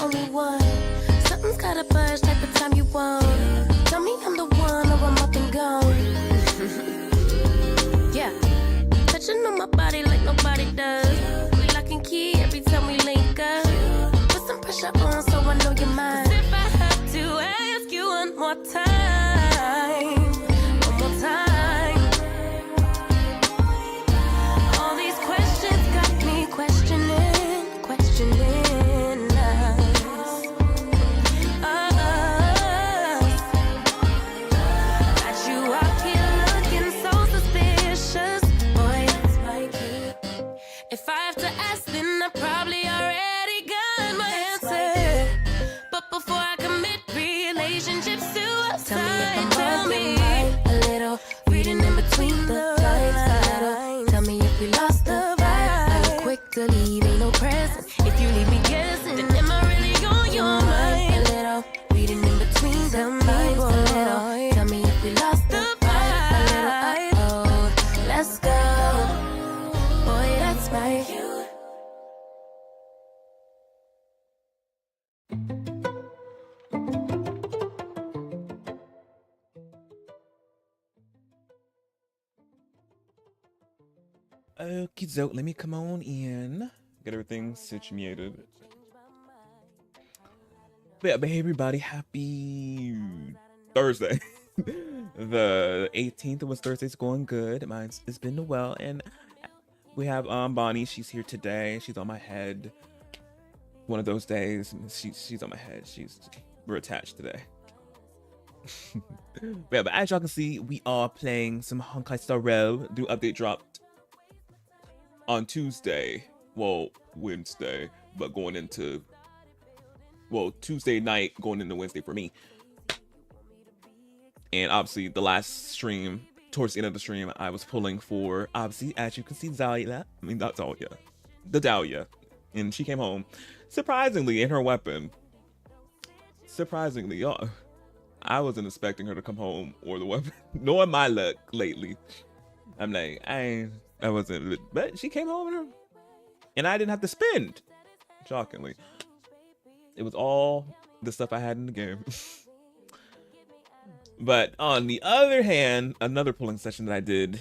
only one. Something's gotta budge like the time you want. Tell me I'm the one or I'm up and gone. Yeah, touching on my body like nobody does. We lock and key every time we link up. Put some pressure on so I know you're mine. 'Cause if I have to ask you one more time, one more time. All these questions got me questioning, questioning us. Got you out here looking so suspicious. Boy, that's my key. If I have to ask, then I probably already got my answer. But before I commit relationships suicide, tell me a little, reading in between the lines a little. Tell me if we lost the vibe. Are you quick to leave? Ain't no present. If you leave me guessing, then am I really on your mind? A little, reading in between the lines a little. Tell me if we lost the vibe. A little, oh, let's go. Boy, that's my cue. Okie doke, let me come on in. Get everything situated. But hey everybody, happy Thursday. The 18th was Thursday's going good. It's been well, and we have Bonnie, she's here today. She's on my head. One of those days. She's on my head. We're attached today. But as y'all can see, we are playing some Honkai Star Rail. New update dropped on Tuesday, well, Wednesday, but going into, well, Tuesday night, going into Wednesday for me. And obviously, the last stream, towards the end of the stream, I was pulling for, obviously, as you can see, Dahlia. I mean, that's all, yeah. The Dahlia. And she came home, surprisingly, in her weapon. Surprisingly, y'all. I wasn't expecting her to come home or the weapon, nor my luck lately. I'm like, I wasn't, but she came home and I didn't have to spend. Shockingly, it was all the stuff I had in the game. But on the other hand, another pulling session that I did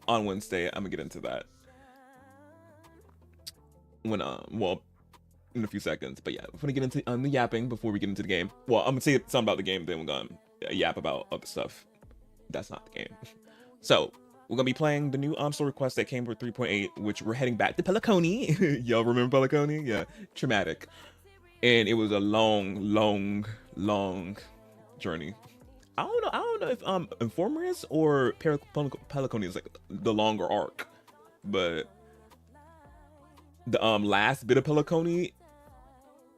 on Wednesday, I'm gonna get into that when well, in a few seconds. But yeah, we're gonna get into the yapping before we get into the game. Well, I'm gonna say something about the game, then we're gonna yap about other stuff. That's not the game. So we're gonna be playing the new story request that came for 3.8, which we're heading back to Penacony. Y'all remember Penacony? Yeah, traumatic. And it was a long journey. I don't know if Informers or Penacony is like the longer arc, but the last bit of Penacony,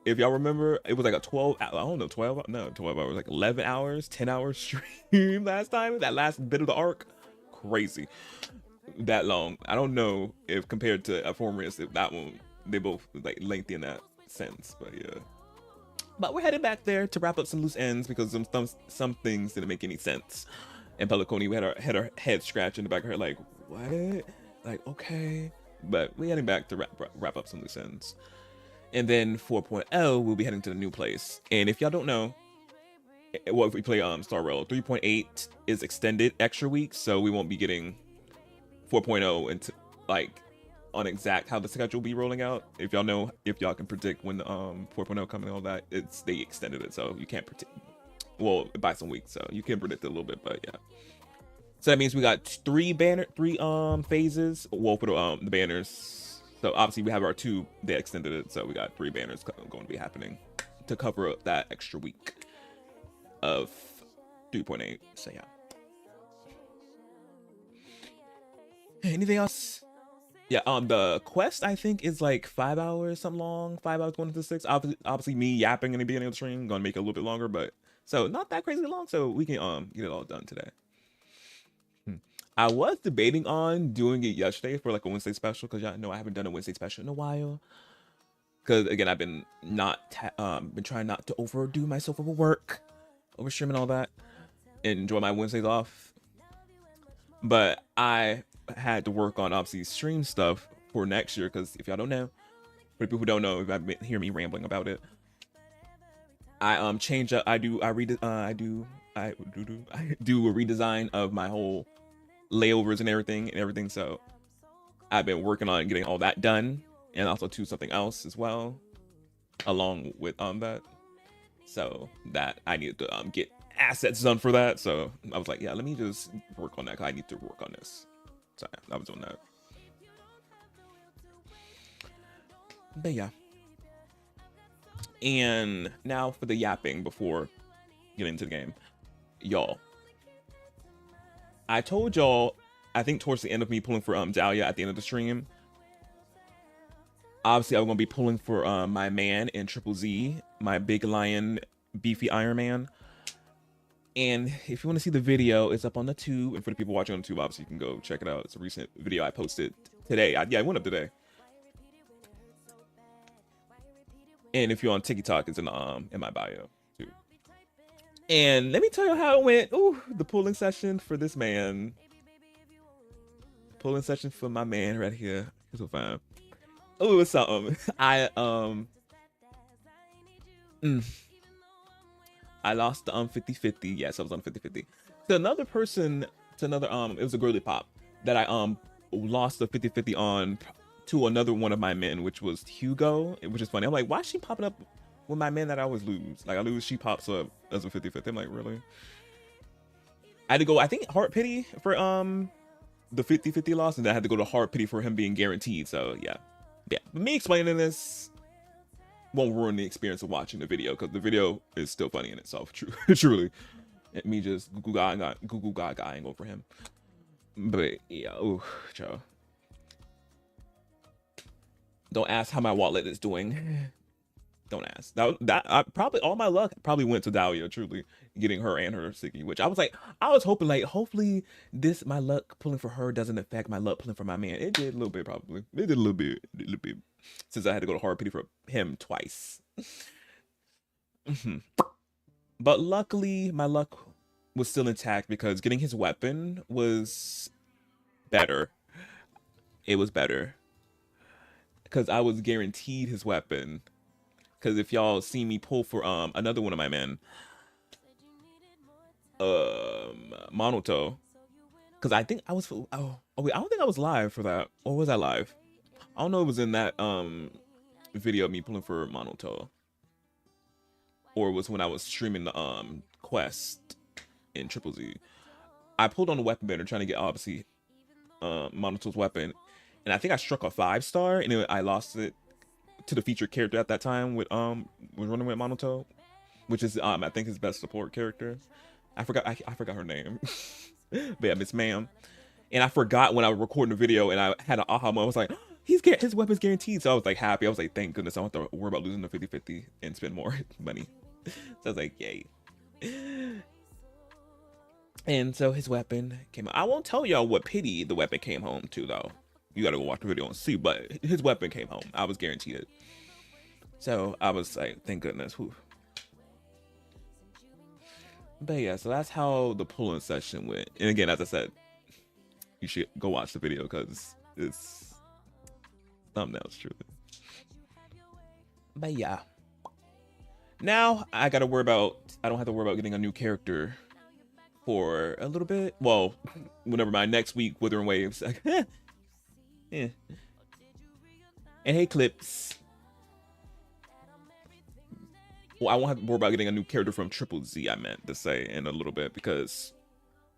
if y'all remember, it was like a 12 hours, like 11 hours, 10 hours stream last time. That last bit of the arc. Crazy that long. I don't know if compared to Informers, if that one, they both like lengthy in that sense, but yeah. But we're headed back there to wrap up some loose ends because some things didn't make any sense. In Penacony, we had our head scratched in the back of her like, what? Like, okay. But we're heading back to wrap up some loose ends. And then 4.0, we'll be heading to the new place. And if y'all don't know, well, if we play Star Rail, 3.8 is extended extra weeks, so we won't be getting 4.0 into like on exact how the schedule will be rolling out. If y'all know, if y'all can predict when the 4.0 coming and all that, they extended it, so you can't predict. Well, by some weeks, so you can predict it a little bit, but yeah. So that means we got three phases. Well, for the banners. So obviously we have our 2 that extended it, so we got 3 banners going to be happening to cover up that extra week of 3.8. So yeah. Anything else? Yeah, the quest I think is like 5 hours something long. 5 hours going into 6. Obviously me yapping in the beginning of the stream gonna make it a little bit longer, but so not that crazy long, so we can get it all done today. I was debating on doing it yesterday for like a Wednesday special, because y'all know I haven't done a Wednesday special in a while. Because again, I've been been trying not to overdo myself over work, over streaming all that, and enjoy my Wednesdays off. But I had to work on obviously stream stuff for next year, because if y'all don't know, For people who don't know, if I've been hear me rambling about it, I change up. I do a redesign of my whole layovers and everything. So I've been working on getting all that done, and also to something else as well, along with that. So that I needed to get assets done for that. So I was like, yeah, let me just work on that, 'cause I need to work on this. So I was doing that. But yeah. And now for the yapping before getting into the game. Y'all, I told y'all, I think towards the end of me pulling for Dahlia at the end of the stream, obviously I'm gonna be pulling for my man in Triple Z, my big lion beefy Iron Man. And if you want to see the video, it's up on the tube. And for the people watching on the tube, obviously you can go check it out. It's a recent video I posted today. Yeah, I went up today. And if you're on TikTok, it's in my bio too. And let me tell you how it went. Ooh, the pulling session for this man. Pulling session for my man right here. It's so fine. Oh, it was something. I lost the 50-50. Yes, I was on 50-50. To another person, it was a girly pop that I lost the 50-50 on to another one of my men, which was Hugo, which is funny. I'm like, why is she popping up with my men that I always lose? Like I lose, she pops up as a 50-50. I'm like, really? I had to go, I think, Heart Pity for the 50-50 loss, and then I had to go to Heart Pity for him being guaranteed. So yeah. But me explaining this won't ruin the experience of watching the video, because the video is still funny in itself. Truly. And me just Google guying over him. But yeah, ooh, Joe. Don't ask how my wallet is doing. Don't ask. I probably all my luck probably went to Dahlia, truly, getting her and her Siggy, which I was hoping like, hopefully my luck pulling for her doesn't affect my luck pulling for my man. It did a little bit, probably. It did a little bit, since I had to go to Hard Pity for him twice. But luckily, my luck was still intact, because getting his weapon was better. It was better, because I was guaranteed his weapon. Because if y'all see me pull for another one of my men, Monoto, because I think I was, wait, I don't think I was live for that, or was I live? I don't know. It was in that video of me pulling for Monoto, or it was when I was streaming the quest in Triple Z. I pulled on the weapon bender trying to get obviously Monoto's weapon, and I think I struck a 5-star, and I lost it to the featured character at that time with was running with Monoto, which is I think his best support character. I forgot her name. But yeah, Miss Ma'am. And I forgot when I was recording the video, and I had an aha moment. I was like, his weapon's guaranteed. So I was like happy. I was like, thank goodness I don't have to worry about losing the 50-50 and spend more money. So I was like, yay. And so his weapon came out. I won't tell y'all what pity the weapon came home to, though. You gotta go watch the video and see, but his weapon came home. I was guaranteed it. So I was like, thank goodness. Whew. But yeah, so that's how the pulling session went. And again, as I said, you should go watch the video, because it's thumbnails, truly. But yeah. Now I don't have to worry about getting a new character for a little bit. Well, whenever my next week Withering Waves. Yeah. And hey, Clips. Well, I won't have to worry about getting a new character from Triple Z, I meant to say, in a little bit, because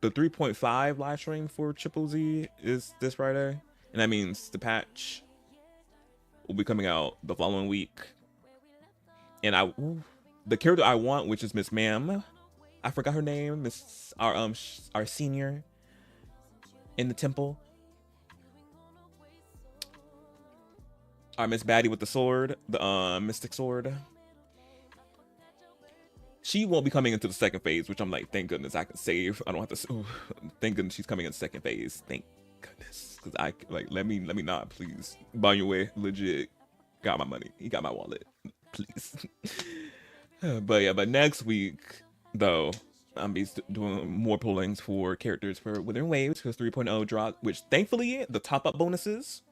the 3.5 live stream for Triple Z is this Friday. And that means the patch will be coming out the following week. And the character I want, which is Miss Ma'am, I forgot her name, our senior in the temple. Our Miss Baddie with the sword, the mystic sword. She won't be coming into the second phase, which I'm like, thank goodness I can save. I don't have to. Ooh, thank goodness she's coming in the second phase. Thank goodness, because I like let me not, please. Banyue legit got my money. He got my wallet, please. But next week though, I'm be doing more pullings for characters for Withering Waves, because 3.0 dropped, which thankfully the top up bonuses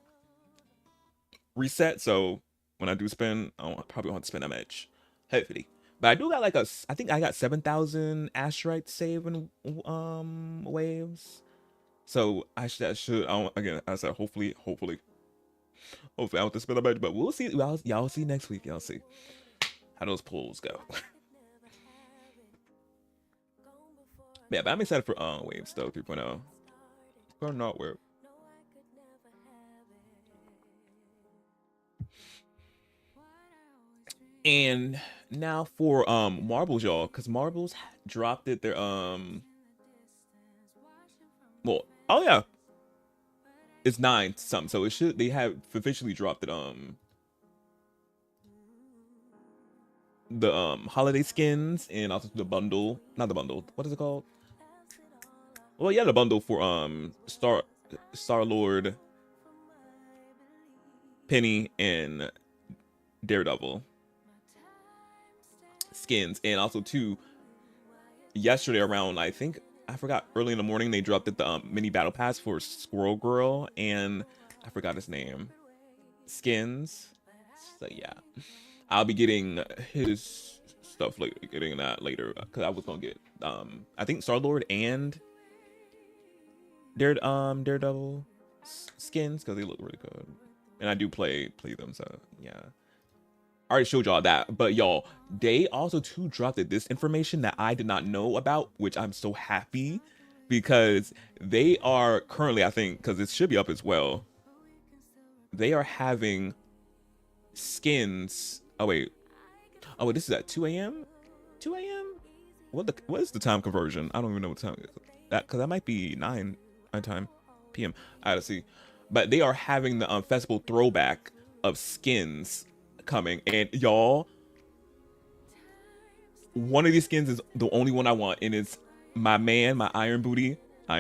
reset, so when I do spend, I probably won't spend that much. Hopefully. But I do got like I think I got 7,000 asteroids saved in waves. So I should again, I said hopefully I won't spend that much, but we'll see. Y'all see next week. Y'all see how those polls go. Yeah, but I'm excited for waves though, 3.0. Or not wave. And now for marbles, y'all, because marbles dropped it their well, oh yeah, it's 9 something, so it should, they have officially dropped it the holiday skins and also the bundle, not the bundle, what is it called? Well, yeah, the bundle for Star-Lord, Penny, and Daredevil skins. And also too, yesterday around, I think, I forgot, early in the morning, they dropped it, the mini battle pass for Squirrel Girl and I forgot his name, skins. So yeah, I'll be getting his stuff, like getting that later, because I was gonna get I think Star-Lord and Daredevil skins, because they look really good, and I do play them, so yeah. I already showed y'all that, but y'all, they also too dropped this information that I did not know about, which I'm so happy, because they are currently, I think, because it should be up as well, they are having skins. Oh wait, this is at 2 a.m. 2 a.m. What is the time conversion? I don't even know what time it is. That, because that might be 9 time p.m. I gotta see, but they are having the festival throwback of skins coming, and y'all, one of these skins is the only one I want, and it's my man, my Iron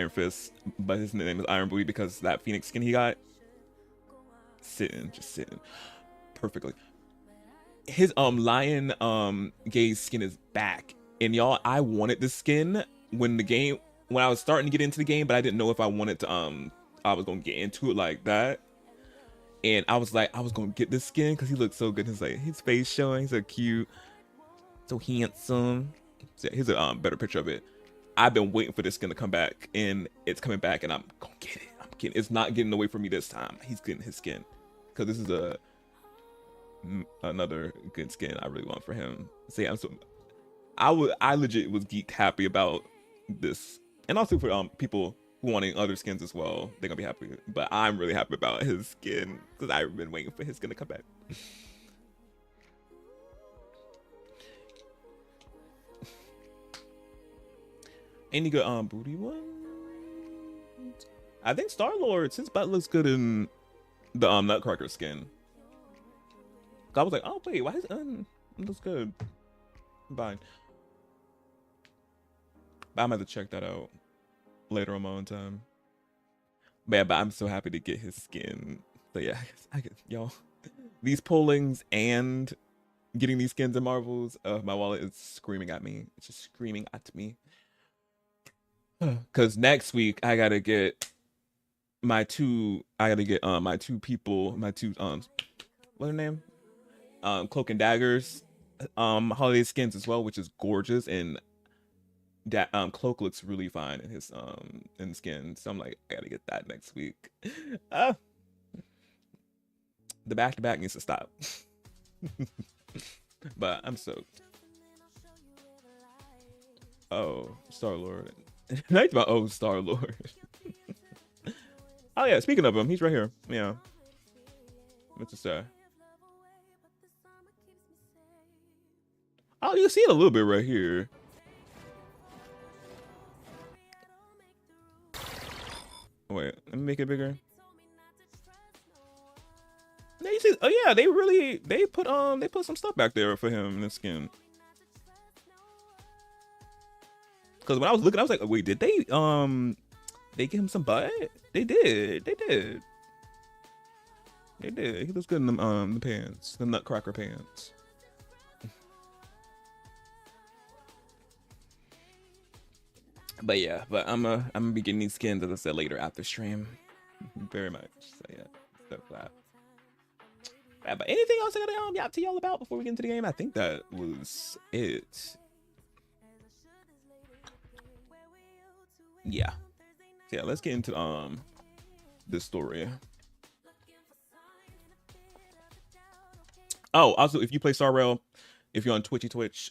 Fist, but his name is Iron Booty because that Phoenix skin he got, just sitting perfectly. His lion gaze skin is back, and y'all, I wanted this skin when I was starting to get into the game, but I didn't know if I wanted to I was gonna get into it like that. And I was like, I was gonna get this skin because he looks so good. His face showing, he's so cute, so handsome. So here's a better picture of it. I've been waiting for this skin to come back, and it's coming back, and I'm gonna get it. It's not getting away from me this time. He's getting his skin, because this is another good skin I really want for him. So yeah, I legit was geeked happy about this, and also for people wanting other skins as well, they're gonna be happy. But I'm really happy about his skin because I've been waiting for his skin to come back. Any good booty ones? I think Star-Lord, since butt looks good in the Nutcracker skin. I was like, oh wait, why is it looks good? Fine. But I'm gonna have to check that out later on my own time. But yeah, but I'm so happy to get his skin. So yeah, I guess y'all, these pollings and getting these skins and marvels, my wallet is screaming at me. It's just screaming at me. Cause next week I gotta get my two people, what are their name? Cloak and Daggers holiday skins as well, which is gorgeous, and that Cloak looks really fine in his in skin, so I'm like, I gotta get that next week. The back-to-back needs to stop. But I'm stoked. Oh, Star-Lord. Nice about Star-Lord. Oh yeah, speaking of him, he's right here. Yeah. What's it say? Oh, you see it a little bit right here. Wait, let me make it bigger. Yeah, you see, oh yeah, they put some stuff back there for him in his skin. Because when I was looking, I was like, wait, did they give him some butt? They did. He looks good in the pants, the Nutcracker pants. But yeah, I'm gonna be getting these skins, as I said, later after stream. Very much. So yeah, so glad. Yeah, but anything else I gotta yap to y'all about before we get into the game? I think that was it. Yeah. So yeah, let's get into this story. Oh, also, if you play Star Rail, if you're on Twitch,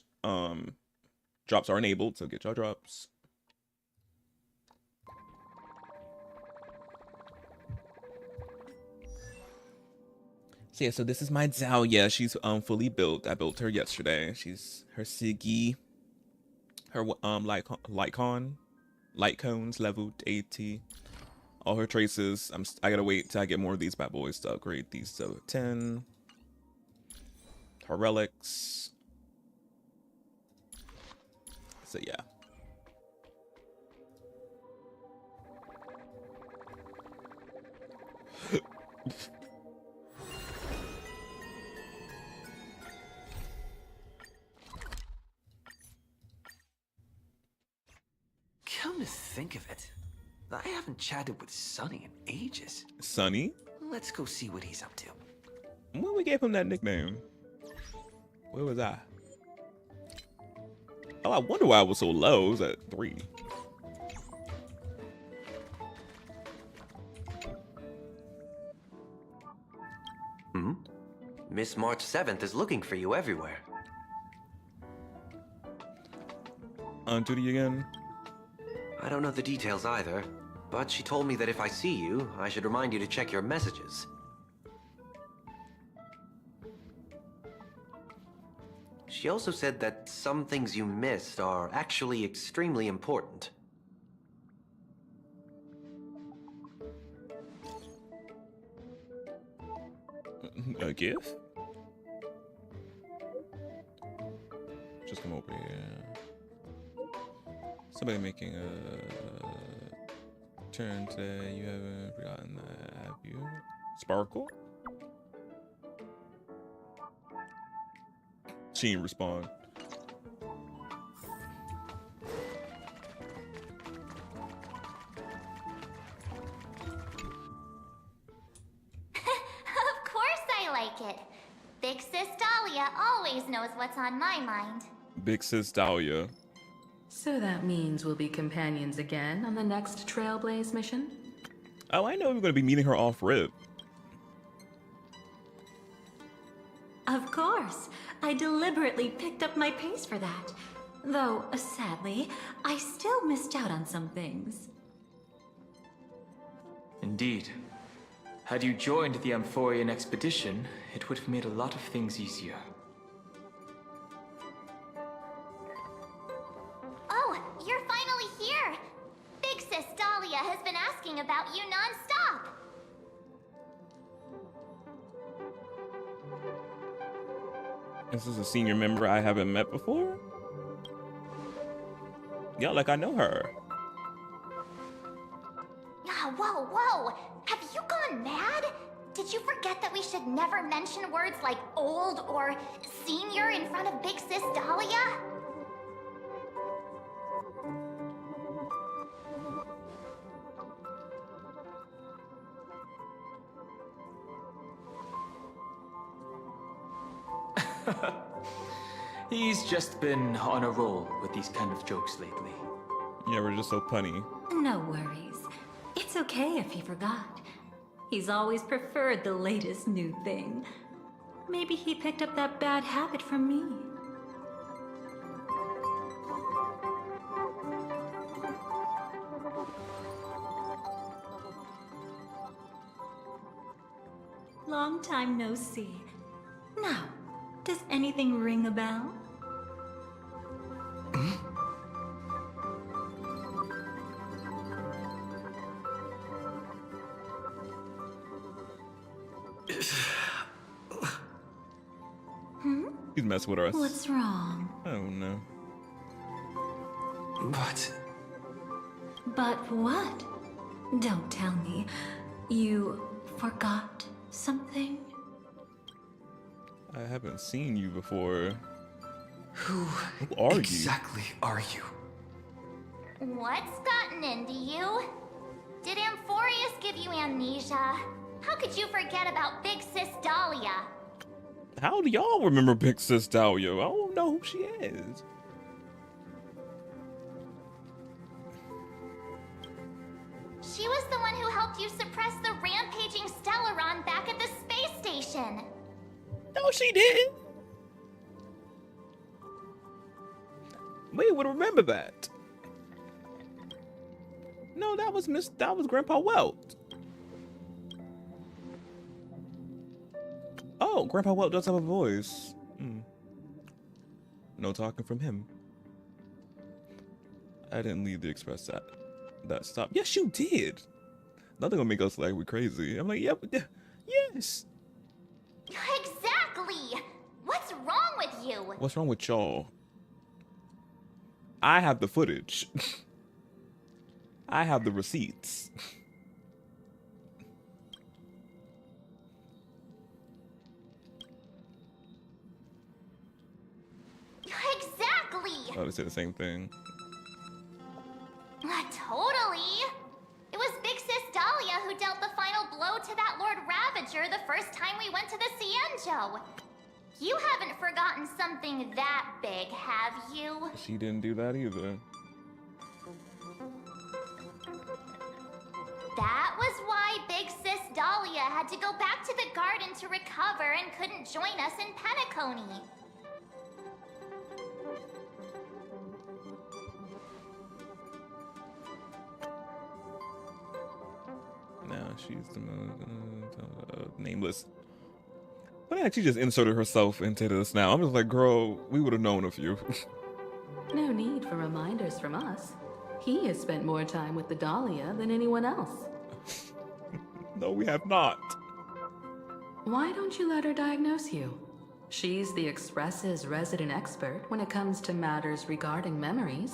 drops are enabled, so get your drops. So yeah, so this is my Dahlia. She's fully built. I built her yesterday. She's her Siggy, her light cones leveled 80. All her traces. I gotta wait till I get more of these bad boys to upgrade these to 10. Her relics. So yeah. Come to think of it, I haven't chatted with Sonny in ages. Sonny? Let's go see what he's up to. When we gave him that nickname? Where was I? Oh, I wonder why I was so low. It was at 3. Miss March 7th is looking for you everywhere. On duty again? I don't know the details either, but she told me that if I see you, I should remind you to check your messages. She also said that some things you missed are actually extremely important. A gift? Just come over here. Somebody making a turn today. You haven't forgotten that, have you? Sparkle? She didn't respond. Of course I like it. Big Sis Dahlia always knows what's on my mind. Big Sis Dahlia. So that means we'll be companions again on the next Trailblaze mission? Oh, I know we're going to be meeting her off rip. Of course. I deliberately picked up my pace for that. Though, sadly, I still missed out on some things. Indeed. Had you joined the Amphorian expedition, it would have made a lot of things easier. Oh, you're finally here! Big Sis Dahlia has been asking about you non-stop! This is a senior member I haven't met before? Yeah, like I know her. Whoa, whoa! Have you gone mad? Did you forget that we should never mention words like old or senior in front of Big Sis Dahlia? He's just been on a roll with these kind of jokes lately. Yeah, we're just so punny. No worries. It's okay if he forgot. He's always preferred the latest new thing. Maybe he picked up that bad habit from me. Long time no see. Now, does anything ring a bell? He's messing with us. What's wrong? I don't know. But what? Don't tell me. You forgot something? I haven't seen you before. Who are you? exactly are you? What's gotten into you? Did Amphorius give you amnesia? How could you forget about Big Sis Dahlia? How do y'all remember Big Sis Dahlia? I don't know who she is. She was the one who helped you suppress the rampaging Stellaron back at the space station. No, she didn't. We would remember that. No, that was Grandpa Welt. Oh, Grandpa Welt does have a voice. No talking from him. I didn't leave the express that stop. Yes, you did. Nothing gonna make us like we crazy. I'm like, yep, yes. Exactly. What's wrong with you? What's wrong with y'all? I have the footage. I have the receipts. Exactly. Oh, they said the same thing. Totally. It was Big Sis Dahlia who dealt the final blow to that Lord Ravager the first time we went to the Cienjo. You haven't forgotten something that big, have you? She didn't do that either. That was why Big Sis Dahlia had to go back to the garden to recover and couldn't join us in Penacony. Now she's the nameless. But yeah, she just inserted herself into this now. I'm just like, girl, we would have known of you. No need for reminders from us. He has spent more time with the Dahlia than anyone else. No, we have not. Why don't you let her diagnose you? She's the Express's resident expert when it comes to matters regarding memories.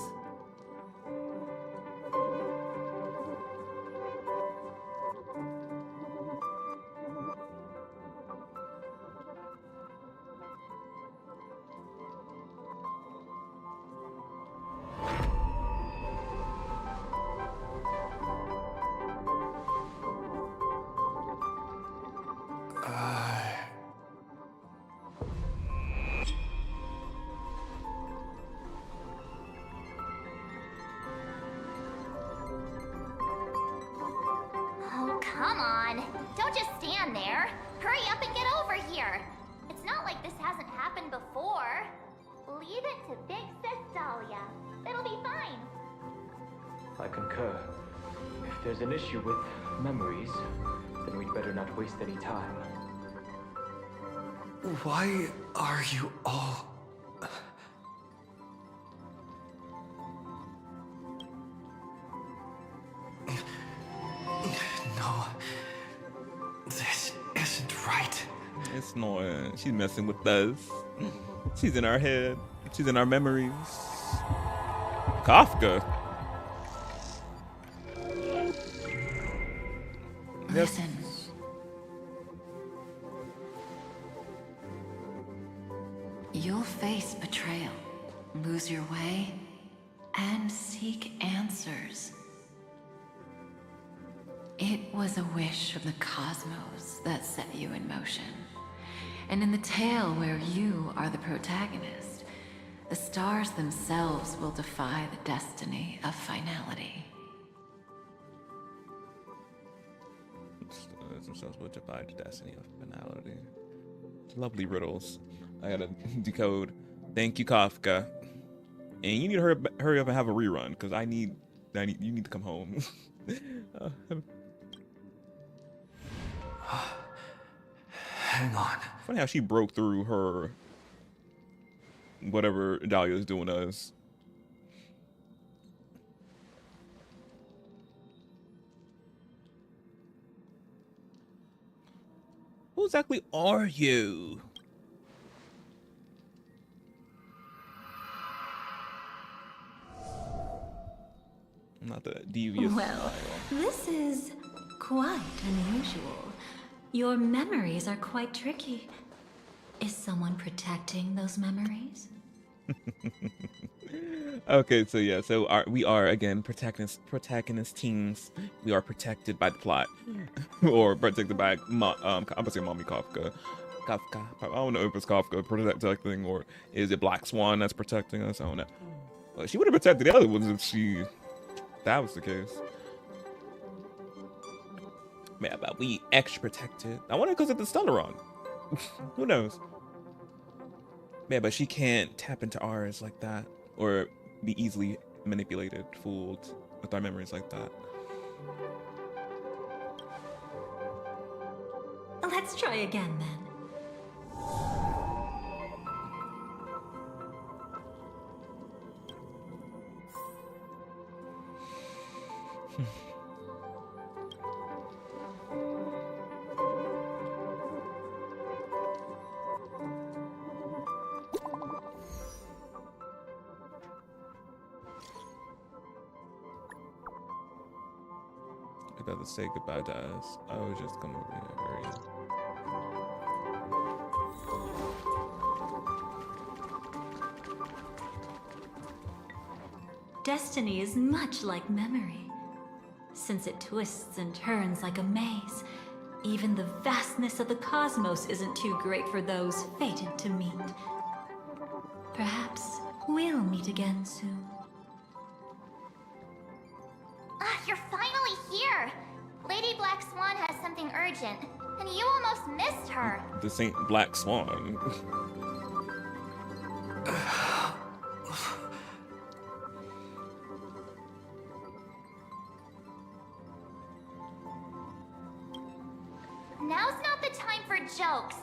Oh, come on. Don't just stand there. Hurry up and get over here. It's not like this hasn't happened before. Leave it to Big Sis Dahlia. It'll be fine. I concur. If there's an issue with memories, then we'd better not waste any time. Why are you all... No. This isn't right. It's not. She's messing with us. She's in our head. She's in our memories. Kafka. Yes. Listen. You'll face betrayal, lose your way, and seek answers. It was a wish of the cosmos that set you in motion. And in the tale where you are the protagonist, the stars themselves will defy the destiny of finality. Themselves will defy the destiny of finality. Lovely riddles. I gotta decode. Thank you, Kafka. And you need to hurry up and have a rerun, because you need to come home. Hang on. Funny how she broke through her whatever Dahlia is doing to us. Who exactly are you? Not the devious. Well, this is quite unusual. Your memories are quite tricky. Is someone protecting those memories? Okay, so yeah, we are again protagonist teams. We are protected by the plot, or protected by I'm gonna say Mommy Kafka. Kafka. I don't know if it's Kafka protecting or is it Black Swan that's protecting us. I don't know. Well, she would have protected the other ones if that was the case. Man, but we extra protected. I wonder because of the Stellaron. Who knows? Man, but she can't tap into ours like that or be easily manipulated, fooled with our memories like that. Let's try again then. I better say goodbye to us. I was just come over here. Hurry. Destiny is much like memory. Since it twists and turns like a maze, even the vastness of the cosmos isn't too great for those fated to meet. Perhaps we'll meet again soon. Ah, you're finally here! Lady Black Swan has something urgent, and you almost missed her. This ain't Black Swan. Now's not the time for jokes.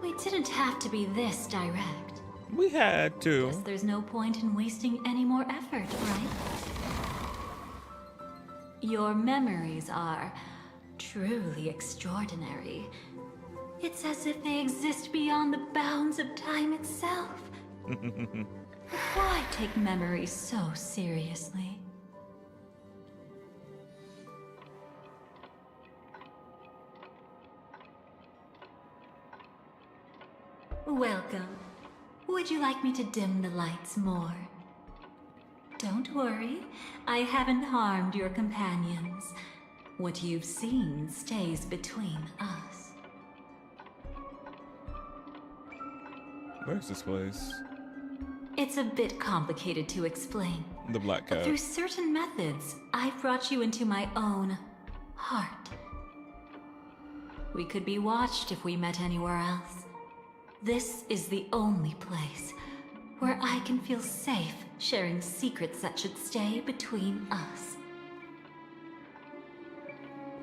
We didn't have to be this direct. We had to. Guess there's no point in wasting any more effort, right? Your memories are truly extraordinary. It's as if they exist beyond the bounds of time itself. But why take memories so seriously? Welcome. Would you like me to dim the lights more? Don't worry, I haven't harmed your companions. What you've seen stays between us. Where's this place? It's a bit complicated to explain. The Black But Cat. through certain methods, I've brought you into my own heart. We could be watched if we met anywhere else. This is the only place where I can feel safe sharing secrets that should stay between us.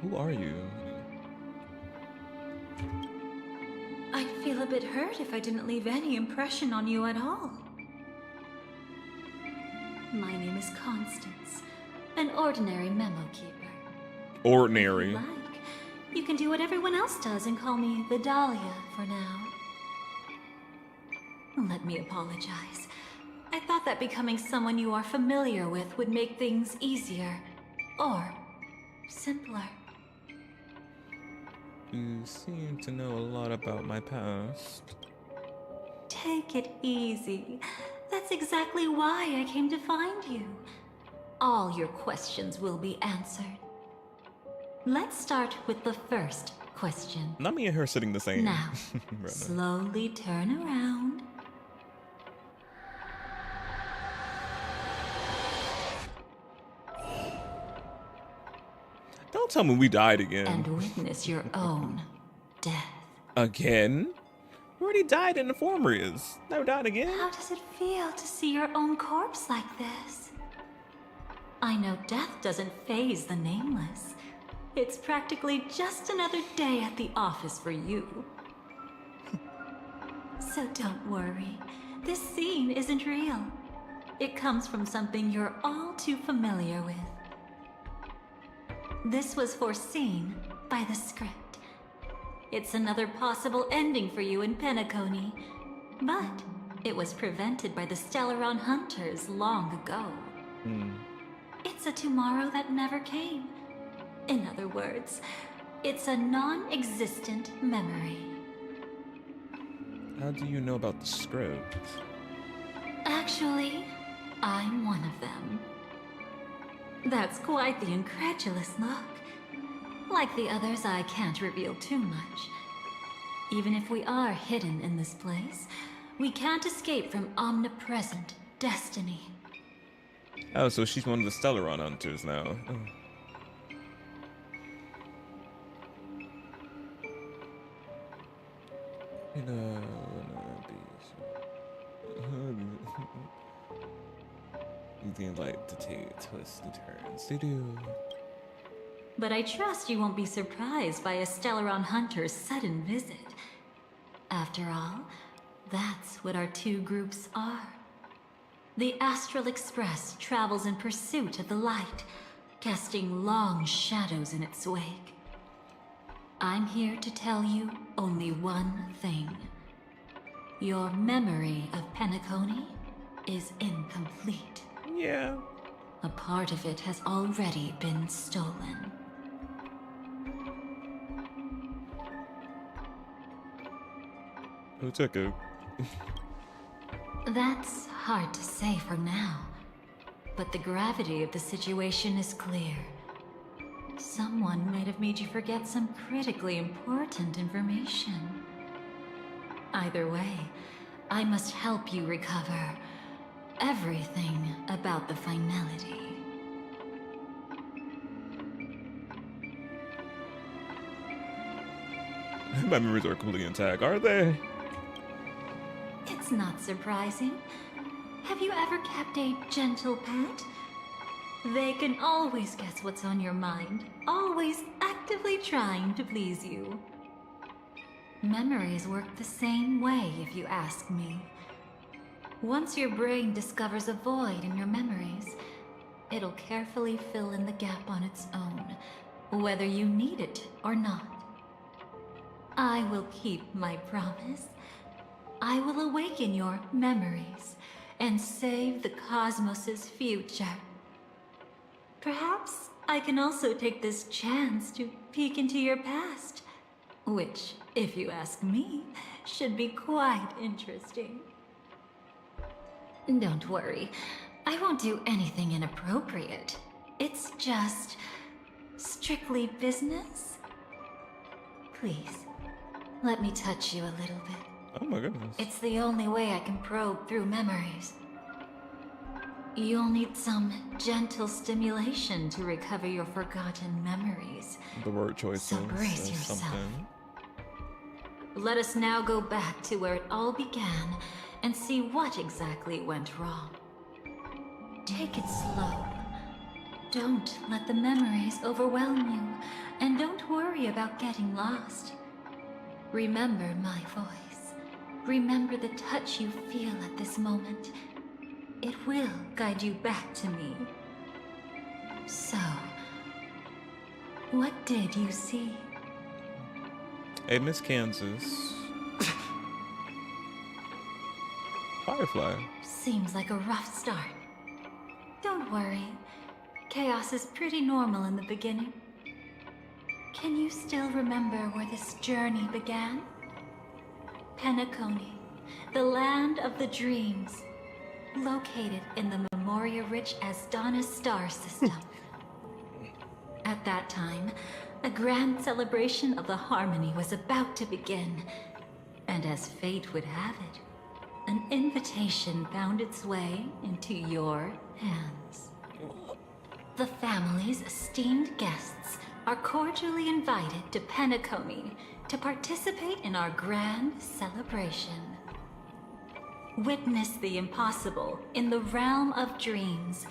Who are you? I'd feel a bit hurt if I didn't leave any impression on you at all. My name is Constance, an ordinary memo keeper. Ordinary. If you like, you can do what everyone else does and call me the Dahlia for now. Let me apologize. I thought that becoming someone you are familiar with would make things easier. Or simpler. You seem to know a lot about my past. Take it easy. That's exactly why I came to find you. All your questions will be answered. Let's start with the first question. Not me and her sitting the same. Now, Rather. slowly turn around. Don't tell me we died again. And witness your own death. Again? We already died in the formeries. Never died again. How does it feel to see your own corpse like this? I know death doesn't faze the nameless. It's practically just another day at the office for you. So don't worry. This scene isn't real. It comes from something you're all too familiar with. This was foreseen by the script. It's another possible ending for you in Penacony, but it was prevented by the Stellaron Hunters long ago. It's a tomorrow that never came. In other words, it's a non-existent memory. How do you know about the script? Actually, I'm one of them. That's quite the incredulous look. Like the others, I can't reveal too much. Even if we are hidden in this place, we can't escape from omnipresent destiny. Oh, so she's one of the Stellaron hunters now. Oh. You know, things like to take twists and turns. They do. But I trust you won't be surprised by a Stellaron hunter's sudden visit. After all, that's what our two groups are. The Astral Express travels in pursuit of the light, casting long shadows in its wake. I'm here to tell you only one thing. Your memory of Penacony is incomplete. Yeah. A part of it has already been stolen. Who took it? That's hard to say for now, but the gravity of the situation is clear. Someone might have made you forget some critically important information. Either way, I must help you recover everything about the finality. My memories are completely intact, are they? It's not surprising. Have you ever kept a gentle pet? They can always guess what's on your mind, always actively trying to please you. Memories work the same way, if you ask me. Once your brain discovers a void in your memories, it'll carefully fill in the gap on its own, whether you need it or not. I will keep my promise. I will awaken your memories and save the cosmos's future. Perhaps I can also take this chance to peek into your past, which, if you ask me, should be quite interesting. Don't worry, I won't do anything inappropriate. It's just strictly business. Please, let me touch you a little bit. Oh my goodness. It's the only way I can probe through memories. You'll need some gentle stimulation to recover your forgotten memories. The word choice So brace yourself. something. Let us now go back to where it all began and see what exactly went wrong. Take it slow. Don't let the memories overwhelm you, and don't worry about getting lost. Remember my voice. Remember the touch you feel at this moment. It will guide you back to me. So, what did you see? Hey, Miss Kansas. Firefly. Seems like a rough start. Don't worry. Chaos is pretty normal in the beginning. Can you still remember where this journey began? Penacony, the land of the dreams, located in the Memoria-rich Asdana star system. At that time, a grand celebration of the harmony was about to begin, and as fate would have it, an invitation found its way into your hands. The family's esteemed guests are cordially invited to Penacony to participate in our grand celebration. Witness the impossible in the realm of dreams.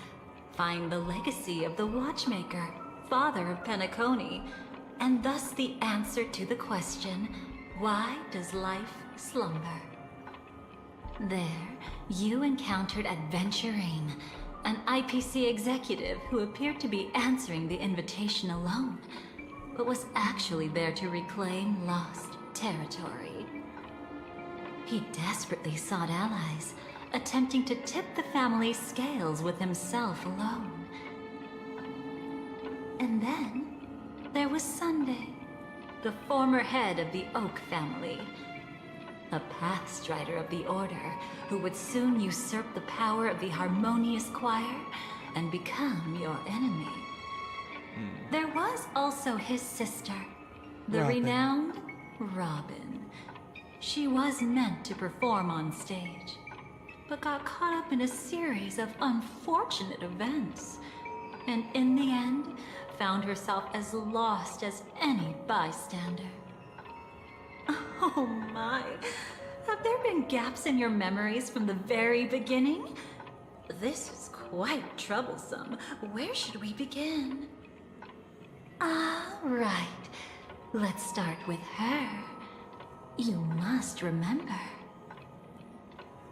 Find the legacy of the Watchmaker, father of Penacony, and thus the answer to the question, why does life slumber? There, you encountered Adventurine, an IPC executive who appeared to be answering the invitation alone, but was actually there to reclaim lost territory. He desperately sought allies, attempting to tip the family's scales with himself alone. And then, there was Sunday, the former head of the Oak family, a pathstrider of the Order who would soon usurp the power of the Harmonious Choir and become your enemy. There was also his sister, the Robin. renowned Robin. She was meant to perform on stage, but got caught up in a series of unfortunate events, and in the end, found herself as lost as any bystander. Oh my. Have there been gaps in your memories from the very beginning? This is quite troublesome. Where should we begin? Right. Let's start with her. You must remember.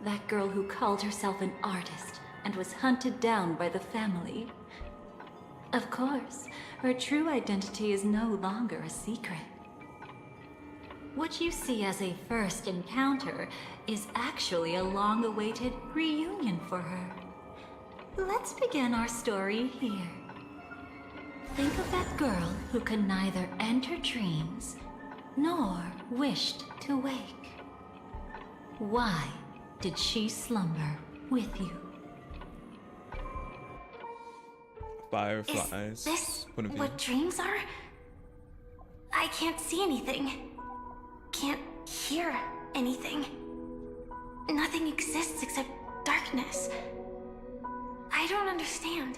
That girl who called herself an artist and was hunted down by the family. Of course, her true identity is no longer a secret. What you see as a first encounter is actually a long-awaited reunion for her. Let's begin our story here. Think of that girl who could neither enter dreams nor wished to wake. Why did she slumber with you? Fireflies. Is this Point of view. what dreams are? I can't see anything. Can't hear anything. Nothing exists except darkness. I don't understand.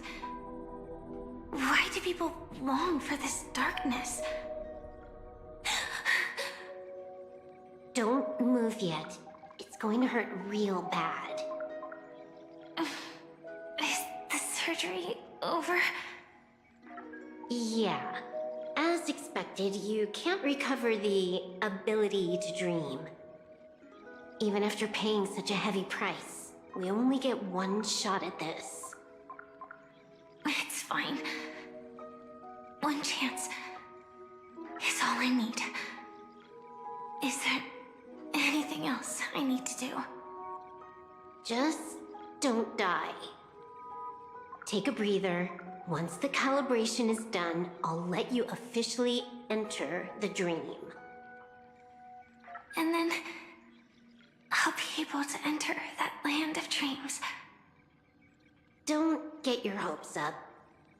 Why do people long for this darkness? Don't move yet. It's going to hurt real bad. Is the surgery over? Yeah. As expected, you can't recover the ability to dream. Even after paying such a heavy price, we only get one shot at this. It's fine. One chance is all I need. Is there anything else I need to do? Just don't die. Take a breather. Once the calibration is done, I'll let you officially enter the dream. And then I'll be able to enter that land of dreams. Don't get your hopes up.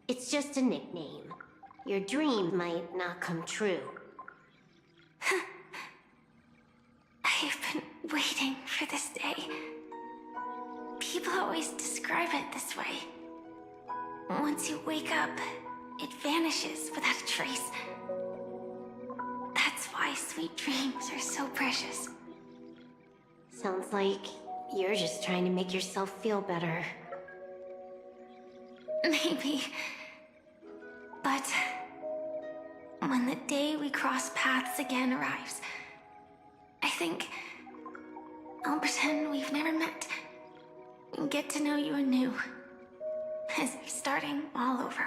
It's just a nickname. Your dream might not come true. I've been waiting for this day. People always describe it this way. Once you wake up, it vanishes without a trace. That's why sweet dreams are so precious. Sounds like you're just trying to make yourself feel better. Maybe. But when the day we cross paths again arrives, I think I'll pretend we've never met and get to know you anew, as if starting all over.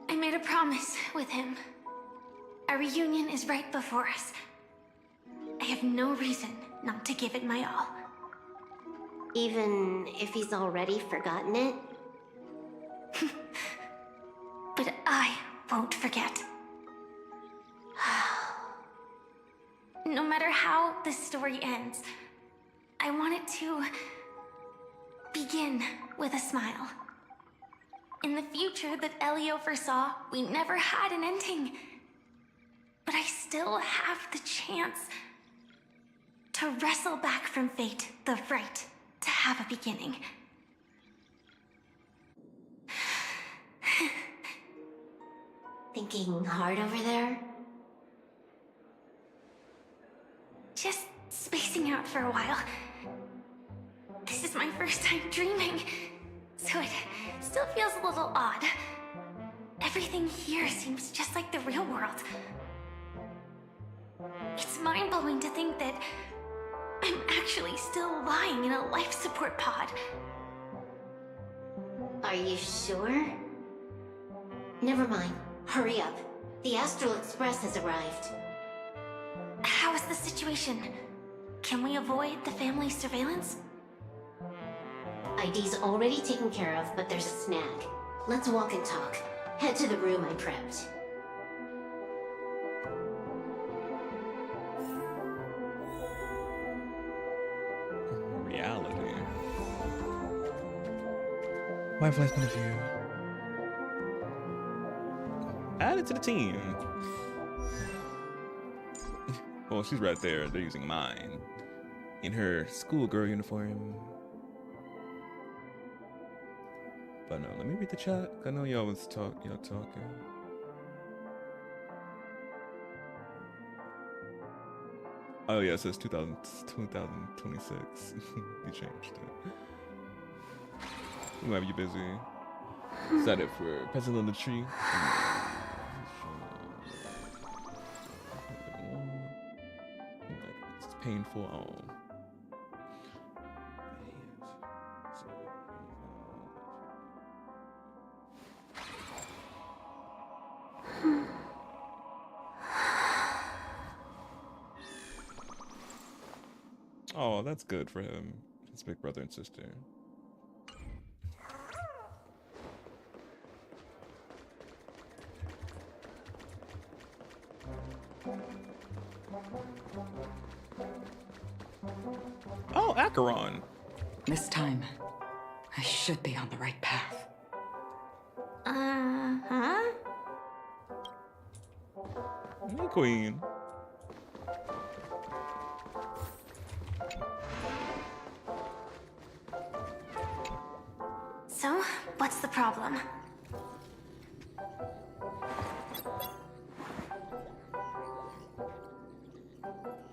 I made a promise with him. Our reunion is right before us. I have no reason not to give it my all. Even if he's already forgotten it? But I won't forget. No matter how this story ends, I want it to begin with a smile. In the future that Elio foresaw, we never had an ending. But I still have the chance to wrestle back from fate the right to have a beginning. Thinking hard over there? Just spacing out for a while. This is my first time dreaming, so it still feels a little odd. Everything here seems just like the real world. It's mind-blowing to think that I'm actually still lying in a life support pod. Are you sure? Never mind. Hurry up. The Astral Express has arrived. How is the situation? Can we avoid the family's surveillance? ID's already taken care of, but there's a snag. Let's walk and talk. Head to the room I prepped. Reality. Firefly's point of view. Add it to the team. Well, she's right there. They're using mine in her schoolgirl uniform. But no, let me read the chat. I know y'all was talking. Oh yeah, it says 2026. You changed it. Whoever you busy. Set it for President of the Tree. It's painful. Oh. Oh, that's good for him. His big brother and sister. Oh, Acheron. This time, I should be on the right path. Uh-huh. Hey, Queen. So, what's the problem?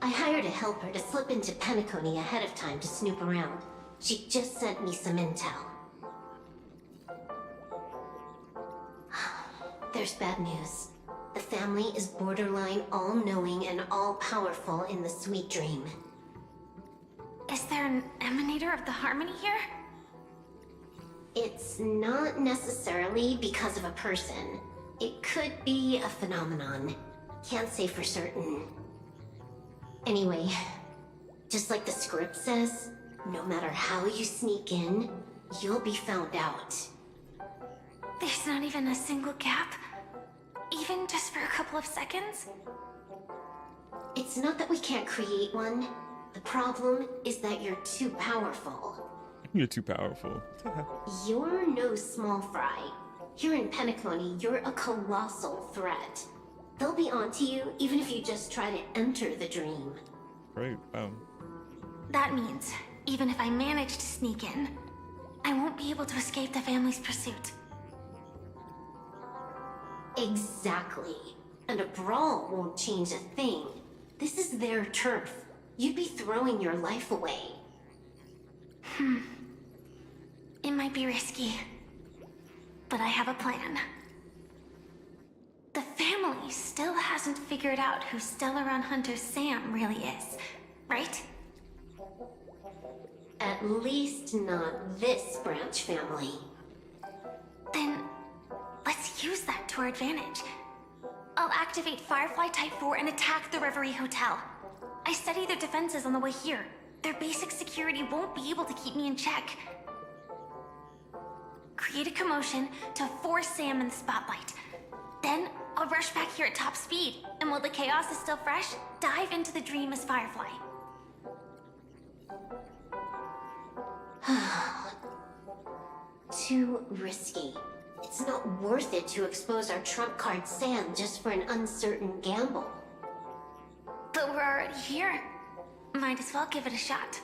I hired a helper to slip into Penacony ahead of time to snoop around. She just sent me some intel. There's bad news. The family is borderline all-knowing and all-powerful in the Sweet Dream. Is there an emanator of the harmony here? It's not necessarily because of a person. It could be a phenomenon. Can't say for certain. Anyway, just like the script says, no matter how you sneak in, you'll be found out. There's not even a single gap? Even just for a couple of seconds? It's not that we can't create one. The problem is that you're too powerful. You're too powerful. You're no small fry. Here in Penacony, you're a colossal threat. They'll be onto you even if you just try to enter the dream. Right, wow. That means, even if I manage to sneak in, I won't be able to escape the family's pursuit. Exactly. And a brawl won't change a thing. This is their turf. You'd be throwing your life away. It might be risky, but I have a plan. The family still hasn't figured out who Stellaron Hunter Sam really is, right? At least not this branch family. Then, let's use that to our advantage. I'll activate Firefly Type 4 and attack the Reverie Hotel. I studied their defenses on the way here. Their basic security won't be able to keep me in check. Create a commotion to force Sam in the spotlight. Then, I'll rush back here at top speed, and while the chaos is still fresh, dive into the dream as Firefly. Too risky. It's not worth it to expose our trump card Sam just for an uncertain gamble. But we're already here. Might as well give it a shot.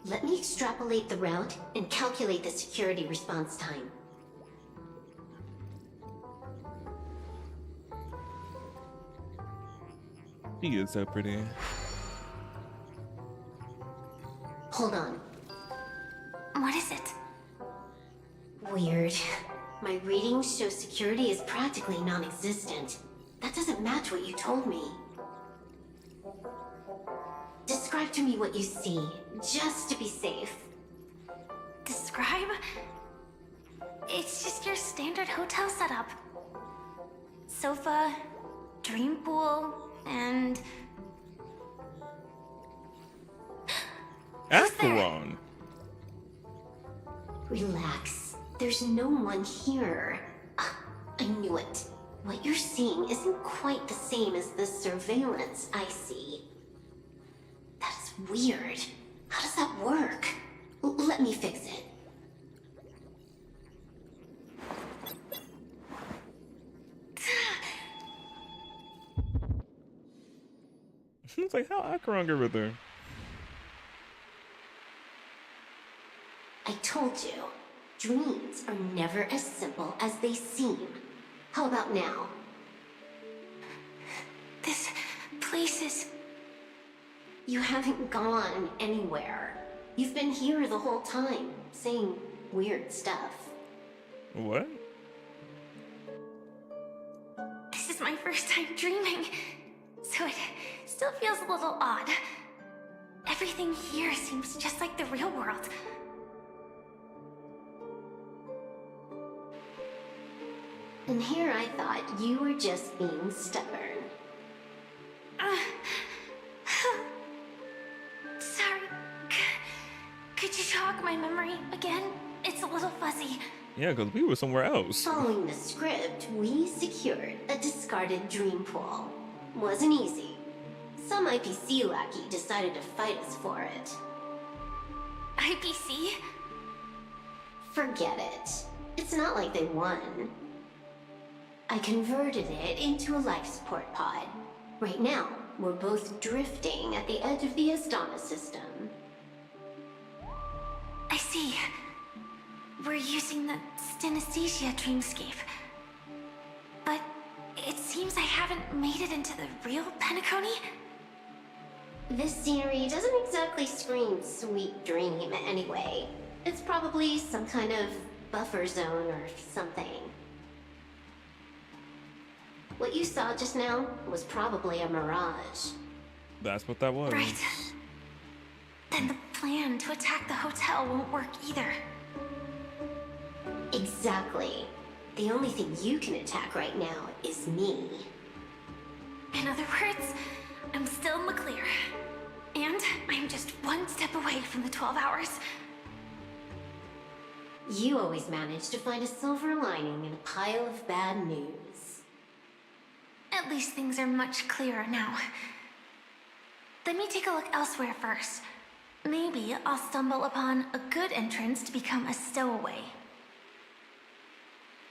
Let me extrapolate the route and calculate the security response time. She is so pretty. Hold on. What is it? Weird. My readings show security is practically non-existent. That doesn't match what you told me. Describe to me what you see, just to be safe. Describe? It's just your standard hotel setup. Sofa, dream pool, and... Acheron. Relax. There's no one here. I knew it. What you're seeing isn't quite the same as the surveillance I see. That's weird. How does that work? Let me fix it. It's like, how I crunk everything. I told you, dreams are never as simple as they seem. How about now? This place is... You haven't gone anywhere. You've been here the whole time, saying weird stuff. What? This is my first time dreaming, so it still feels a little odd. Everything here seems just like the real world. And here I thought you were just being stubborn. Sorry. Could you jog my memory again? It's a little fuzzy. Yeah, because we were somewhere else. Following the script, we secured a discarded dream pool. Wasn't easy. Some IPC lackey decided to fight us for it. IPC? Forget it. It's not like they won. I converted it into a life support pod. Right now, we're both drifting at the edge of the Astana system. I see. We're using the synesthesia dreamscape. But it seems I haven't made it into the real Penacony? This scenery doesn't exactly scream sweet dream anyway. It's probably some kind of buffer zone or something. What you saw just now was probably a mirage. That's what that was. Right. Then the plan to attack the hotel won't work either. Exactly. The only thing you can attack right now is me. In other words, I'm still in the clear. And I'm just one step away from the 12 hours. You always manage to find a silver lining in a pile of bad news. At least things are much clearer now. Let me take a look elsewhere first. Maybe I'll stumble upon a good entrance to become a stowaway.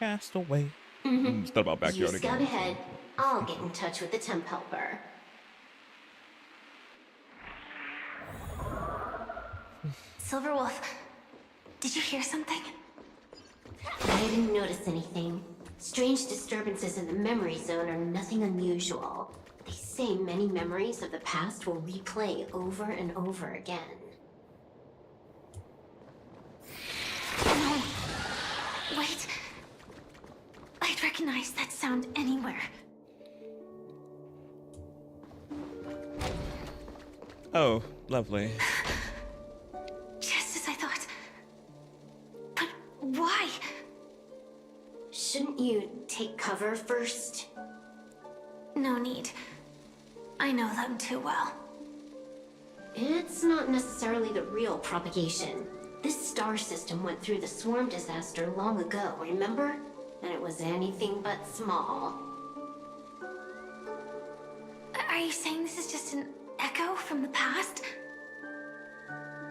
Cast away. Mm-hmm. Thought about You backyard scout again. ahead. I'll get in touch with the temp helper. Silverwolf, did you hear something? I didn't notice anything. Strange disturbances in the memory zone are nothing unusual. They say many memories of the past will replay over and over again. No. Wait. I'd recognize that sound anywhere. Oh, lovely. Just as I thought. But why? Shouldn't you take cover first? No need. I know them too well. It's not necessarily the real propagation. This star system went through the swarm disaster long ago, remember? And it was anything but small. Are you saying this is just an echo from the past?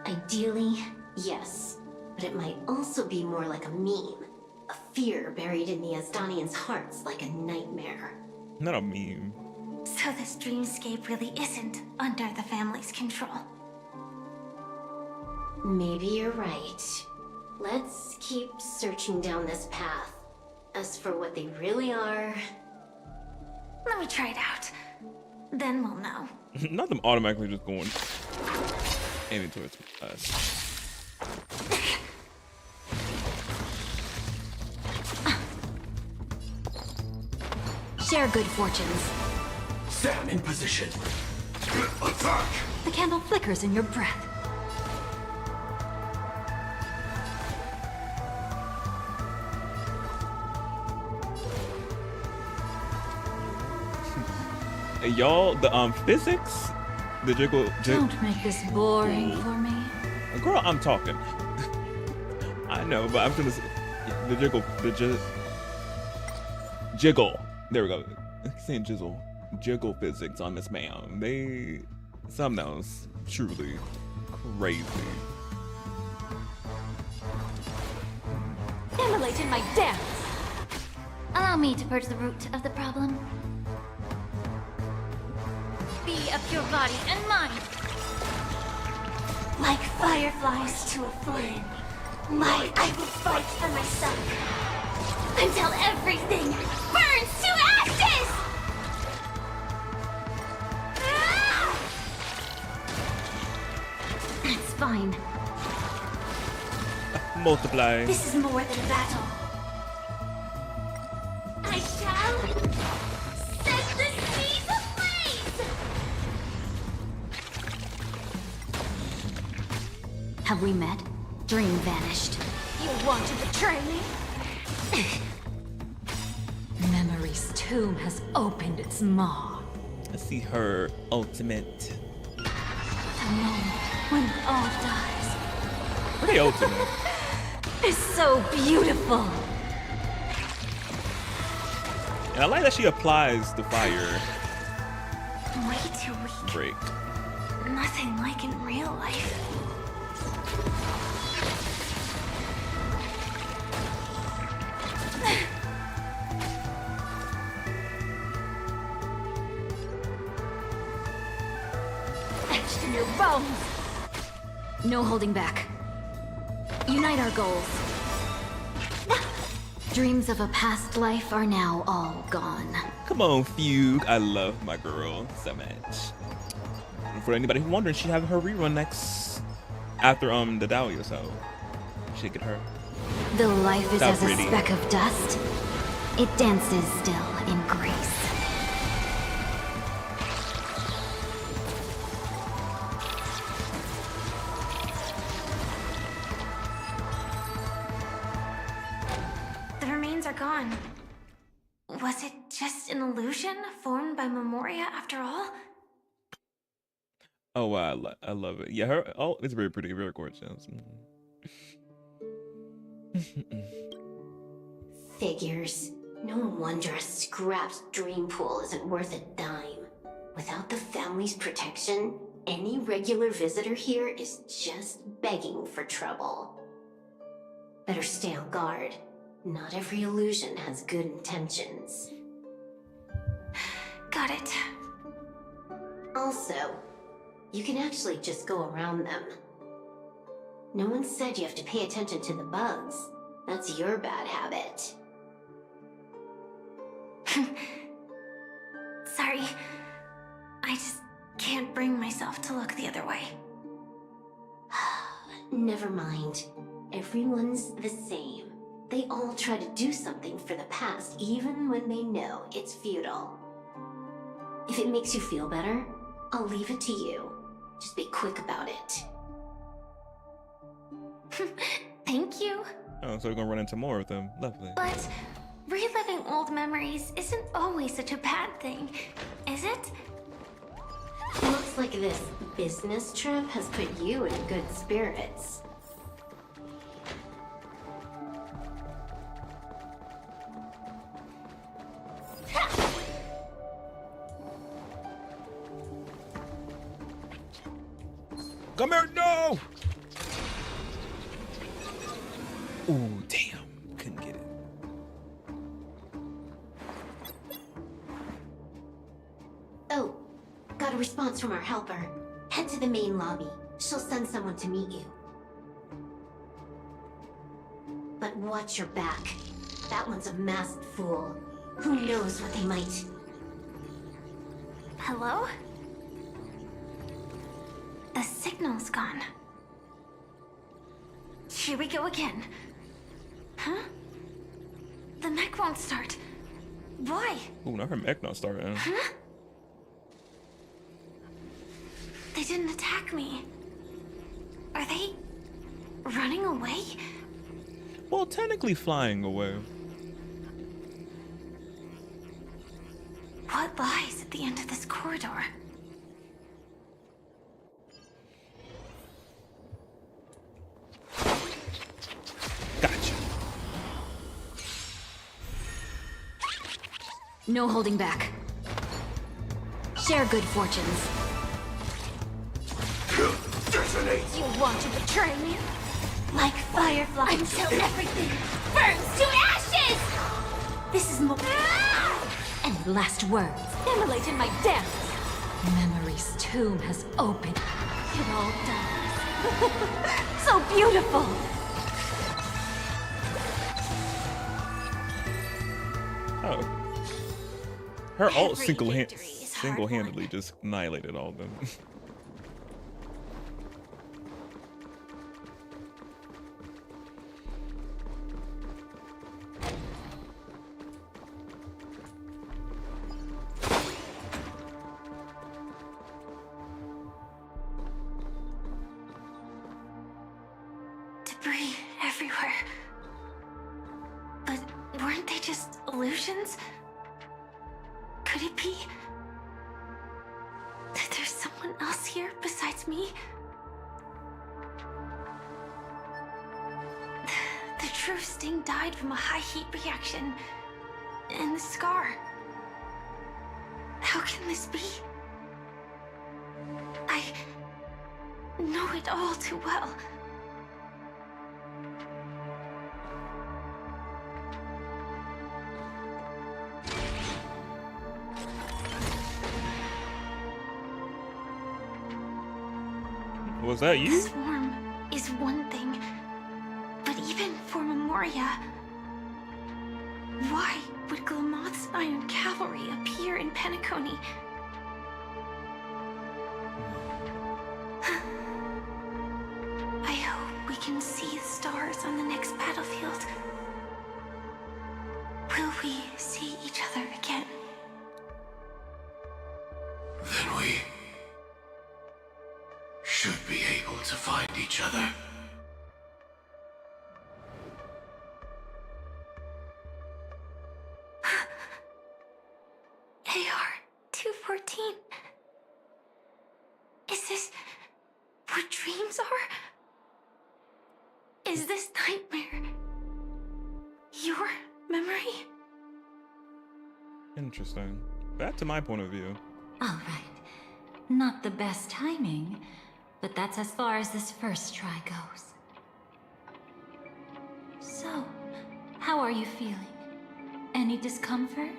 Ideally, yes. But it might also be more like a meme. A fear buried in the Asdanians' hearts like a nightmare. Not a meme. So this dreamscape really isn't under the family's control. Maybe you're right. Let's keep searching down this path. As for what they really are... Let me try it out. Then we'll know. Not them automatically just going aiming towards us. Share good fortunes. Sam in position. Attack! The candle flickers in your breath. Hey, y'all, the physics, the jiggle. Don't make this boring for me. Girl, I'm talking. I know, but I'm gonna say the jiggle, jiggle. There we go. I'm saying jizzle. Jiggle physics on this man. They, some knows, truly crazy. Immolate in my dance. Allow me to purge the root of the problem. The up your body and mind. Like fireflies to a flame. I will fight for myself until everything burns to ashes! It's fine. Multiply. This is more than a battle. I shall set the seas ablaze! Have we met? Dream vanished. You want to betray me? Memory's tomb has opened its maw. Let's see her ultimate. The moment when all dies Pretty ultimate. is so beautiful. And I like that she applies the fire Way too weak. break. Nothing like in real life. Etched in your bones. No holding back. Unite our goals. Dreams of a past life are now all gone. Come on, Fugue. I love my girl so much. And for anybody who's wondering, she have her rerun next after the Dahlia, so you should get her. Though life is That's as pretty. a speck of dust, it dances still in grace. The remains are gone. Was it just an illusion formed by Memoria after all? Oh wow, I love it. Yeah, her. Oh, it's very pretty, very gorgeous. Figures. No wonder a scrapped dream pool isn't worth a dime. Without the family's protection, any regular visitor here is just begging for trouble. Better stay on guard. Not every illusion has good intentions. Got it. Also, you can actually just go around them. No one said you have to pay attention to the bugs. That's your bad habit. Sorry. I just can't bring myself to look the other way. Never mind. Everyone's the same. They all try to do something for the past, even when they know it's futile. If it makes you feel better, I'll leave it to you. Just be quick about it. Thank you. Oh, so we're gonna run into more of them. Lovely. But reliving old memories isn't always such a bad thing, is it? Looks like this business trip has put you in good spirits. Come here, no! Ooh, damn. Couldn't get it. Oh, got a response from our helper. Head to the main lobby. She'll send someone to meet you. But watch your back. That one's a masked fool. Who knows what they might... Hello? The signal's gone. Here we go again. Huh? The mech won't start. Why? Ooh, not her mech not starting. Huh? They didn't attack me. Are they running away? Well, technically flying away. What lies at the end of this corridor? Gotcha. No holding back. Share good fortunes. Detonate! You want to betray me? Like fireflies until everything burns to ashes! This is more... And last words. Immolate in my dance. Memory's tomb has opened. It all dies. So beautiful! Oh. Her ult Every victory is single-handedly just annihilated all of them. Debris everywhere. But weren't they just illusions? Could it be that there's someone else here besides me? The true Sting died from a high heat reaction. And the scar. How can this be? I know it all too well. Was that you? The swarm is one thing, but even for Memoria, why would Glamoth's Iron Cavalry appear in Penacony? I hope we can see the stars on the next battlefield. Will we see each other again? Then we should be able to find each other. AR-214. Is this what dreams are? Is this nightmare your memory? Interesting. Back to my point of view. All right. Not the best timing, but that's as far as this first try goes. So, how are you feeling? Any discomfort?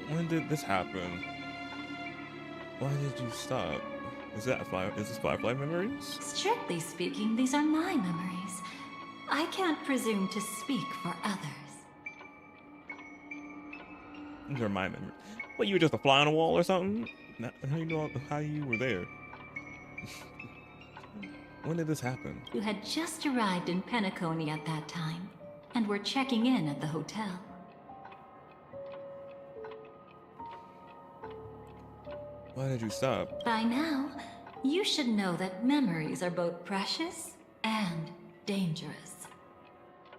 When did this happen? Why did you stop? Is this Firefly memories? Strictly speaking, these are my memories. I can't presume to speak for others. These are my memories. What, you were just a fly on a wall or something? How you know how you were there? When did this happen? You had just arrived in Penacony at that time, and were checking in at the hotel. Why did you stop? By now, you should know that memories are both precious and dangerous.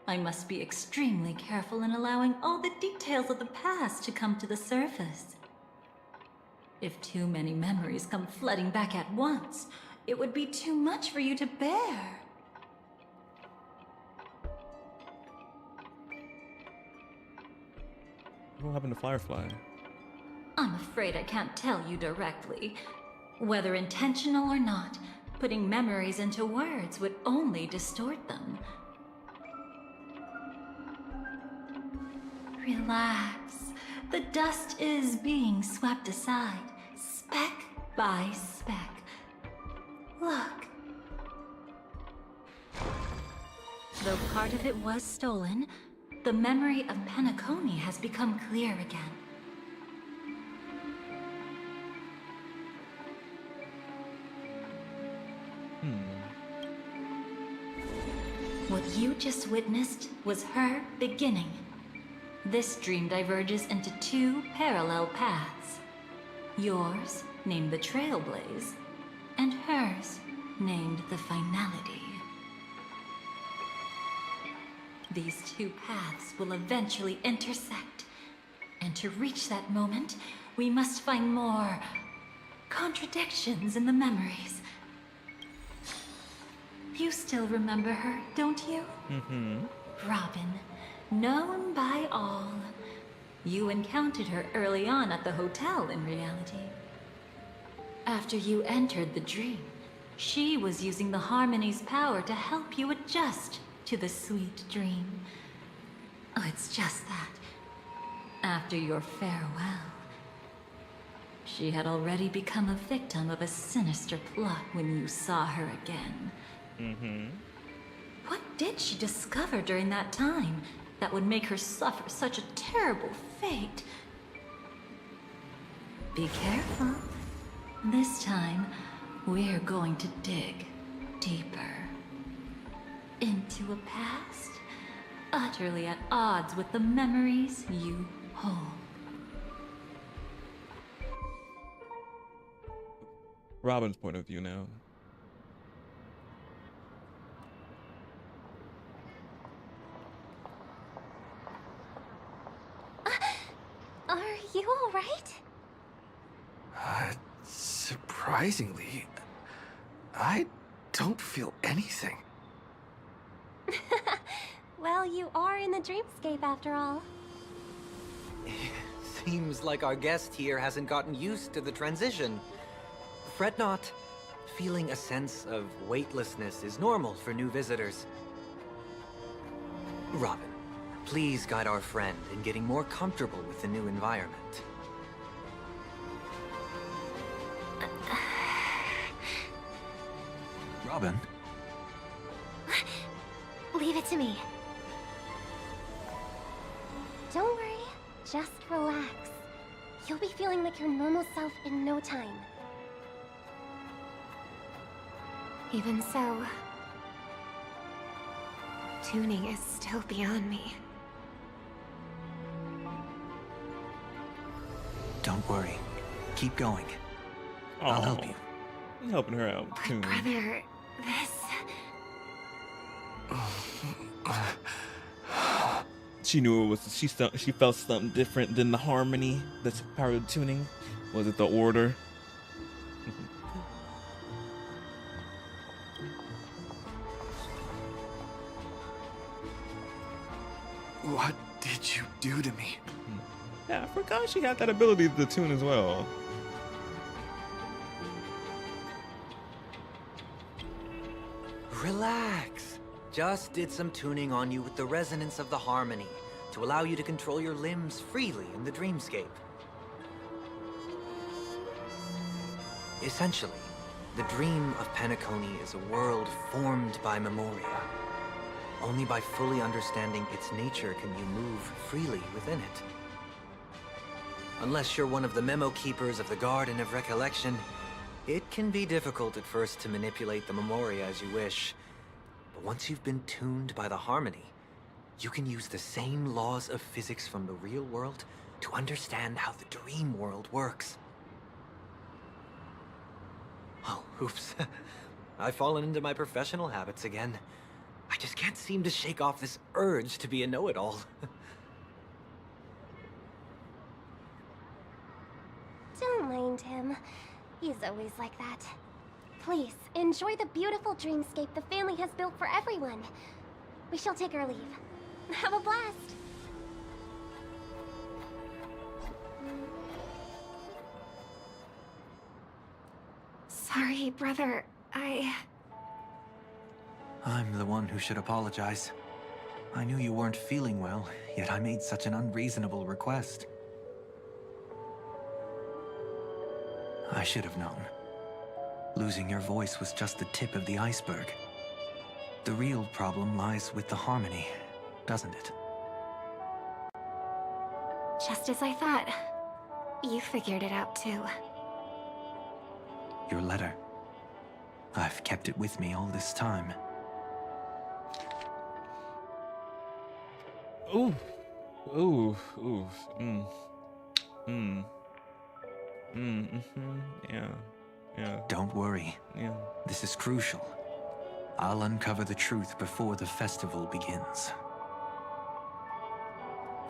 I must be extremely careful in allowing all the details of the past to come to the surface. If too many memories come flooding back at once, it would be too much for you to bear. What happened to Firefly? I'm afraid I can't tell you directly. Whether intentional or not, putting memories into words would only distort them. Relax. The dust is being swept aside, speck by speck. Look. Though part of it was stolen, the memory of Penacony has become clear again. What you just witnessed was her beginning. This dream diverges into two parallel paths. Yours, named the Trailblaze, and hers, named the Finality. These two paths will eventually intersect. And to reach that moment, we must find more contradictions in the memories. You still remember her, don't you? Mm-hmm. Robin, known by all. You encountered her early on at the hotel in reality. After you entered the dream, she was using the Harmony's power to help you adjust to the sweet dream. Oh, it's just that. After your farewell, she had already become a victim of a sinister plot when you saw her again. Mm-hmm. What did she discover during that time that would make her suffer such a terrible fate? Be careful. This time, we're going to dig deeper into a past utterly at odds with the memories you hold. Robin's point of view now. Are you all right? Surprisingly, I don't feel anything. Well, you are in the dreamscape after all. Seems like our guest here hasn't gotten used to the transition. Fret not. Feeling a sense of weightlessness is normal for new visitors. Robin, please guide our friend in getting more comfortable with the new environment. Robin? Leave it to me. Don't worry, just relax. You'll be feeling like your normal self in no time. Even so, tuning is still beyond me. Don't worry. Keep going. I'll help you. I'm helping her out. But brother, this... She knew it was. She felt something different than the harmony that's part of the tuning. Was it the order? What did you do to me? Yeah, I forgot she had that ability to tune as well. Relax. Just did some tuning on you with the resonance of the harmony to allow you to control your limbs freely in the dreamscape. Essentially, the dream of Penacony is a world formed by memoria. Only by fully understanding its nature can you move freely within it. Unless you're one of the memo keepers of the Garden of Recollection, it can be difficult at first to manipulate the memoria as you wish. But once you've been tuned by the harmony, you can use the same laws of physics from the real world to understand how the dream world works. Oh, oops. I've fallen into my professional habits again. I just can't seem to shake off this urge to be a know-it-all. Don't mind him. He's always like that. Please, enjoy the beautiful dreamscape the family has built for everyone. We shall take our leave. Have a blast! Sorry, brother. I'm the one who should apologize. I knew you weren't feeling well, yet I made such an unreasonable request. I should have known. Losing your voice was just the tip of the iceberg. The real problem lies with the harmony, doesn't it? Just as I thought. You figured it out too. Your letter. I've kept it with me all this time. Ooh. Ooh. Yeah. Don't worry. Yeah. This is crucial. I'll uncover the truth before the festival begins.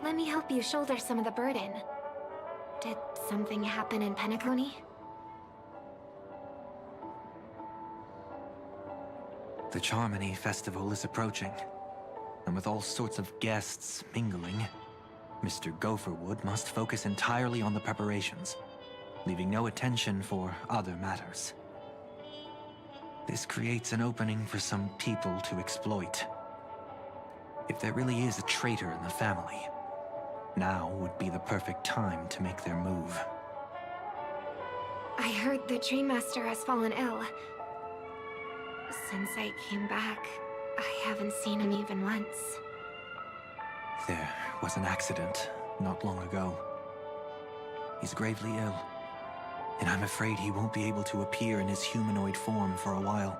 Let me help you shoulder some of the burden. Did something happen in Penacony? The Charmony Festival is approaching, and with all sorts of guests mingling, Mr. Gopherwood must focus entirely on the preparations, leaving no attention for other matters. This creates an opening for some people to exploit. If there really is a traitor in the family, Now would be the perfect time to make their move. I heard the Dream Master has fallen ill. Since I came back, I haven't seen him even once. There was an accident not long ago. He's gravely ill, and I'm afraid he won't be able to appear in his humanoid form for a while.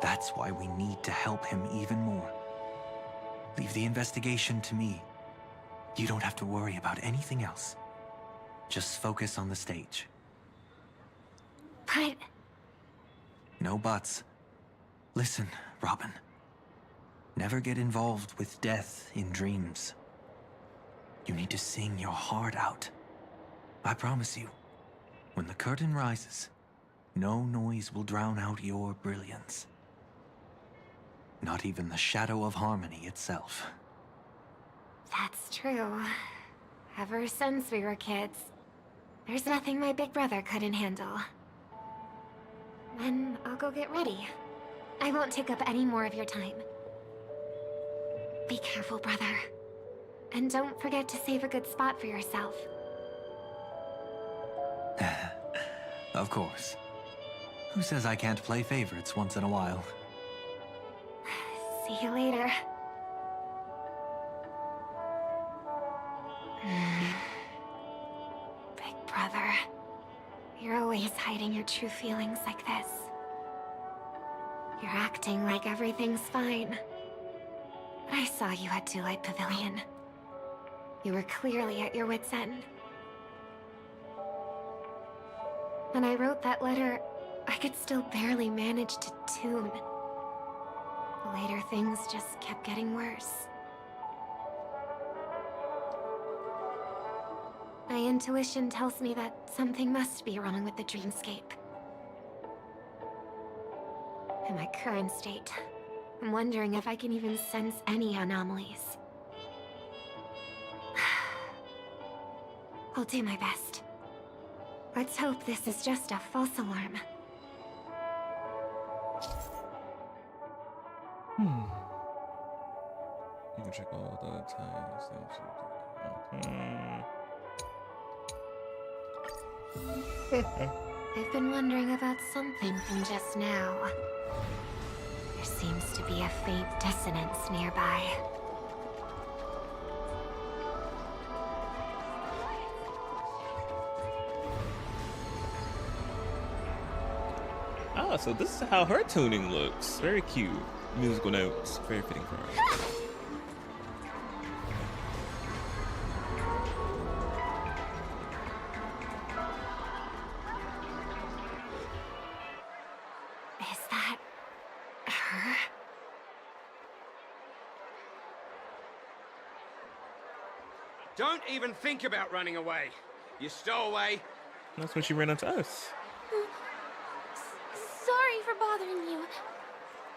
That's why we need to help him even more. Leave the investigation to me. You don't have to worry about anything else. Just focus on the stage. But... No buts. Listen, Robin. Never get involved with death in dreams. You need to sing your heart out. I promise you, when the curtain rises, no noise will drown out your brilliance. Not even the shadow of harmony itself. That's true. Ever since we were kids, there's nothing my big brother couldn't handle. Then I'll go get ready. I won't take up any more of your time. Be careful, brother. And don't forget to save a good spot for yourself. Of course. Who says I can't play favorites once in a while? See you later. Big brother, you're always hiding your true feelings like this. You're acting like everything's fine. But I saw you at Daylight Pavilion. You were clearly at your wit's end. When I wrote that letter, I could still barely manage to tune. Later, things just kept getting worse. My intuition tells me that something must be wrong with the dreamscape. In my current state, I'm wondering if I can even sense any anomalies. I'll do my best. Let's hope this is just a false alarm. You can check all the times. I've been wondering about something from just now. There seems to be a faint dissonance nearby. Ah, so this is how her tuning looks. Very cute. Musical notes. Very fitting for her. Is that... her? Don't even think about running away. You stowaway. That's when she ran into us. Sorry for bothering you.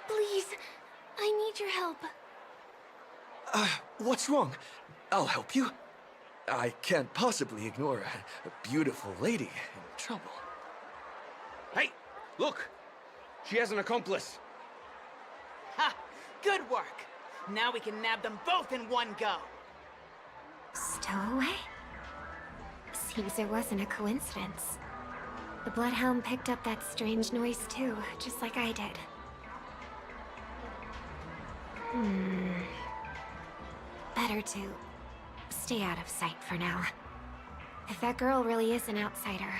Please, I need your help. What's wrong? I'll help you. I can't possibly ignore a beautiful lady in trouble. Hey, look! She has an accomplice. Ha! Good work! Now we can nab them both in one go. Stowaway? Seems it wasn't a coincidence. The Bloodhound picked up that strange noise too, just like I did. Better to stay out of sight for now. If that girl really is an outsider,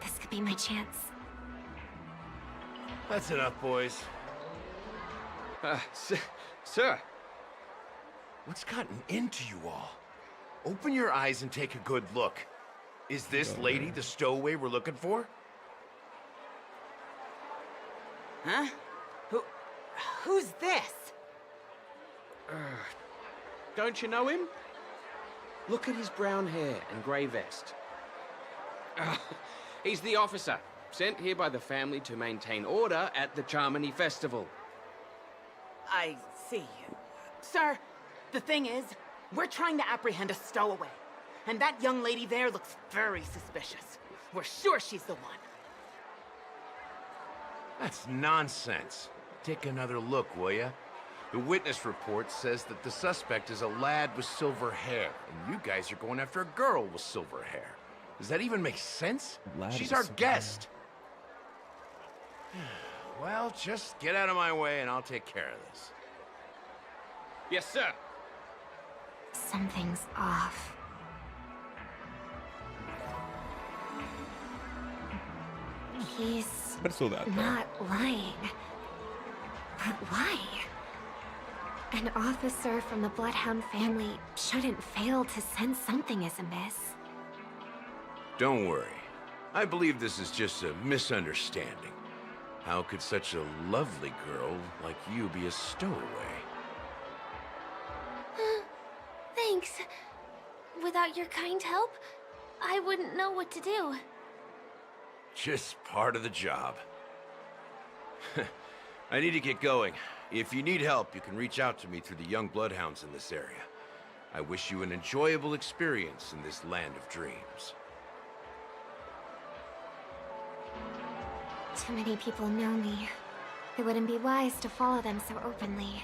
this could be my chance. That's enough, boys. Sir. What's gotten into you all? Open your eyes and take a good look. Is this lady the stowaway we're looking for? Huh? Who's this? Don't you know him? Look at his brown hair and grey vest. He's the officer, sent here by the family to maintain order at the Charmony Festival. I see. Sir, the thing is, we're trying to apprehend a stowaway. And that young lady there looks very suspicious. We're sure she's the one. That's nonsense. Take another look, will ya? The witness report says that the suspect is a lad with silver hair, and you guys are going after a girl with silver hair. Does that even make sense? She's our guest. Well, just get out of my way and I'll take care of this. Yes, sir. Something's off. He's But it's still that. not lying. But why? An officer from the Bloodhound family shouldn't fail to sense something is amiss. Don't worry. I believe this is just a misunderstanding. How could such a lovely girl like you be a stowaway? Thanks. Without your kind help, I wouldn't know what to do. Just part of the job. I need to get going. If you need help, you can reach out to me through the young bloodhounds in this area. I wish you an enjoyable experience in this land of dreams. Too many people know me. It wouldn't be wise to follow them so openly.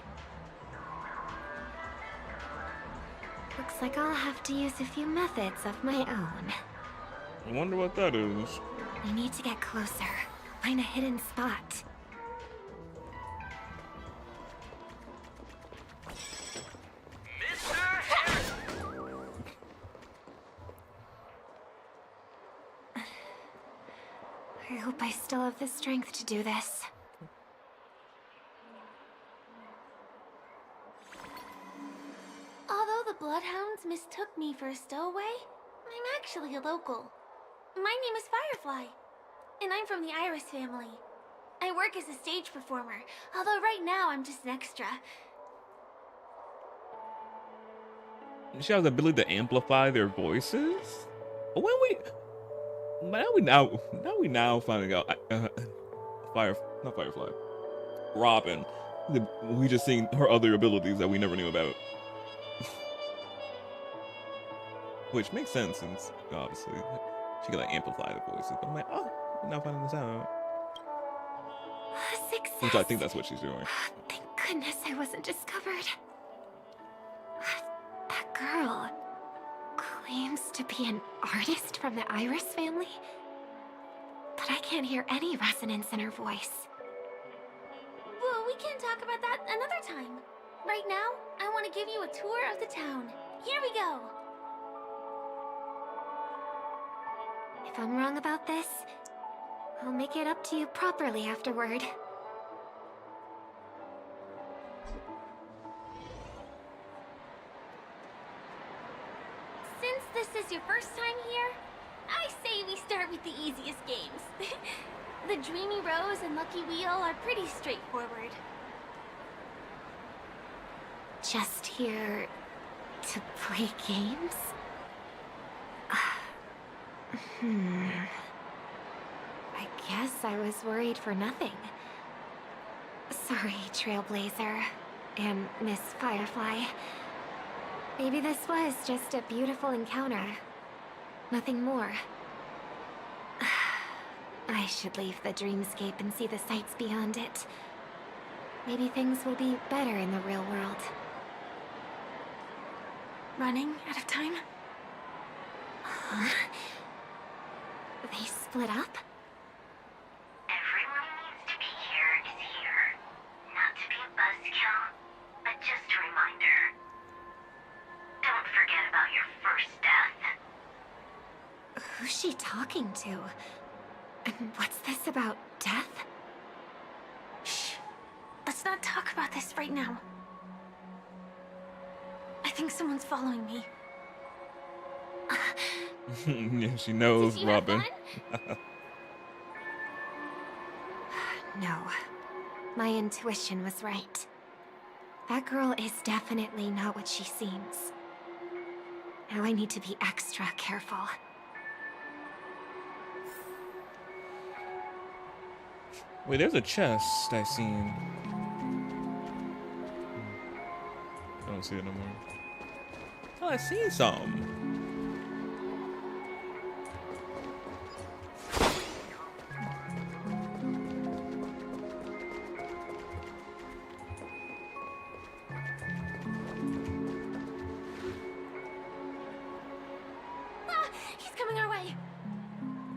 Looks like I'll have to use a few methods of my own. I wonder what that is. We need to get closer. Find a hidden spot. I hope I still have the strength to do this. Although the Bloodhounds mistook me for a stowaway, I'm actually a local. My name is Firefly, and I'm from the Iris family. I work as a stage performer, although right now I'm just an extra. She has the ability to amplify their voices. Now we finding out. Not Firefly. Robin. We just seen her other abilities that we never knew about. Which makes sense since obviously she can like amplify the voices. But I'm like, oh, I'm not finding this out. Success. Which I think that's what she's doing. Thank goodness I wasn't discovered. That girl claims to be an artist from the Iris family, but I can't hear any resonance in her voice. Well, we can talk about that another time. Right now, I want to give you a tour of the town. Here we go. If I'm wrong about this, I'll make it up to you properly afterward. Since this is your first time here, I say we start with the easiest games. The Dreamy Rose and Lucky Wheel are pretty straightforward. Just here to play games? I guess I was worried for nothing. Sorry, Trailblazer and Miss Firefly. Maybe this was just a beautiful encounter. Nothing more. I should leave the dreamscape and see the sights beyond it. Maybe things will be better in the real world. Running out of time? Huh? They split up? Everyone needs to be here is here. Not to be a buzzkill, but just a reminder. Don't forget about your first death. Who's she talking to? And what's this about death? Shh. Let's not talk about this right now. I think someone's following me. Yeah, she knows, Robin. No. My intuition was right. That girl is definitely not what she seems. Now I need to be extra careful. Wait, there's a chest I seen. I don't see it no more. Oh, I seen some.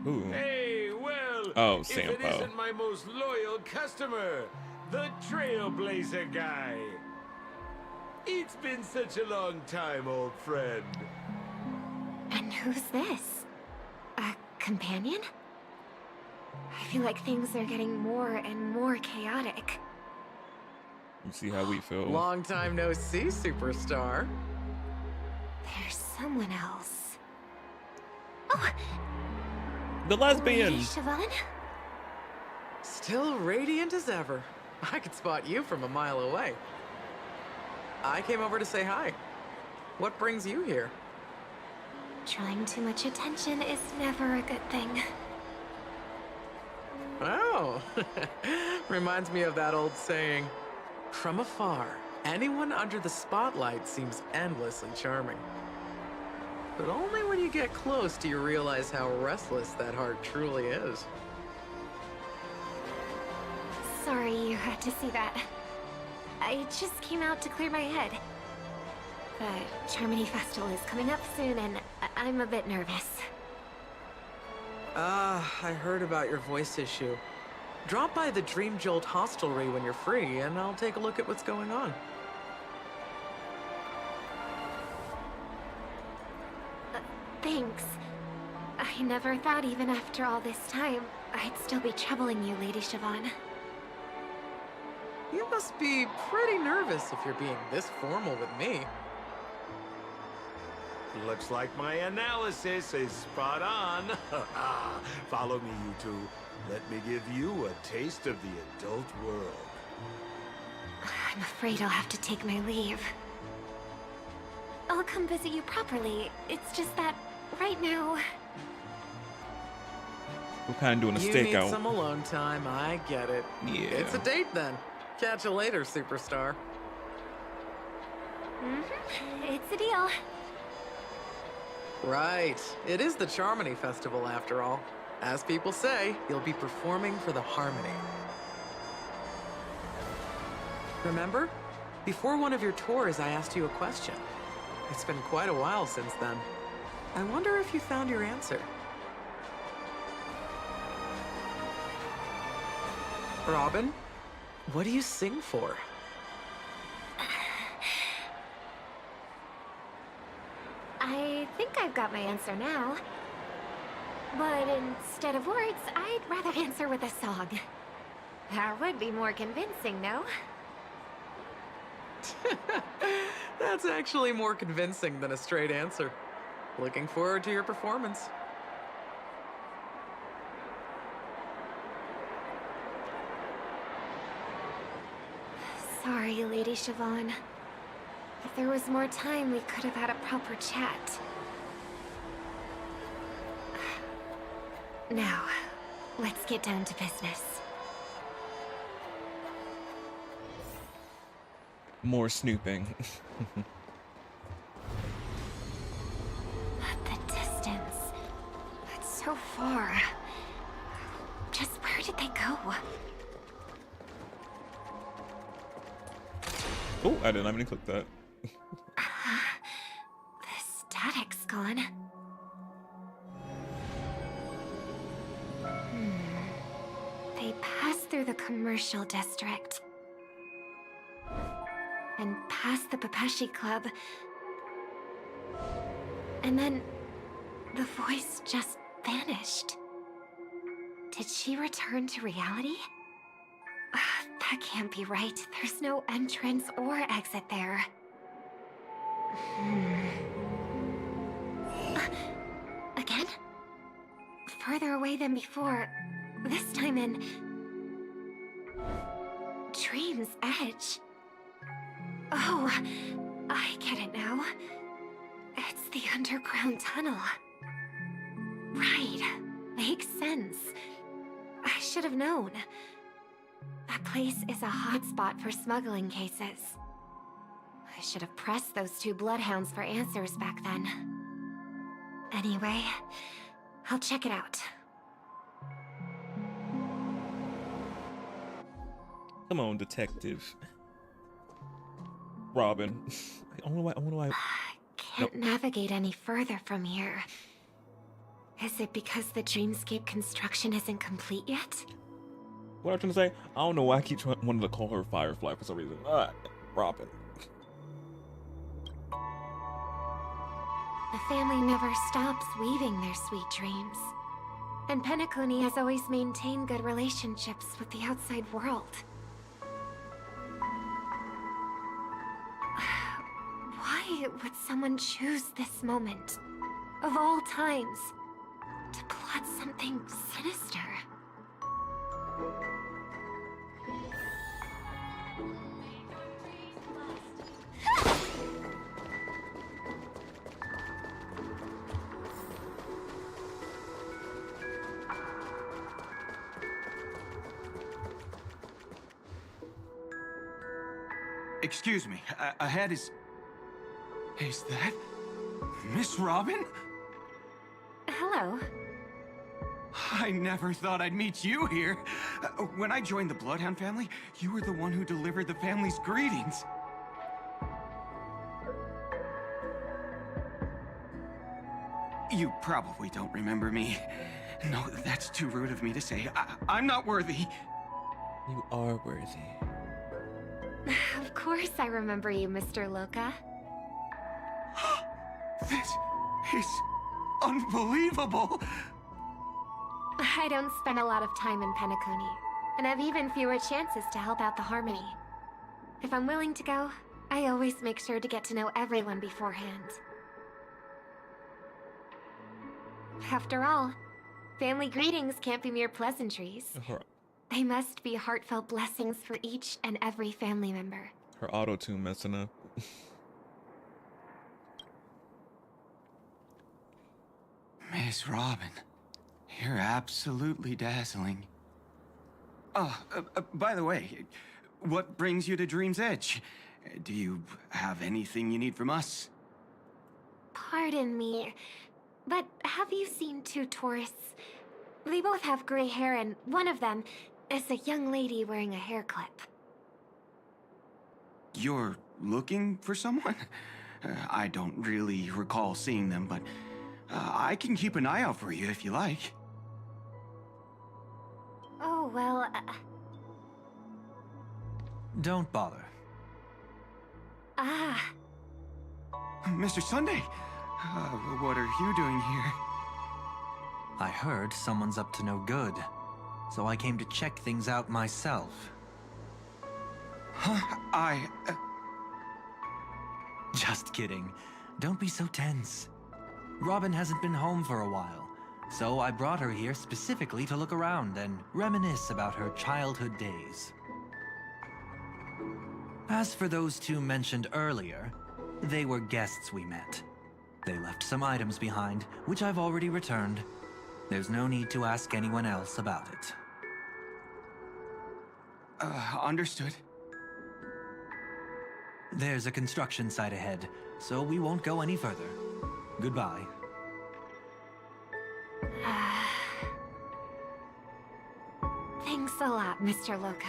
Who? Hey, well, Oh, if it Sampo. isn't my most loyal customer, the Trailblazer guy. It's been such a long time, old friend. And who's this? A companion? I feel like things are getting more and more chaotic. You see how we feel. Long time no see, superstar. There's someone else. Oh! The lesbian! Lady Siobhan? Still radiant as ever. I could spot you from a mile away. I came over to say hi. What brings you here? Drawing too much attention is never a good thing. Oh, reminds me of that old saying, from afar, anyone under the spotlight seems endlessly charming. But only when you get close do you realize how restless that heart truly is. Sorry you had to see that. I just came out to clear my head. The Charmony Festival is coming up soon and I'm a bit nervous. I heard about your voice issue. Drop by the Dream Jolt hostelry when you're free, and I'll take a look at what's going on. Thanks. I never thought even after all this time, I'd still be troubling you, Lady Siobhan. You must be pretty nervous if you're being this formal with me. Looks like my analysis is spot on. Follow me, you two. Let me give you a taste of the adult world. I'm afraid I'll have to take my leave. I'll come visit you properly. It's just that, right now... We're kind of doing a You stakeout. need some alone time, I get it. Yeah. It's a date then. Catch you later, superstar. It's a deal. Right. It is the Charmony Festival, after all. As people say, you'll be performing for the Harmony. Remember? Before one of your tours, I asked you a question. It's been quite a while since then. I wonder if you found your answer. Robin, what do you sing for? I think I've got my answer now. But instead of words, I'd rather answer with a song. That would be more convincing, no? That's actually more convincing than a straight answer. Looking forward to your performance. Sorry, Lady Siobhan. If there was more time, we could have had a proper chat. Now, let's get down to business. More snooping. The distance. That's so far. Just where did they go? Oh, I didn't even click that. The static's gone. They passed through the commercial district. And past the Papashi Club. And then the voice just vanished. Did she return to reality? That can't be right. There's no entrance or exit there. Again? Further away than before. This time in... Dream's Edge. Oh, I get it now. It's the underground tunnel. Right. Makes sense. I should have known. That place is a hotspot for smuggling cases. I should have pressed those two bloodhounds for answers back then. Anyway, I'll check it out. Come on, detective. Robin. I wonder why. Can't navigate any further from here. Is it because the dreamscape construction isn't complete yet? What I'm trying to say, I don't know why I keep wanting to call her Firefly for some reason. Robin. The family never stops weaving their sweet dreams. And Penacony has always maintained good relationships with the outside world. Why would someone choose this moment, of all times, to plot something sinister? Excuse me, ahead is... Is that... Miss Robin? Hello. I never thought I'd meet you here. When I joined the Bloodhound family, you were the one who delivered the family's greetings. You probably don't remember me. No, that's too rude of me to say. I'm not worthy. You are worthy. Of course I remember you, Mr. Loka. This is unbelievable. I don't spend a lot of time in Penacony, and have even fewer chances to help out the Harmony. If I'm willing to go, I always make sure to get to know everyone beforehand. After all, family greetings can't be mere pleasantries. They must be heartfelt blessings for each and every family member. Her auto-tune messing up. Miss Robin, you're absolutely dazzling. Oh, by the way, what brings you to Dream's Edge? Do you have anything you need from us? Pardon me, but have you seen two tourists? They both have gray hair, and one of them is a young lady wearing a hair clip. You're looking for someone? I don't really recall seeing them, but I can keep an eye out for you if you like. Oh, well, Don't bother. Mr. Sunday, what are you doing here? I heard someone's up to no good, so I came to check things out myself. Huh? Just kidding. Don't be so tense. Robin hasn't been home for a while, so I brought her here specifically to look around and reminisce about her childhood days. As for those two mentioned earlier, they were guests we met. They left some items behind, which I've already returned. There's no need to ask anyone else about it. Understood. There's a construction site ahead, so we won't go any further. Goodbye. Thanks a lot, Mr. Loka.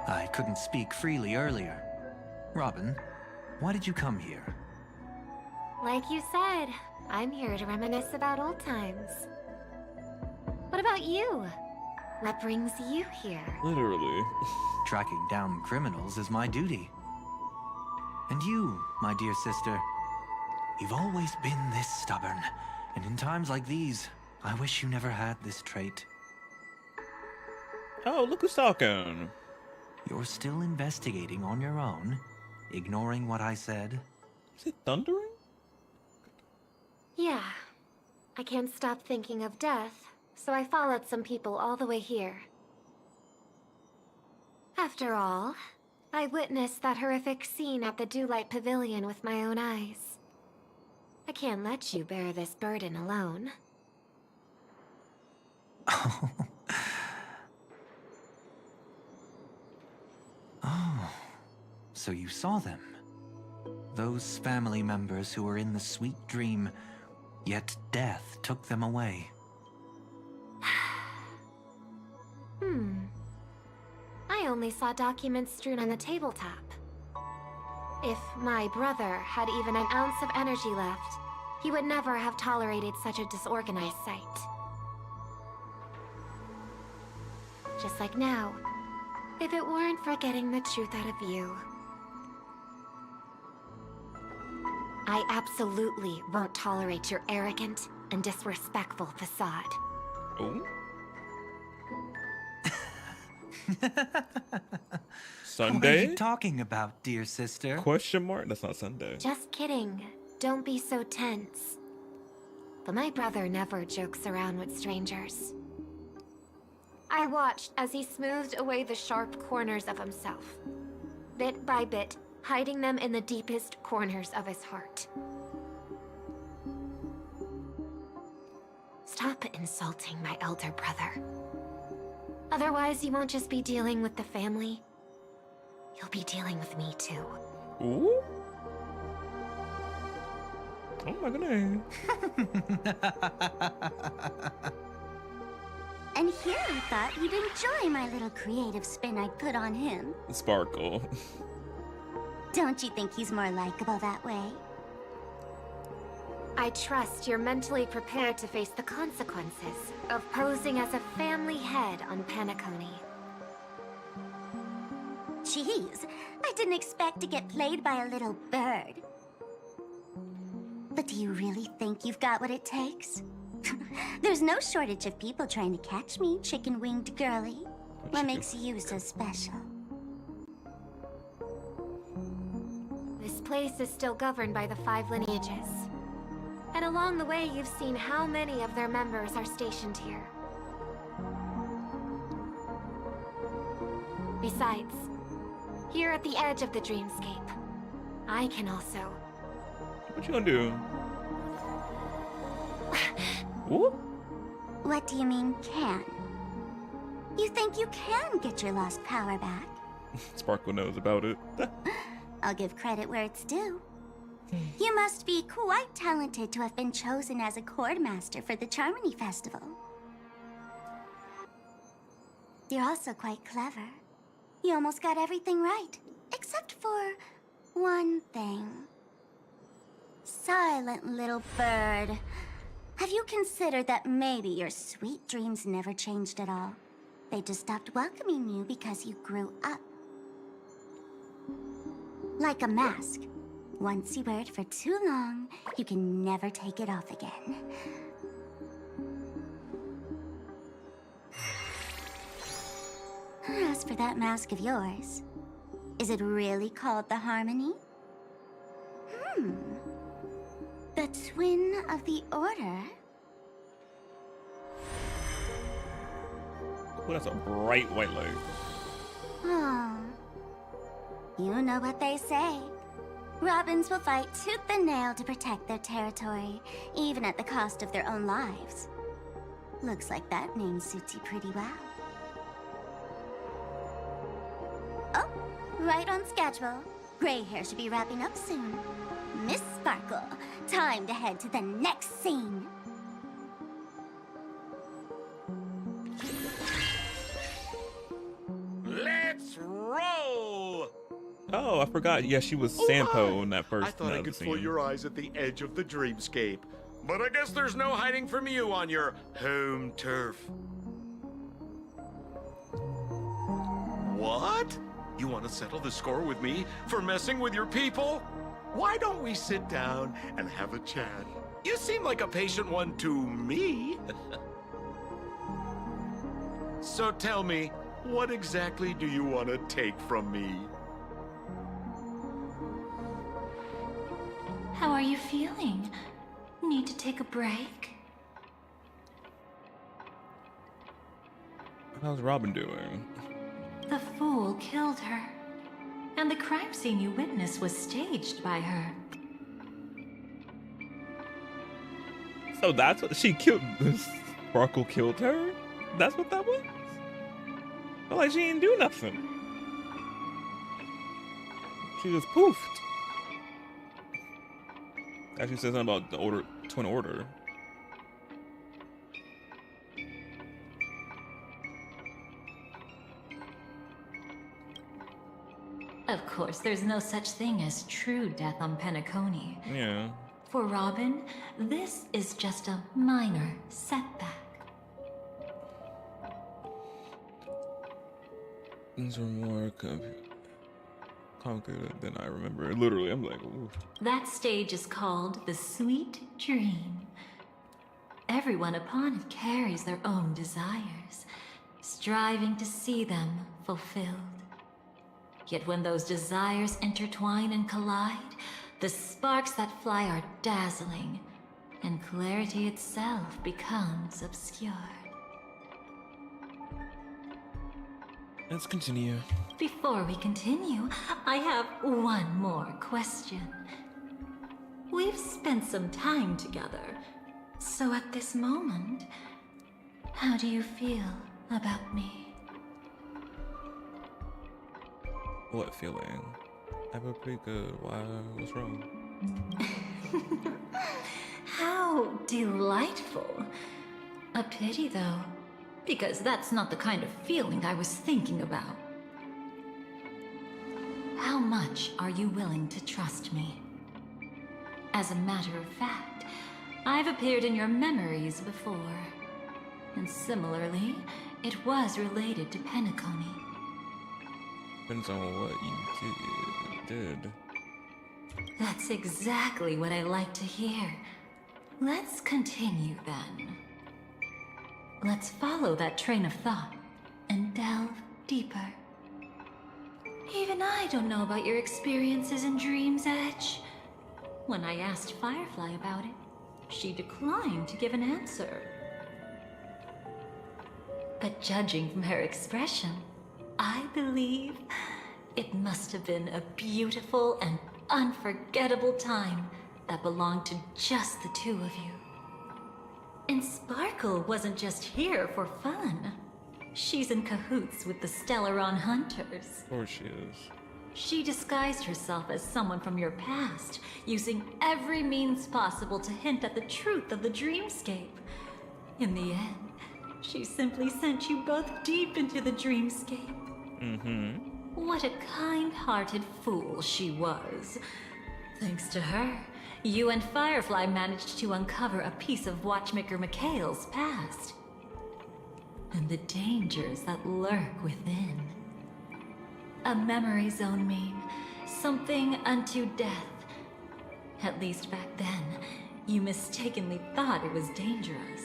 I couldn't speak freely earlier. Robin, why did you come here? Like you said, I'm here to reminisce about old times. What about you? What brings you here? Literally. Tracking down criminals is my duty. And you, my dear sister, you've always been this stubborn. And in times like these, I wish you never had this trait. Oh, look who's talking. You're still investigating on your own, ignoring what I said. Is it thundering? Yeah. I can't stop thinking of death, so I followed some people all the way here. After all, I witnessed that horrific scene at the Dewlight Pavilion with my own eyes. I can't let you bear this burden alone. Oh, so you saw them. Those family members who were in the sweet dream, yet death took them away. I only saw documents strewn on the tabletop. If my brother had even an ounce of energy left, he would never have tolerated such a disorganized sight. Just like now, if it weren't for getting the truth out of you. I absolutely won't tolerate your arrogant and disrespectful facade. Oh? What are Sunday? you talking about, dear sister? Question mark? That's not Sunday. Just kidding. Don't be so tense. But my brother never jokes around with strangers. I watched as he smoothed away the sharp corners of himself, bit by bit, hiding them in the deepest corners of his heart. Stop insulting my elder brother. Otherwise, you won't just be dealing with the family. You'll be dealing with me too. Ooh? Oh my goodness. And here I thought you'd enjoy my little creative spin I put on him. Sparkle. Don't you think he's more likable that way? I trust you're mentally prepared to face the consequences of posing as a family head on Penacony. Jeez, I didn't expect to get played by a little bird. But do you really think you've got what it takes? There's no shortage of people trying to catch me, chicken-winged girly. What makes you so special? This place is still governed by the 5 lineages. And along the way, you've seen how many of their members are stationed here. Besides, here at the edge of the dreamscape, I can also... What you gonna do? Ooh? What do you mean, can? You think you can get your lost power back? Sparkle knows about it. I'll give credit where it's due. You must be quite talented to have been chosen as a chord master for the Charmony Festival. You're also quite clever. You almost got everything right, except for one thing. Silent little bird. Have you considered that maybe your sweet dreams never changed at all? They just stopped welcoming you because you grew up. Like a mask. Once you wear it for too long, you can never take it off again. As for that mask of yours, is it really called the Harmony? The twin of the Order? Well, that's a bright white light. Oh. You know what they say. Robins will fight tooth and nail to protect their territory, even at the cost of their own lives. Looks like that name suits you pretty well. Oh, right on schedule. Gray hair should be wrapping up soon. Miss Sparkle, time to head to the next scene. Let's roll! Oh, I forgot. Yeah, she was Sampo in that first I thought I could scene. pull your eyes at the edge of the dreamscape. But I guess there's no hiding from you on your home turf. What? You want to settle the score with me for messing with your people? Why don't we sit down and have a chat? You seem like a patient one to me. So tell me, what exactly do you want to take from me? How are you feeling? Need to take a break? How's Robin doing? The fool killed her. And the crime scene you witnessed was staged by her. So that's what she killed. Sparkle killed her? That's what that was? Felt like she didn't do nothing. She just poofed. Actually says something about the order, twin order. Of course, there's no such thing as true death on Penacony. Yeah. For Robin, this is just a minor setback. Things were more complicated than I remember. Literally, I'm like, ooh. That stage is called the Sweet Dream. Everyone upon it carries their own desires, striving to see them fulfilled. Yet when those desires intertwine and collide, the sparks that fly are dazzling, and clarity itself becomes obscured. Let's continue. Before we continue, I have one more question. We've spent some time together, so at this moment, how do you feel about me? What feeling? I feel pretty good. Why? What's wrong? How delightful. A pity, though, because that's not the kind of feeling I was thinking about. How much are you willing to trust me? As a matter of fact, I've appeared in your memories before. And similarly, it was related to Penacony. Depends on what you did. That's exactly what I like to hear. Let's continue then. Let's follow that train of thought and delve deeper. Even I don't know about your experiences in Dream's Edge. When I asked Firefly about it, she declined to give an answer. But judging from her expression, I believe it must have been a beautiful and unforgettable time that belonged to just the two of you. And Sparkle wasn't just here for fun. She's in cahoots with the Stellaron Hunters. Of course she is. She disguised herself as someone from your past, using every means possible to hint at the truth of the dreamscape. In the end, she simply sent you both deep into the dreamscape. What a kind-hearted fool she was. Thanks to her, you and Firefly managed to uncover a piece of Watchmaker Mikhail's past. And the dangers that lurk within. A memory zone meme, something unto death. At least back then, you mistakenly thought it was dangerous.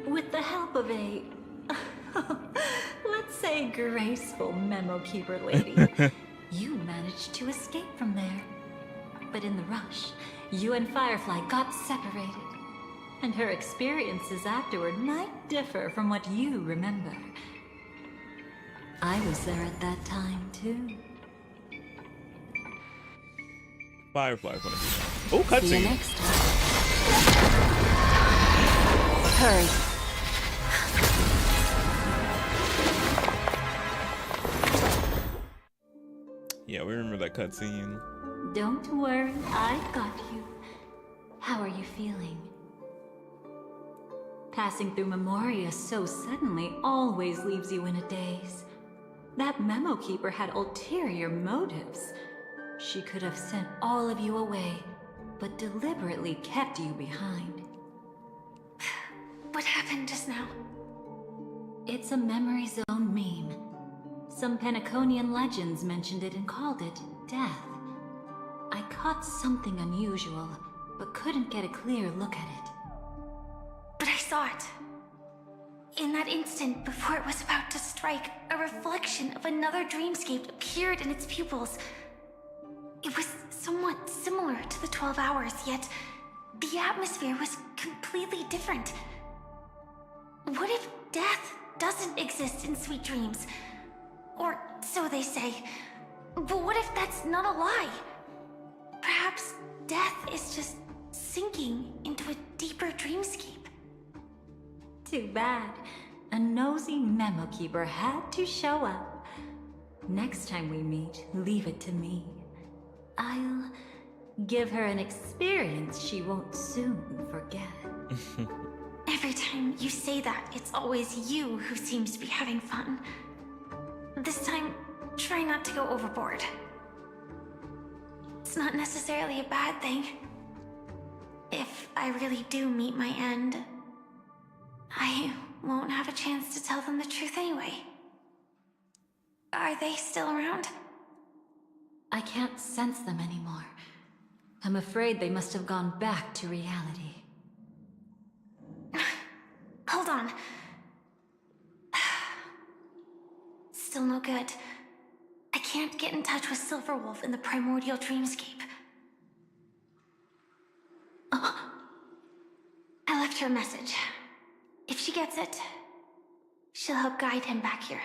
With the help of a, let's say, graceful memo keeper lady, you managed to escape from there. But in the rush, you and Firefly got separated. And her experiences afterward might differ from what you remember. I was there at that time, too. Firefly's gonna be there. Oh, cutscene. See you next time. Hurry. Yeah, we remember that cutscene. Don't worry, I've got you. How are you feeling? Passing through Memoria so suddenly always leaves you in a daze. That memo keeper had ulterior motives. She could have sent all of you away, but deliberately kept you behind. What happened just now? It's a memory zone meme. Some Penaconian legends mentioned it and called it death. I caught something unusual, but couldn't get a clear look at it. But I saw it. In that instant, before it was about to strike, a reflection of another dreamscape appeared in its pupils. It was somewhat similar to the 12 hours, yet the atmosphere was completely different. What if death doesn't exist in Sweet Dreams? Or so they say. But what if that's not a lie? Perhaps death is just sinking into a deeper dreamscape. Too bad. A nosy memo keeper had to show up. Next time we meet, leave it to me. I'll give her an experience she won't soon forget. Every time you say that, it's always you who seems to be having fun. This time, try not to go overboard. It's not necessarily a bad thing. If I really do meet my end, I won't have a chance to tell them the truth anyway. Are they still around? I can't sense them anymore. I'm afraid they must have gone back to reality. Hold on. Still no good. I can't get in touch with Silverwolf in the primordial dreamscape. I left her a message. If she gets it, she'll help guide him back here.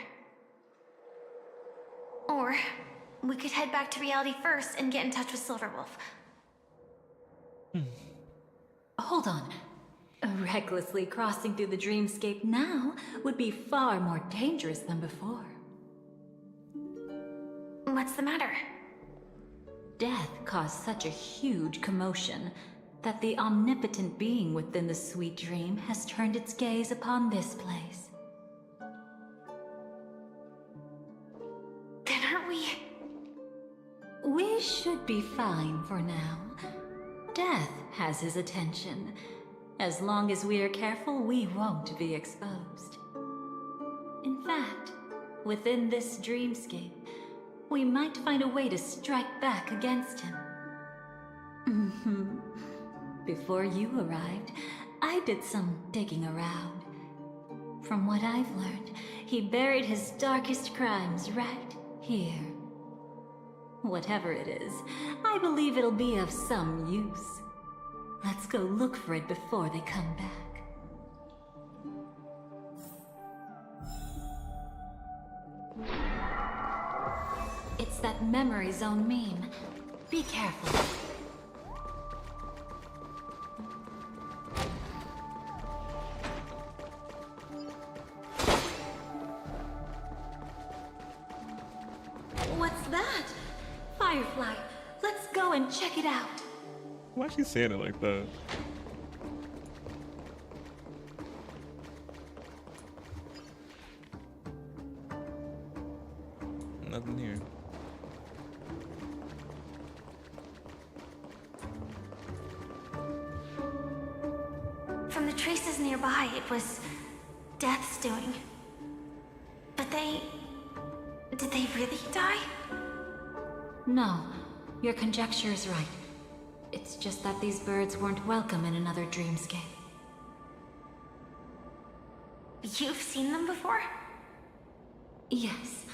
Or we could head back to reality first and get in touch with Silverwolf. Hold on. Recklessly crossing through the dreamscape now would be far more dangerous than before. What's the matter? Death caused such a huge commotion that the omnipotent being within the sweet dream has turned its gaze upon this place. Then aren't we... We should be fine for now. Death has his attention. As long as we are careful, we won't be exposed. In fact, within this dreamscape, we might find a way to strike back against him. Before you arrived, I did some digging around. From what I've learned, he buried his darkest crimes right here. Whatever it is, I believe it'll be of some use. Let's go look for it before they come back. It's that memory zone meme. Be careful. What's that? Firefly. Let's go and check it out. Why is she saying it like that? Nothing here. From the traces nearby, it was Death's doing. But they... did they really die? No, your conjecture is right. It's just that these birds weren't welcome in another dreamscape. You've seen them before? Yes,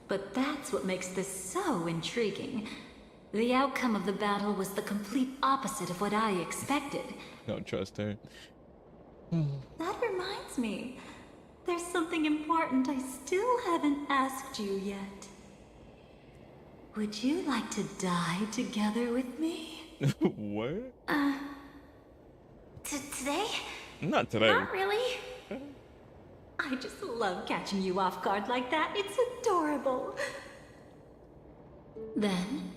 but that's what makes this so intriguing. The outcome of the battle was the complete opposite of what I expected. Don't trust her. That reminds me. There's something important I still haven't asked you yet. Would you like to die together with me? What? Today? Not today. Not really. I just love catching you off guard like that. It's adorable. Then,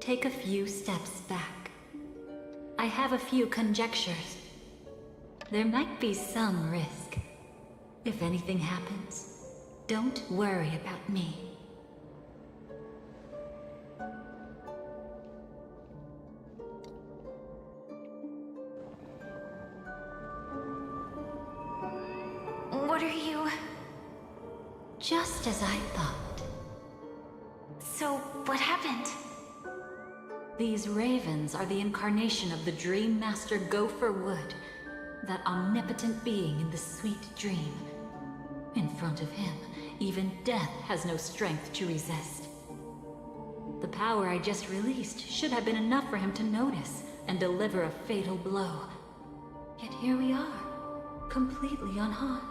take a few steps back. I have a few conjectures. There might be some risk. If anything happens, don't worry about me. What are you... Just as I thought. So, what happened? These ravens are the incarnation of the Dream Master Gopher Wood, that omnipotent being in the sweet dream. In front of him, even death has no strength to resist. The power I just released should have been enough for him to notice and deliver a fatal blow. Yet here we are, completely unharmed.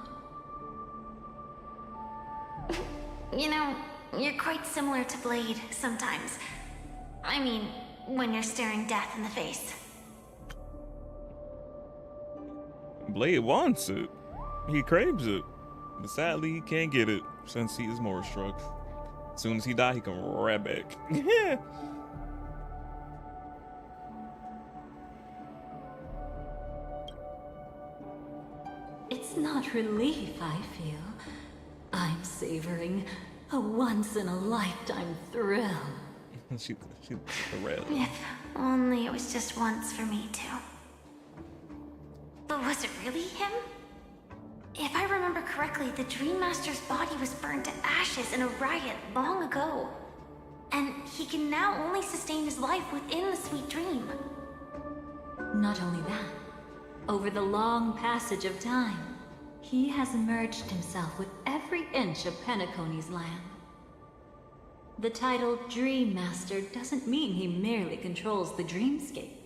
You know, you're quite similar to Blade sometimes. I mean, when you're staring death in the face. Blade wants it. He craves it. But sadly, he can't get it since he is more struck. As soon as he dies, he can right back. It's not relief I feel. I'm savoring A once-in-a-lifetime thrill. She's thrilled. If only it was just once for me too. But was it really him? If I remember correctly, the Dream Master's body was burned to ashes in a riot long ago. And he can now only sustain his life within the sweet dream. Not only that, over the long passage of time, he has merged himself with every inch of Penacony's land. The title Dream Master doesn't mean he merely controls the dreamscape.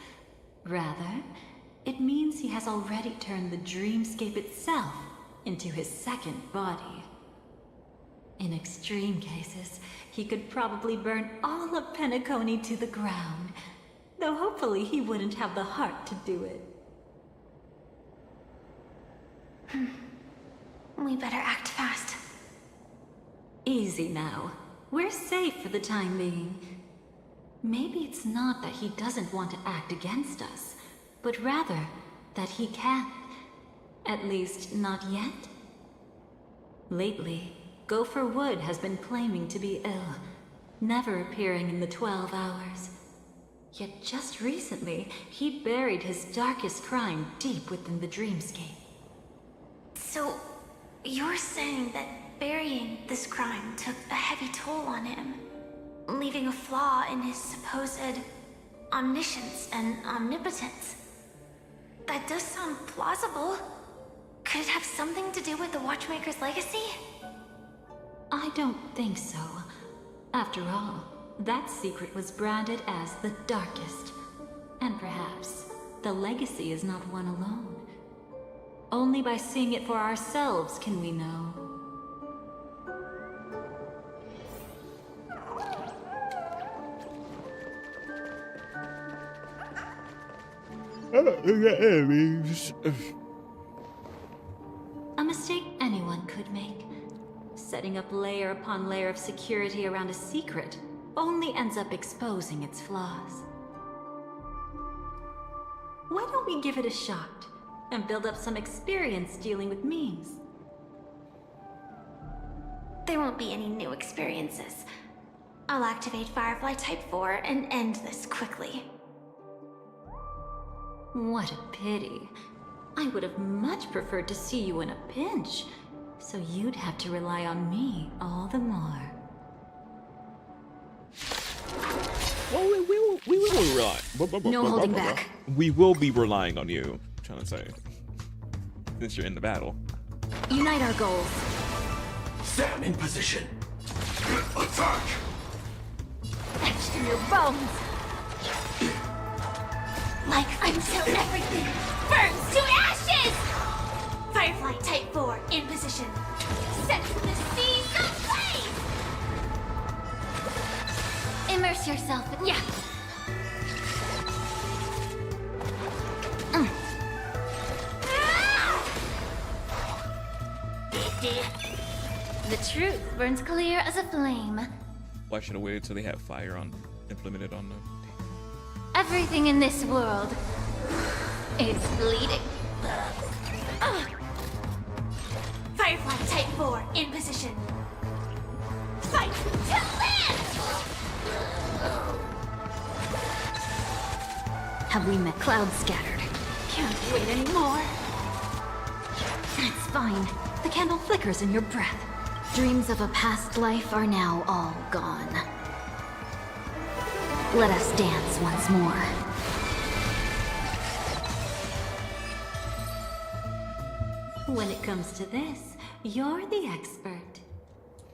Rather, it means he has already turned the dreamscape itself into his second body. In extreme cases, he could probably burn all of Penacony to the ground, though hopefully he wouldn't have the heart to do it. We better act fast. Easy now. We're safe for the time being. Maybe it's not that he doesn't want to act against us, but rather that he can't. At least, not yet. Lately, Gopher Wood has been claiming to be ill, never appearing in the 12 hours. Yet just recently, he buried his darkest crime deep within the dreamscape. So, you're saying that burying this crime took a heavy toll on him, leaving a flaw in his supposed omniscience and omnipotence? That does sound plausible. Could it have something to do with the Watchmaker's legacy? I don't think so. After all, that secret was branded as the darkest. And perhaps the legacy is not one alone. Only by seeing it for ourselves can we know. A mistake anyone could make. Setting up layer upon layer of security around a secret only ends up exposing its flaws. Why don't we give it a shot and build up some experience dealing with memes? There won't be any new experiences. I'll activate Firefly Type 4 and end this quickly. What a pity. I would have much preferred to see you in a pinch, so you'd have to rely on me all the more. Well, we will rely. No holding back. We will be relying on you. I'm trying to say, since you're in the battle. Unite our goals. Sam in position. Attack! Etched in your bones. Like until everything burns to ashes! Firefly Type 4 in position. Set the seas ablaze! Immerse yourself in... Yeah! The truth burns clear as a flame. Why should I wait till they have fire on implemented on them? Everything in this world is bleeding. Firefly Type 4 in position. Fight to live! Have we met clouds scattered? Can't wait anymore. It's fine. The candle flickers in your breath. Dreams of a past life are now all gone. Let us dance once more. When it comes to this, you're the expert.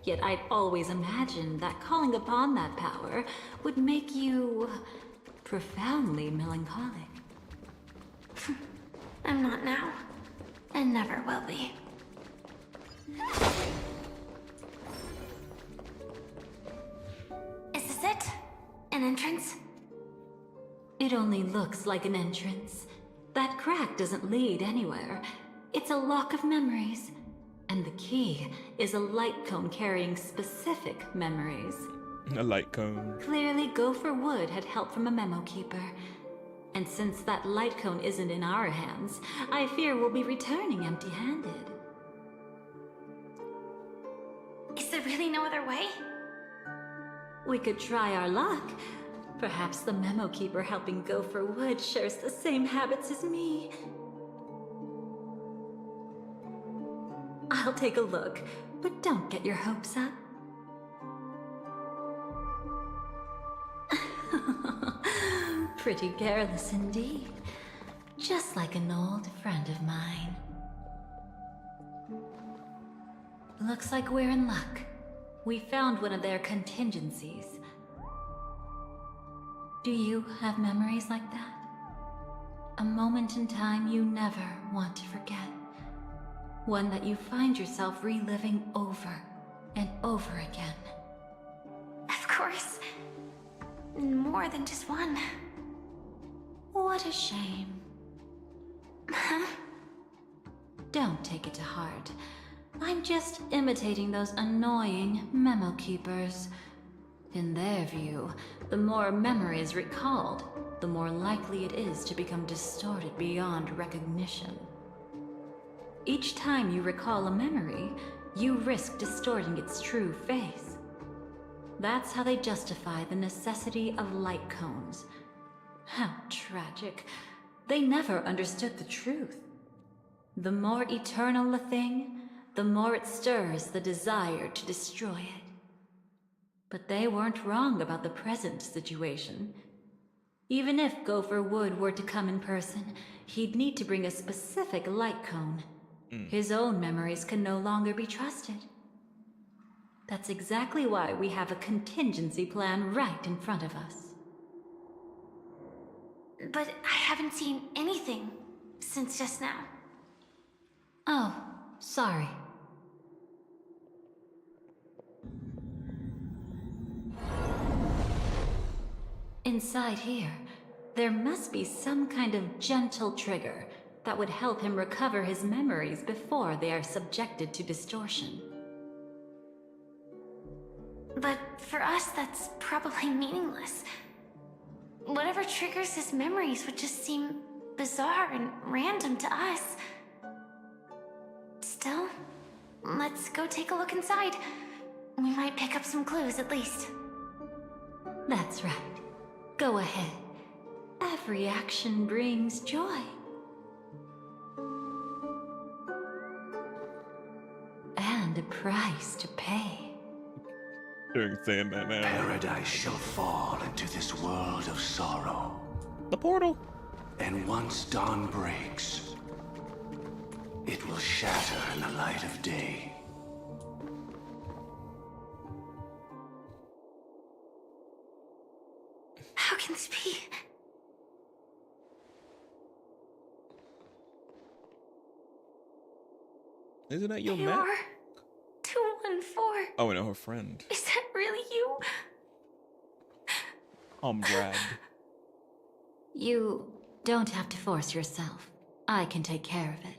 Yet I'd always imagined that calling upon that power would make you profoundly melancholic. I'm not now, and never will be. Is this it? An entrance? It only looks like an entrance. That crack doesn't lead anywhere. It's a lock of memories. And the key is a light cone carrying specific memories. A light cone. Clearly, Gopher Wood had help from a memo keeper. And since that light cone isn't in our hands, I fear we'll be returning empty-handed. Is the there really no other way? We could try our luck. Perhaps the memo keeper helping Gopher Wood shares the same habits as me. I'll take a look, but don't get your hopes up. Pretty careless indeed. Just like an old friend of mine. Looks like we're in luck. We found one of their contingencies. Do you have memories like that? A moment in time you never want to forget. One that you find yourself reliving over and over again. Of course. More than just one. What a shame. Huh? Don't take it to heart. I'm just imitating those annoying memo keepers. In their view, the more memories recalled, the more likely it is to become distorted beyond recognition. Each time you recall a memory, you risk distorting its true face. That's how they justify the necessity of light cones. How tragic. They never understood the truth. The more eternal a thing, the more it stirs the desire to destroy it. But they weren't wrong about the present situation. Even if Gopher Wood were to come in person, he'd need to bring a specific light cone. His own memories can no longer be trusted. That's exactly why we have a contingency plan right in front of us. But I haven't seen anything since just now. Oh, sorry. Inside here, there must be some kind of gentle trigger that would help him recover his memories before they are subjected to distortion. But for us, that's probably meaningless. Whatever triggers his memories would just seem bizarre and random to us. Still, let's go take a look inside. We might pick up some clues at least. That's right. Go ahead. Every action brings joy. And a price to pay. During saying that, man. Paradise shall fall into this world of sorrow. The portal. And once dawn breaks, it will shatter in the light of day. How can this be? Isn't that your map? 214. Oh, no, her friend. Is that really you? Brad. You don't have to force yourself. I can take care of it.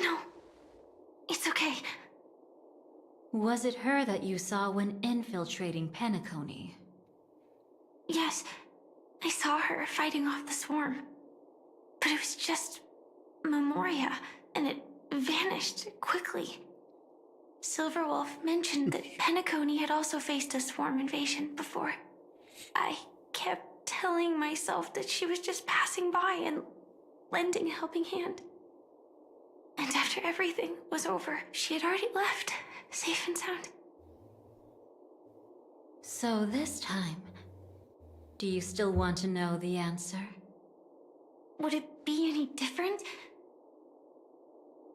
No. It's okay. Was it her that you saw when infiltrating Penacony? Yes. I saw her fighting off the swarm. But it was just Memoria, and it vanished quickly. Silverwolf mentioned that Penacony had also faced a swarm invasion before. I kept telling myself that she was just passing by and lending a helping hand. And after everything was over, she had already left, safe and sound. So this time, do you still want to know the answer? Would it be any different?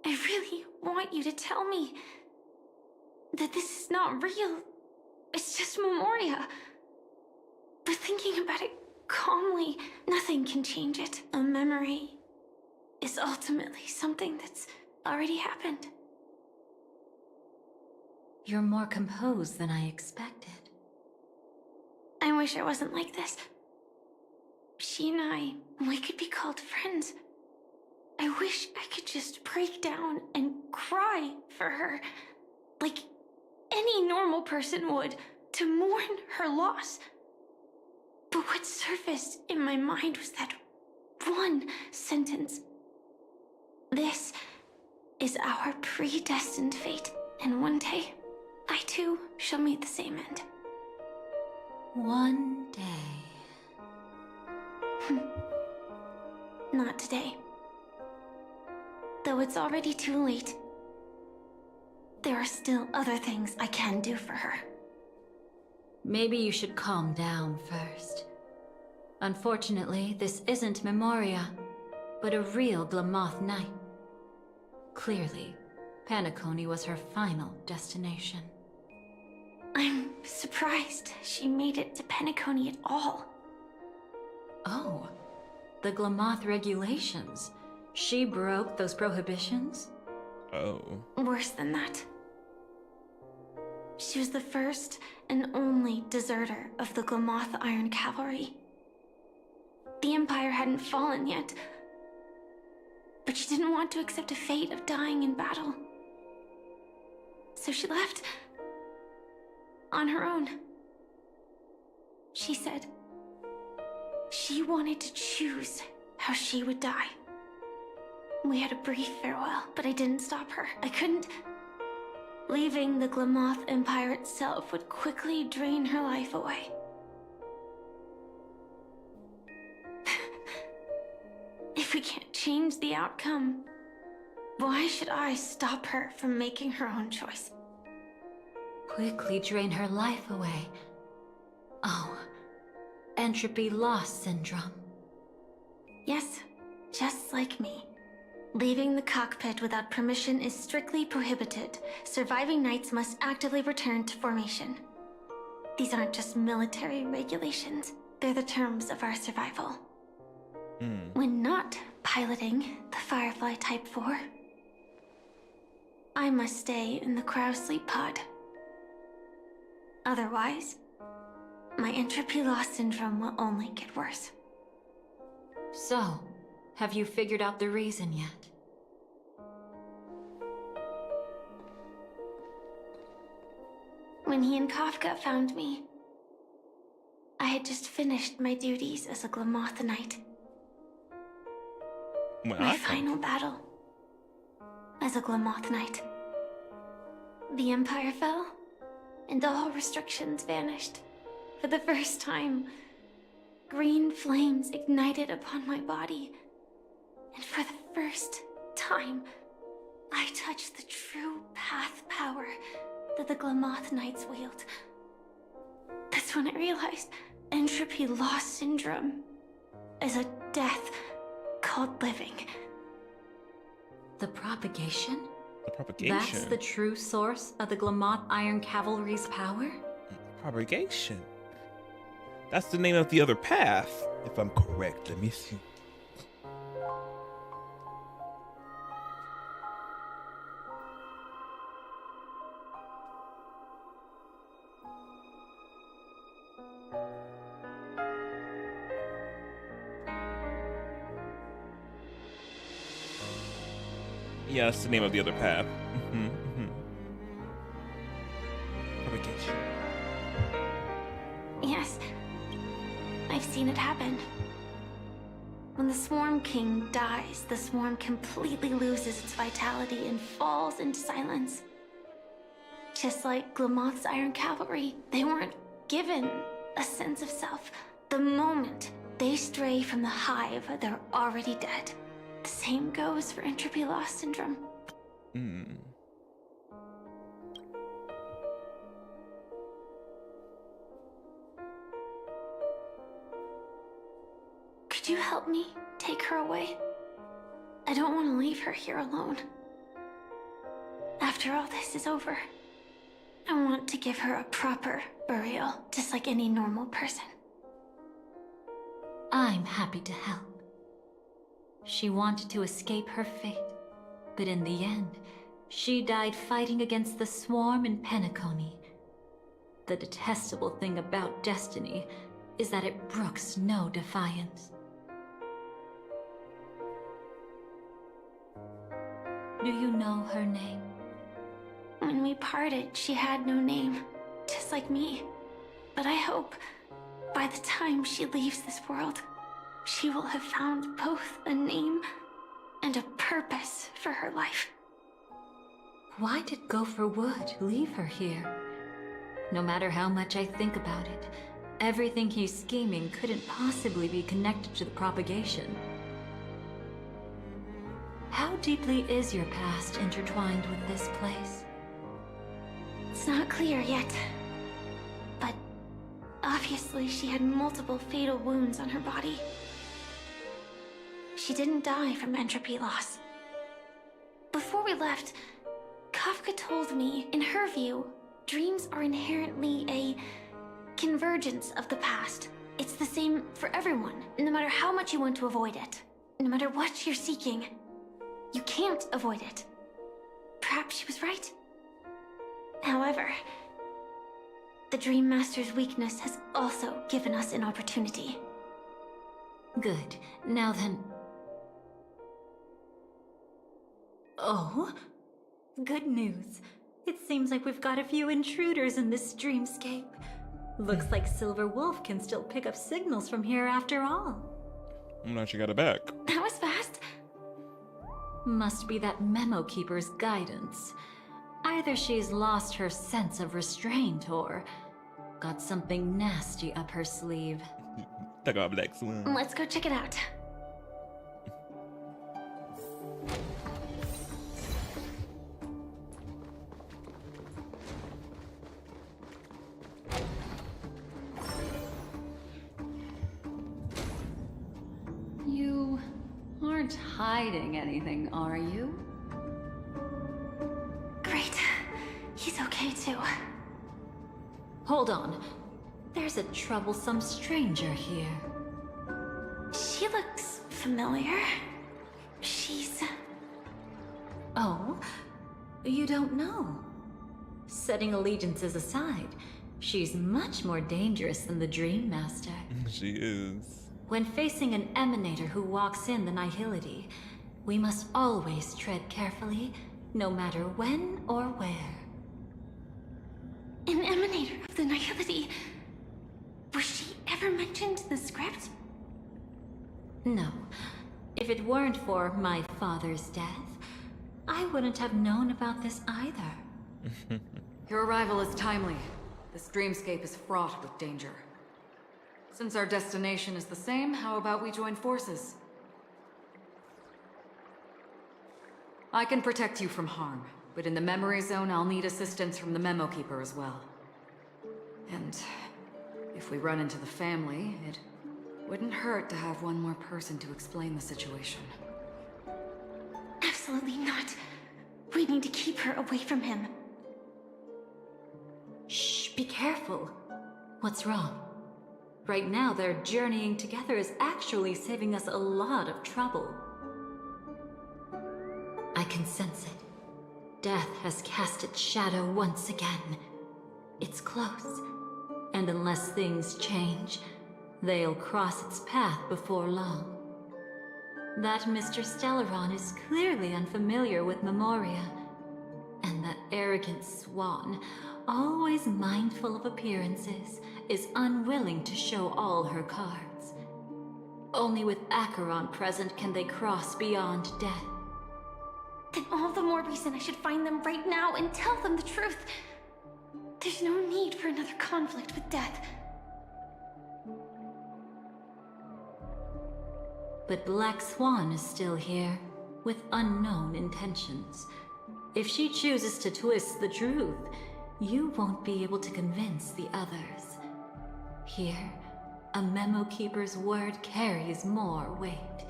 I really want you to tell me that this is not real. It's just Memoria. But thinking about it calmly, nothing can change it. A memory is ultimately something that's already happened. You're more composed than I expected. I wish I wasn't like this. She and we could be called friends. I wish I could just break down and cry for her, like any normal person would, to mourn her loss. But what surfaced in my mind was that one sentence. This is our predestined fate, and one day I too shall meet the same end. One day. Not today. Though it's already too late, there are still other things I can do for her. Maybe you should calm down first. Unfortunately, this isn't Memoria, but a real Glamoth night. Clearly, Penacony was her final destination. I'm surprised she made it to Penacony at all. Oh, the Glamoth regulations. She broke those prohibitions? Oh. Worse than that. She was the first and only deserter of the Glamoth Iron Cavalry. The Empire hadn't fallen yet, but she didn't want to accept a fate of dying in battle. So she left on her own. She said she wanted to choose how she would die. We had a brief farewell, but I didn't stop her. I couldn't. Leaving the Glamoth Empire itself would quickly drain her life away. If we can't change the outcome, why should I stop her from making her own choice? Quickly drain her life away. Oh, entropy loss syndrome. Yes, just like me. Leaving the cockpit without permission is strictly prohibited. Surviving knights must actively return to formation. These aren't just military regulations, they're the terms of our survival. When not piloting the Firefly Type 4, I must stay in the Crow Sleep Pod. Otherwise, my entropy loss syndrome will only get worse. So, have you figured out the reason yet? When he and Kafka found me, I had just finished my duties as a Glamoth Knight. My final battle as a Glamoth Knight. The Empire fell, and all restrictions vanished. For the first time, green flames ignited upon my body. And for the first time, I touched the true path power that the Glamoth Knights wield. That's when I realized entropy loss syndrome is a death called living. The propagation? The propagation? That's the true source of the Glamoth Iron Cavalry's power? Propagation? That's the name of the other path, if I'm correct. Let me see. Yeah, that's the name of the other path. Propagation. Yes, I've seen it happen. When the Swarm King dies, the Swarm completely loses its vitality and falls into silence. Just like Glamoth's Iron Cavalry, they weren't given a sense of self. The moment they stray from the hive, they're already dead. The same goes for entropy loss syndrome. Could you help me take her away? I don't want to leave her here alone. After all this is over, I want to give her a proper burial, just like any normal person. I'm happy to help. She wanted to escape her fate, but in the end, she died fighting against the Swarm in Penacony. The detestable thing about destiny is that it brooks no defiance. Do you know her name? When we parted, she had no name, just like me. But I hope, by the time she leaves this world, she will have found both a name and a purpose for her life. Why did Gopher Wood leave her here? No matter how much I think about it, everything he's scheming couldn't possibly be connected to the propagation. How deeply is your past intertwined with this place? It's not clear yet. But obviously she had multiple fatal wounds on her body. She didn't die from entropy loss. Before we left, Kafka told me, in her view, dreams are inherently a convergence of the past. It's the same for everyone, no matter how much you want to avoid it. No matter what you're seeking, you can't avoid it. Perhaps she was right. However, the Dream Master's weakness has also given us an opportunity. Good. Now then... Oh? Good news. It seems like we've got a few intruders in this dreamscape. Looks like Silver Wolf can still pick up signals from here after all. I'm glad she got it back. That was fast. Must be that Memo Keeper's guidance. Either she's lost her sense of restraint or got something nasty up her sleeve. Take our Black Swan. Let's go check it out. You aren't hiding anything, are you? Great. He's okay too. Hold on. There's a troublesome stranger here. She looks familiar. She's... Oh? You don't know? Setting allegiances aside, she's much more dangerous than the Dream Master. She is. When facing an emanator who walks in the nihility, we must always tread carefully, no matter when or where. An emanator of the nihility. Was she ever mentioned in the script? No. If it weren't for my father's death, I wouldn't have known about this either. Your arrival is timely. This dreamscape is fraught with danger. Since our destination is the same, how about we join forces? I can protect you from harm, but in the memory zone I'll need assistance from the Memo Keeper as well. And if we run into the family, it wouldn't hurt to have one more person to explain the situation. Absolutely not. We need to keep her away from him. Shh, be careful. What's wrong? Right now, their journeying together is actually saving us a lot of trouble. I can sense it. Death has cast its shadow once again. It's close. And unless things change, they'll cross its path before long. That Mr. Stellaron is clearly unfamiliar with Memoria. And that arrogant swan, always mindful of appearances, is unwilling to show all her cards. Only with Acheron present can they cross beyond death. Then all the more reason I should find them right now and tell them the truth. There's no need for another conflict with death. But Black Swan is still here, with unknown intentions. If she chooses to twist the truth, you won't be able to convince the others. Here, a Memo Keeper's word carries more weight.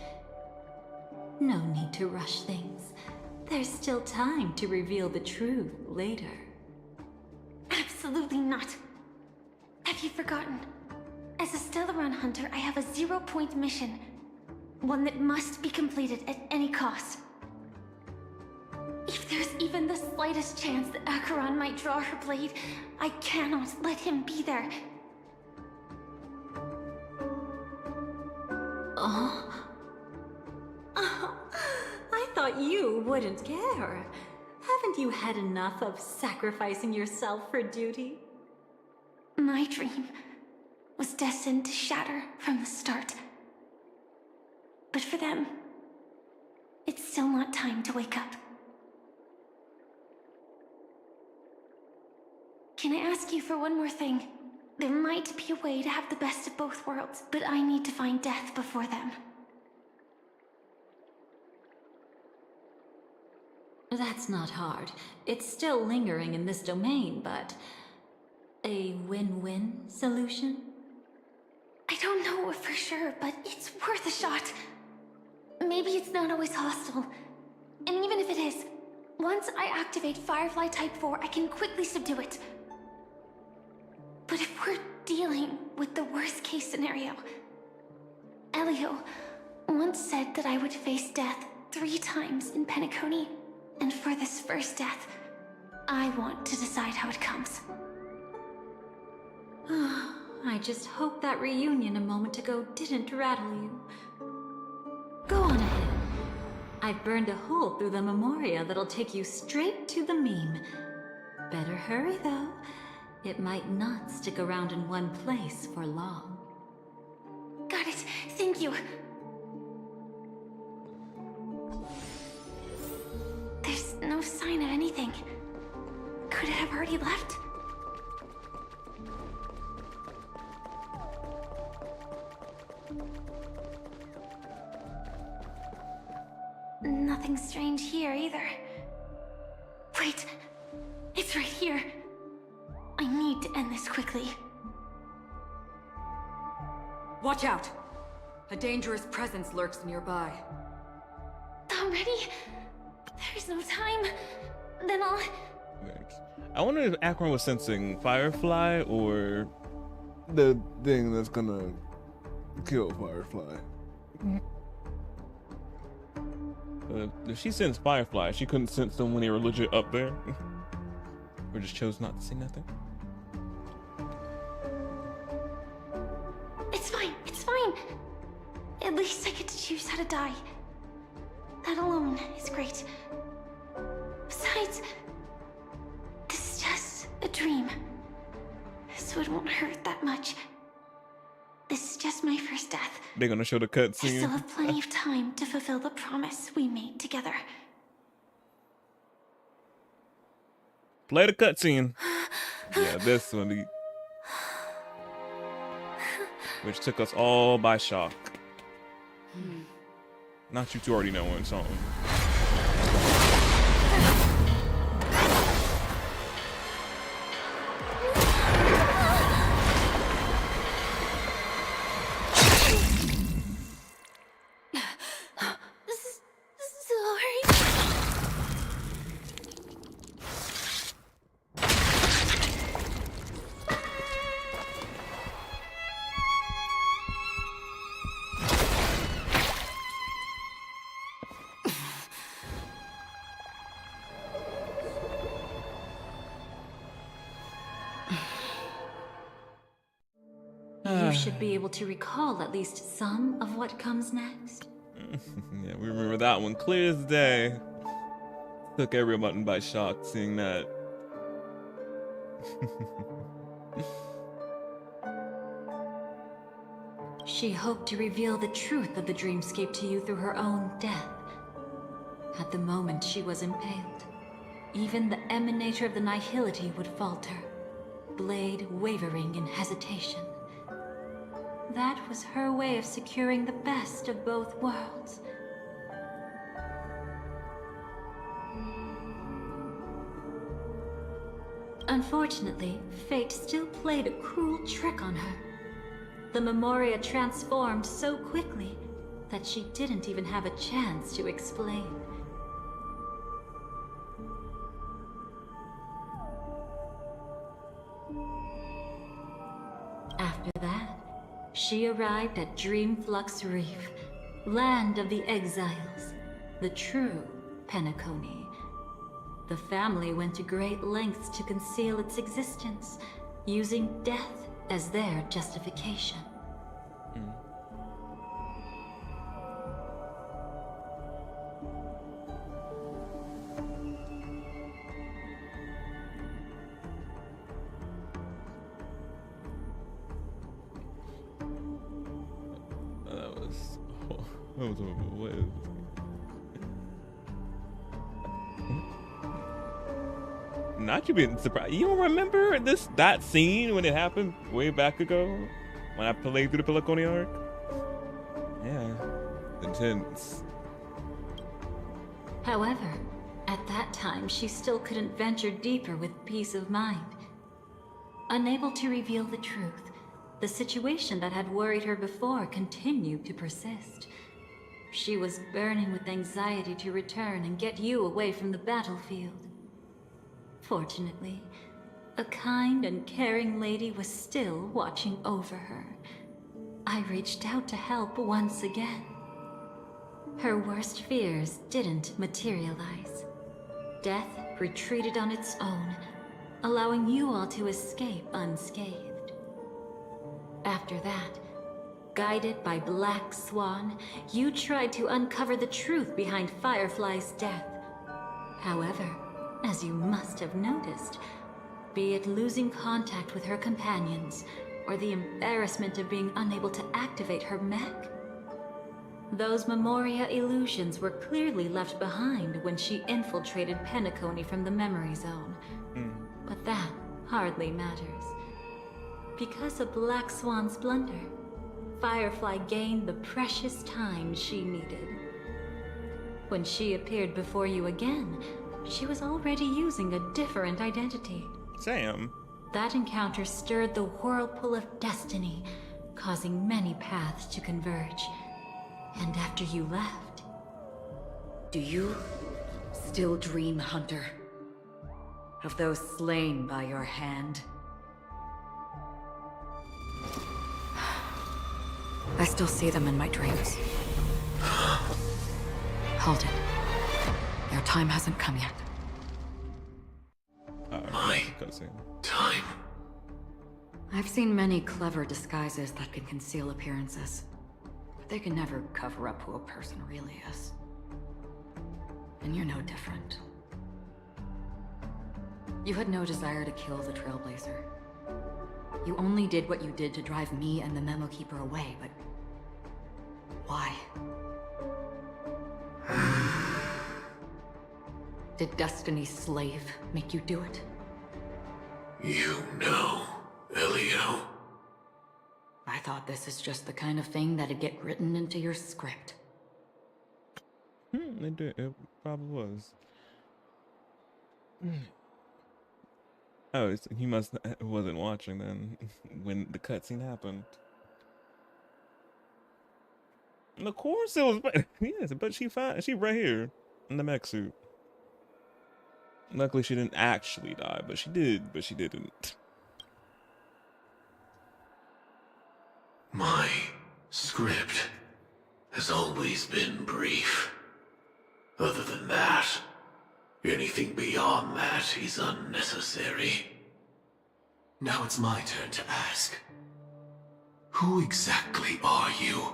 No need to rush things. There's still time to reveal the truth later. Absolutely not. Have you forgotten? As a Stellaron hunter, I have a 0-point mission. One that must be completed at any cost. If there's even the slightest chance that Acheron might draw her blade, I cannot let him be there. Oh, I thought you wouldn't care. Haven't you had enough of sacrificing yourself for duty? My dream was destined to shatter from the start. But for them, it's still not time to wake up. Can I ask you for one more thing? There might be a way to have the best of both worlds, but I need to find death before them. That's not hard. It's still lingering in this domain, but... a win-win solution? I don't know for sure, but it's worth a shot. Maybe it's not always hostile. And even if it is, once I activate Firefly Type 4, I can quickly subdue it. But if we're dealing with the worst case scenario, Elio once said that I would face death 3 times in Penacony, and for this first death, I want to decide how it comes. I just hope that reunion a moment ago didn't rattle you. Go on ahead. I've burned a hole through the Memoria that'll take you straight to the meme. Better hurry, though. It might not stick around in one place for long. Got it. Thank you. There's no sign of anything. Could it have already left? Nothing strange here either. Wait, it's right here. I need to end this quickly. Watch out! A dangerous presence lurks nearby. Already? There's no time. Then I'll... I wonder if Akron was sensing Firefly or the thing that's gonna kill Firefly. If she sensed Firefly, she couldn't sense them when they were legit up there. Or just chose not to say nothing. It's fine, it's fine. At least I get to choose how to die. That alone is great. Besides, this is just a dream. So it won't hurt that much. This is just my first death. They're gonna show the I cutscene. still have plenty of time to fulfill the promise we made together. Play the cutscene. Yeah, this one. Which took us all by shock. Not you two already know one song. You should be able to recall at least some of what comes next. Yeah, we remember that one clear as day. Took everyone by shock seeing that. She hoped to reveal the truth of the dreamscape to you through her own death. At the moment she was impaled, even the emanator of the nihility would falter, blade wavering in hesitation. That was her way of securing the best of both worlds. Unfortunately, fate still played a cruel trick on her. The Memoria transformed so quickly that she didn't even have a chance to explain. After that, she arrived at Dreamflux Reef, land of the exiles, the true Penacony. The family went to great lengths to conceal its existence, using death as their justification. Not you being surprised. You don't remember that scene when it happened way back ago? When I played through the Penacony arc? Yeah. Intense. However, at that time, she still couldn't venture deeper with peace of mind. Unable to reveal the truth, the situation that had worried her before continued to persist. She was burning with anxiety to return and get you away from the battlefield. Fortunately, a kind and caring lady was still watching over her. I reached out to help once again. Her worst fears didn't materialize. Death retreated on its own, allowing you all to escape unscathed. After that, guided by Black Swan, you tried to uncover the truth behind Firefly's death. However, as you must have noticed, be it losing contact with her companions, or the embarrassment of being unable to activate her mech, those Memoria illusions were clearly left behind when she infiltrated Penacony from the memory zone. But that hardly matters. Because of Black Swan's blunder, Firefly gained the precious time she needed. When she appeared before you again, she was already using a different identity. Sam. That encounter stirred the whirlpool of destiny, causing many paths to converge. And after you left... Do you still dream, Hunter? Of those slain by your hand? I still see them in my dreams. Hold it. Your time hasn't come yet. My time. I've seen many clever disguises that can conceal appearances, but they can never cover up who a person really is. And you're no different. You had no desire to kill the Trailblazer. You only did what you did to drive me and the Memo Keeper away, but... why? Did Destiny's slave make you do it? You know, Elio. I thought this is just the kind of thing that'd get written into your script. It did. It probably was. Oh, he wasn't watching then when the cutscene happened. And of course it was. Yes, but she right here in the mech suit. Luckily, she didn't actually die, but she did. But she didn't. My script has always been brief. Other than that, anything beyond that is unnecessary. Now it's my turn to ask. Who exactly are you?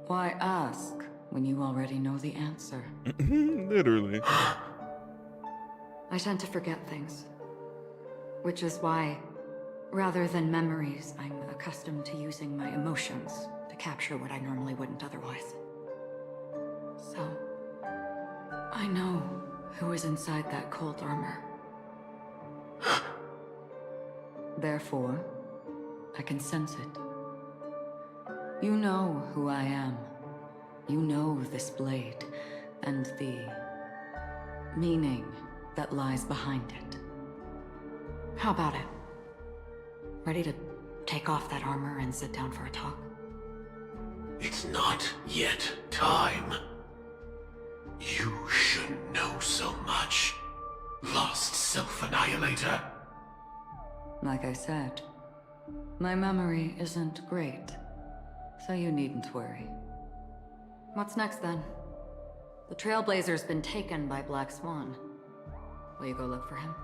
Why ask when you already know the answer? Literally. I tend to forget things. Which is why, rather than memories, I'm accustomed to using my emotions to capture what I normally wouldn't otherwise. So, I know who is inside that cold armor. Therefore, I can sense it. You know who I am. You know this blade, and the meaning that lies behind it. How about it? Ready to take off that armor and sit down for a talk? It's not yet time. You shouldn't know so much, lost self-annihilator. Like I said, my memory isn't great, so you needn't worry. What's next then? The Trailblazer's been taken by Black Swan. Will you go look for him?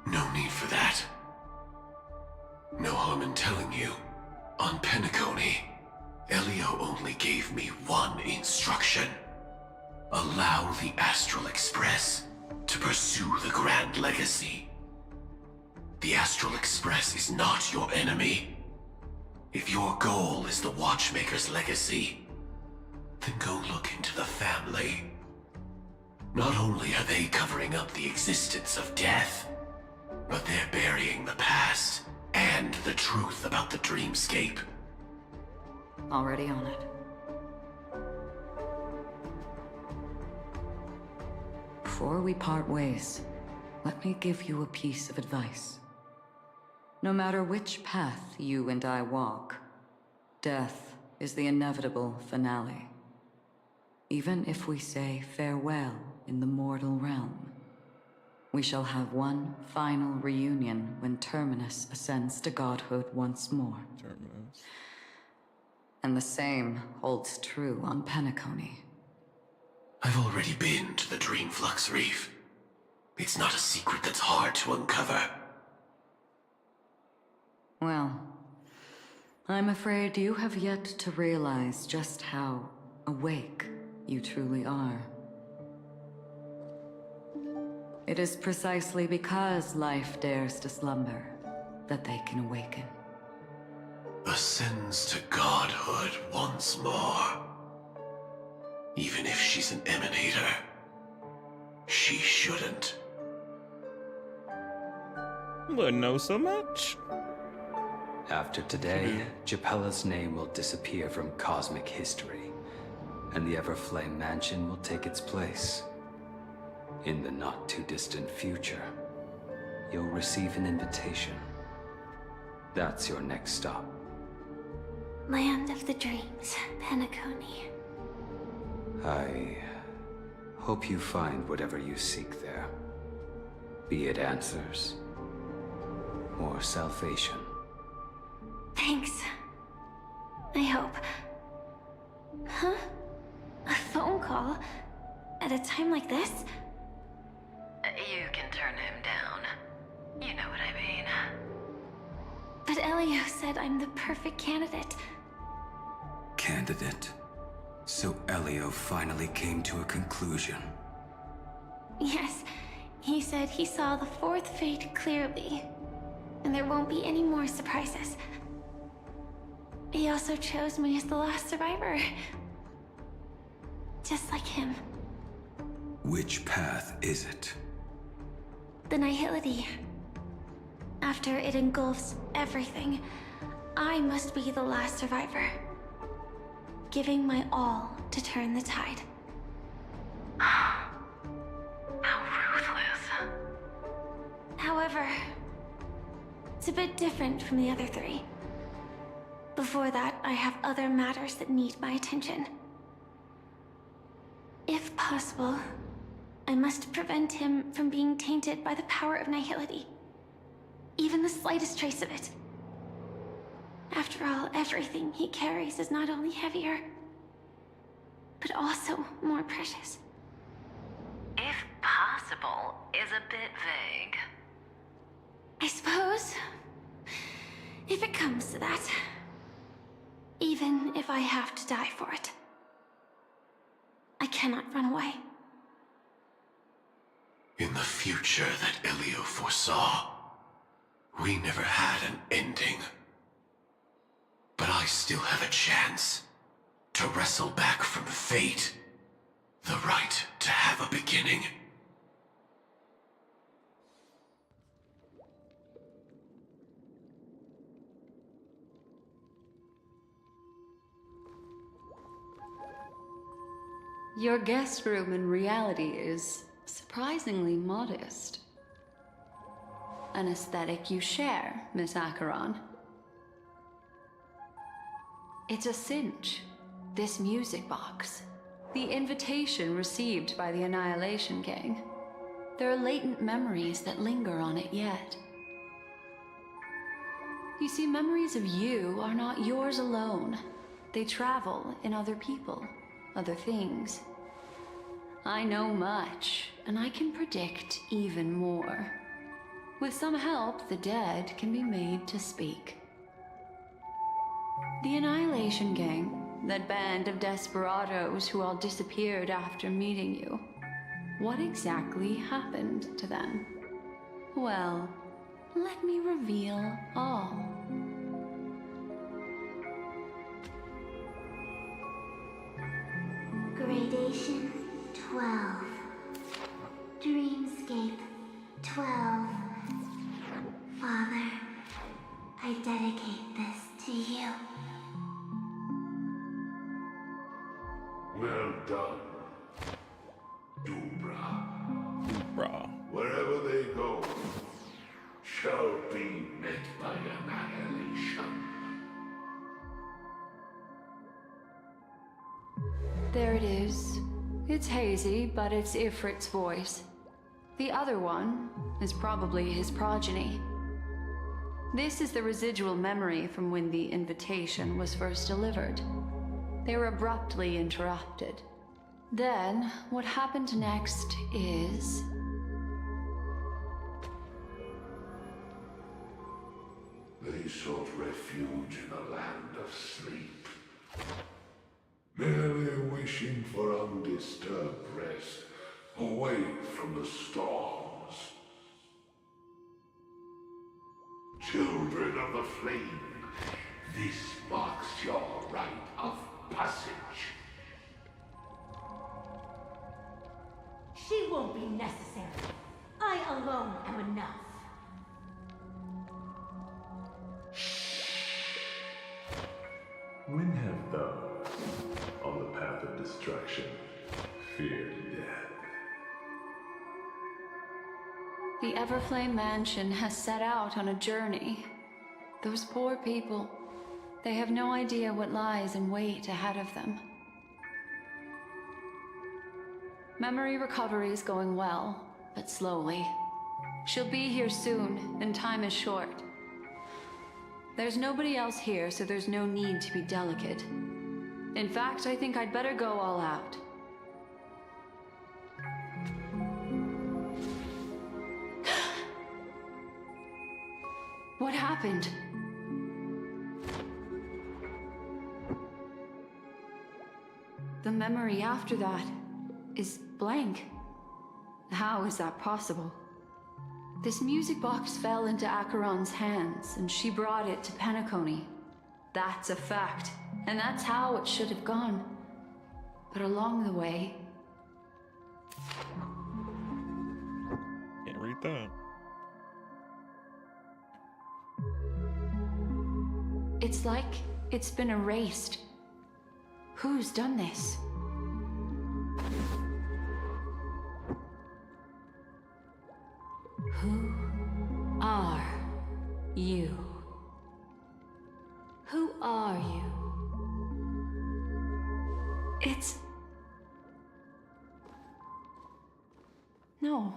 No need for that. No harm in telling you. On Penacony, Elio only gave me one instruction. Allow the Astral Express to pursue the Grand Legacy. The Astral Express is not your enemy. If your goal is the Watchmaker's legacy, then go look into the family. Not only are they covering up the existence of death, but they're burying the past and the truth about the dreamscape. Already on it. Before we part ways, let me give you a piece of advice. No matter which path you and I walk, death is the inevitable finale. Even if we say farewell in the mortal realm, we shall have one final reunion when Terminus ascends to godhood once more. Terminus. And the same holds true on Penacony. I've already been to the Dreamflux Reef. It's not a secret that's hard to uncover. Well, I'm afraid you have yet to realize just how awake you truly are. It is precisely because life dares to slumber that they can awaken. Ascends to godhood once more. Even if she's an emanator, she shouldn't. Wouldn't know so much. After today, Japella's name will disappear from cosmic history, and the Everflame Mansion will take its place. In the not-too-distant future, you'll receive an invitation. That's your next stop. Land of the Dreams, Penacony. I hope you find whatever you seek there. Be it answers or salvation. Thanks. I hope. Huh? A phone call? At a time like this? You can turn him down. You know what I mean. But Elio said I'm the perfect candidate. Candidate. So Elio finally came to a conclusion. Yes, he said he saw the fourth fate clearly, and there won't be any more surprises. He also chose me as the last survivor. Just like him. Which path is it? The Nihility. After it engulfs everything, I must be the last survivor. Giving my all to turn the tide. How ruthless. However, it's a bit different from the other three. Before that, I have other matters that need my attention. If possible, I must prevent him from being tainted by the power of Nihility. Even the slightest trace of it. After all, everything he carries is not only heavier, but also more precious. If possible is a bit vague. I suppose, if it comes to that, even if I have to die for it, I cannot run away. In the future that Elio foresaw, we never had an ending. But I still have a chance to wrestle back from fate the right to have a beginning. Your guest room in reality is surprisingly modest. An aesthetic you share, Miss Acheron. It's a cinch. This music box. The invitation received by the Annihilation Gang. There are latent memories that linger on it yet. You see, memories of you are not yours alone. They travel in other people, other things. I know much, and I can predict even more. With some help, the dead can be made to speak. The Annihilation Gang, that band of desperados who all disappeared after meeting you. What exactly happened to them? Well, let me reveal all. Gradation 12. Dreamscape 12. Father, I dedicate this to you. Well done, Dubra. Dubra. Wherever they go, shall be met by annihilation. There it is. It's hazy, but it's Ifrit's voice. The other one is probably his progeny. This is the residual memory from when the invitation was first delivered. They were abruptly interrupted. Then, what happened next is... They sought refuge in a land of sleep, merely wishing for undisturbed rest, away from the storms. Children of the flame, this marks your rite of passage. She won't be necessary. I alone am enough. When have those on the path of destruction feared death? The Everflame Mansion has set out on a journey. Those poor people, they have no idea what lies in wait ahead of them. Memory recovery is going well, but slowly. She'll be here soon, and time is short. There's nobody else here, so there's no need to be delicate. In fact, I think I'd better go all out. What happened? The memory after that is blank. How is that possible? This music box fell into Acheron's hands, and she brought it to Penacony. That's a fact, and that's how it should have gone. But along the way... Can't read that. It's like it's been erased. Who's done this? Who are you? Who are you? It's... No.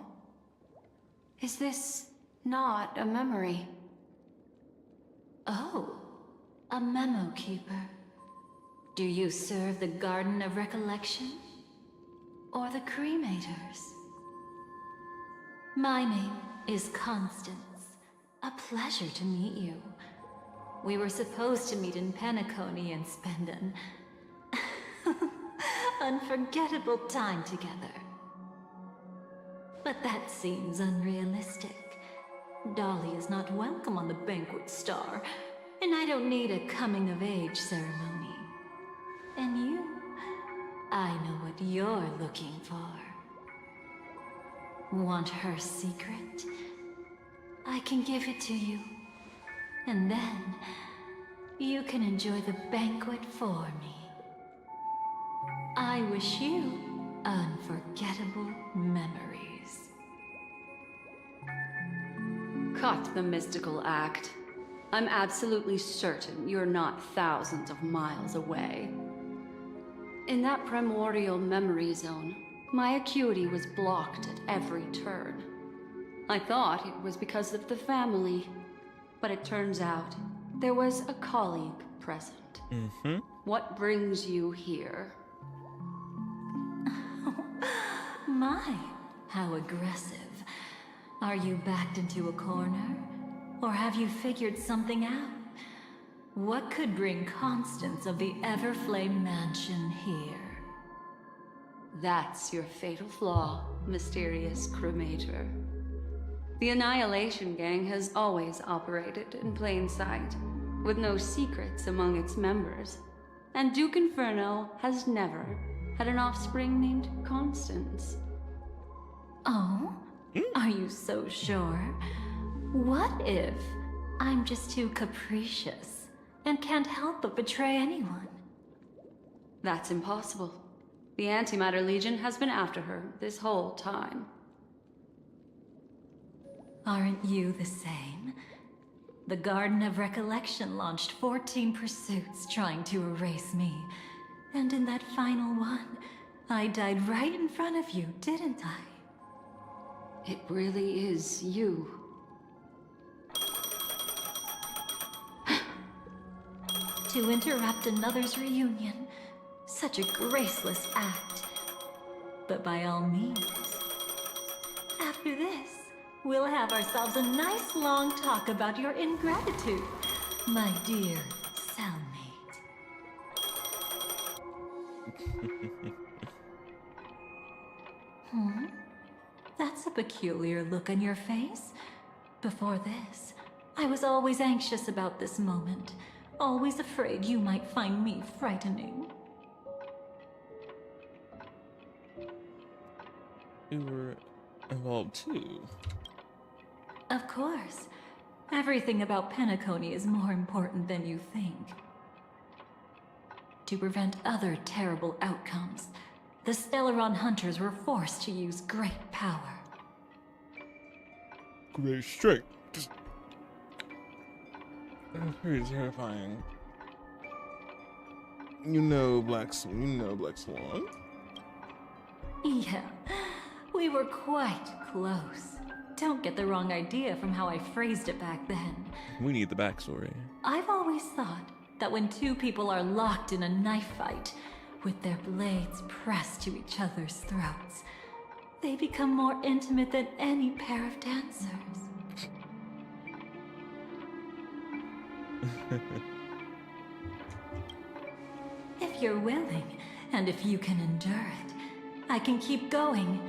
Is this not a memory? Oh, a memo keeper. Do you serve the Garden of Recollection? Or the Cremators? My name is Constance. A pleasure to meet you. We were supposed to meet in Penacony and spend an unforgettable time together. But that seems unrealistic. Dolly is not welcome on the banquet star, and I don't need a coming-of-age ceremony. And you? I know what you're looking for. Want her secret? I can give it to you. And then, you can enjoy the banquet for me. I wish you unforgettable memories. Cut the mystical act. I'm absolutely certain you're not thousands of miles away. In that primordial memory zone, my acuity was blocked at every turn. I thought it was because of the family, but it turns out there was a colleague present. What brings you here? My, how aggressive. Are you backed into a corner? Or have you figured something out? What could bring Constance of the Everflame Mansion here? That's your fatal flaw, mysterious cremator. The Annihilation Gang has always operated in plain sight, with no secrets among its members. And Duke Inferno has never had an offspring named Constance. Oh? Are you so sure? What if I'm just too capricious and can't help but betray anyone? That's impossible. The Antimatter Legion has been after her this whole time. Aren't you the same? The Garden of Recollection launched 14 pursuits trying to erase me. And in that final one, I died right in front of you, didn't I? It really is you. To interrupt another's reunion. Such a graceless act. But by all means. After this, we'll have ourselves a nice long talk about your ingratitude, my dear cellmate. That's a peculiar look on your face. Before this, I was always anxious about this moment. Always afraid you might find me frightening. You were involved too. Of course. Everything about Penacony is more important than you think. To prevent other terrible outcomes, the Stellaron hunters were forced to use great power. Great strength. Pretty terrifying. You know Black Swan. Yeah, we were quite close. Don't get the wrong idea from how I phrased it back then. We need the backstory. I've always thought that when two people are locked in a knife fight, with their blades pressed to each other's throats, they become more intimate than any pair of dancers. If you're willing, and if you can endure it, I can keep going.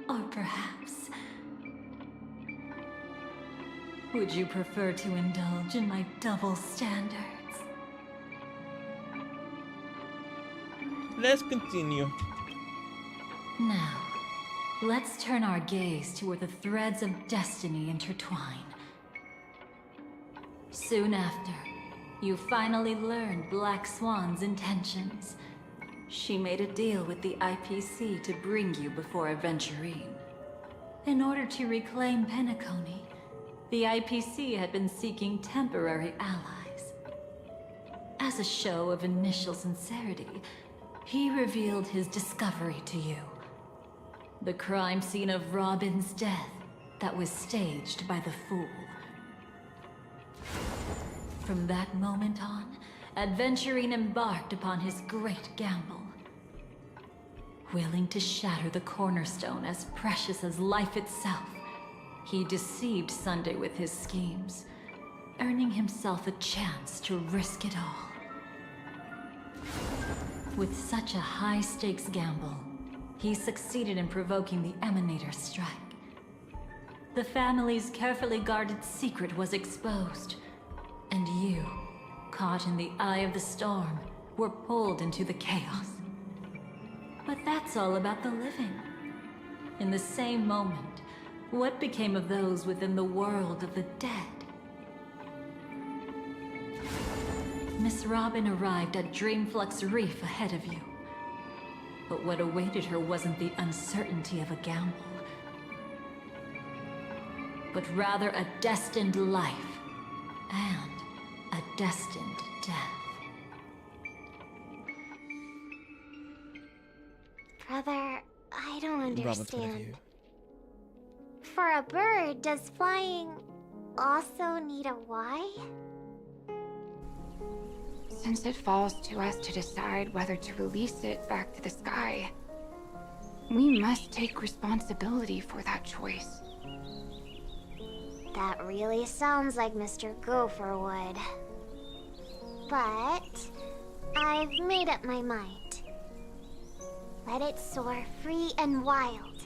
Or perhaps... would you prefer to indulge in my double standards? Let's continue. Now, let's turn our gaze to where the threads of destiny intertwine. Soon after, you finally learned Black Swan's intentions. She made a deal with the IPC to bring you before Aventurine. In order to reclaim Penacony, the IPC had been seeking temporary allies. As a show of initial sincerity, he revealed his discovery to you. The crime scene of Robin's death that was staged by the Fool. From that moment on, Aventurine embarked upon his great gamble. Willing to shatter the cornerstone as precious as life itself, he deceived Sunday with his schemes, earning himself a chance to risk it all. With such a high-stakes gamble, he succeeded in provoking the Emanator strike. The family's carefully guarded secret was exposed, and you, caught in the eye of the storm, were pulled into the chaos. But that's all about the living. In the same moment, what became of those within the world of the dead? Miss Robin arrived at Dreamflux Reef ahead of you. But what awaited her wasn't the uncertainty of a gamble, but rather a destined life and a destined death. Brother, I don't understand. For a bird, does flying also need a why? Since it falls to us to decide whether to release it back to the sky, we must take responsibility for that choice. That really sounds like Mr. Gopher would. But I've made up my mind. Let it soar free and wild.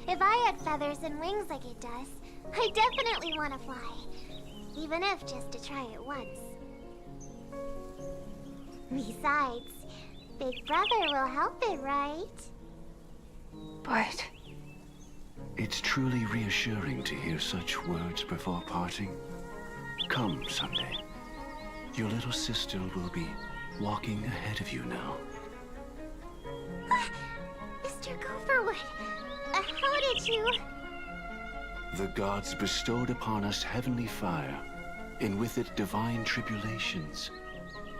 If I had feathers and wings like it does, I definitely want to fly. Even if just to try it once. Besides, Big Brother will help it, right? But It's truly reassuring to hear such words before parting. Come, Sunday. Your little sister will be walking ahead of you now. Mr. Gopherwood, how did you... The gods bestowed upon us heavenly fire, and with it divine tribulations.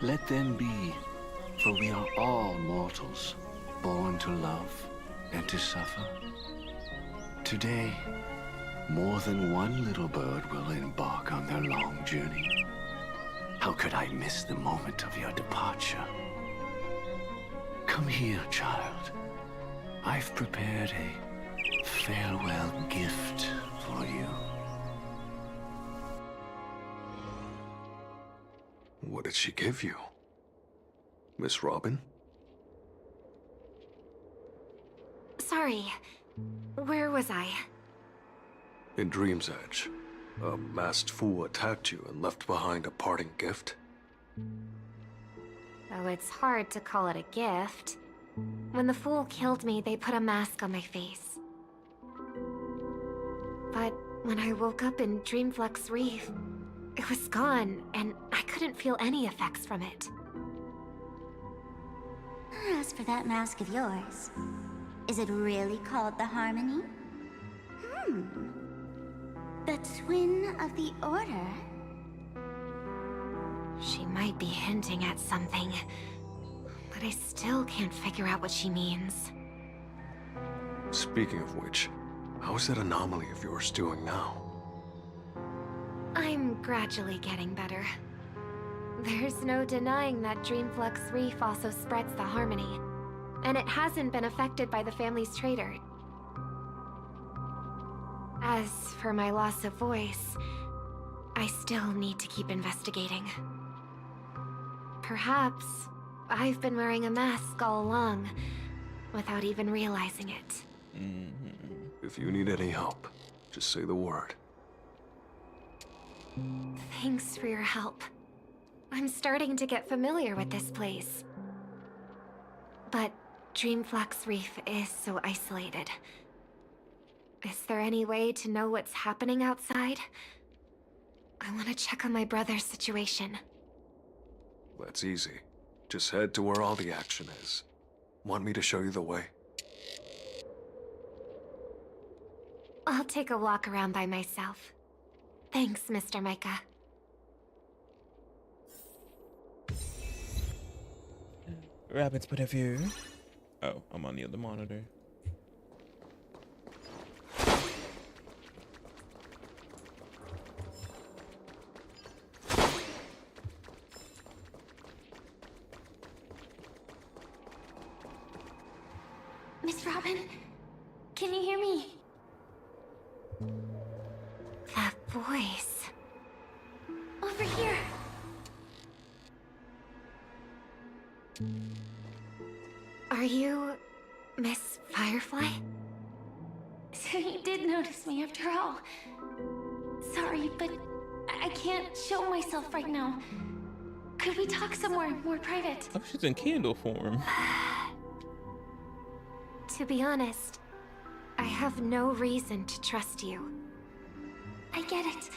Let them be, for we are all mortals, born to love and to suffer. Today, more than one little bird will embark on their long journey. How could I miss the moment of your departure? Come here, child. I've prepared a farewell gift for you. What did she give you? Miss Robin? Sorry. Where was I? In Dream's Edge, a masked fool attacked you and left behind a parting gift. Oh, it's hard to call it a gift. When the fool killed me, they put a mask on my face. But when I woke up in Dreamflux Reef, it was gone, and I couldn't feel any effects from it. As for that mask of yours, is it really called the Harmony? The Twin of the Order? She might be hinting at something, but I still can't figure out what she means. Speaking of which, how's that anomaly of yours doing now? I'm gradually getting better. There's no denying that Dreamflux Reef also spreads the Harmony, and it hasn't been affected by the family's traitor. As for my loss of voice, I still need to keep investigating. Perhaps I've been wearing a mask all along, without even realizing it. If you need any help, just say the word. Thanks for your help. I'm starting to get familiar with this place. But Dreamflux Reef is so isolated. Is there any way to know what's happening outside? I want to check on my brother's situation. That's easy. Just head to where all the action is. Want me to show you the way? I'll take a walk around by myself. Thanks, Mr. Micah. Rabbit's point of view. Oh, I'm on the other monitor. Miss Robin, can you hear me? That voice. Over here. Are you Miss Firefly? So you did notice me after all. Sorry, but I can't show myself right now. Could we talk somewhere more private? Oh, she's in candle form. To be honest, I have no reason to trust you. I get it,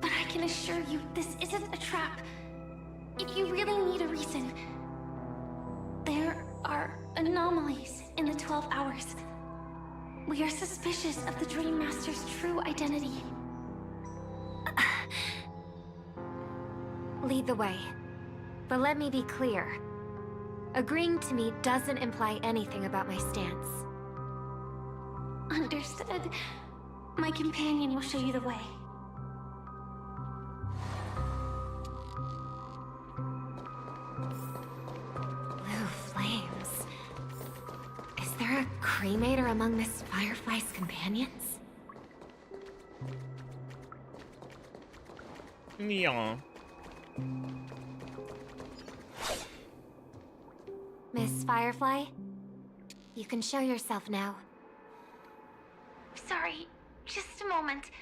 but I can assure you this isn't a trap. If you really need a reason, there are anomalies in the 12 hours. We are suspicious of the Dream Master's true identity. Lead the way. But let me be clear. Agreeing to me doesn't imply anything about my stance. Understood. My companion will show you the way. Blue flames. Is there a cremator among Miss Firefly's companions? Yeah. Miss Firefly, you can show yourself now. Sorry, just a moment.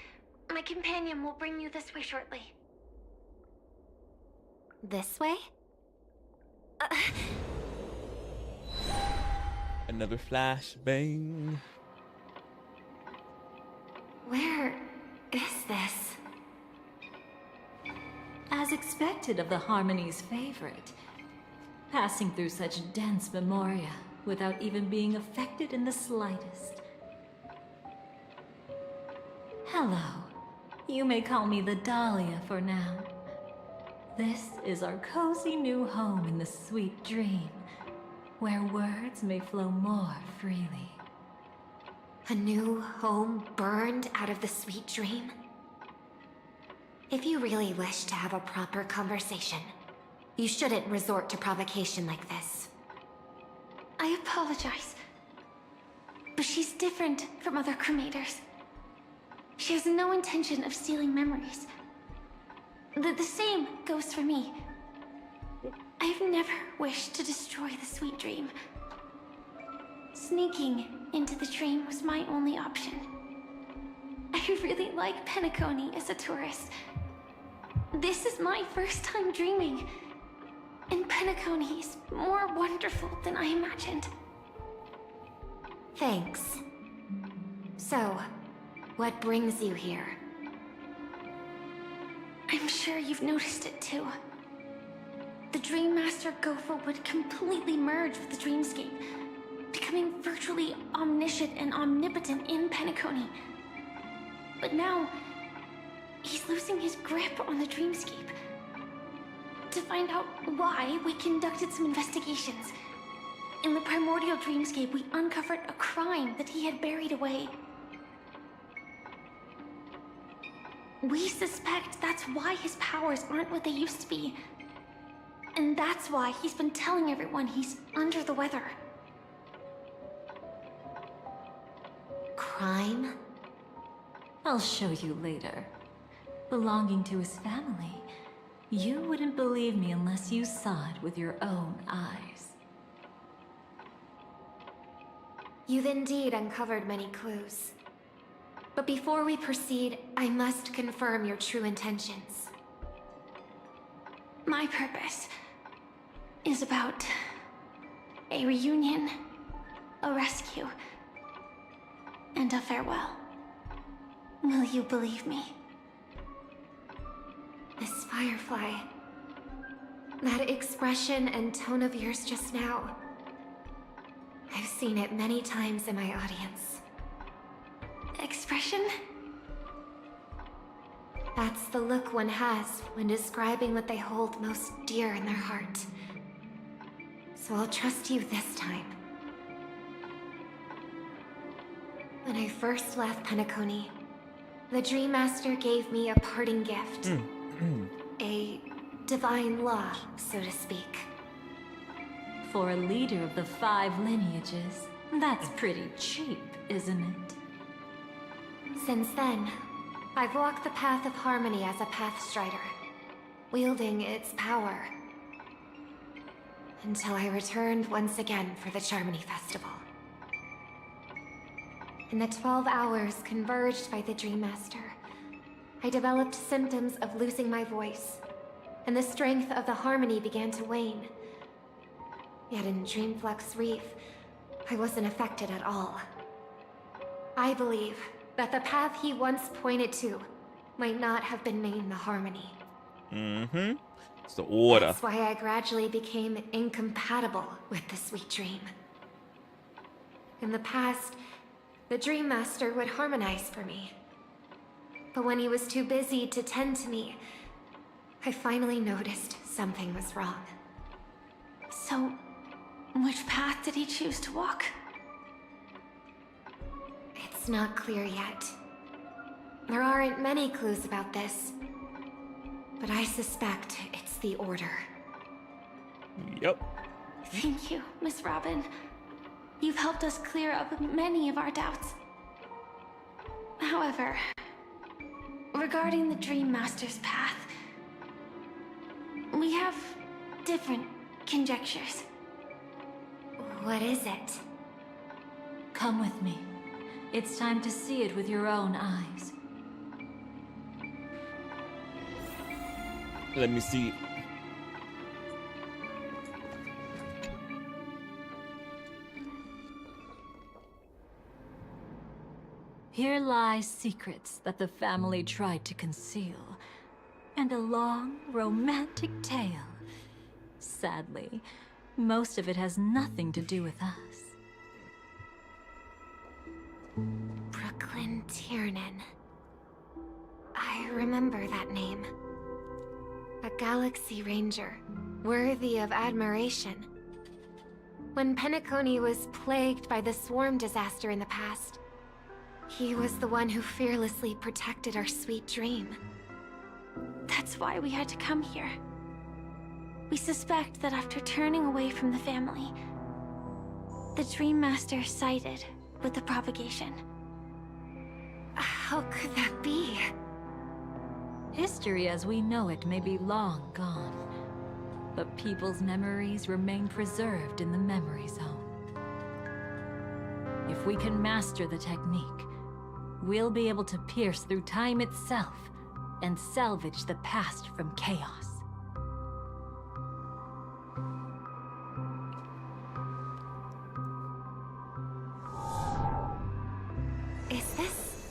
My companion will bring you this way shortly. This way? Another flashbang. expected of the Harmony's favorite. Passing through such dense memoria without even being affected in the slightest. Hello. You may call me the Dahlia for now. This is our cozy new home in the sweet dream, where words may flow more freely. A new home burned out of the sweet dream? If you really wish to have a proper conversation, you shouldn't resort to provocation like this. I apologize. But she's different from other cremators. She has no intention of stealing memories. The same goes for me. I've never wished to destroy the sweet dream. Sneaking into the dream was my only option. I really like Penacony as a tourist. This is my first time dreaming, and Penacony is more wonderful than I imagined. Thanks. So, what brings you here? I'm sure you've noticed it too. The Dream Master Gopher would completely merge with the dreamscape, becoming virtually omniscient and omnipotent in Penacony. But now, he's losing his grip on the dreamscape. To find out why, we conducted some investigations. In the primordial dreamscape, we uncovered a crime that he had buried away. We suspect that's why his powers aren't what they used to be. And that's why he's been telling everyone he's under the weather. Crime? I'll show you later. Belonging to his family, you wouldn't believe me unless you saw it with your own eyes. You've indeed uncovered many clues. But before we proceed, I must confirm your true intentions. My purpose is about a reunion, a rescue, and a farewell. Will you believe me? Miss Firefly, that expression and tone of yours just now, I've seen it many times in my audience. Expression? That's the look one has when describing what they hold most dear in their heart. So I'll trust you this time. When I first left Penacony, the Dream Master gave me a parting gift. A divine law, so to speak. For a leader of the 5 lineages, that's pretty cheap, isn't it? Since then, I've walked the path of harmony as a Pathstrider, wielding its power. Until I returned once again for the Charmony Festival. In the 12 hours converged by the Dream Master, I developed symptoms of losing my voice, and the strength of the harmony began to wane. Yet in Dreamflux Reef, I wasn't affected at all. I believe that the path he once pointed to might not have been named the Harmony. It's the order. That's why I gradually became incompatible with the sweet dream. In the past, the Dream Master would harmonize for me. But when he was too busy to tend to me, I finally noticed something was wrong. So, which path did he choose to walk? It's not clear yet. There aren't many clues about this, but I suspect it's the Order. Yep. Thank you, Miss Robin. You've helped us clear up many of our doubts. However, regarding the Dream Master's path, we have different conjectures. What is it? Come with me. It's time to see it with your own eyes. Let me see. Here lie secrets that the family tried to conceal. and a long, romantic tale. Sadly, most of it has nothing to do with us. Brooklyn Tiernan. I remember that name. A Galaxy Ranger, worthy of admiration. When Penacony was plagued by the swarm disaster in the past, he was the one who fearlessly protected our sweet dream. That's why we had to come here. We suspect that after turning away from the family, the Dream Master sided with the propagation. How could that be? History as we know it may be long gone, but people's memories remain preserved in the memory zone. If we can master the technique, we'll be able to pierce through time itself and salvage the past from chaos. Is this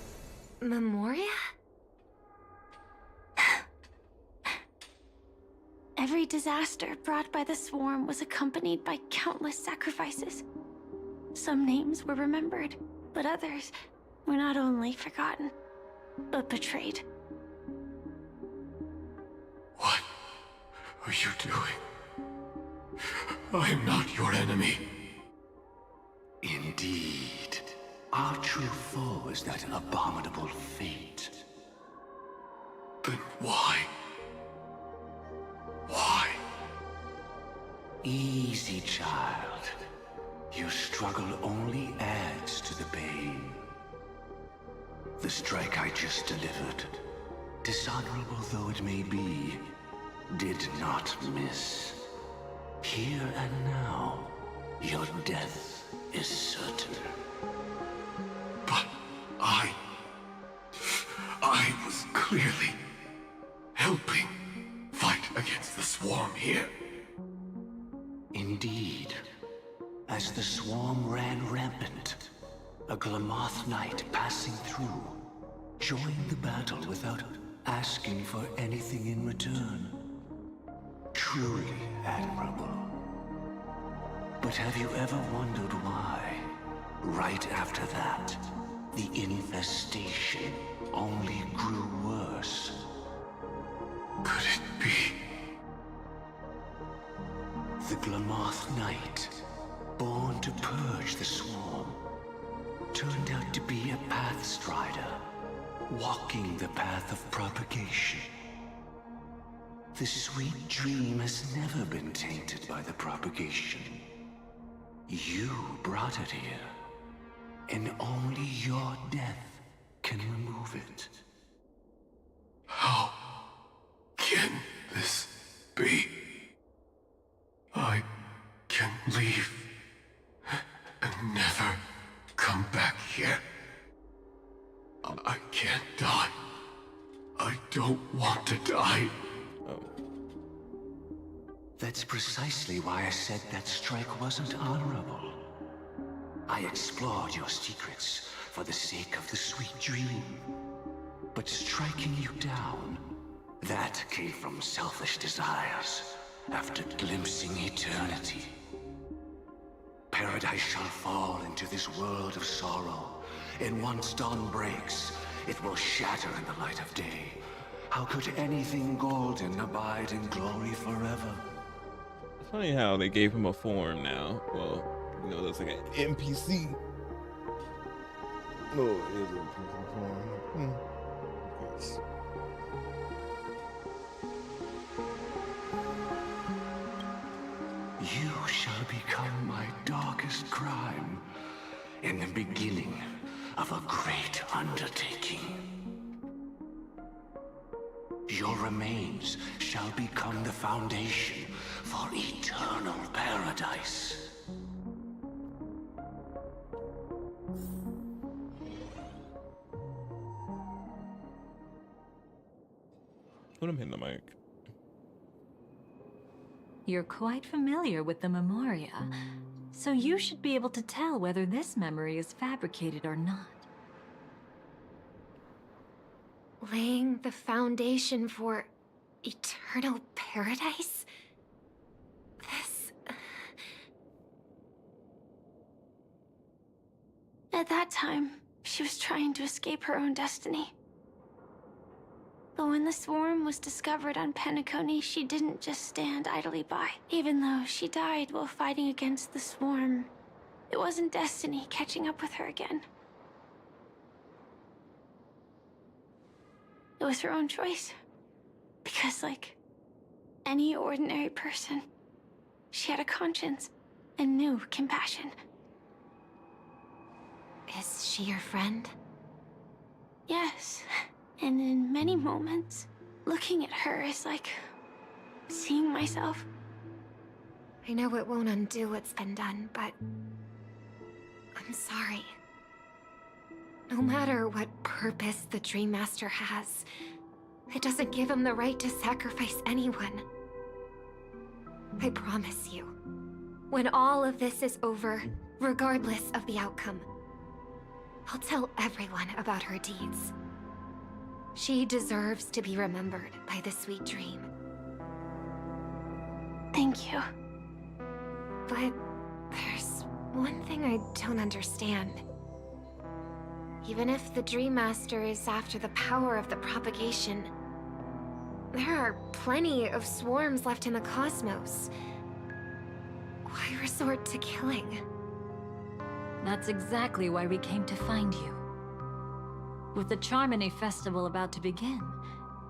Memoria? Every disaster brought by the swarm was accompanied by countless sacrifices. Some names were remembered, but others were not only forgotten, but betrayed. What are you doing? I am not your enemy. Indeed. Our true foe is that abominable fate. Then why? Why? Easy, child. Your struggle only adds to the pain. The strike I just delivered, dishonorable though it may be, did not miss. Here and now, your death is certain. But I was clearly helping fight against the swarm here. Indeed. As the swarm ran rampant, a Glamoth knight passing through joined the battle without asking for anything in return. Truly admirable. But have you ever wondered why, right after that, the infestation only grew worse? Could it be? The Glamoth Knight, born to purge the swarm, turned out to be a Pathstrider, walking the path of propagation. The sweet dream has never been tainted by the propagation. You brought it here, and only your death can remove it. How can this be? I can leave and never come back here. I can't die. I don't want to die. That's precisely why I said that strike wasn't honorable. I explored your secrets for the sake of the sweet dream. But striking you down, that came from selfish desires after glimpsing eternity. Paradise shall fall into this world of sorrow, and once dawn breaks, it will shatter in the light of day. How could anything golden abide in glory forever? It's funny how they gave him a form now. Well, you know, that's like an NPC. Oh, it is an NPC form. Yes. You shall become my darkest crime, in the beginning of a great undertaking. Your remains shall become the foundation for eternal paradise. Put him in the mic. You're quite familiar with the Memoria, so you should be able to tell whether this memory is fabricated or not. Laying the foundation for eternal paradise? This... At that time, she was trying to escape her own destiny. But when the swarm was discovered on Penacony, she didn't just stand idly by. Even though she died while fighting against the swarm, it wasn't destiny catching up with her again. It was her own choice. Because, like any ordinary person, she had a conscience and knew compassion. Is she your friend? Yes. And in many moments, looking at her is like seeing myself. I know it won't undo what's been done, but I'm sorry. No matter what purpose the Dream Master has, it doesn't give him the right to sacrifice anyone. I promise you, when all of this is over, regardless of the outcome, I'll tell everyone about her deeds. She deserves to be remembered by the sweet dream. Thank you. But there's one thing I don't understand. Even if the Dream Master is after the power of the propagation, there are plenty of swarms left in the cosmos. Why resort to killing? That's exactly why we came to find you. With the Charmony Festival about to begin,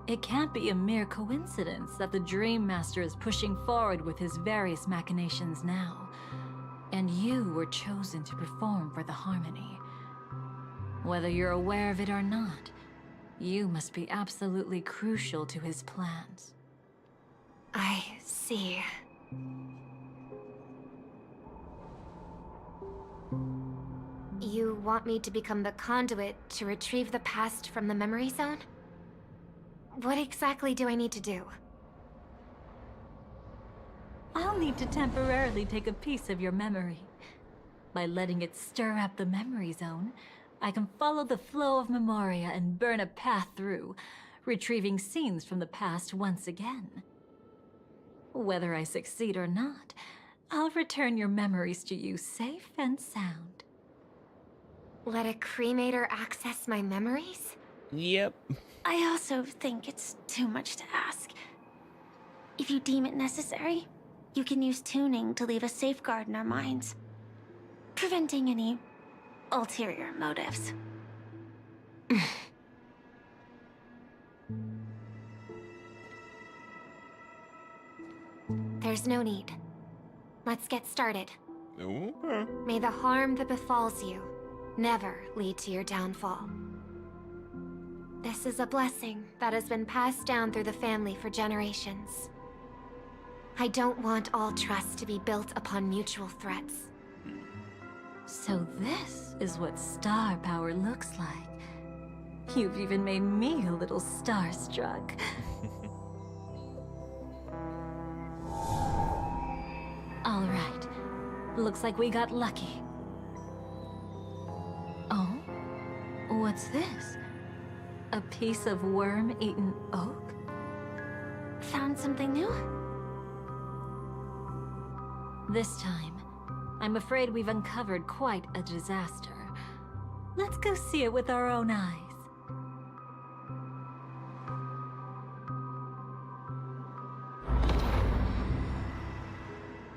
it can't be a mere coincidence that the Dream Master is pushing forward with his various machinations now. And you were chosen to perform for the Harmony. Whether you're aware of it or not, you must be absolutely crucial to his plans. I see. You want me to become the conduit to retrieve the past from the memory zone? What exactly do I need to do? I'll need to temporarily take a piece of your memory. By letting it stir up the memory zone, I can follow the flow of memoria and burn a path through, retrieving scenes from the past once again. Whether I succeed or not, I'll return your memories to you safe and sound. Let a cremator access my memories? Yep. I also think it's too much to ask. If you deem it necessary, you can use tuning to leave a safeguard in our minds, preventing any ulterior motives. There's no need. Let's get started. Okay. May the harm that befalls you never lead to your downfall. This is a blessing that has been passed down through the family for generations. I don't want all trust to be built upon mutual threats. So this is what star power looks like. You've even made me a little starstruck. All right. Looks like we got lucky. Oh? What's this? A piece of worm-eaten oak? Found something new? This time, I'm afraid we've uncovered quite a disaster. Let's go see it with our own eyes.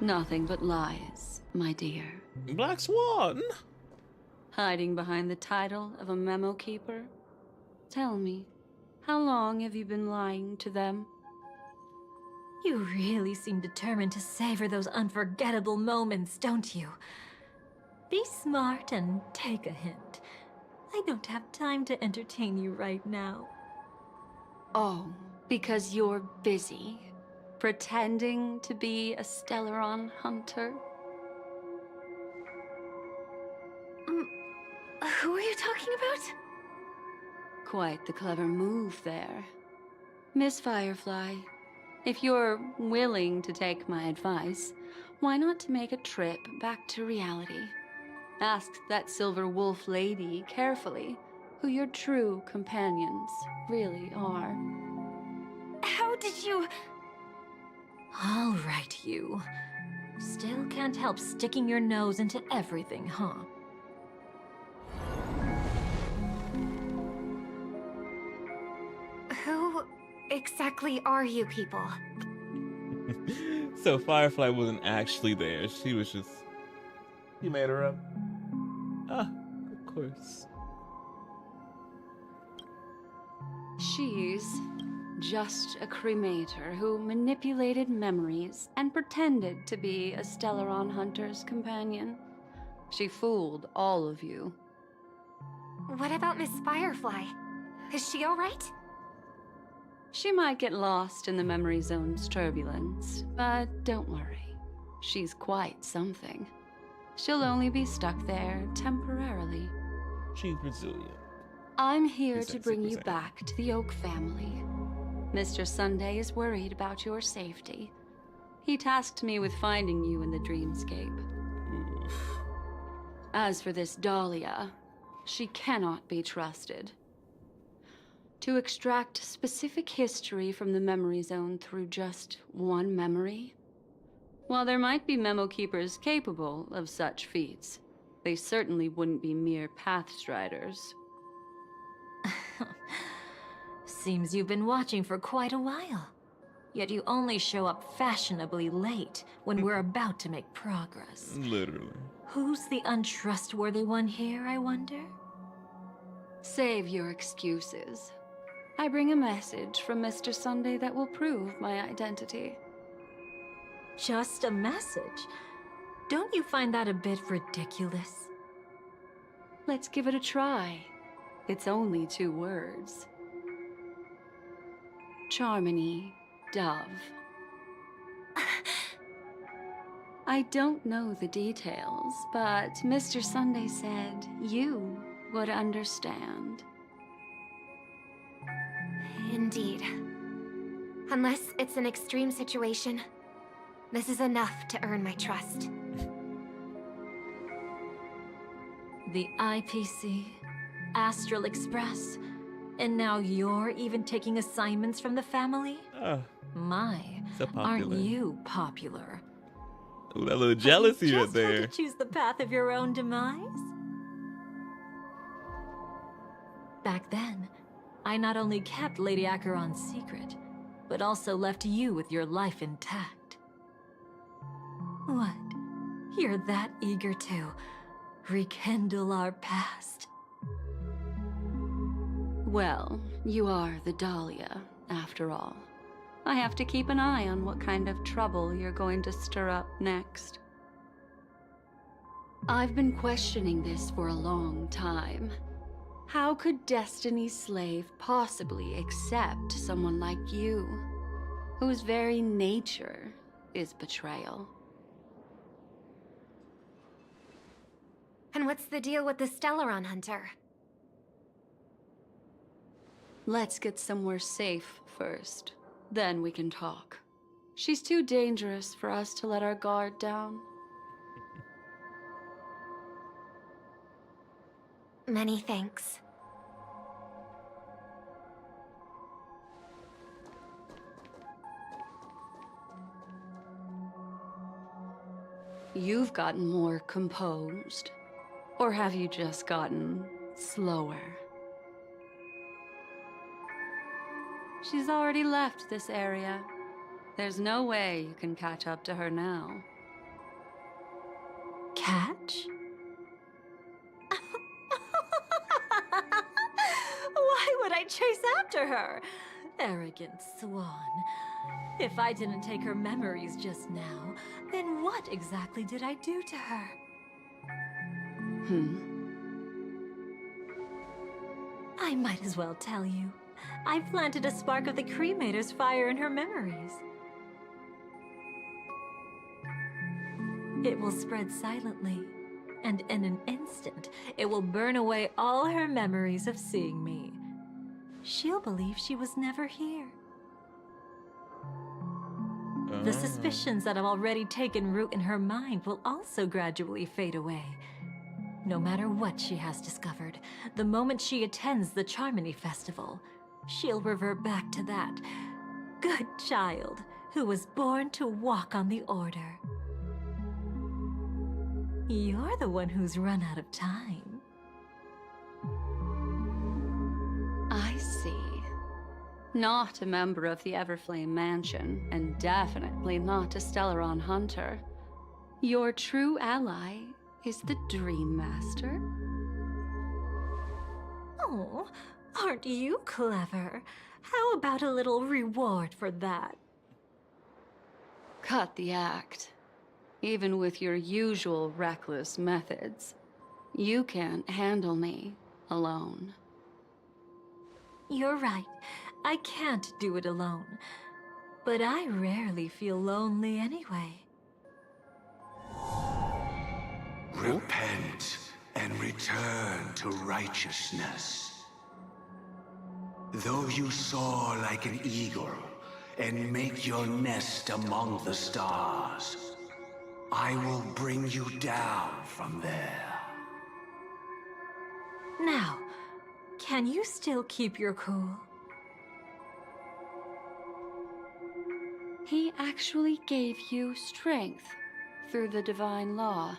Nothing but lies, my dear. Black Swan! Hiding behind the title of a memo keeper? Tell me, how long have you been lying to them? You really seem determined to savor those unforgettable moments, don't you? Be smart and take a hint. I don't have time to entertain you right now. Oh, because you're busy, pretending to be a Stellaron hunter? Who are you talking about? Quite the clever move there. Miss Firefly, if you're willing to take my advice, why not make a trip back to reality? Ask that Silver Wolf lady carefully who your true companions really are. How How did you... All right, you. Still can't help sticking your nose into everything, huh? Who exactly are you people? So Firefly wasn't actually there. She was just... He made her up. Ah, of course. She's just a cremator who manipulated memories and pretended to be a Stellaron hunter's companion. She fooled all of you. What about Miss Firefly? Is she alright? She might get lost in the memory zone's turbulence, but don't worry. She's quite something. She'll only be stuck there temporarily. She's resilient. I'm here to bring you back to the Oak family. Mr. Sunday is worried about your safety. He tasked me with finding you in the dreamscape. Oof. As for this Dahlia, she cannot be trusted. To extract specific history from the memory zone through just one memory? While there might be memo keepers capable of such feats, they certainly wouldn't be mere pathstriders. Seems you've been watching for quite a while. Yet you only show up fashionably late when we're about to make progress. Literally. Who's the untrustworthy one here, I wonder? Save your excuses. I bring a message from Mr. Sunday that will prove my identity. Just a message? Don't you find that a bit ridiculous? Let's give it a try. It's only 2 words. Charmony, Dove. I don't know the details, but Mr. Sunday said you would understand. Indeed. Unless it's an extreme situation, this is enough to earn my trust. The IPC, Astral Express, and now you're even taking assignments from the family? My, so aren't you popular? Ooh, that little jealousy right Just there. want to choose the path of your own demise? Back then, I not only kept Lady Acheron's secret, but also left you with your life intact. What? You're that eager to rekindle our past? Well, you are the Dahlia, after all. I have to keep an eye on what kind of trouble you're going to stir up next. I've been questioning this for a long time. How could Destiny's slave possibly accept someone like you, whose very nature is betrayal? And what's the deal with the Stellaron hunter? Let's get somewhere safe first. Then we can talk. She's too dangerous for us to let our guard down. Many thanks. You've gotten more composed. Or have you just gotten slower? She's already left this area. There's no way you can catch up to her now. Catch? Why would I chase after her? Arrogant swan. If I didn't take her memories just now, then what exactly did I do to her? I might as well tell you. I planted a spark of the cremator's fire in her memories. It will spread silently, and in an instant, it will burn away all her memories of seeing me. She'll believe she was never here. The suspicions that have already taken root in her mind will also gradually fade away. No matter what she has discovered, the moment she attends the Charmony Festival, she'll revert back to that good child who was born to walk on the Order. You're the one who's run out of time. I see. Not a member of the Everflame Mansion, and definitely not a Stellaron hunter. Your true ally is the Dream Master. Oh, aren't you clever? How about a little reward for that? Cut the act. Even with your usual reckless methods, you can't handle me alone. You're right. I can't do it alone. But I rarely feel lonely anyway. Repent and return to righteousness. Though you soar like an eagle and make your nest among the stars, I will bring you down from there. Now, can you still keep your cool? He actually gave you strength through the divine law.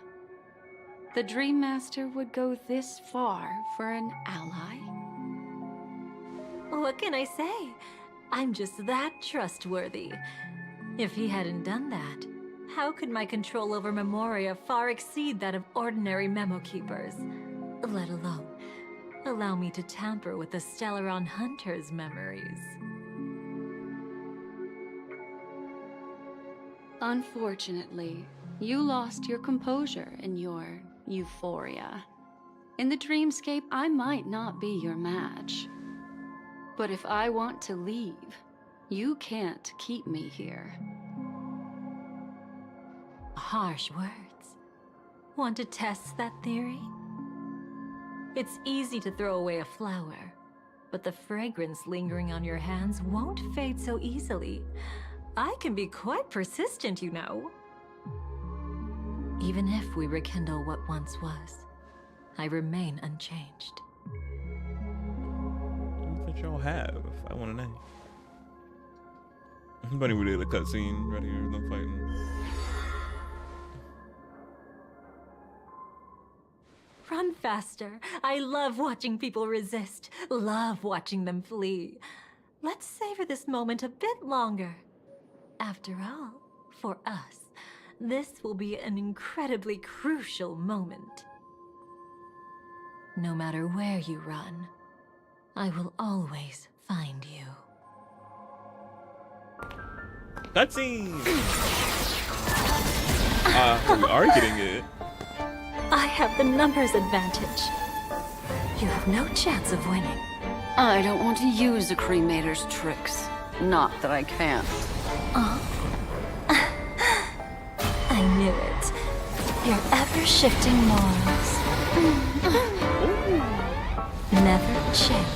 The Dream Master would go this far for an ally? What can I say? I'm just that trustworthy. If he hadn't done that, how could my control over Memoria far exceed that of ordinary memo keepers? Let alone allow me to tamper with the Stellaron Hunter's memories. Unfortunately, you lost your composure in your euphoria. In the dreamscape, I might not be your match. But if I want to leave, you can't keep me here. Harsh words. Want to test that theory? It's easy to throw away a flower, but the fragrance lingering on your hands won't fade so easily. I can be quite persistent, you know. Even if we rekindle what once was, I remain unchanged. What that y'all have? I want to know. Somebody we did a cutscene right here, them fighting. Run faster. I love watching people resist. Love watching them flee. Let's savor this moment a bit longer. After all, for us, this will be an incredibly crucial moment. No matter where you run, I will always find you. Cutscene! We are getting it. I have the numbers advantage. You have no chance of winning. I don't want to use a cremator's tricks. Not that I can't. Oh. I knew it. Your ever-shifting morals. Never changed.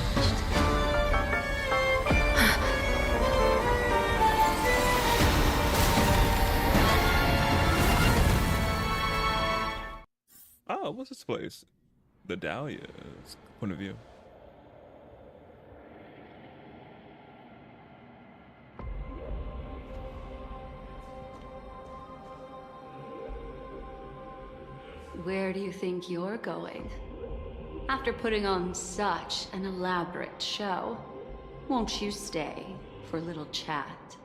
Oh, what's this place? The Dahlia's point of view. Where do you think you're going? After putting on such an elaborate show, won't you stay for a little chat?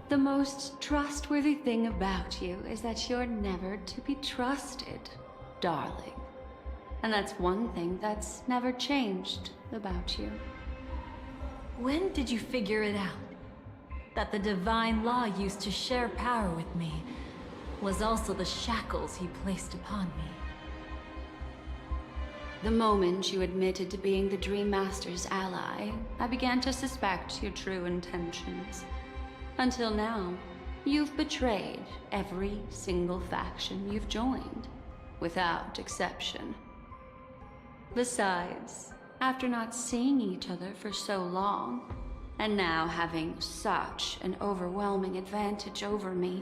The most trustworthy thing about you is that you're never to be trusted, darling. And that's one thing that's never changed about you. When did you figure it out? That the divine law used to share power with me was also the shackles he placed upon me. The moment you admitted to being the Dream Master's ally, I began to suspect your true intentions. Until now, you've betrayed every single faction you've joined, without exception. Besides, after not seeing each other for so long, And now, having such an overwhelming advantage over me,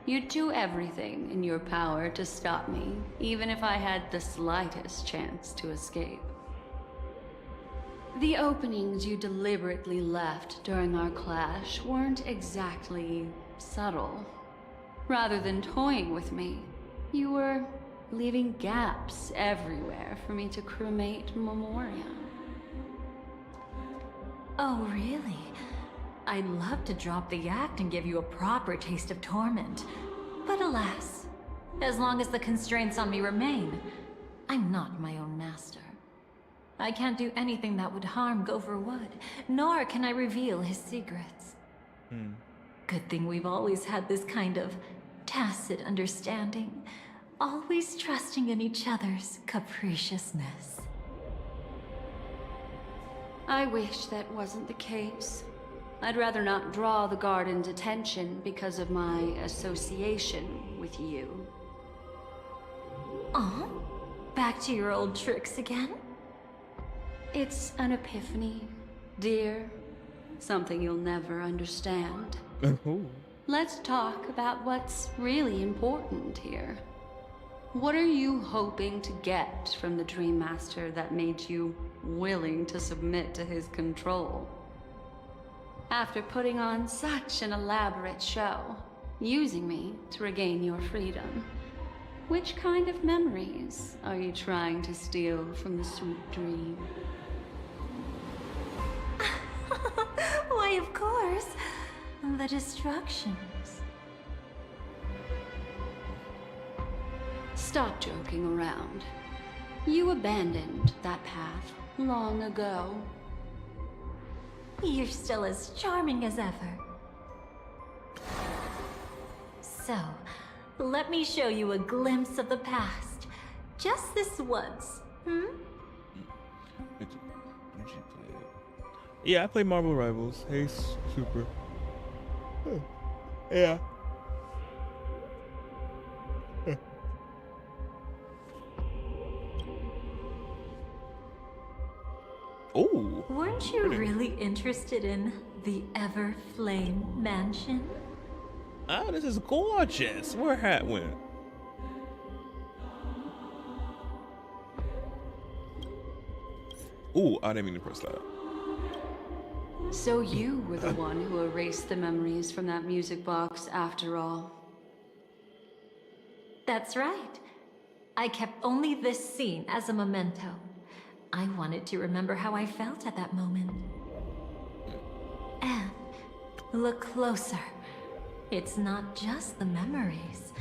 you'd do everything in your power to stop me, even if I had the slightest chance to escape. The openings you deliberately left during our clash weren't exactly subtle. Rather than toying with me, you were leaving gaps everywhere for me to cremate Memoria. Oh, really? I'd love to drop the act and give you a proper taste of torment. But alas, as long as the constraints on me remain, I'm not my own master. I can't do anything that would harm Gopher Wood, nor can I reveal his secrets. Good thing we've always had this kind of tacit understanding, always trusting in each other's capriciousness. I wish that wasn't the case. I'd rather not draw the Garden's attention because of my association with you. Aw, back to your old tricks again? It's an epiphany, dear. Something you'll never understand. Let's talk about what's really important here. What are you hoping to get from the Dream Master that made you willing to submit to his control? After putting on such an elaborate show, using me to regain your freedom, which kind of memories are you trying to steal from the sweet dream? Why, of course. The destructions. Stop joking around. You abandoned that path long ago. You're still as charming as ever. So, let me show you a glimpse of the past. Just this once, Yeah, I play Marvel Rivals. Hey, super. Yeah. Oh. Weren't you really interested in the Everflame Mansion? Oh, this is gorgeous. Where hat went? Ooh, I didn't mean to press that. So you were the one who erased the memories from that music box after all. That's right. I kept only this scene as a memento. I wanted to remember how I felt at that moment. And look closer. It's not just the memories.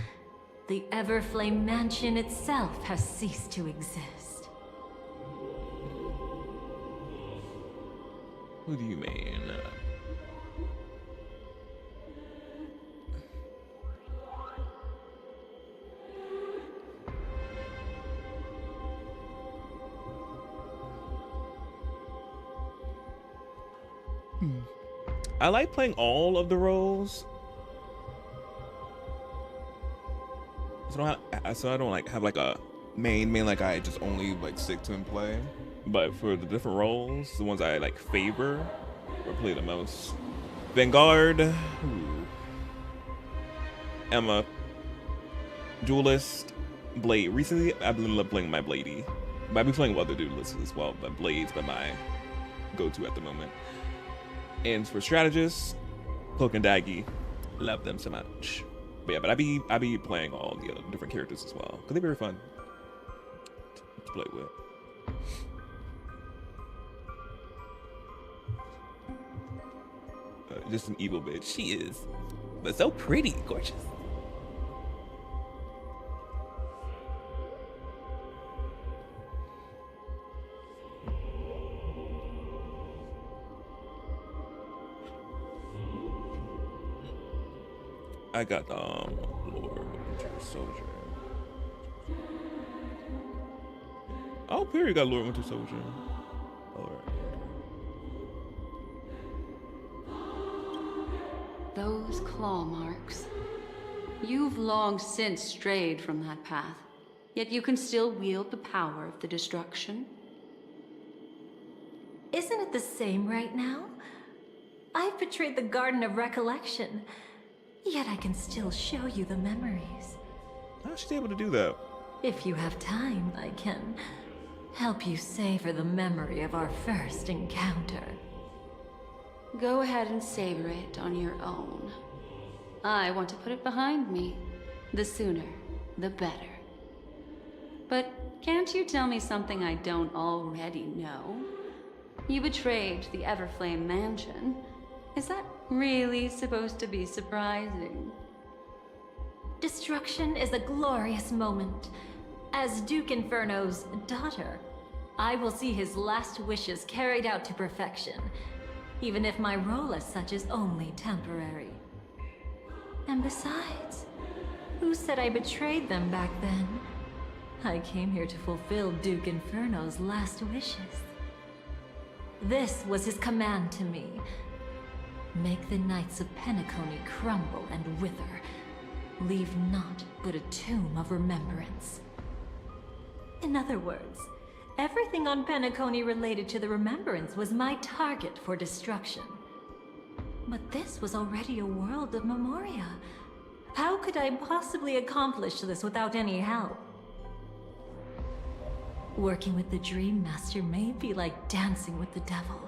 The Everflame Mansion itself has ceased to exist. What do you mean? I like playing all of the roles. So I don't like have like a main like I just only like stick to and play. But for the different roles, the ones I like favor or play the most. Vanguard, Emma, Duelist, Blade. Recently I've been playing my Bladey. But I've been playing other duelists as well, but Blade's been my go-to at the moment. And for strategists, Cloak and Daggy, love them so much. But yeah, but I be playing all the other different characters as well, because they're very fun to play with. Just an evil bitch. She is, but so pretty, gorgeous. I got Lord Winter Soldier. Oh, period. Got Lord Winter Soldier. Alright. Those claw marks. You've long since strayed from that path, yet you can still wield the power of the destruction. Isn't it the same right now? I've betrayed the Garden of Recollection, yet I can still show you the memories. How's she able to do that? If you have time, I can help you savor the memory of our first encounter. Go ahead and savor it on your own. I want to put it behind me. The sooner, the better. But can't you tell me something I don't already know? You betrayed the Everflame Mansion. Is that really supposed to be surprising? Destruction is a glorious moment. As Duke Inferno's daughter, I will see his last wishes carried out to perfection, even if my role as such is only temporary. And besides, who said I betrayed them back then? I came here to fulfill Duke Inferno's last wishes. This was his command to me. Make the Knights of Penacony crumble and wither. Leave naught but a tomb of remembrance. In other words, everything on Penacony related to the Remembrance was my target for destruction. But this was already a world of Memoria. How could I possibly accomplish this without any help? Working with the Dream Master may be like dancing with the devil,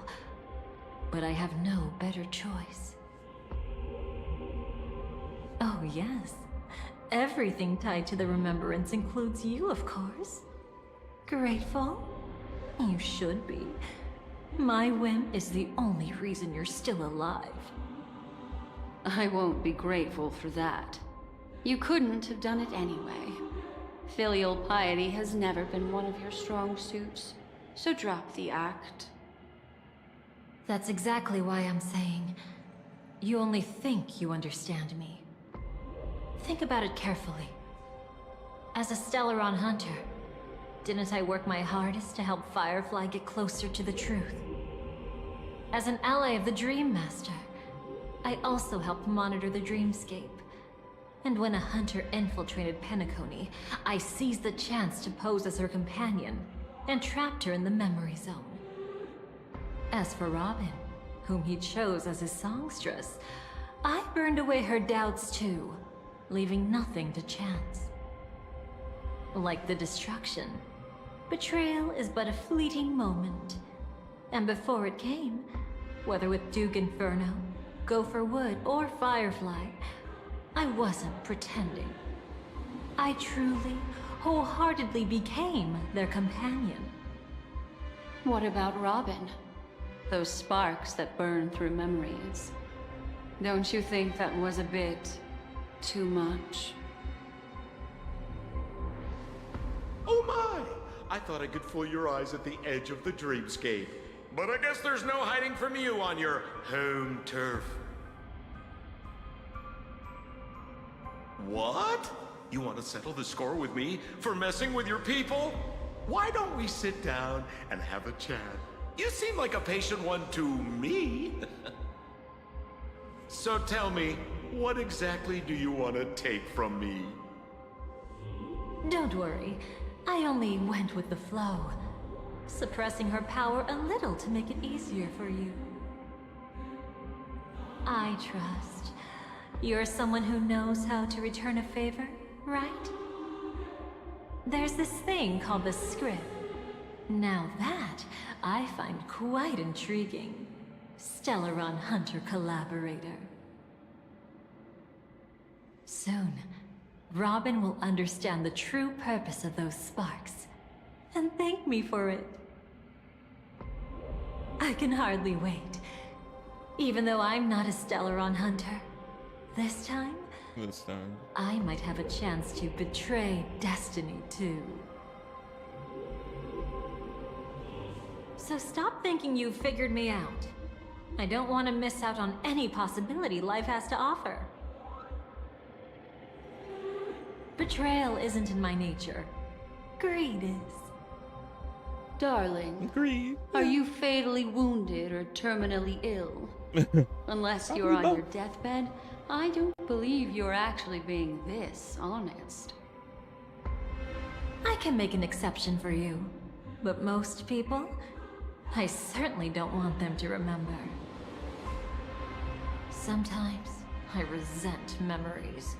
but I have no better choice. Oh yes, everything tied to the Remembrance includes you, of course. Grateful? You should be. My whim is the only reason you're still alive. I won't be grateful for that. You couldn't have done it anyway. Filial piety has never been one of your strong suits, so drop the act. That's exactly why I'm saying, you only think you understand me. Think about it carefully. As a Stellaron hunter, didn't I work my hardest to help Firefly get closer to the truth? As an ally of the Dream Master, I also helped monitor the dreamscape. And when a hunter infiltrated Penacony, I seized the chance to pose as her companion and trapped her in the memory zone. As for Robin, whom he chose as his songstress, I burned away her doubts too, leaving nothing to chance. Like the destruction, betrayal is but a fleeting moment. And before it came, whether with Duke Inferno, Gopher Wood, or Firefly, I wasn't pretending. I truly, wholeheartedly became their companion. What about Robin? Those sparks that burn through memories. Don't you think that was a bit too much? Oh my! I thought I could fool your eyes at the edge of the dreamscape. But I guess there's no hiding from you on your home turf. What? You want to settle the score with me for messing with your people? Why don't we sit down and have a chat? You seem like a patient one to me. So tell me, what exactly do you want to take from me? Don't worry, I only went with the flow, suppressing her power a little to make it easier for you. I trust. You're someone who knows how to return a favor, right? There's this thing called the script. Now that, I find quite intriguing. Stellaron Hunter collaborator. Soon, Robin will understand the true purpose of those sparks, and thank me for it. I can hardly wait. Even though I'm not a Stellaron Hunter, this time, I might have a chance to betray destiny too. So stop thinking you've figured me out. I don't want to miss out on any possibility life has to offer. Betrayal isn't in my nature. Greed is. Darling, are you fatally wounded or terminally ill? Unless you're on your deathbed, I don't believe you're actually being this honest. I can make an exception for you, but most people, I certainly don't want them to remember. Sometimes I resent memories.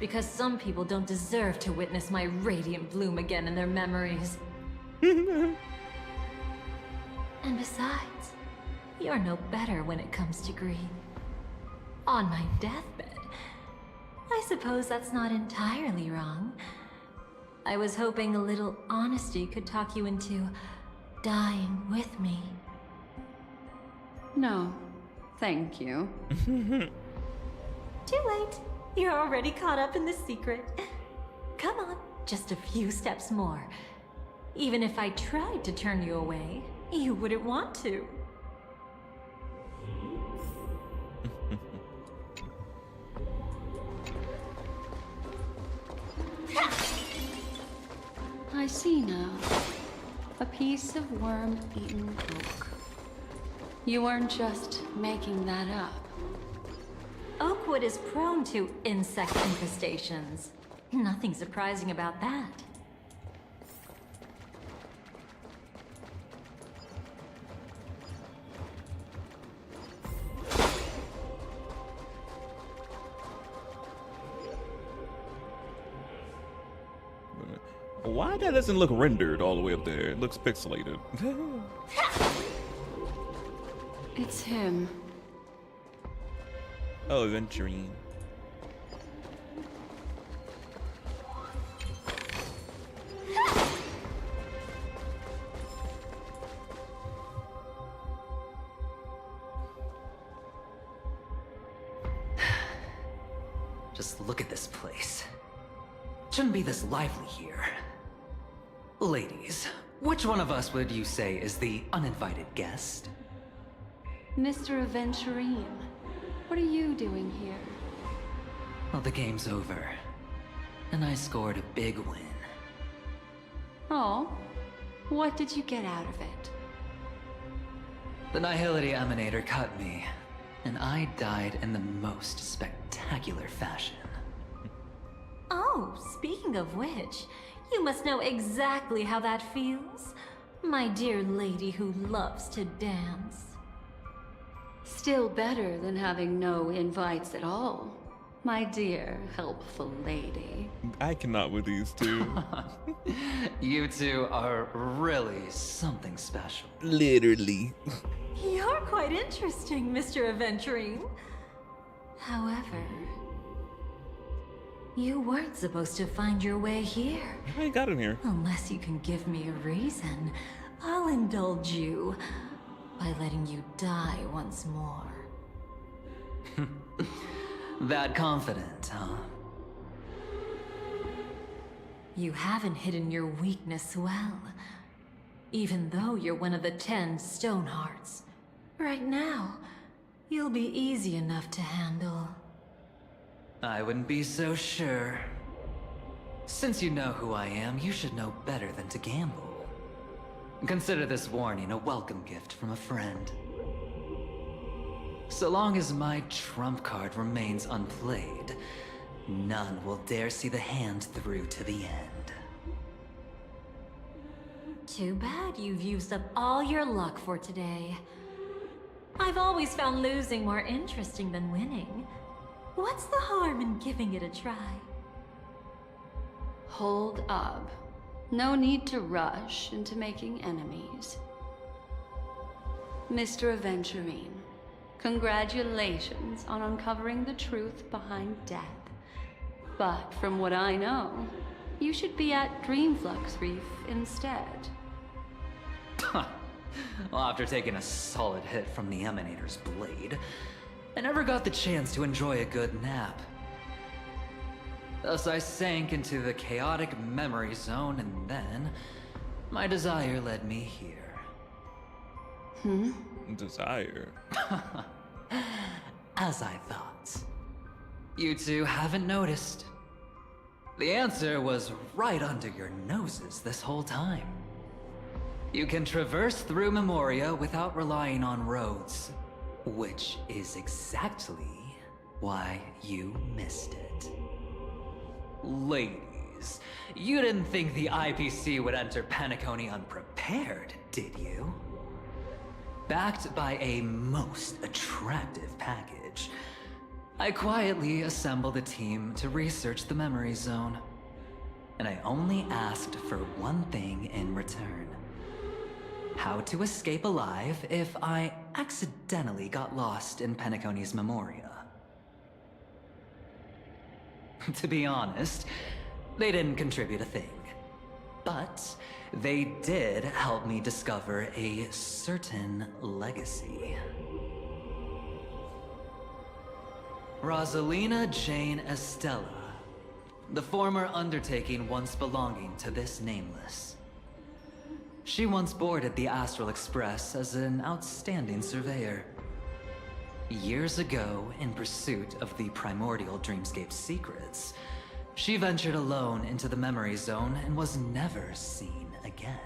Because some people don't deserve to witness my radiant bloom again in their memories. And besides, you're no better when it comes to grief. On my deathbed, I suppose that's not entirely wrong. I was hoping a little honesty could talk you into dying with me. No, thank you. Too late. You're already caught up in the secret. Come on, just a few steps more. Even if I tried to turn you away, you wouldn't want to. I see now. A piece of worm-eaten oak. You weren't just making that up. Oakwood is prone to insect infestations. Nothing surprising about that. Why that doesn't look rendered all the way up there? It looks pixelated. It's him. Oh, Venturine. Just look at this place. Shouldn't be this lively here. Ladies, which one of us would you say is the uninvited guest? Mr. Venturine, what are you doing here? Well, the game's over. And I scored a big win. Oh, what did you get out of it? The Nihility Emanator cut me, and I died in the most spectacular fashion. Oh, speaking of which, you must know exactly how that feels. My dear lady who loves to dance. Still better than having no invites at all, my dear helpful lady. I cannot with these two. You two are really something special. Literally. You're quite interesting, Mr. Aventurine. However, you weren't supposed to find your way here. How you got in here? Unless you can give me a reason, I'll indulge you by letting you die once more. That confident, huh? You haven't hidden your weakness well, even though you're one of the 10 Stonehearts. Right now, you'll be easy enough to handle. I wouldn't be so sure. Since you know who I am, you should know better than to gamble. Consider this warning a welcome gift from a friend. So long as my trump card remains unplayed, none will dare see the hand through to the end. Too bad you've used up all your luck for today. I've always found losing more interesting than winning. What's the harm in giving it a try? Hold up. No need to rush into making enemies. Mr. Aventurine, congratulations on uncovering the truth behind death. But from what I know, you should be at Dreamflux Reef instead. Well, after taking a solid hit from the Emanator's blade, I never got the chance to enjoy a good nap. Thus I sank into the chaotic memory zone, and then my desire led me here. Desire? As I thought. You two haven't noticed. The answer was right under your noses this whole time. You can traverse through Memoria without relying on roads, which is exactly why you missed it. Ladies, you didn't think the IPC would enter Penacony unprepared, did you? Backed by a most attractive package, I quietly assembled a team to research the memory zone. And I only asked for one thing in return. How to escape alive if I accidentally got lost in Penacony's Memoria. To be honest, they didn't contribute a thing. But they did help me discover a certain legacy. Rosalina Jane Estella, the former undertaking once belonging to this Nameless. She once boarded the Astral Express as an outstanding surveyor. Years ago, in pursuit of the primordial dreamscape secrets, she ventured alone into the memory zone and was never seen again.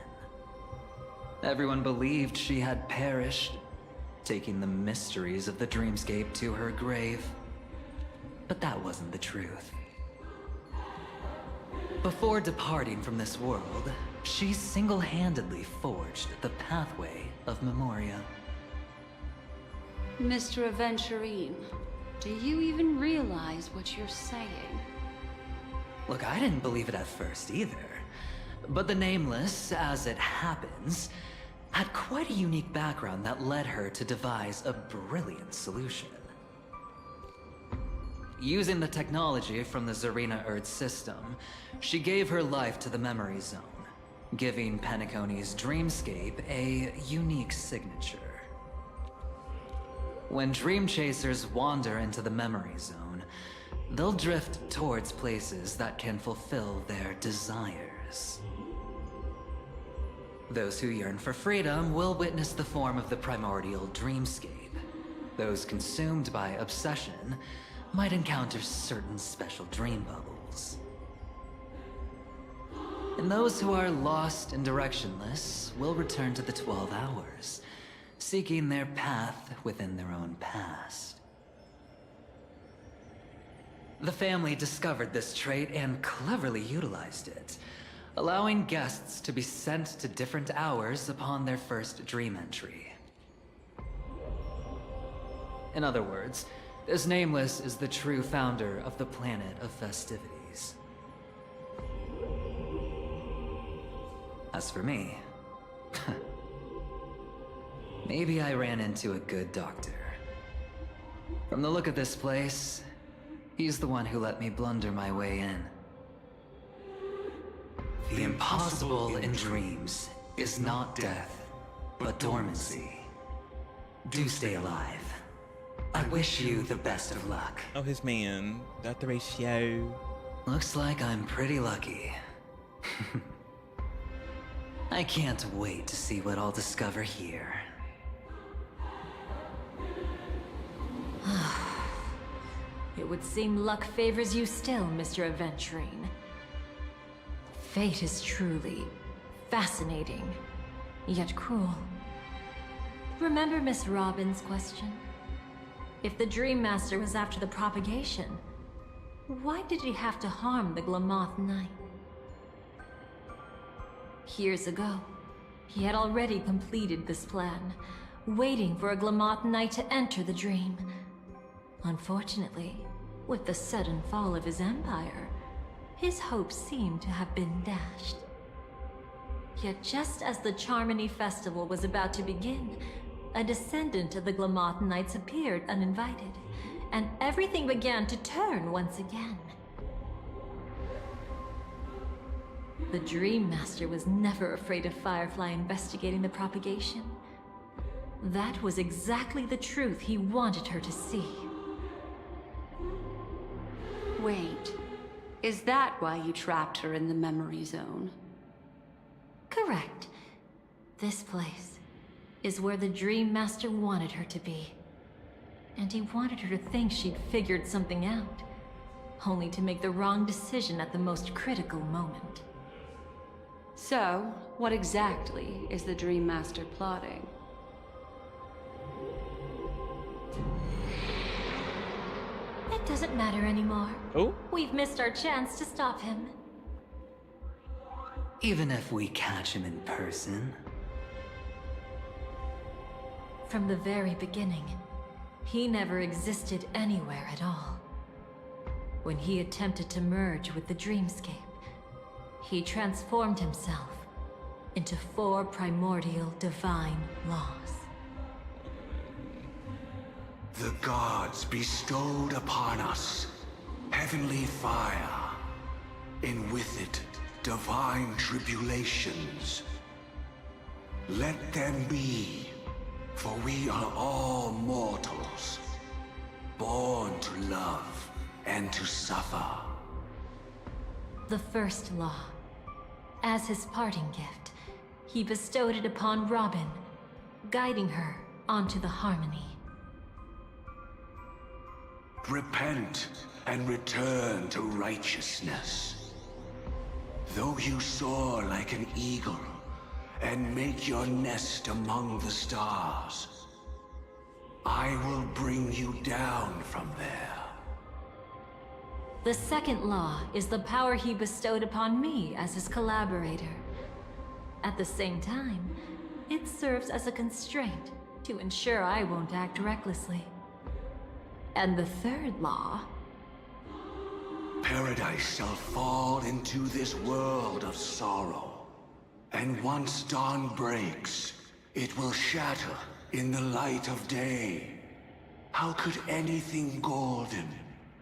Everyone believed she had perished, taking the mysteries of the dreamscape to her grave. But that wasn't the truth. Before departing from this world, she single-handedly forged the pathway of Memoria. Mr. Aventurine, do you even realize what you're saying? Look, I didn't believe it at first either. But the Nameless, as it happens, had quite a unique background that led her to devise a brilliant solution. Using the technology from the Zarina Erd system, she gave her life to the memory zone, giving Penacony's dreamscape a unique signature. When dream chasers wander into the memory zone, they'll drift towards places that can fulfill their desires. Those who yearn for freedom will witness the form of the primordial dreamscape. Those consumed by obsession might encounter certain special dream bubbles. And those who are lost and directionless will return to the 12 hours, seeking their path within their own past. The family discovered this trait and cleverly utilized it, allowing guests to be sent to different hours upon their first dream entry. In other words, this Nameless is the true founder of the planet of festivities. As for me, maybe I ran into a good doctor. From the look of this place, he's the one who let me blunder my way in. The impossible in dreams is not death, but dormancy. Do stay alive. I wish you the best of luck. Oh, his man, Dr. Ratio. Looks like I'm pretty lucky. I can't wait to see what I'll discover here. It would seem luck favors you still, Mr. Aventurine. Fate is truly fascinating, yet cruel. Remember Miss Robin's question? If the Dream Master was after the propagation, why did he have to harm the Glamoth Knight? Years ago, he had already completed this plan, waiting for a Glamoth Knight to enter the dream. Unfortunately, with the sudden fall of his empire, his hopes seemed to have been dashed. Yet just as the Charmony Festival was about to begin, a descendant of the Glamoth Knights appeared uninvited, and everything began to turn once again. The Dream Master was never afraid of Firefly investigating the propagation. That was exactly the truth he wanted her to see. Wait, is that why you trapped her in the memory zone? Correct. This place is where the Dream Master wanted her to be. And he wanted her to think she'd figured something out, only to make the wrong decision at the most critical moment. So, what exactly is the Dream Master plotting? It doesn't matter anymore. Oh? We've missed our chance to stop him. Even if we catch him in person. From the very beginning, he never existed anywhere at all. When he attempted to merge with the dreamscape, he transformed himself into 4 primordial divine laws. The gods bestowed upon us heavenly fire, and with it divine tribulations. Let them be, for we are all mortals, born to love and to suffer. The first law. As his parting gift, he bestowed it upon Robin, guiding her onto the harmony. Repent and return to righteousness. Though you soar like an eagle and make your nest among the stars, I will bring you down from there. The second law is the power he bestowed upon me as his collaborator. At the same time, it serves as a constraint to ensure I won't act recklessly. And the third law... Paradise shall fall into this world of sorrow. And once dawn breaks, it will shatter in the light of day. How could anything golden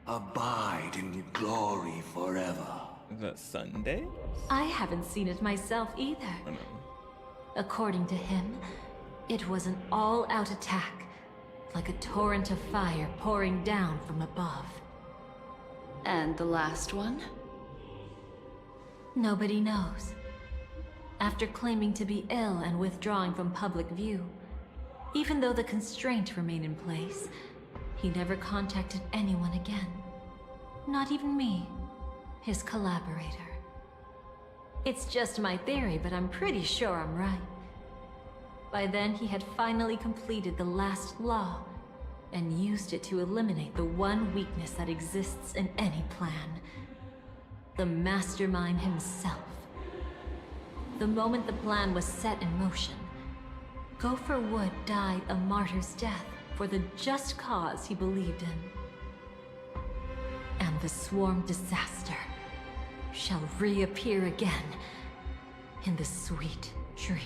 abide in glory forever? Is that Sunday? I haven't seen it myself either. I know. According to him, it was an all-out attack, like a torrent of fire pouring down from above. And the last one? Nobody knows. After claiming to be ill and withdrawing from public view, even though the constraint remained in place, he never contacted anyone again. Not even me, his collaborator. It's just my theory, but I'm pretty sure I'm right. By then, he had finally completed the last law, and used it to eliminate the one weakness that exists in any plan. The mastermind himself. The moment the plan was set in motion, Gopher Wood died a martyr's death for the just cause he believed in. And the swarm disaster shall reappear again in the sweet dream.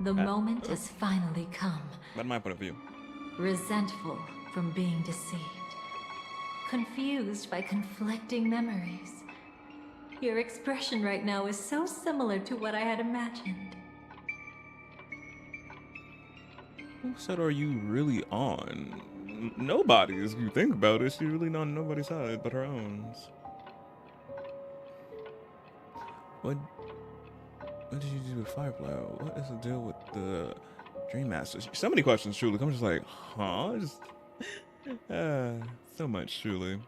The moment has finally come. That's my point of view. Resentful from being deceived. Confused by conflicting memories. Your expression right now is so similar to what I had imagined. Whose side are you really on? Nobody's. If you think about it, she's really not on nobody's side but her own. What did you do with Firefly? What is the deal with the Dream Masters? So many questions, truly. I'm just like, huh? Just so much, truly.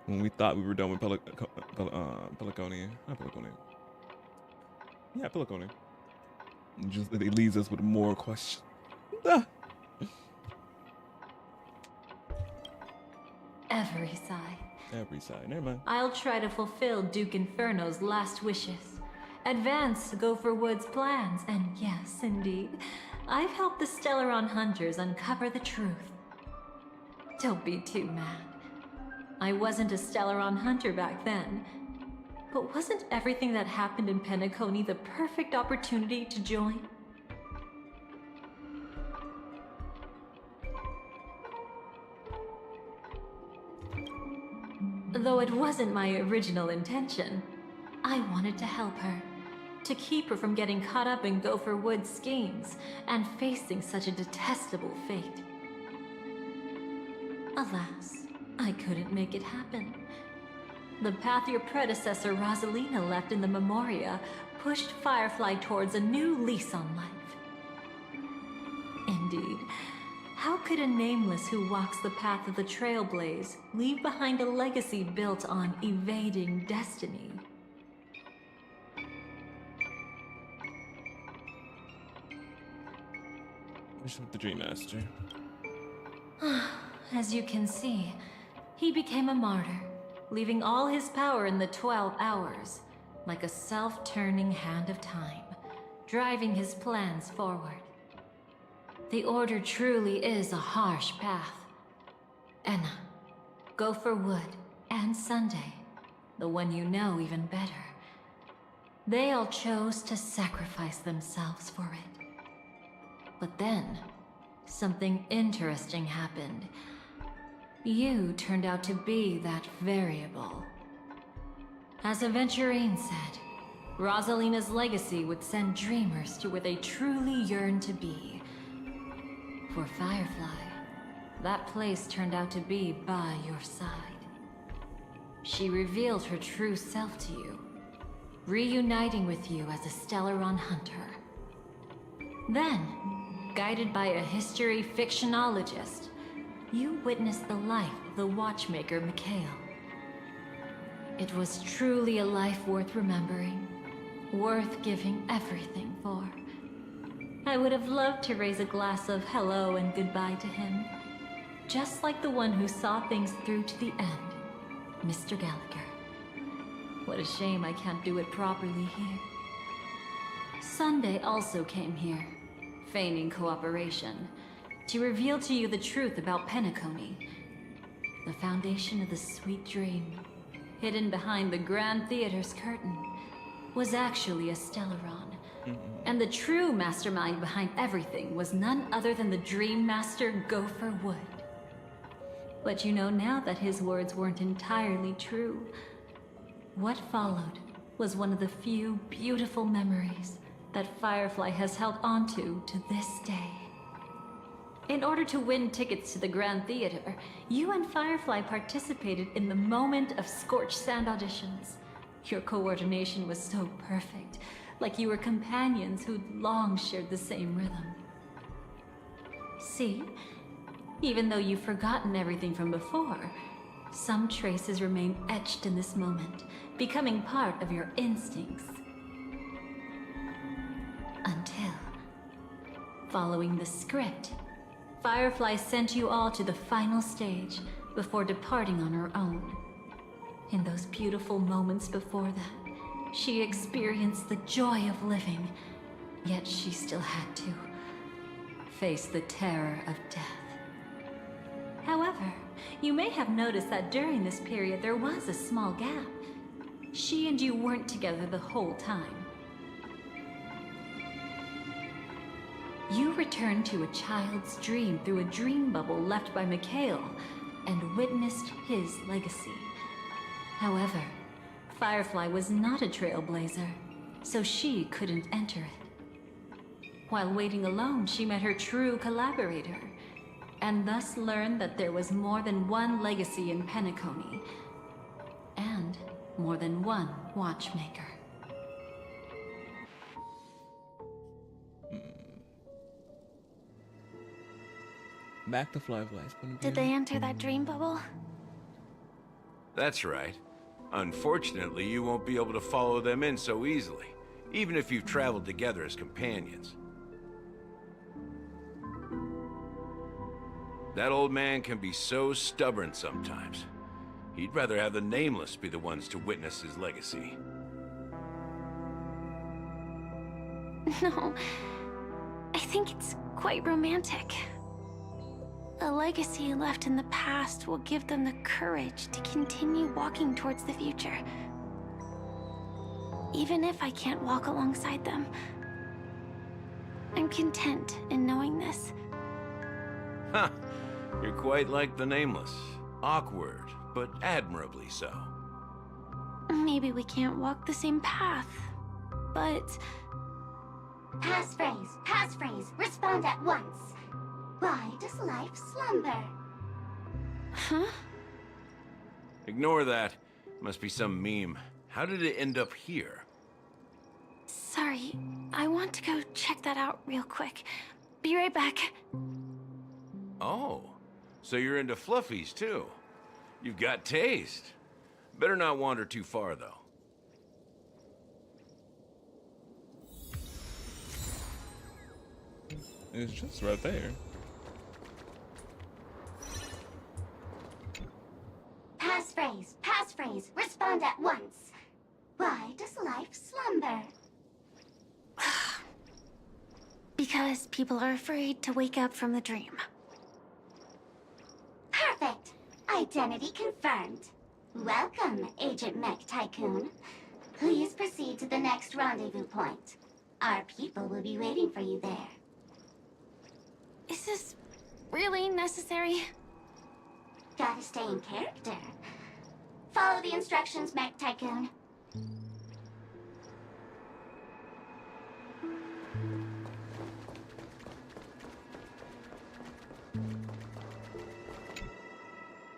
When we thought we were done with Penacony. Not Penacony. Yeah, Penacony. Just it leaves us with more questions. Every side. Every side. Never mind. I'll try to fulfill Duke Inferno's last wishes. Advance Gopher Wood's plans, and yes, indeed, I've helped the Stellaron Hunters uncover the truth. Don't be too mad. I wasn't a Stellaron Hunter back then, but wasn't everything that happened in Penacony the perfect opportunity to join? Though it wasn't my original intention, I wanted to help her. To keep her from getting caught up in Gopher Wood's schemes and facing such a detestable fate. Alas, I couldn't make it happen. The path your predecessor Rosalina left in the Memoria pushed Firefly towards a new lease on life. Indeed, how could a nameless who walks the path of the Trailblazers leave behind a legacy built on evading destiny? What's with the Dream Master? As you can see, he became a martyr, leaving all his power in the 12 hours, like a self-turning hand of time, driving his plans forward. The Order truly is a harsh path. Enna, Gopher Wood, and Sunday, the one you know even better, they all chose to sacrifice themselves for it. But then, something interesting happened. You turned out to be that variable. As Aventurine said, Rosalina's legacy would send dreamers to where they truly yearn to be. For Firefly, that place turned out to be by your side. She revealed her true self to you, reuniting with you as a Stellaron hunter. Then, guided by a history fictionologist, you witnessed the life of the watchmaker Mikhail. It was truly a life worth remembering, worth giving everything for. I would have loved to raise a glass of hello and goodbye to him, just like the one who saw things through to the end, Mr. Gallagher. What a shame I can't do it properly here. Sunday also came here, feigning cooperation, to reveal to you the truth about Penacony, the foundation of the sweet dream, hidden behind the Grand Theater's curtain, was actually a Stellaron. And the true mastermind behind everything was none other than the Dream Master Gopher Wood. But you know now that his words weren't entirely true. What followed was one of the few beautiful memories that Firefly has held onto to this day. In order to win tickets to the Grand Theater, you and Firefly participated in the Moment of Scorched Sand auditions. Your coordination was so perfect, like you were companions who'd long shared the same rhythm. See? Even though you've forgotten everything from before, some traces remain etched in this moment, becoming part of your instincts. Until, following the script, Firefly sent you all to the final stage before departing on her own. In those beautiful moments before that, she experienced the joy of living, yet she still had to face the terror of death. However, you may have noticed that during this period there was a small gap. She and you weren't together the whole time. You returned to a child's dream through a dream bubble left by Mikhail and witnessed his legacy. However, Firefly was not a Trailblazer, so she couldn't enter it. While waiting alone, she met her true collaborator, and thus learned that there was more than one legacy in Penacony, and more than one watchmaker. Back to Firefly's point of view. Did they enter that dream bubble? That's right. Unfortunately, you won't be able to follow them in so easily, even if you've traveled together as companions. That old man can be so stubborn sometimes. He'd rather have the Nameless be the ones to witness his legacy. No, I think it's quite romantic. A legacy left in the past will give them the courage to continue walking towards the future. Even if I can't walk alongside them, I'm content in knowing this. Huh. You're quite like the Nameless. Awkward, but admirably so. Maybe we can't walk the same path, but... Passphrase, respond at once. Why does life slumber? Huh? Ignore that. Must be some meme. How did it end up here? Sorry, I want to go check that out real quick. Be right back. Oh, so you're into fluffies too. You've got taste. Better not wander too far though. It's just right there. Passphrase, respond at once. Why does life slumber? because people are afraid to wake up from the dream. Perfect. Identity confirmed. Welcome, Agent Mech Tycoon. Please proceed to the next rendezvous point. Our people will be waiting for you there. Is this really necessary? Gotta stay in character. Follow the instructions, Mech Tycoon.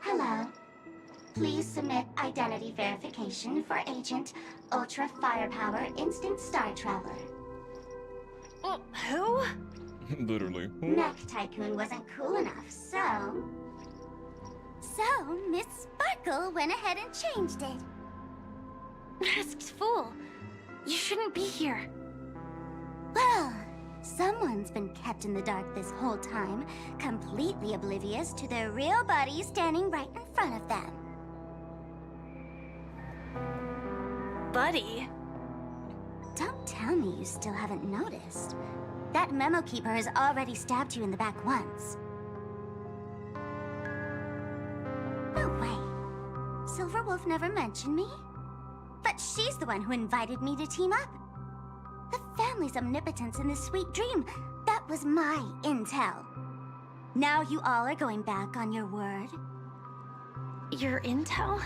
Hello. Please submit identity verification for Agent Ultra Firepower Instant Star Traveler. Who? Literally. Mech Tycoon wasn't cool enough, so... So, Miss Sparkle went ahead and changed it. Masked fool. You shouldn't be here. Well, someone's been kept in the dark this whole time, completely oblivious to their real body standing right in front of them. Buddy? Don't tell me you still haven't noticed. That memo keeper has already stabbed you in the back once. No way. Silverwolf never mentioned me. But she's the one who invited me to team up. The family's omnipotence in this sweet dream, that was my intel. Now you all are going back on your word. Your intel?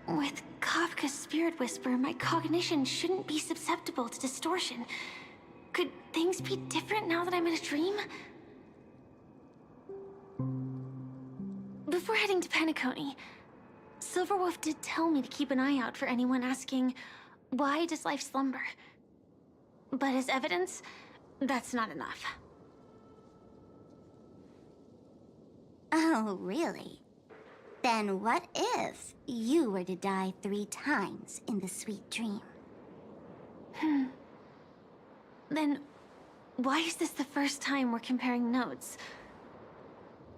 With Kafka's spirit whisper, my cognition shouldn't be susceptible to distortion. Could things be different now that I'm in a dream? Before heading to Penacony, Silverwolf did tell me to keep an eye out for anyone asking, why does life slumber? But as evidence, that's not enough. Oh, really? Then what if you were to die 3 times in the sweet dream? Then why is this the first time we're comparing notes?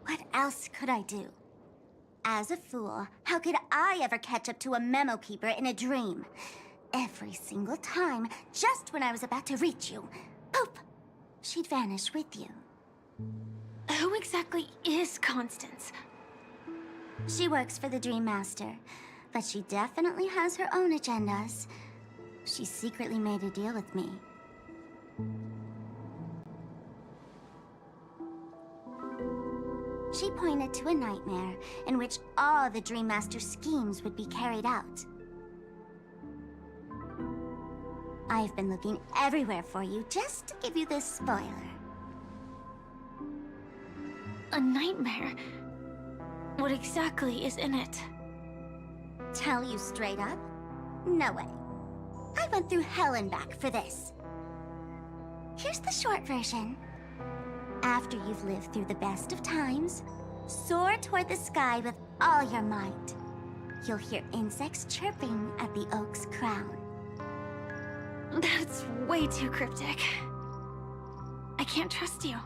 What else could I do? As a fool, how could I ever catch up to a memo keeper in a dream? Every single time, just when I was about to reach you, poof, she'd vanish with you. Who exactly is Constance? She works for the Dream Master, but she definitely has her own agendas. She secretly made a deal with me. She pointed to a nightmare in which all the Dream Master's schemes would be carried out. I've been looking everywhere for you just to give you this spoiler. A nightmare? What exactly is in it? Tell you straight up? No way. I went through hell and back for this. Here's the short version. After you've lived through the best of times, soar toward the sky with all your might. You'll hear insects chirping at the oak's crown. That's way too cryptic. I can't trust you.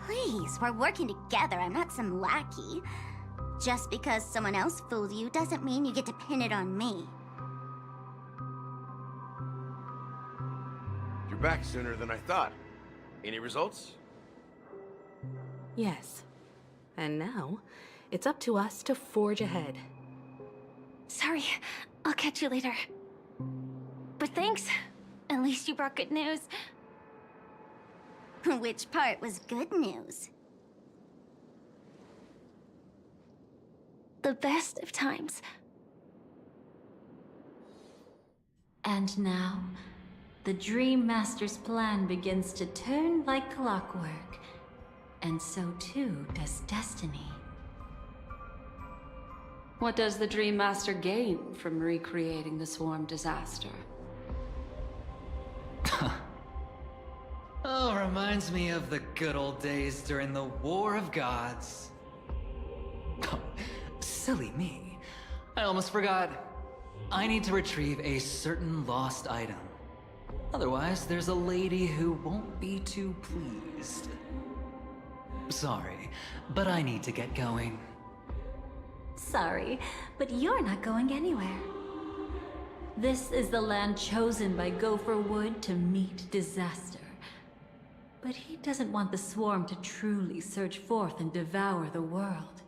Please, we're working together. I'm not some lackey. Just because someone else fooled you doesn't mean you get to pin it on me. You're back sooner than I thought. Any results? Yes. And now, it's up to us to forge ahead. Sorry, I'll catch you later. But thanks. At least you brought good news. Which part was good news? The best of times. And now, the Dream Master's plan begins to turn like clockwork. And so too does destiny. What does the Dream Master gain from recreating the Swarm disaster? Oh, reminds me of the good old days during the War of Gods. Silly me. I almost forgot. I need to retrieve a certain lost item. Otherwise, there's a lady who won't be too pleased. Sorry, but I need to get going. Sorry, but you're not going anywhere. This is the land chosen by Gopher Wood to meet disaster. But he doesn't want the swarm to truly surge forth and devour the world.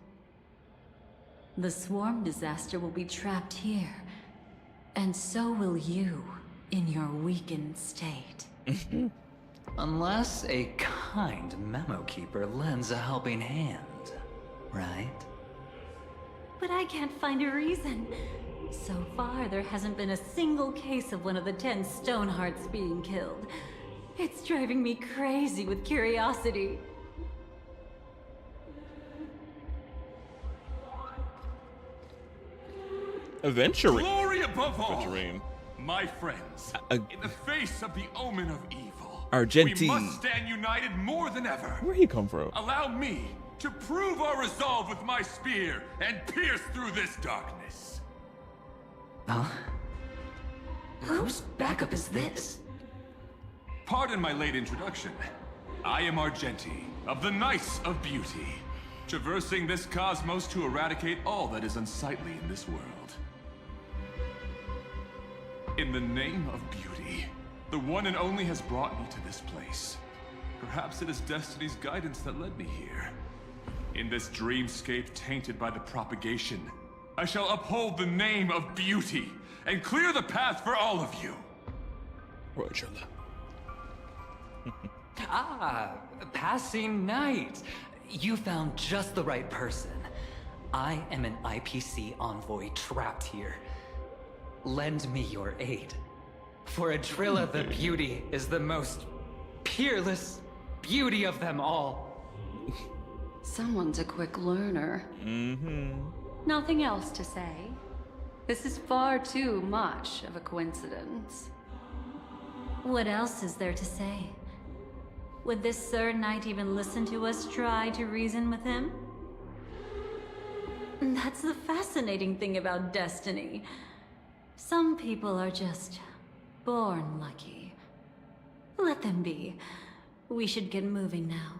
The swarm disaster will be trapped here, and so will you in your weakened state. Unless a kind memo keeper lends a helping hand, right? But I can't find a reason. So far, there hasn't been a single case of one of the 10 Stonehearts being killed. It's driving me crazy with curiosity. Adventuring. Glory above all, Adventuring. my friends. In the face of the omen of evil, Argentine. we must stand united more than ever. Where'd he come from? Allow me to prove our resolve with my spear and pierce through this darkness. Huh? Whose backup is this? Pardon my late introduction. I am Argenti, of the Knights of Beauty, traversing this cosmos to eradicate all that is unsightly in this world. In the name of beauty, the one and only has brought me to this place. Perhaps it is destiny's guidance that led me here. In this dreamscape tainted by the propagation, I shall uphold the name of beauty and clear the path for all of you. Roger. Passing knight. You found just the right person. I am an IPC envoy trapped here. Lend me your aid. For Adrilla the Beauty is the most peerless beauty of them all. Someone's a quick learner. Nothing else to say. This is far too much of a coincidence. What else is there to say? Would this Sir Knight even listen to us try to reason with him? That's the fascinating thing about destiny. Some people are just born lucky. Let them be. We should get moving now.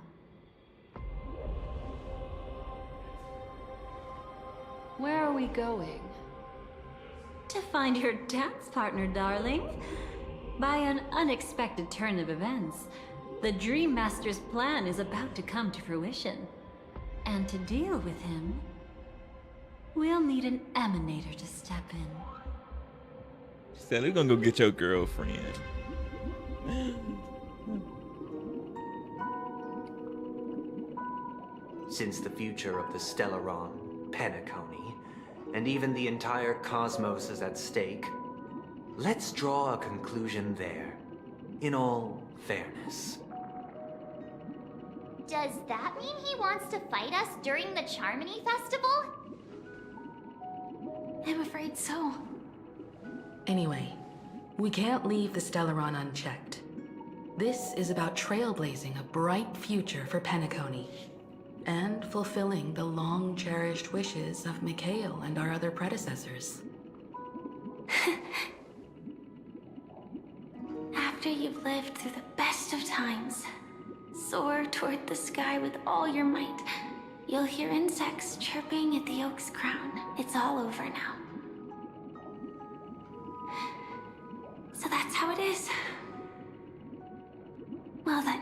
Where are we going? To find your dance partner, darling. By an unexpected turn of events, the Dream Master's plan is about to come to fruition. And to deal with him, we'll need an emanator to step in. She said, we're gonna go get your girlfriend. Since the future of the Stellaron, Penacony, and even the entire cosmos is at stake, let's draw a conclusion there, in all fairness. Does that mean he wants to fight us during the Charmony Festival? I'm afraid so. Anyway, we can't leave the Stellaron unchecked. This is about trailblazing a bright future for Penacony, and fulfilling the long-cherished wishes of Mikhail and our other predecessors. After you've lived through the best of times, soar toward the sky with all your might. You'll hear insects chirping at the oak's crown. It's all over now. So that's how it is. Well then,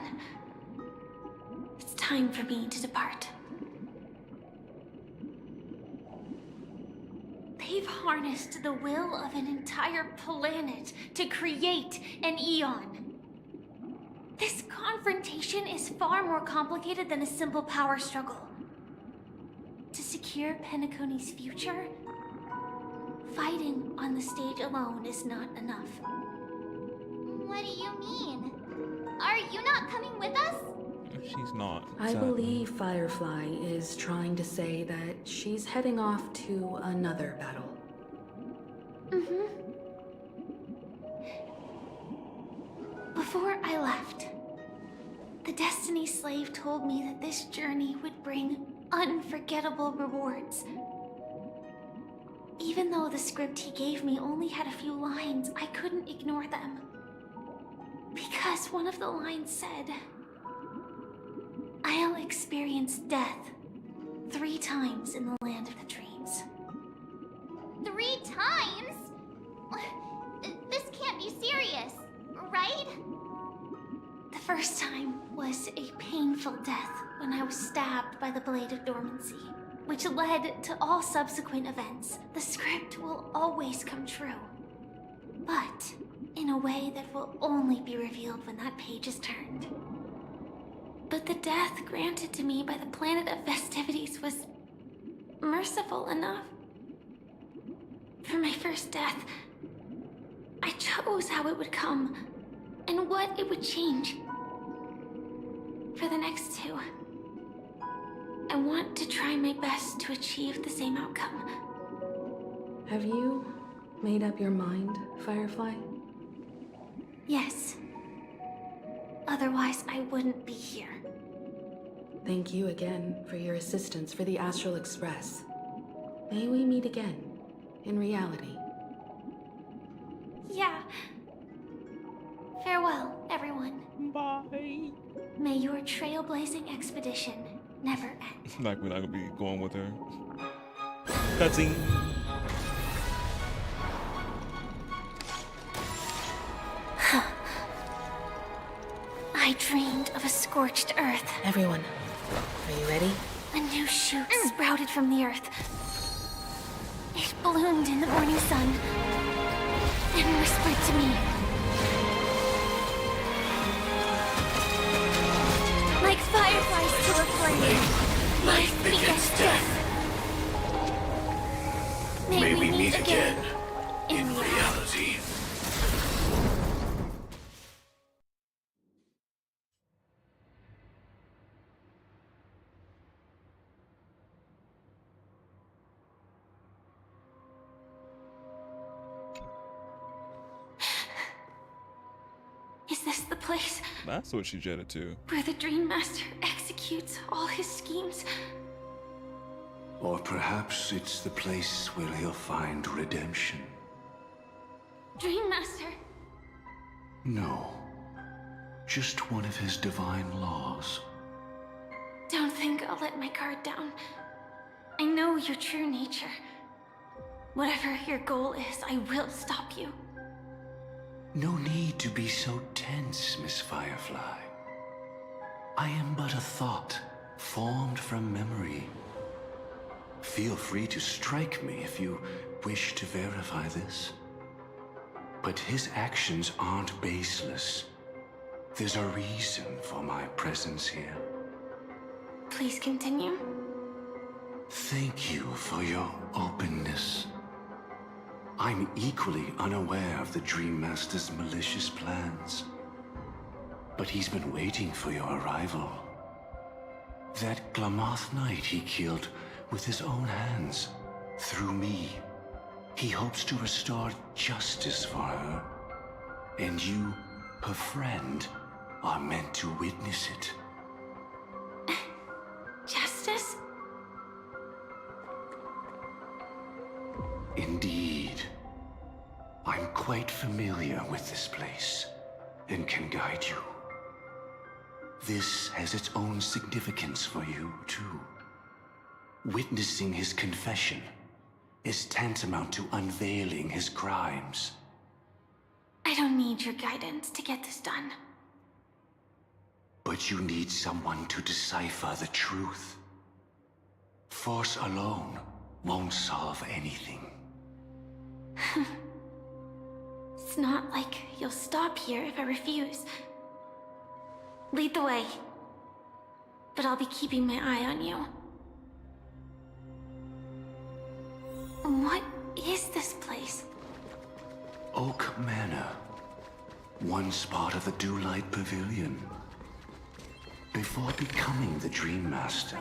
it's time for me to depart. They've harnessed the will of an entire planet to create an Eon. This confrontation is far more complicated than a simple power struggle. To secure Penacony's future, fighting on the stage alone is not enough. What do you mean? Are you not coming with us? She's not. I believe Firefly is trying to say that she's heading off to another battle. Before I left, the Destiny Slave told me that this journey would bring unforgettable rewards. Even though the script he gave me only had a few lines, I couldn't ignore them. Because one of the lines said, I'll experience death 3 times in the land of the dreams. 3 times? This can't be serious, right? The first time was a painful death when I was stabbed by the Blade of Dormancy, which led to all subsequent events. The script will always come true, but in a way that will only be revealed when that page is turned. But the death granted to me by the planet of festivities was merciful enough. For my first death, I chose how it would come and what it would change. For the next two, I want to try my best to achieve the same outcome. Have you made up your mind, Firefly? Yes. Otherwise, I wouldn't be here. Thank you again for your assistance for the Astral Express. May we meet again, in reality. Yeah. Farewell, everyone. Bye. May your trailblazing expedition never end. Like, we're not gonna be going with her. Cutscene. I dreamed of a scorched earth. Everyone, are you ready? A new shoot sprouted from the earth. It bloomed in the morning sun and whispered to me. Like fireflies to a flame, life begets death. May we meet again in reality. Is this the place That's what she jetted to. where the Dream Master executes all his schemes? Or perhaps it's the place where he'll find redemption. Dream Master, No. Just one of his divine laws. don't think I'll let my guard down. I know your true nature. Whatever your goal is, I will stop you. No need to be so tense, Miss Firefly. I am but a thought, formed from memory. Feel free to strike me if you wish to verify this. But his actions aren't baseless. There's a reason for my presence here. Please continue. Thank you for your openness. I'm equally unaware of the Dream Master's malicious plans. But he's been waiting for your arrival. That Glamoth Knight he killed with his own hands, through me. He hopes to restore justice for her. And you, her friend, are meant to witness it. Justice? Indeed. I'm quite familiar with this place, and can guide you. This has its own significance for you, too. Witnessing his confession is tantamount to unveiling his crimes. I don't need your guidance to get this done. But you need someone to decipher the truth. Force alone won't solve anything. It's not like you'll stop here if I refuse. Lead the way. But I'll be keeping my eye on you. What is this place? Oak Manor. Once part of the Dewlight Pavilion. Before becoming the Dream Master,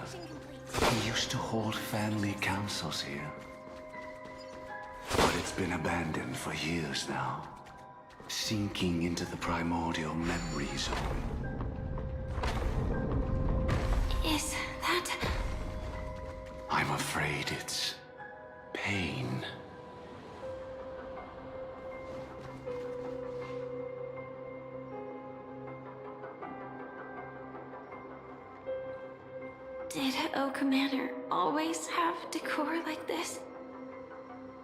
he used to hold family councils here. But it's been abandoned for years now, sinking into the primordial memory zone. Is that... I'm afraid it's pain. Did Oak Manor always have decor like this?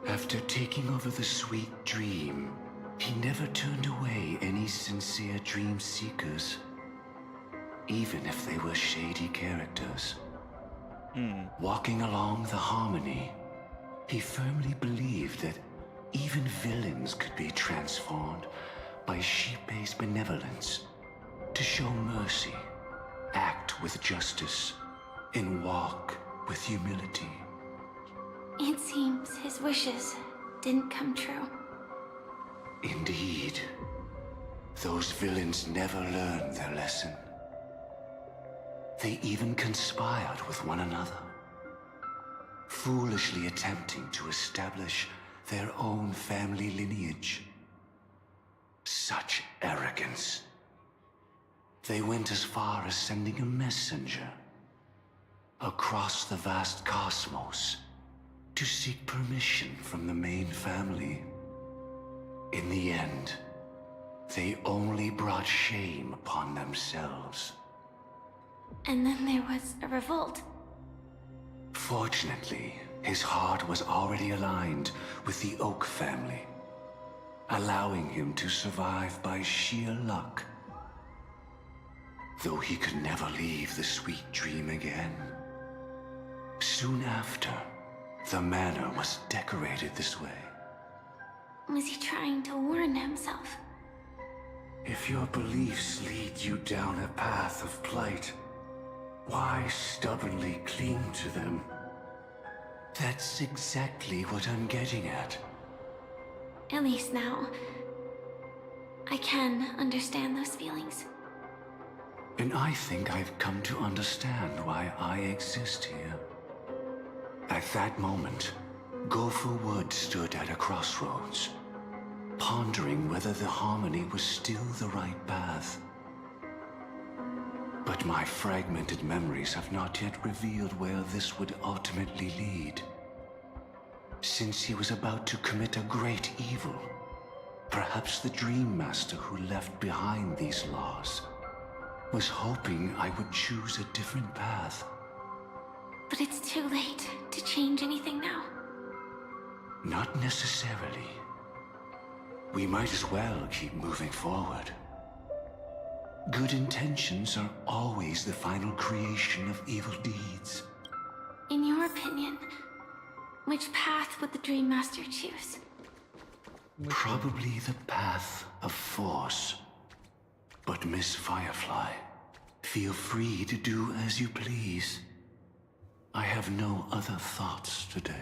After taking over the sweet dream, he never turned away any sincere dream seekers. even if they were shady characters. Walking along the harmony, he firmly believed that even villains could be transformed by Xipe's benevolence to show mercy, act with justice, and walk with humility. It seems his wishes didn't come true. Indeed, those villains never learned their lesson. They even conspired with one another, foolishly attempting to establish their own family lineage. Such arrogance. They went as far as sending a messenger across the vast cosmos to seek permission from the main family. In the end, they only brought shame upon themselves. And then there was a revolt. Fortunately, his heart was already aligned with the Oak family, allowing him to survive by sheer luck. Though he could never leave the sweet dream again. Soon after, the manor was decorated this way. Was he trying to warn himself? If your beliefs lead you down a path of plight, why stubbornly cling to them? That's exactly what I'm getting at. At least now, I can understand those feelings. And I think I've come to understand why I exist here. At that moment, Gopher Wood stood at a crossroads, pondering whether the harmony was still the right path. But my fragmented memories have not yet revealed where this would ultimately lead. Since he was about to commit a great evil, perhaps the Dream Master who left behind these laws was hoping I would choose a different path. But it's too late to change anything now. Not necessarily. We might as well keep moving forward. Good intentions are always the final creation of evil deeds. In your opinion, which path would the Dream Master choose? Probably the path of force. But Miss Firefly, feel free to do as you please. I have no other thoughts today.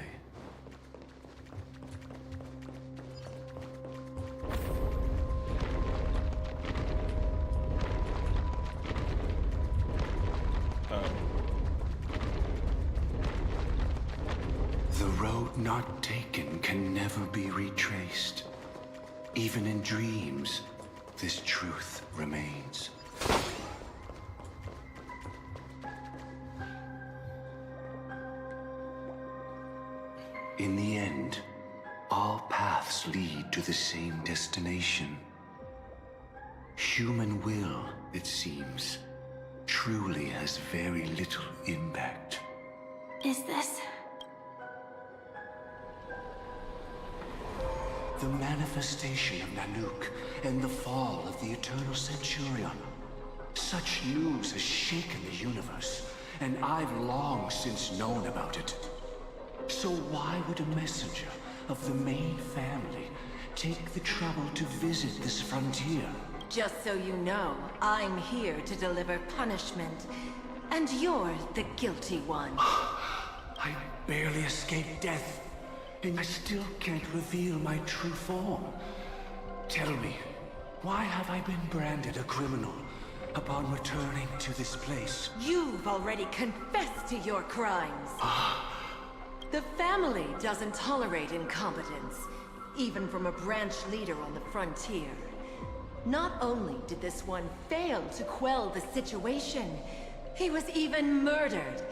The road not taken can never be retraced. Even in dreams, this truth remains. In the end, all paths lead to the same destination. Human will, it seems, truly has very little impact. Is this? The manifestation of Nanook and the fall of the Eternal Centurion. Such news has shaken the universe, and I've long since known about it. So why would a messenger of the main family take the trouble to visit this frontier? Just so you know, I'm here to deliver punishment, and you're the guilty one. I barely escaped death, and I still can't reveal my true form. Tell me, why have I been branded a criminal upon returning to this place? You've already confessed to your crimes. The family doesn't tolerate incompetence, even from a branch leader on the frontier. Not only did this one fail to quell the situation, he was even murdered.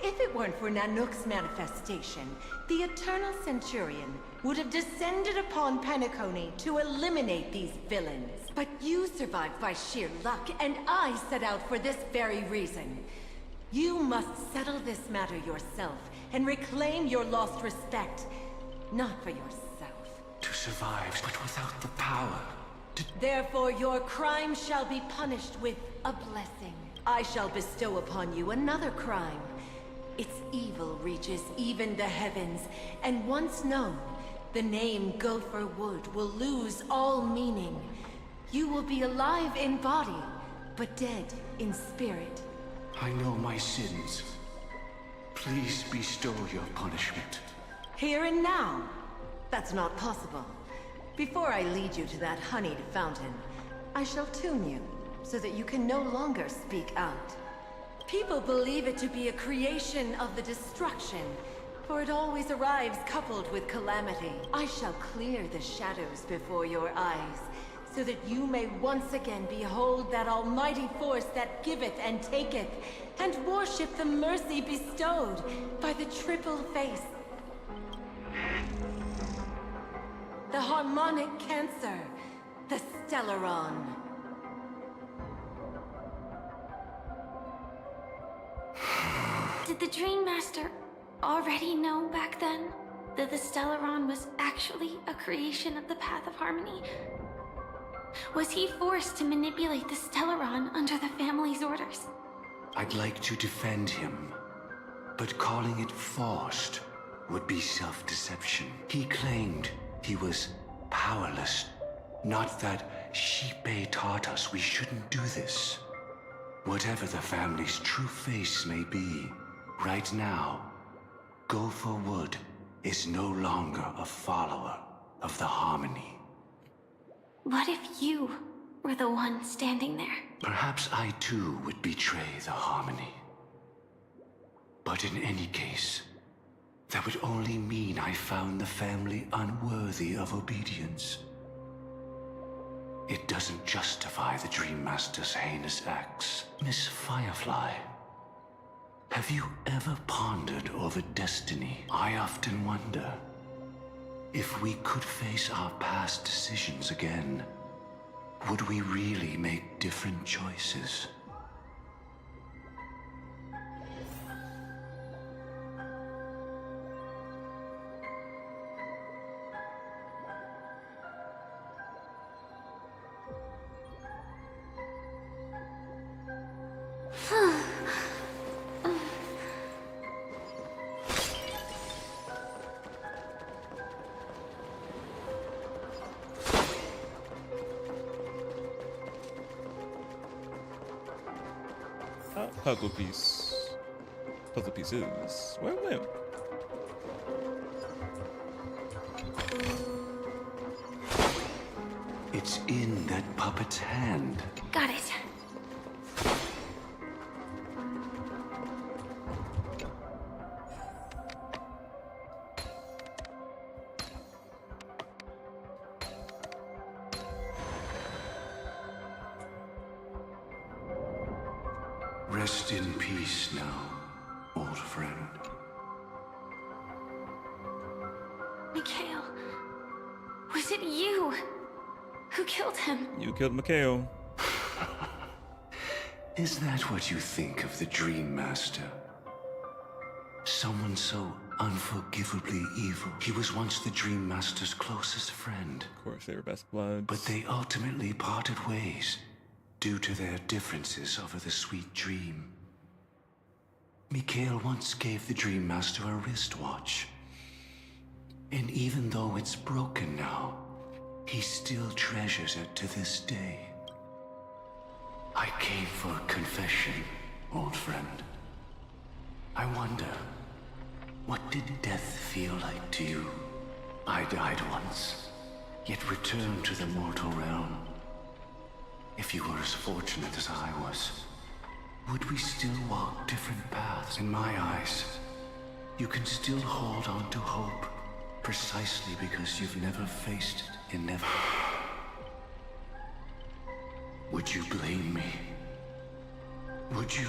If it weren't for Nanook's manifestation, the Eternal Centurion would have descended upon Penacony to eliminate these villains. But you survived by sheer luck, and I set out for this very reason. You must settle this matter yourself and reclaim your lost respect, not for yourself. To survive, but without the power. Therefore, your crime shall be punished with a blessing. I shall bestow upon you another crime. Its evil reaches even the heavens, and once known, the name Gopher Wood will lose all meaning. You will be alive in body, but dead in spirit. I know my sins. Please bestow your punishment. Here and now? That's not possible. Before I lead you to that honeyed fountain, I shall tune you, so that you can no longer speak out. People believe it to be a creation of the destruction, for it always arrives coupled with calamity. I shall clear the shadows before your eyes, so that you may once again behold that almighty force that giveth and taketh, and worship the mercy bestowed by the triple face. The harmonic cancer, the Stellaron. Did the Dream Master already know back then that the Stellaron was actually a creation of the Path of Harmony? Was he forced to manipulate the Stellaron under the family's orders? I'd like to defend him, but calling it forced would be self-deception. He claimed he was powerless, not that Shipe taught us we shouldn't do this. Whatever the family's true face may be, right now, Gopher Wood is no longer a follower of the Harmony. What if you were the one standing there? Perhaps I too would betray the Harmony. But in any case, that would only mean I found the family unworthy of obedience. It doesn't justify the Dream Master's heinous acts. Miss Firefly, have you ever pondered over destiny? I often wonder if we could face our past decisions again, would we really make different choices? Puzzle piece. Puzzle pieces. Where am I? It's in that puppet's hand. Got it. Rest in peace now, old friend. Mikhail, was it you who killed him? You killed Mikhail. Is that what you think of the Dream Master? Someone so unforgivably evil. He was once the Dream Master's closest friend. Of course, they were best buds. But they ultimately parted ways due to their differences over the sweet dream. Mikhail once gave the Dream Master a wristwatch. And even though it's broken now, he still treasures it to this day. I came for a confession, old friend. I wonder, what did death feel like to you? I died once, yet returned to the mortal realm. If you were as fortunate as I was, would we still walk different paths? In my eyes, you can still hold on to hope, precisely because you've never faced it and never... Would you blame me? Would you,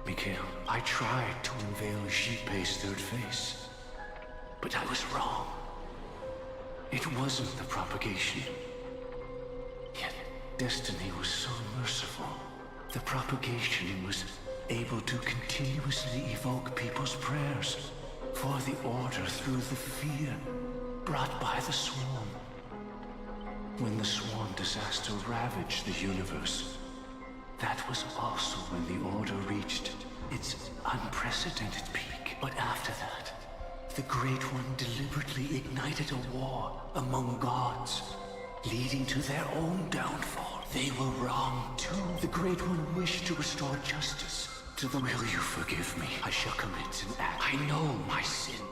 Mikhail? I tried to unveil Xipe's third face, but I was wrong. It wasn't the propagation. Yet destiny was so merciful. The propagation was able to continuously evoke people's prayers for the order through the fear brought by the swarm. When the swarm disaster ravaged the universe, That was also when the Order reached its unprecedented peak. But after that, the Great One deliberately ignited a war among gods, leading to their own downfall. They were wrong too. The Great One wished to restore justice to the... Will you forgive me? I shall commit an act. I know my sin.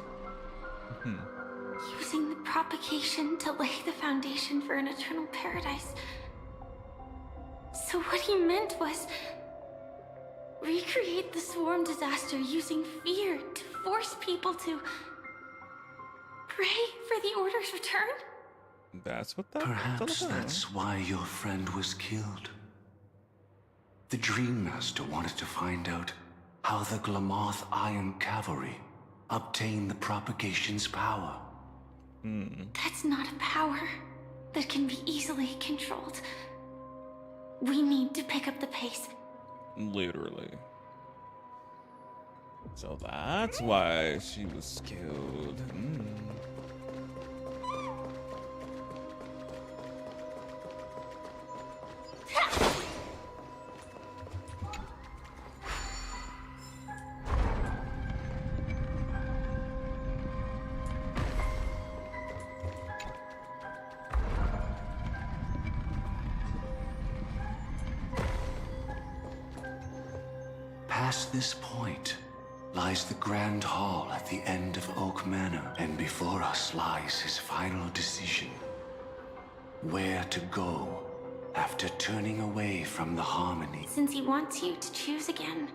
Using the propagation to lay the foundation for an eternal paradise. So what he meant was recreate the swarm disaster using fear to force people to pray for the Order's return? That's what that Perhaps that's why your friend was killed. The Dream Master wanted to find out how the Glamoth Iron Cavalry obtained the propagation's power. That's not a power that can be easily controlled. We need to pick up the pace. Literally. So that's why she was killed. Past this point lies the Grand Hall at the end of Oak Manor, and before us lies his final decision. Where to go after turning away from the Harmony. Since he wants you to choose again,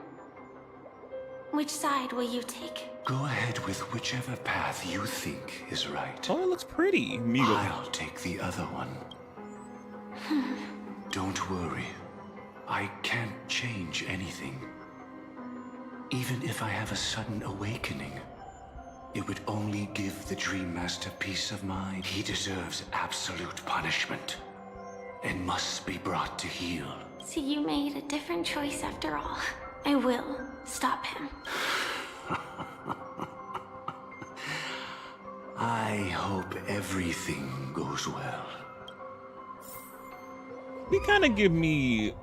which side will you take? Go ahead with whichever path you think is right. Oh, it looks pretty. I'll take the other one. Don't worry. I can't change anything. Even if I have a sudden awakening, it would only give the Dream Master peace of mind. He deserves absolute punishment and must be brought to heel. So you made a different choice after all. I will stop him. I hope everything goes well. He kind of give me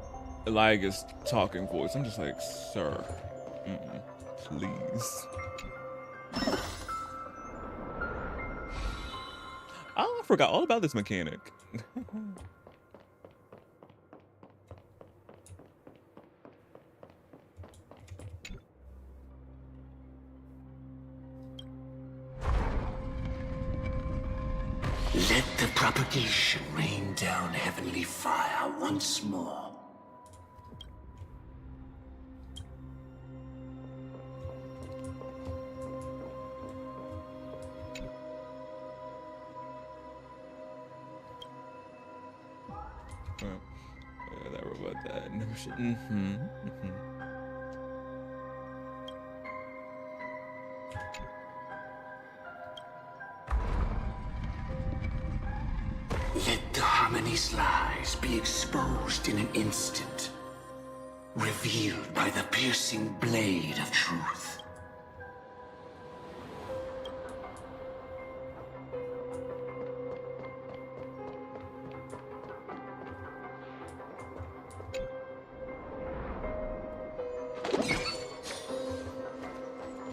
Elias talking voice. I'm just like, sir, please. Oh, I forgot all about this mechanic. Let the propagation rain down heavenly fire once more. That robot that no shit. Let the Harmony's lies be exposed in an instant, revealed by the piercing blade of truth.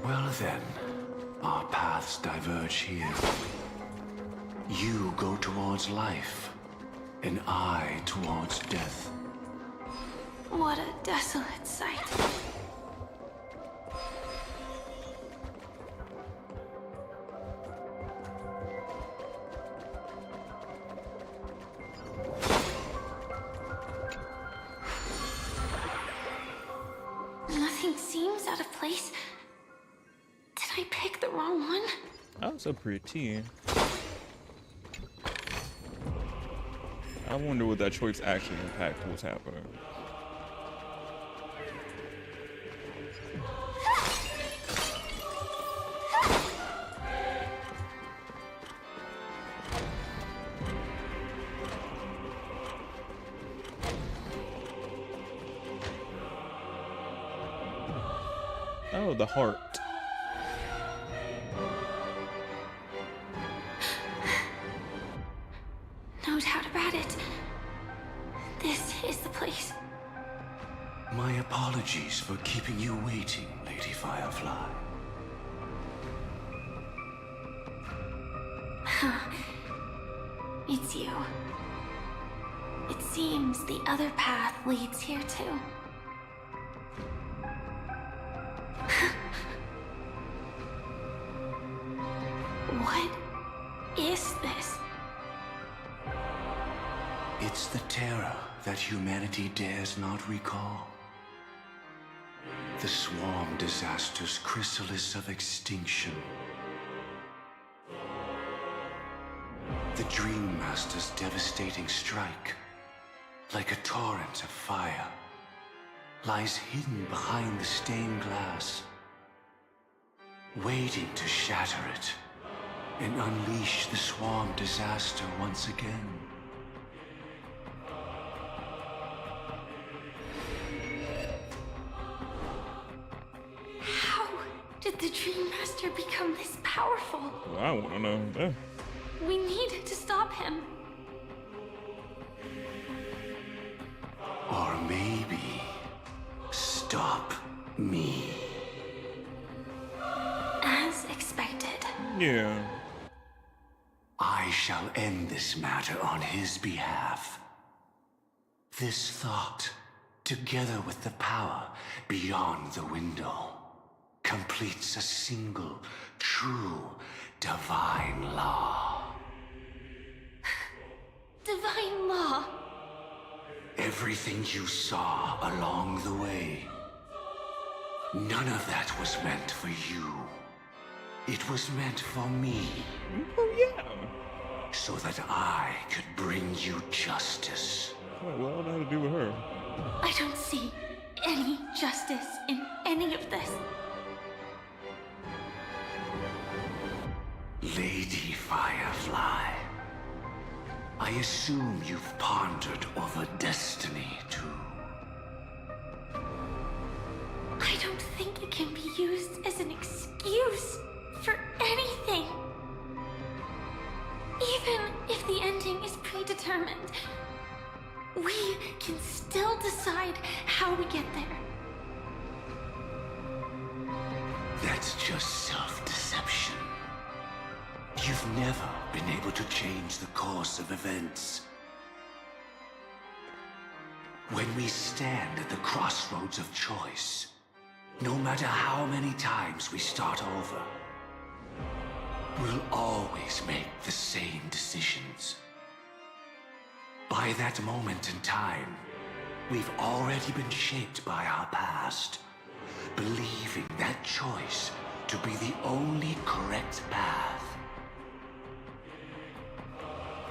Well then, our paths diverge here. You go towards life, and I towards death. What a desolate sight. Nothing seems out of place. Did I pick the wrong one? Oh, so pretty. I wonder what that choice actually impacts what's happening. Oh, the heart. No doubt about it. This is the place. My apologies for keeping you waiting, Lady Firefly. It's you. It seems the other path leads here too. What is this? It's the terror that humanity dares not recall. The swarm disaster's chrysalis of extinction. The Dream Master's devastating strike, like a torrent of fire, lies hidden behind the stained glass, waiting to shatter it and unleash the swarm disaster once again. How did the Dream Master become this powerful? Well, I want to know. Yeah. We need to stop him. Or maybe stop me. As expected. Yeah. I shall end this matter on his behalf. This thought, together with the power beyond the window, completes a single, true, divine law. Divine law. Everything you saw along the way, none of that was meant for you. It was meant for me. Oh, yeah. So that I could bring you justice. What all that had to do with her? I don't see any justice in any of this. Lady Firefly, I assume you've pondered over destiny, too. I don't think it can be used as an excuse for anything. Even if the ending is predetermined, we can still decide how we get there. That's just self-deception. You've never been able to change the course of events. When we stand at the crossroads of choice, no matter how many times we start over, we'll always make the same decisions. By that moment in time, we've already been shaped by our past, believing that choice to be the only correct path.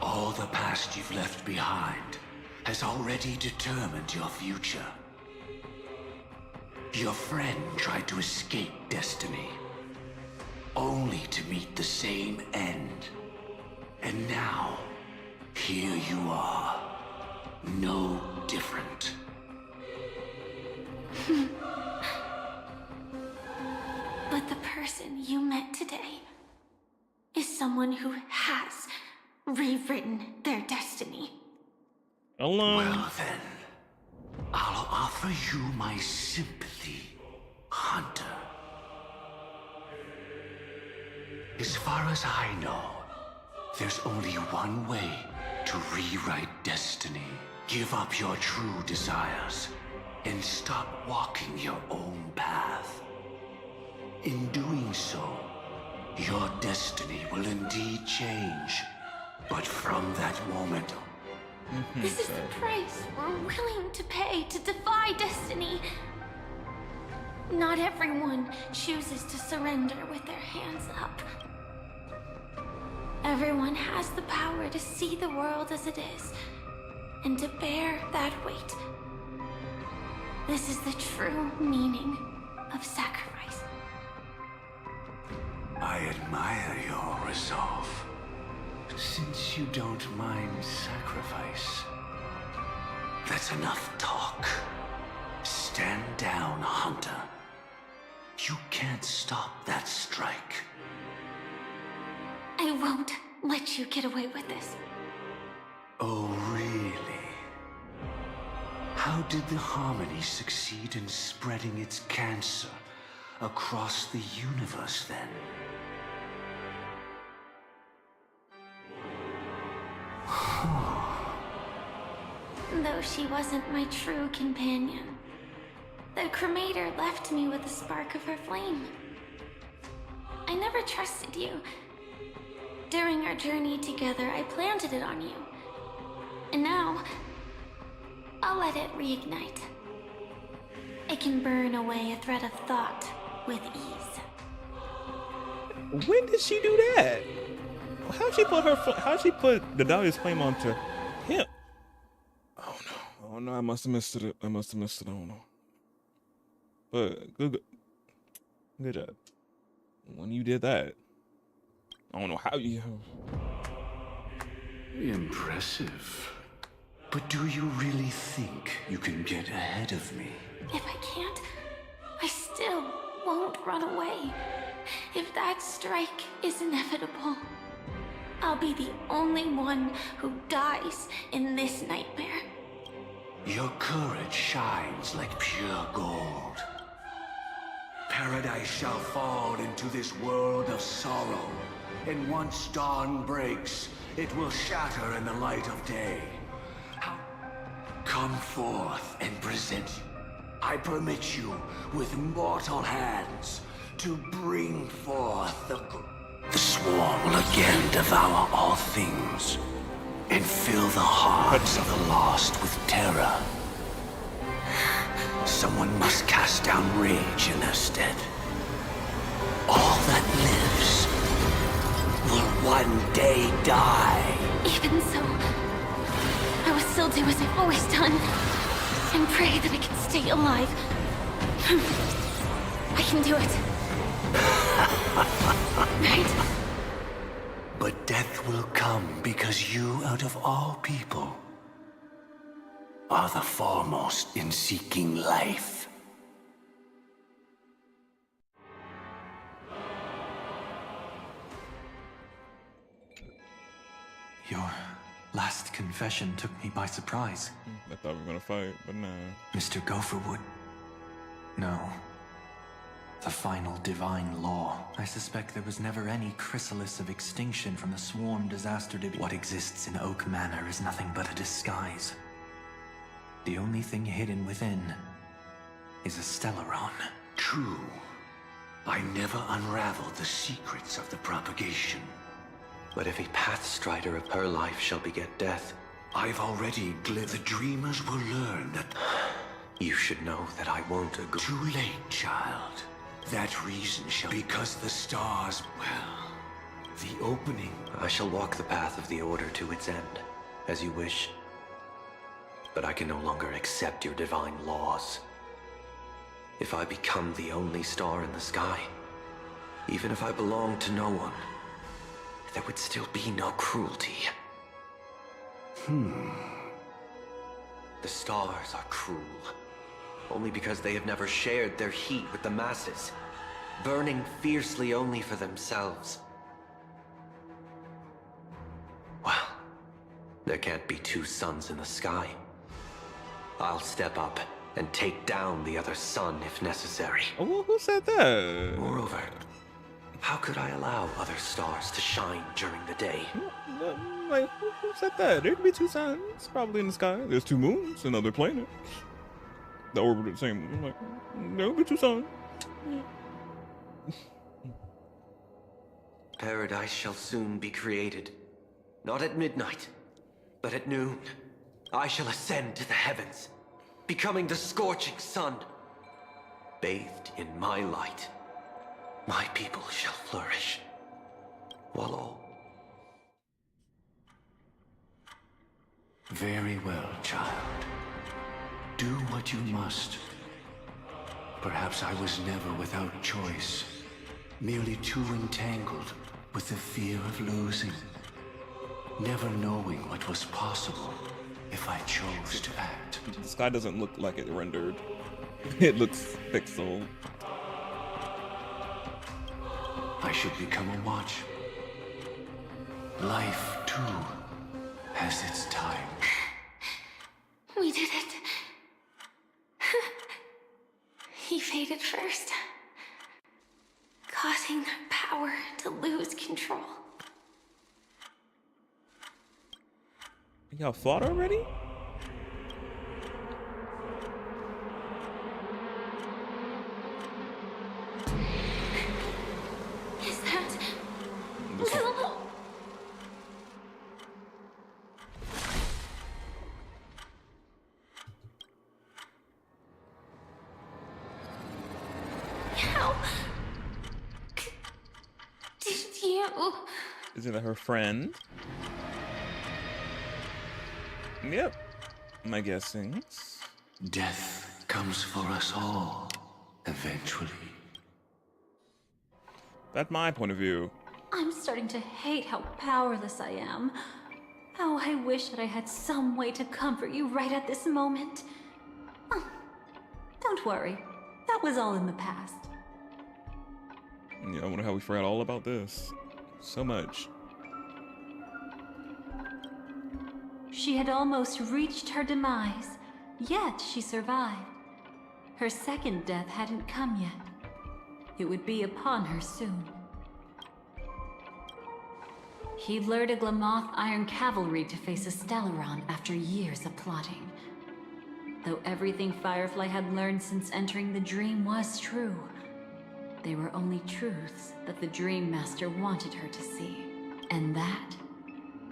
All the past you've left behind has already determined your future. Your friend tried to escape destiny, only to meet the same end. And now, here you are, no different. But the person you met today is someone who has rewritten their destiny. Well then, I'll offer you my sympathy, Hunter. As far as I know, there's only one way to rewrite destiny. Give up your true desires and stop walking your own path. In doing so, your destiny will indeed change. But from that moment, This is the price we're willing to pay to defy destiny. Not everyone chooses to surrender with their hands up. Everyone has the power to see the world as it is, and to bear that weight. This is the true meaning of sacrifice. I admire your resolve. Since you don't mind sacrifice, that's enough talk. Stand down, Hunter. You can't stop that strike. I won't let you get away with this. Oh, really? How did the Harmony succeed in spreading its cancer across the universe then? Though she wasn't my true companion, the cremator left me with a spark of her flame. I never trusted you. During our journey together, I planted it on you. And now, I'll let it reignite. It can burn away a thread of thought with ease. When did she do that? How'd she put the Dahlia's flame onto him? Oh no, I must have missed it. I don't know. But good job. When you did that, I don't know how you. Impressive. But do you really think you can get ahead of me? If I can't, I still won't run away. If that strike is inevitable, I'll be the only one who dies in this nightmare. Your courage shines like pure gold. Paradise shall fall into this world of sorrow, and once dawn breaks, it will shatter in the light of day. Come forth and present you. I permit you with mortal hands to bring forth the swarm will again devour all things and fill the hearts of the lost with terror. Someone must cast down rage in their stead. All that lives will one day die. Even so, I will still do as I've always done, and pray that I can stay alive. I can do it. Right? But death will come because you, out of all people, are the foremost in seeking life. Your last confession took me by surprise. I thought we were gonna fight, but nah. Mr. Gopherwood. No. The final divine law. I suspect there was never any chrysalis of extinction from the swarm disaster to be. What exists in Oak Manor is nothing but a disguise. The only thing hidden within is a Stellaron. True. I never unraveled the secrets of the propagation. But if a Pathstrider of her life shall beget death, I've already the dreamers will learn that... You should know that I won't agree. Too late, child. That reason shall... Because the stars, well... The opening... I shall walk the path of the Order to its end, as you wish. But I can no longer accept your divine laws. If I become the only star in the sky, even if I belong to no one, there would still be no cruelty. The stars are cruel, only because they have never shared their heat with the masses, burning fiercely only for themselves. Well, there can't be two suns in the sky. I'll step up and take down the other sun if necessary. Oh, who said that? Moreover, how could I allow other stars to shine during the day? Like, who said that? There'd be two suns probably in the sky. There's two moons and other planets that orbit the same. Like, there'll be two suns. Paradise shall soon be created. Not at midnight, but at noon. I shall ascend to the heavens, becoming the scorching sun. Bathed in my light, my people shall flourish, while all... Very well, child. Do what you must. Perhaps I was never without choice, merely too entangled with the fear of losing, never knowing what was possible if I chose to act. The sky doesn't look like it rendered. It looks pixel. I should become a watch. Life, too, has its time. We did it. He faded first, causing their power to lose control. Y'all fought already? Is that Will? How did you? Isn't it her friend? Yep. My guessing. Death comes for us all, eventually. That's my point of view. I'm starting to hate how powerless I am. How I wish that I had some way to comfort you right at this moment. Oh, don't worry. That was all in the past. Yeah, I wonder how we forgot all about this. So much. She had almost reached her demise, yet she survived. Her second death hadn't come yet. It would be upon her soon. He lured a Glamoth Iron Cavalry to face a Stellaron after years of plotting. Though everything Firefly had learned since entering the dream was true, they were only truths that the Dream Master wanted her to see. And that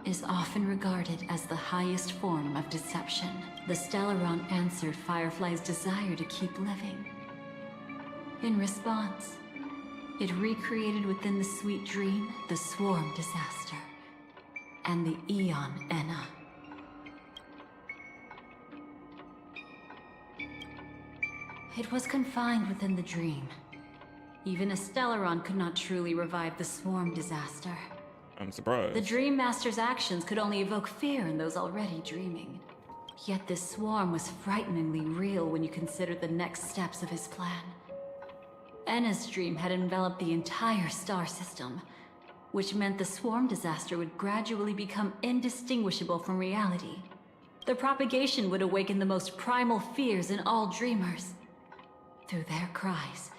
is often regarded as the highest form of deception. The Stellaron answered Firefly's desire to keep living. In response, it recreated within the sweet dream the Swarm Disaster and the Eon Enna. It was confined within the dream. Even a Stellaron could not truly revive the Swarm Disaster. I'm surprised. The Dream Master's actions could only evoke fear in those already dreaming. Yet this swarm was frighteningly real when you consider the next steps of his plan. Enna's dream had enveloped the entire star system, which meant the Swarm Disaster would gradually become indistinguishable from reality. The propagation would awaken the most primal fears in all dreamers. Through their cries,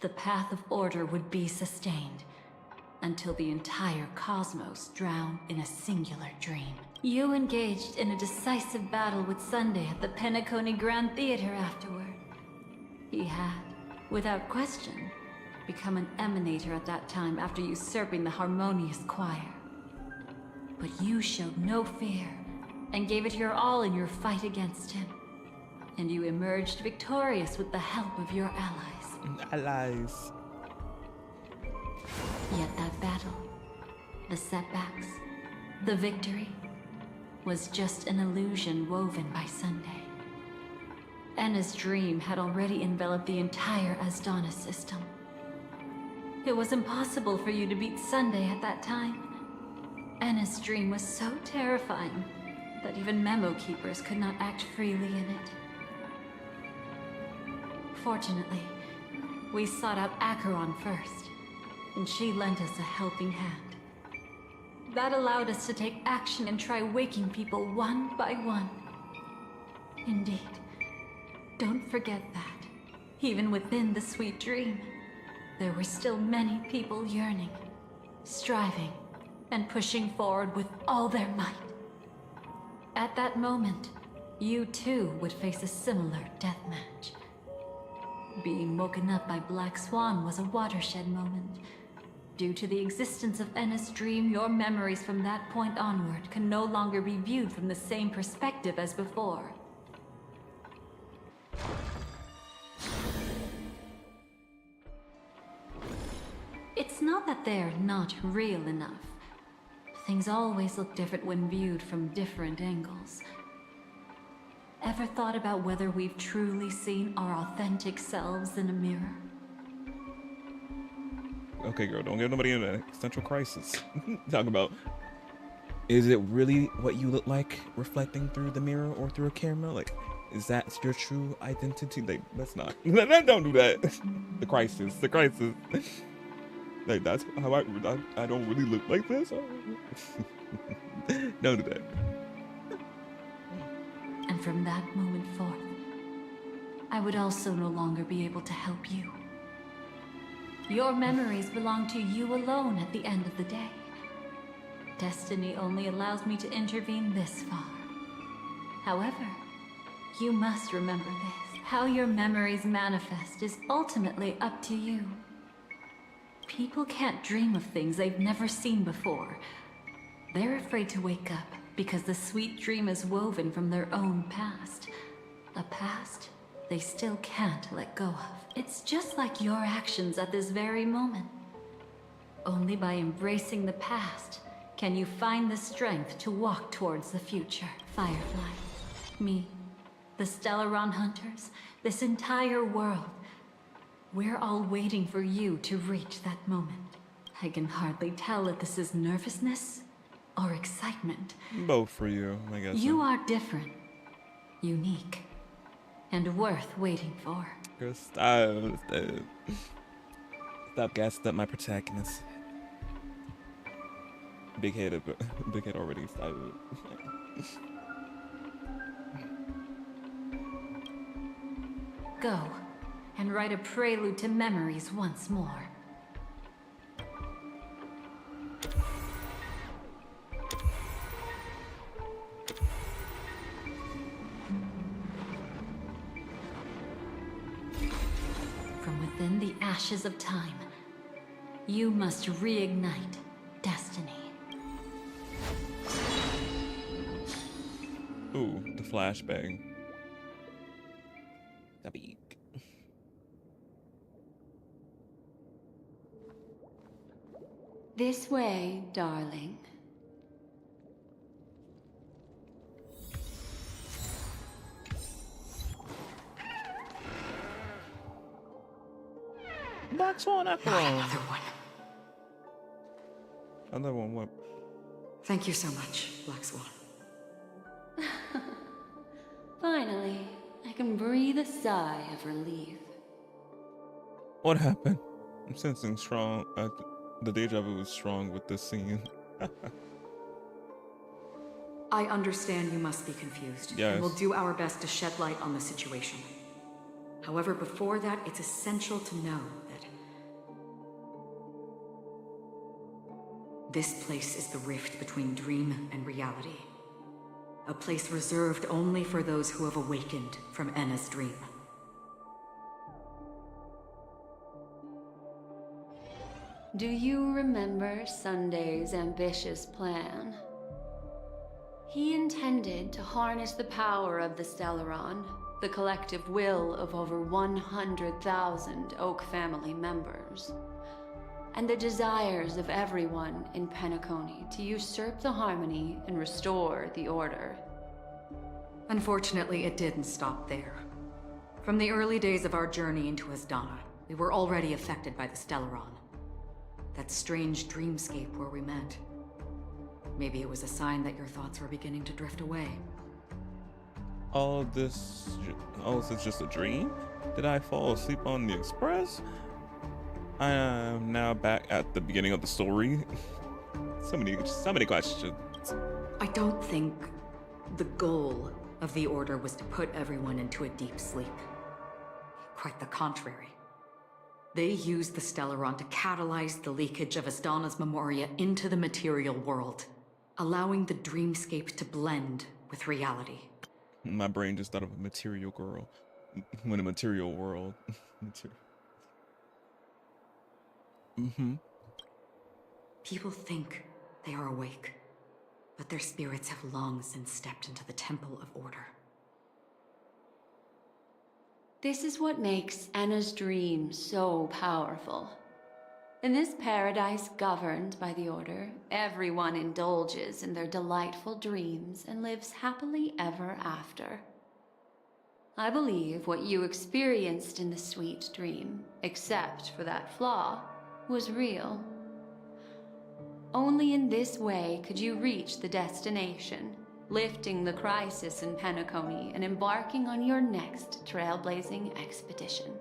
the path of order would be sustained, until the entire cosmos drowned in a singular dream. You engaged in a decisive battle with Sunday at the Penacony Grand Theater afterward. He had, without question, become an emanator at that time after usurping the Harmonious Choir. But you showed no fear, and gave it your all in your fight against him. And you emerged victorious with the help of your allies. Allies. Yet that battle, the setbacks, the victory, was just an illusion woven by Sunday. Enna's dream had already enveloped the entire Asdana system. It was impossible for you to beat Sunday at that time. Enna's dream was so terrifying that even Memo Keepers could not act freely in it. Fortunately, we sought out Acheron first, and she lent us a helping hand. That allowed us to take action and try waking people one by one. Indeed, don't forget that, even within the sweet dream, there were still many people yearning, striving, and pushing forward with all their might. At that moment, you too would face a similar deathmatch. Being woken up by Black Swan was a watershed moment. Due to the existence of Enna's dream, your memories from that point onward can no longer be viewed from the same perspective as before. It's not that they're not real enough. Things always look different when viewed from different angles. Ever thought about whether we've truly seen our authentic selves in a mirror? Okay, girl, don't get nobody in an existential crisis. Talk about, is it really what you look like reflecting through the mirror or through a camera? Like, is that your true identity? Like, let's not. Don't do that. The crisis. Like, that's how I don't really look like this. Don't do that. And from that moment forth, I would also no longer be able to help you. Your memories belong to you alone at the end of the day. Destiny only allows me to intervene this far. However, you must remember this. How your memories manifest is ultimately up to you. People can't dream of things they've never seen before. They're afraid to wake up because the sweet dream is woven from their own past. A past they still can't let go of. It's just like your actions at this very moment. Only by embracing the past can you find the strength to walk towards the future. Firefly, me, the Stellaron Hunters, this entire world. We're all waiting for you to reach that moment. I can hardly tell if this is nervousness or excitement. Both for you, I guess. You are different, unique, and worth waiting for. Girl, stop. Stop gassing up my protagonist. Big head already. Stop. Go and write a prelude to memories once more. From within the ashes of time, you must reignite destiny. Ooh, the flashbang. Big. This way, darling. Black Swan after all. Another one. Another one, what? Thank you so much, Black Swan. Finally, I can breathe a sigh of relief. What happened? I'm sensing strong. The deja vu is strong with this scene. I understand you must be confused. Yes. And we'll do our best to shed light on the situation. However, before that, it's essential to know that this place is the rift between dream and reality. A place reserved only for those who have awakened from Enna's dream. Do you remember Sunday's ambitious plan? He intended to harness the power of the Stellaron, the collective will of over 100,000 Oak family members, and the desires of everyone in Penacony to usurp the harmony and restore the order. Unfortunately, it didn't stop there. From the early days of our journey into Asdana, we were already affected by the Stellaron. That strange dreamscape where we met. Maybe it was a sign that your thoughts were beginning to drift away. All this is just a dream? Did I fall asleep on the express? I am now back at the beginning of the story. so many questions. I don't think the goal of the Order was to put everyone into a deep sleep. Quite the contrary. They used the Stellaron to catalyze the leakage of Asdana's memoria into the material world, allowing the dreamscape to blend with reality. My brain just thought of a material girl. In a material world. People think they are awake, but their spirits have long since stepped into the Temple of Order. This is what makes Enna's dream so powerful. In this paradise governed by the Order, everyone indulges in their delightful dreams and lives happily ever after. I believe what you experienced in the sweet dream, except for that flaw, was real. Only in this way could you reach the destination, lifting the crisis in Penacony and embarking on your next trailblazing expedition.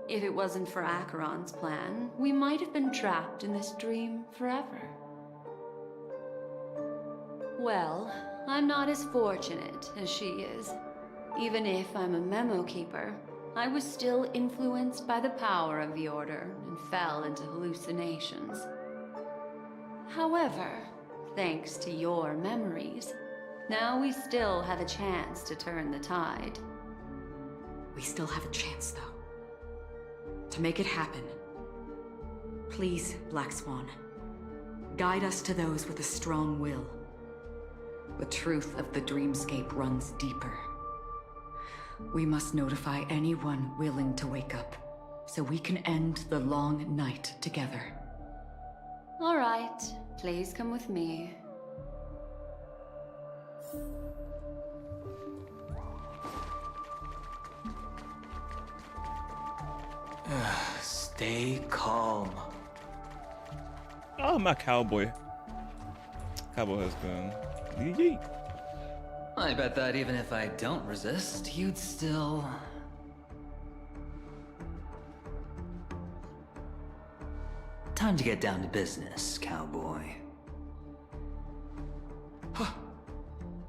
If it wasn't for Acheron's plan, we might have been trapped in this dream forever. Well, I'm not as fortunate as she is. Even if I'm a memo keeper, I was still influenced by the power of the Order and fell into hallucinations. However, thanks to your memories, now we still have a chance to turn the tide. We still have a chance, though. To make it happen. Please, Black Swan. Guide us to those with a strong will. The truth of the dreamscape runs deeper. We must notify anyone willing to wake up, so we can end the long night together. All right, please come with me. Stay calm. Oh, my cowboy. Cowboy husband. Yeet. I bet that even if I don't resist, you'd still... Time to get down to business, cowboy.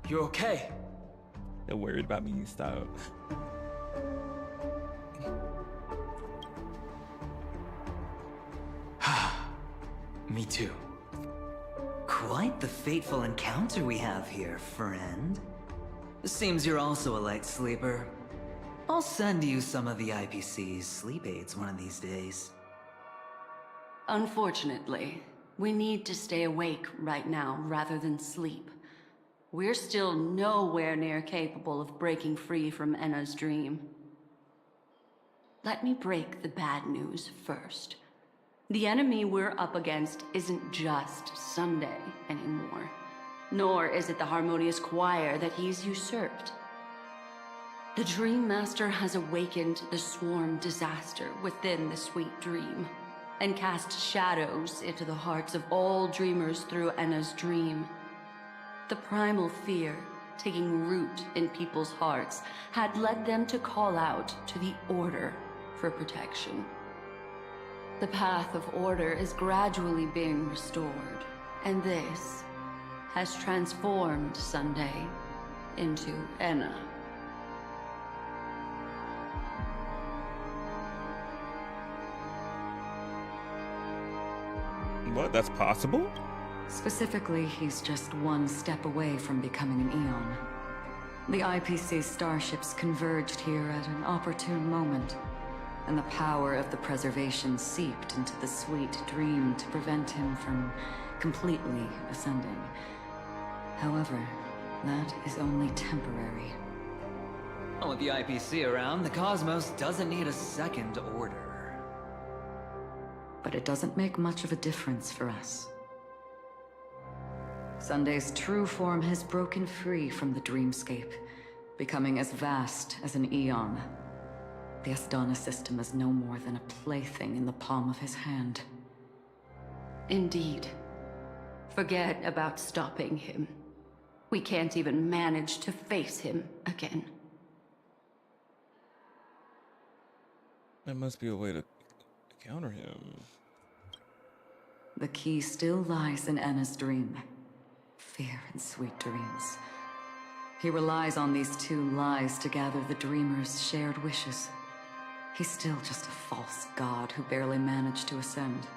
You okay? They're worried about me, stop. Me too. Quite the fateful encounter we have here, friend. Seems you're also a light sleeper. I'll send you some of the IPC's sleep aids one of these days. Unfortunately, we need to stay awake right now rather than sleep. We're still nowhere near capable of breaking free from Enna's dream. Let me break the bad news first. The enemy we're up against isn't just Sunday anymore, nor is it the harmonious choir that he's usurped. The Dream Master has awakened the swarm disaster within the sweet dream, and cast shadows into the hearts of all dreamers through Enna's dream. The primal fear taking root in people's hearts had led them to call out to the Order for protection. The path of order is gradually being restored, and this has transformed Sunday into Enna. What? That's possible? Specifically, he's just one step away from becoming an Eon. The IPC's starships converged here at an opportune moment, and the power of the preservation seeped into the sweet dream to prevent him from completely ascending. However, that is only temporary. Well, with the IPC around, the cosmos doesn't need a second order. But it doesn't make much of a difference for us. Sunday's true form has broken free from the dreamscape, becoming as vast as an Eon. The Astana system is no more than a plaything in the palm of his hand. Indeed. Forget about stopping him. We can't even manage to face him again. There must be a way to counter him. The key still lies in Enna's dream. Fear and sweet dreams. He relies on these two lies to gather the dreamers' shared wishes. He's still just a false god who barely managed to ascend.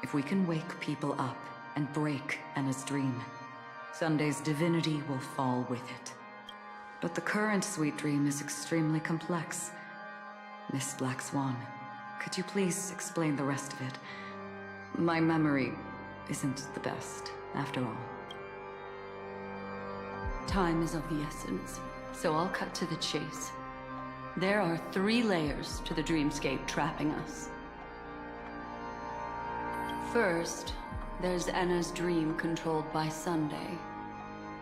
If we can wake people up and break Enna's dream, Sunday's divinity will fall with it. But the current sweet dream is extremely complex. Miss Black Swan, could you please explain the rest of it? My memory isn't the best, after all. Time is of the essence, so I'll cut to the chase. There are 3 layers to the dreamscape trapping us. First, there's Enna's dream controlled by Sunday.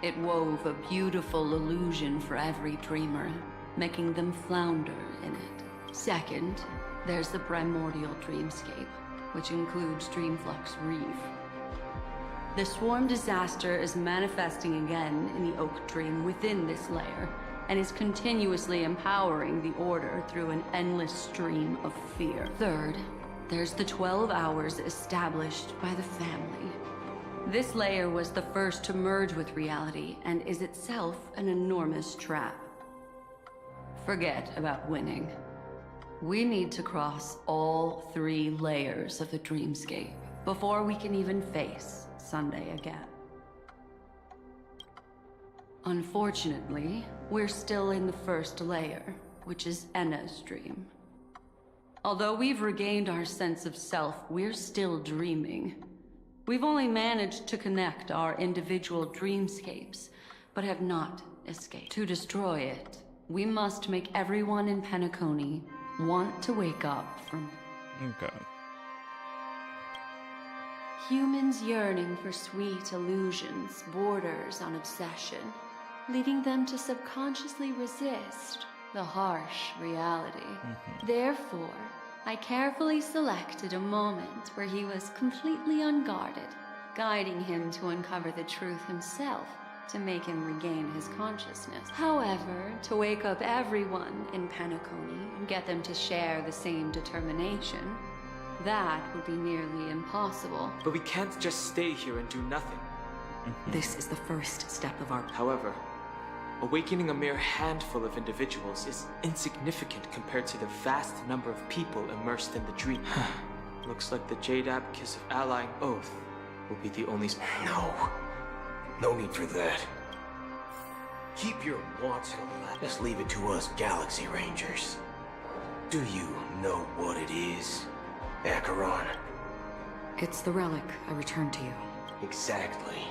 It wove a beautiful illusion for every dreamer, making them flounder in it. Second, there's the primordial dreamscape, which includes Dreamflux Reef. The swarm disaster is manifesting again in the Oak Dream within this layer, and is continuously empowering the Order through an endless stream of fear. Third, there's the 12 hours established by the family. This layer was the first to merge with reality, and is itself an enormous trap. Forget about winning. We need to cross all 3 layers of the dreamscape before we can even face Sunday again. Unfortunately, we're still in the first layer, which is Enna's dream. Although we've regained our sense of self, we're still dreaming. We've only managed to connect our individual dreamscapes, but have not escaped. To destroy it, we must make everyone in Penacony want to wake up from... Okay. Humans yearning for sweet illusions borders on obsession, leading them to subconsciously resist the harsh reality. Therefore, I carefully selected a moment where he was completely unguarded, guiding him to uncover the truth himself to make him regain his consciousness. However, to wake up everyone in Penacony and get them to share the same determination, that would be nearly impossible. But we can't just stay here and do nothing. This is the first step of our... However, awakening a mere handful of individuals is insignificant compared to the vast number of people immersed in the dream. Looks like the Jade Abacus of Allying Oath will be the only... No need for that. Keep your wants and all that. Just leave it to us Galaxy Rangers. Do you know what it is, Acheron? It's the relic I returned to you. Exactly.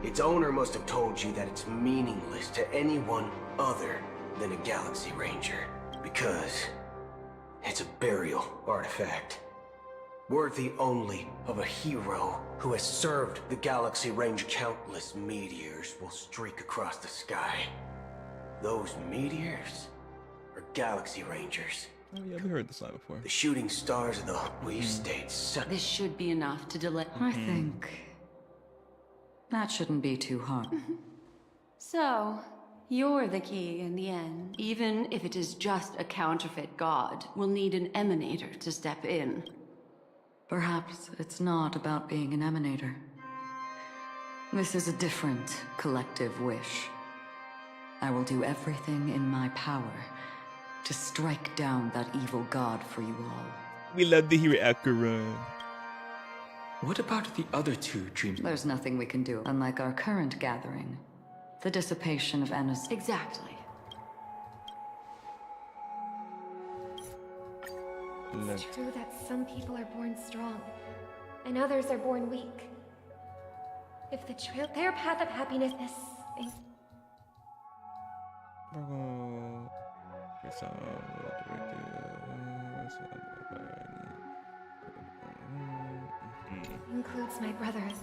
Its owner must have told you that it's meaningless to anyone other than a Galaxy Ranger. Because it's a burial artifact. Worthy only of a hero who has served the Galaxy Range. Countless meteors will streak across the sky. Those meteors are Galaxy Rangers. Oh yeah, we heard this line before. The shooting stars of the Weave States. This should be enough to delay... I think... that shouldn't be too hard. So, you're the key in the end. Even if it is just a counterfeit god, we'll need an emanator to step in. Perhaps it's not about being an emanator. This is a different collective wish. I will do everything in my power to strike down that evil god for you all. We love to hear Acheron. What about the other 2 dreams? There's nothing we can do, unlike our current gathering. The dissipation of Enna's... Exactly. It's true that some people are born strong, and others are born weak. If their path of happiness is... includes my brothers.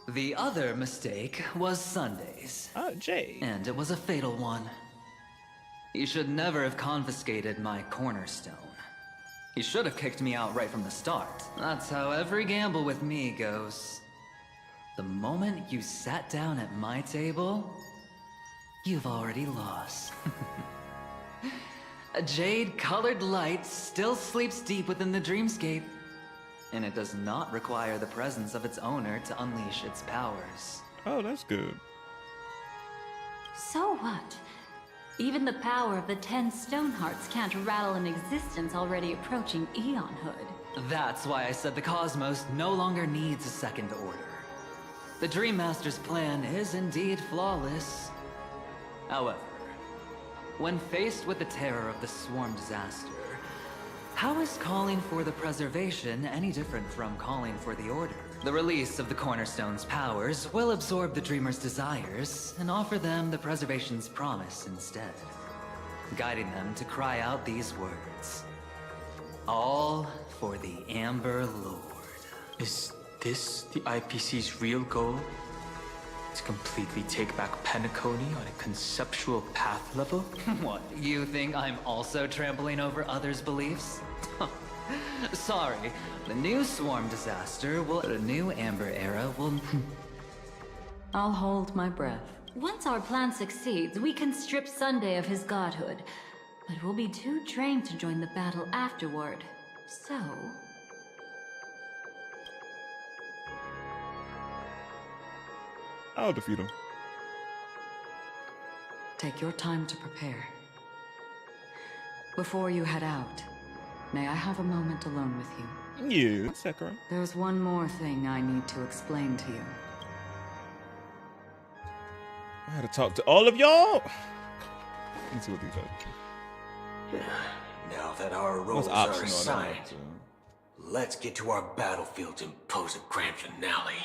The other mistake was Sundays. Jay. And it was a fatal one. You should never have confiscated my cornerstone. You should have kicked me out right from the start. That's how every gamble with me goes. The moment you sat down at my table, you've already lost. A jade-colored light still sleeps deep within the dreamscape, and it does not require the presence of its owner to unleash its powers. Oh, that's good. So what? Even the power of the 10 Stonehearts can't rattle an existence already approaching eonhood. That's why I said the cosmos no longer needs a second order. The Dream Master's plan is indeed flawless. However, when faced with the terror of the swarm disaster, how is calling for the preservation any different from calling for the order? The release of the Cornerstone's powers will absorb the Dreamer's desires and offer them the preservation's promise instead, guiding them to cry out these words. All for the Amber Lord. Is this the IPC's real goal? To completely take back Penacony on a conceptual path level? What, you think I'm also trampling over others' beliefs? Sorry, the new swarm disaster will... The new Amber era will... I'll hold my breath. Once our plan succeeds, we can strip Sunday of his godhood. But we'll be too drained to join the battle afterward. So... I'll defeat him. Take your time to prepare. Before you head out, may I have a moment alone with you? Yeah, Sakura. There's one more thing I need to explain to you. I had to talk to all of y'all. Let's see what these are. Now that our roles are assigned, let's get to our battlefields and pose a grand finale.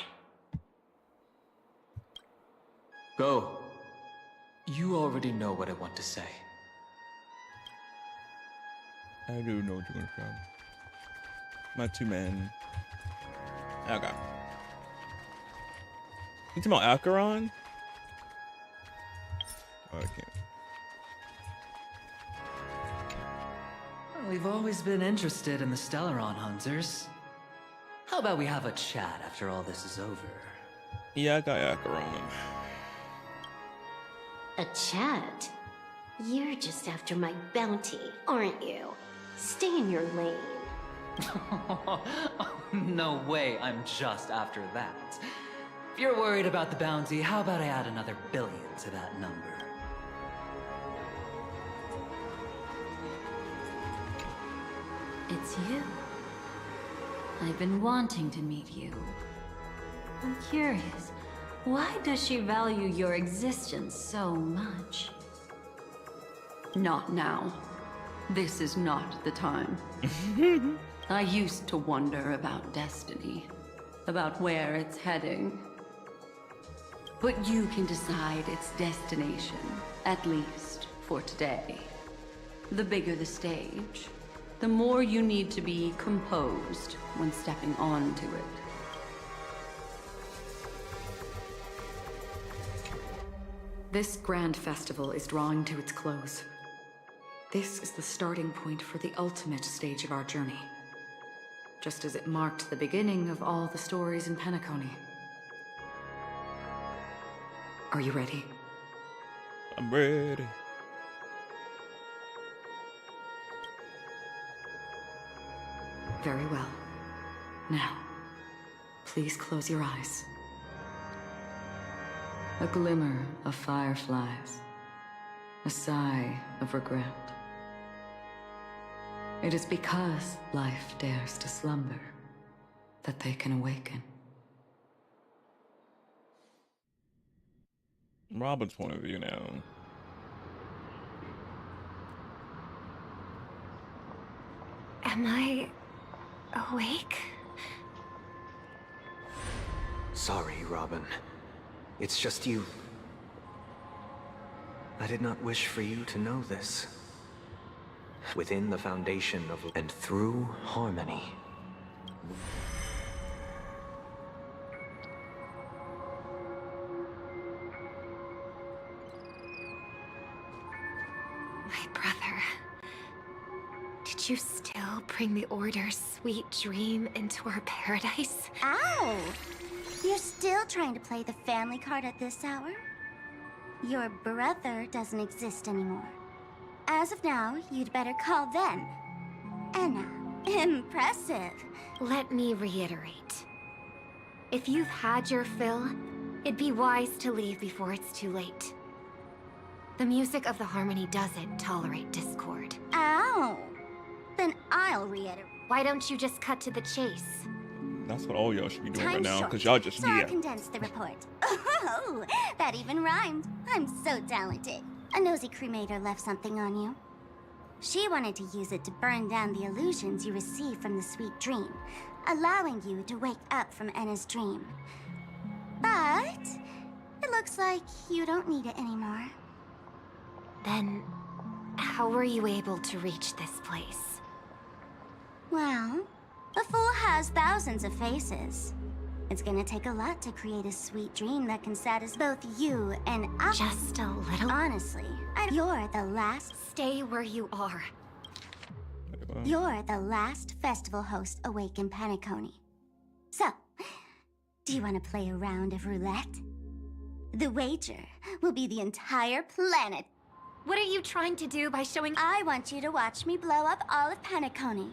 Go. You already know what I want to say. I do know what you're gonna from. My two men. Okay. You talking about Acheron? Oh, I can't. We've always been interested in the Stellaron hunters. How about we have a chat after all this is over? Yeah, I got Acheron. A chat? You're just after my bounty, aren't you? Stay in your lane. No way, I'm just after that. If you're worried about the bounty, how about I add another billion to that number? It's you. I've been wanting to meet you. I'm curious, why does she value your existence so much? Not now. This is not the time. I used to wonder about destiny, about where it's heading. But you can decide its destination, at least for today. The bigger the stage, the more you need to be composed when stepping onto it. This grand festival is drawing to its close. This is the starting point for the ultimate stage of our journey, just as it marked the beginning of all the stories in Penacony. Are you ready? I'm ready. Very well. Now, please close your eyes. A glimmer of fireflies. A sigh of regret. It is because life dares to slumber that they can awaken. Robin's point of view now. Am I awake? Sorry, Robin. It's just you. I did not wish for you to know this. Within the foundation of and through harmony. My brother. Did you still bring the Order's sweet dream into our paradise? Ow! You're still trying to play the family card at this hour? Your brother doesn't exist anymore. As of now, you'd better call them Anna. Impressive. Let me reiterate. If you've had your fill, it'd be wise to leave before it's too late. The music of the harmony doesn't tolerate discord. Ow! Then I'll reiterate. Why don't you just cut to the chase? That's what all y'all should be doing right Time's now, short, because y'all just, so I'll condense the report. Oh, that even rhymed. I'm so talented. A nosy cremator left something on you. She wanted to use it to burn down the illusions you received from the sweet dream, allowing you to wake up from Anna's dream. But it looks like you don't need it anymore. Then, how were you able to reach this place? Well, a fool has thousands of faces. It's gonna take a lot to create a sweet dream that can satisfy both you and I. Just a little? Honestly, you're the last. Stay where you are. You're the last festival host awake in Penacony. So, do you want to play a round of roulette? The wager will be the entire planet. What are you trying to do by showing? I want you to watch me blow up all of Penacony.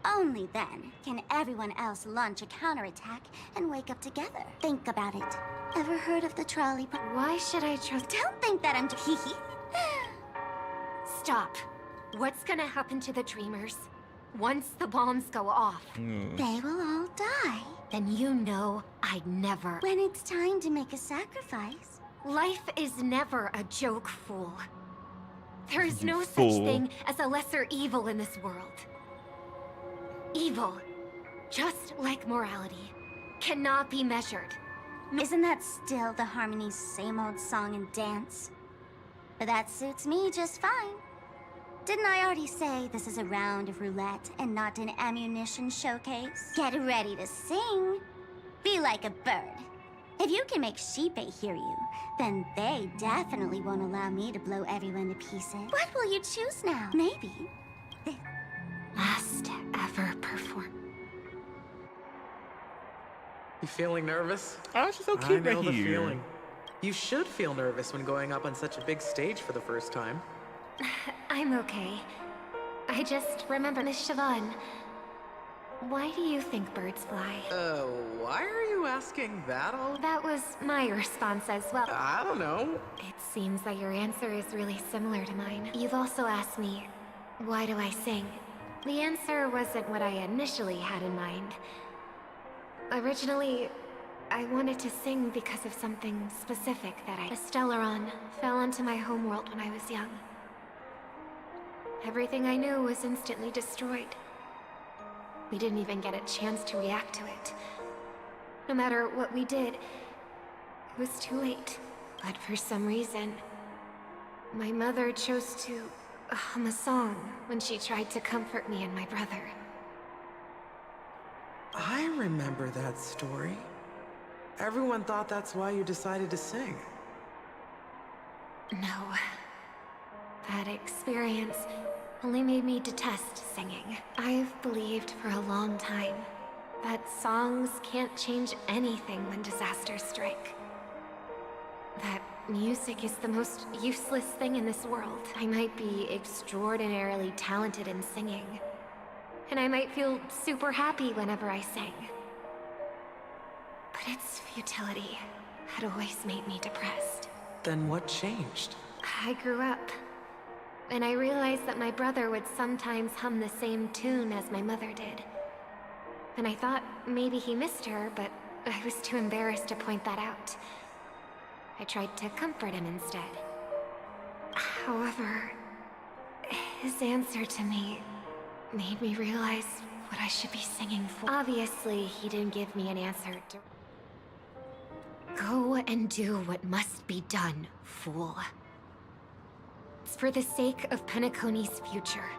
Only then can everyone else launch a counterattack and wake up together. Think about it. Ever heard of the trolley? Why should I trust? Don't think that I'm Stop. What's gonna happen to the dreamers once the bombs go off? They will all die. Then you know I'd never. When it's time to make a sacrifice. Life is never a joke, fool. There is You no fool. such thing as a lesser evil in this world. Evil, just like morality, cannot be measured. Isn't that still the Harmony's same old song and dance? But that suits me just fine. Didn't I already say this is a round of roulette and not an ammunition showcase? Get ready to sing. Be like a bird. If you can make Sheepei hear you, then they definitely won't allow me to blow everyone to pieces. What will you choose now? Maybe. Last ever perform. You feeling nervous? Oh, she's so cute I know right the here. feeling. You should feel nervous when going up on such a big stage for the first time. I'm okay. I just remember Miss Siobhan. Why do you think birds fly? Why are you asking that all? That was my response as well. I don't know. It seems that your answer is really similar to mine. You've also asked me, why do I sing? The answer wasn't what I initially had in mind. Originally, I wanted to sing because of something specific that The Stellaron fell onto my homeworld when I was young. Everything I knew was instantly destroyed. We didn't even get a chance to react to it. No matter what we did, it was too late. But for some reason, my mother chose to hum a song when she tried to comfort me and my brother. I remember that story. Everyone thought that's why you decided to sing. No. That experience only made me detest singing. I've believed for a long time that songs can't change anything when disasters strike. That music is the most useless thing in this world. I might be extraordinarily talented in singing, and I might feel super happy whenever I sing. But its futility had always made me depressed. Then what changed? I grew up, and I realized that my brother would sometimes hum the same tune as my mother did. And I thought maybe he missed her, but I was too embarrassed to point that out. I tried to comfort him instead. However, his answer to me made me realize what I should be singing for. Obviously, he didn't give me an answer. Go and do what must be done, fool. It's for the sake of Penacony's future.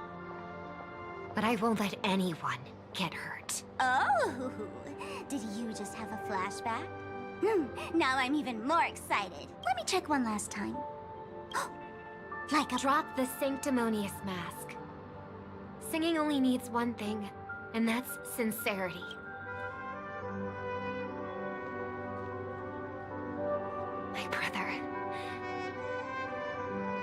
But I won't let anyone get hurt. Oh, did you just have a flashback? Now I'm even more excited. Let me check one last time. Like a drop the sanctimonious mask. Singing only needs one thing, and that's sincerity. My brother.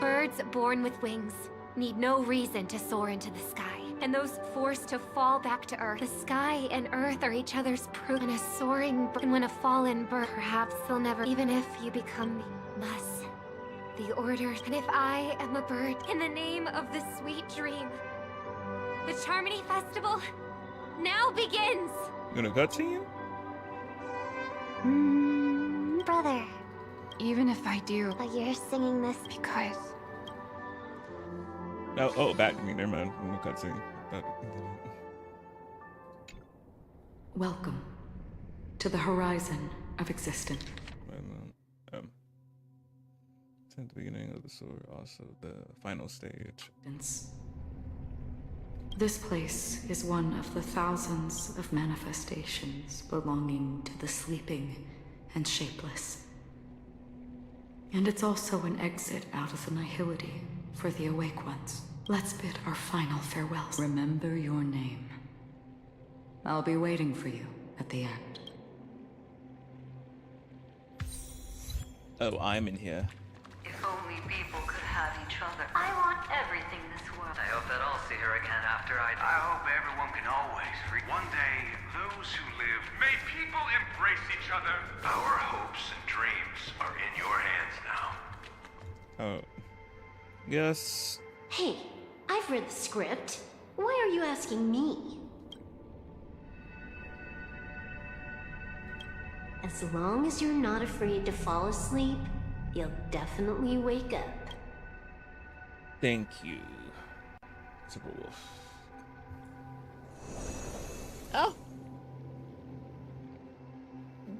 Birds born with wings need no reason to soar into the sky. And those forced to fall back to Earth. The sky and Earth are each other's proof. When a soaring bird and when a fallen bird, perhaps they'll never, even if you become me. Thus, the order. And if I am a bird, in the name of the sweet dream, the Charmony Festival now begins! Gonna cutscene? Brother. Even if I do. But you're singing this because... Oh, back to me. Never mind. I'm gonna cutscene. Welcome to the horizon of existence. At the beginning of the sword, also the final stage. This place is one of the thousands of manifestations belonging to the sleeping and shapeless. And it's also an exit out of the nihility for the awake ones. Let's bid our final farewells. Remember your name. I'll be waiting for you at the end. Oh, I'm in here. If only people could have each other. I want everything this world. I hope that all see her again after I hope everyone can always free. One day, those who live. May people embrace each other. Our hopes and dreams are in your hands now. Oh. Yes. Hey, I've read the script. Why are you asking me? As long as you're not afraid to fall asleep, you'll definitely wake up. Thank you. Super Wolf. Oh.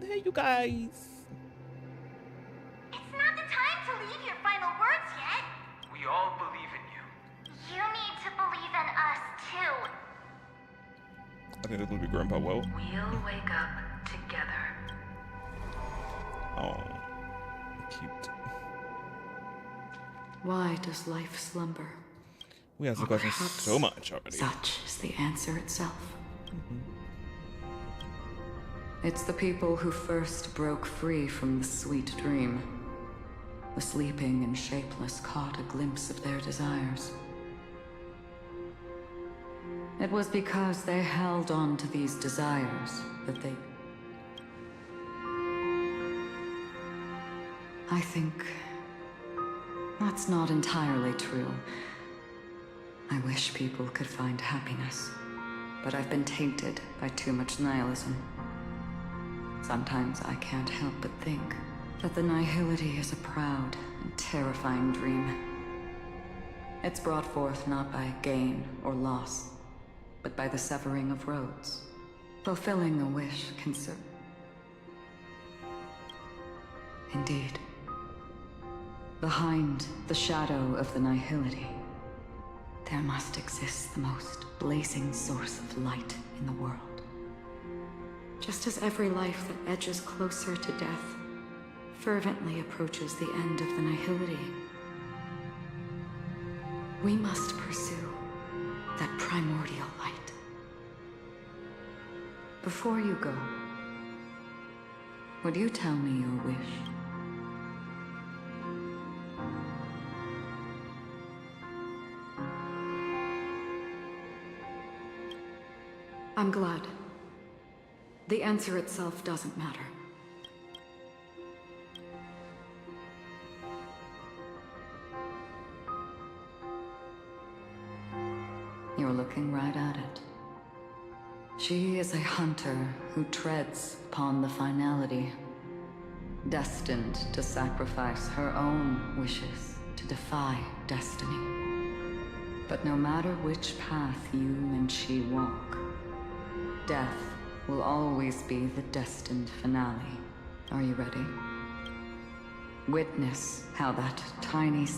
There you guys. It's not the time to leave your final words yet. We all believe in you. You need to believe in us, too. I think this will be Grandpa Well. We'll wake up together. Oh, cute. Why does life slumber? We asked the question so much already. Such is the answer itself. It's the people who first broke free from the sweet dream. The sleeping and shapeless caught a glimpse of their desires. It was because they held on to these desires that they... I think that's not entirely true. I wish people could find happiness, but I've been tainted by too much nihilism. Sometimes I can't help but think that the nihility is a proud and terrifying dream. It's brought forth not by gain or loss, but by the severing of roads. Fulfilling a wish can serve. Indeed. Behind the shadow of the nihility, there must exist the most blazing source of light in the world. Just as every life that edges closer to death fervently approaches the end of the nihility, we must pursue that primordial light. Before you go, would you tell me your wish? I'm glad. The answer itself doesn't matter. You're looking right at it. She is a hunter who treads upon the finality, destined to sacrifice her own wishes to defy destiny. But no matter which path you and she walk, death will always be the destined finale. Are you ready? Witness how that tiny...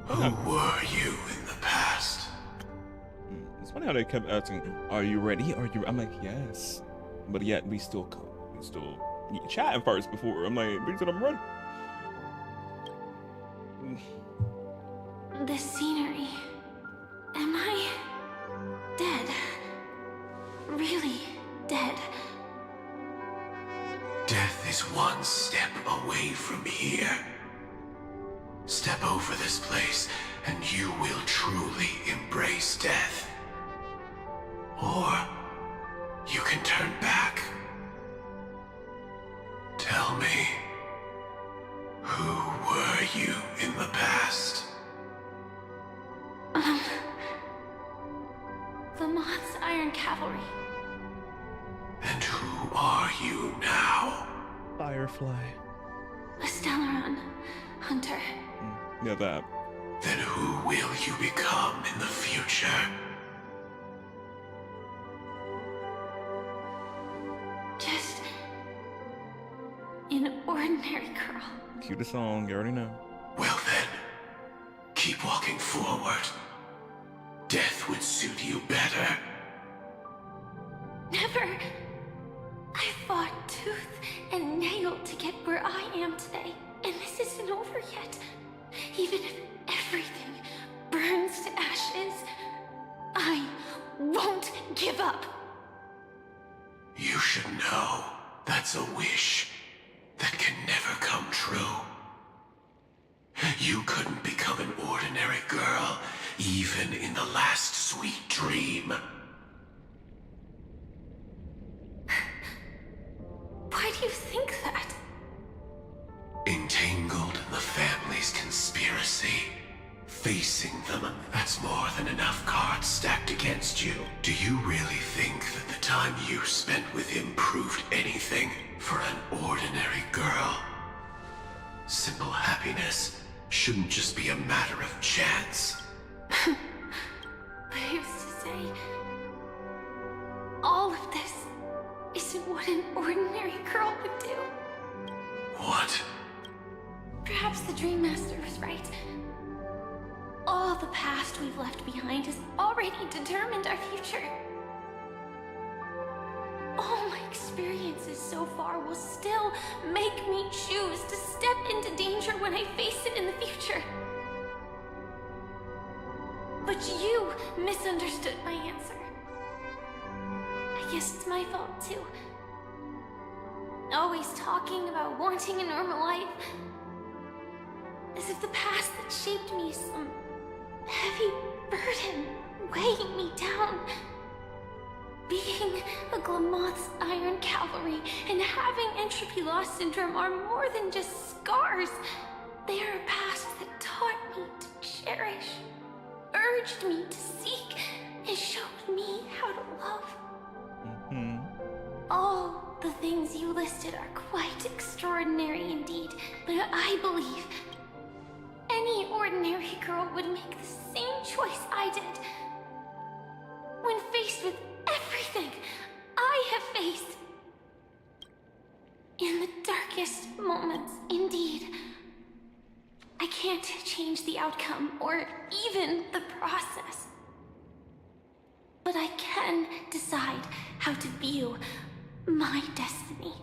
Who were you in the past? It's funny how they kept asking, "Are you ready? Are you?" I'm like, "Yes," but yet we still chatting first before. I'm like, "Bitch, I'm ready." The scenery. Am I dead? Really dead? Death is one step away from here. Step over this place, and you will truly embrace death. Or you can turn back. Tell me, who were you in the past? The Moth's Iron Cavalry. And who are you now? Firefly. A Stellaron hunter. Yeah, that. Then who will you become in the future? Just an ordinary girl. Cutest song, you already know. Well then, keep walking forward. Death would suit you better. Never. I fought tooth and nail to get where I am today, and this isn't over yet. Even if everything burns to ashes, I won't give up. You should know, That's a wish that can never come true. You couldn't become an ordinary girl, even in the last sweet dream. Why do you think that? Entangled in the family's conspiracy. Facing them, that's more than enough cards stacked against you. Do you really think that the time you spent with him proved anything for an ordinary girl? Simple happiness shouldn't just be a matter of chance. I used to say, all of this isn't what an ordinary girl would do. What? Perhaps the Dream Master was right. All the past we've left behind has already determined our future. All my experiences so far will still make me choose to step into danger when I face it in the future. But you misunderstood my answer. I guess it's my fault too. Always talking about wanting a normal life. As if the past that shaped me is some heavy burden weighing me down. Being a Glamoth's Iron Cavalry and having entropy loss syndrome are more than just scars. They are a past that taught me to cherish, urged me to seek, and showed me how to love. All the things you listed are quite extraordinary indeed, but I believe any ordinary girl would make the same choice I did. When faced with everything I have faced. In the darkest moments, indeed. I can't change the outcome or even the process. But I can decide how to view my destiny.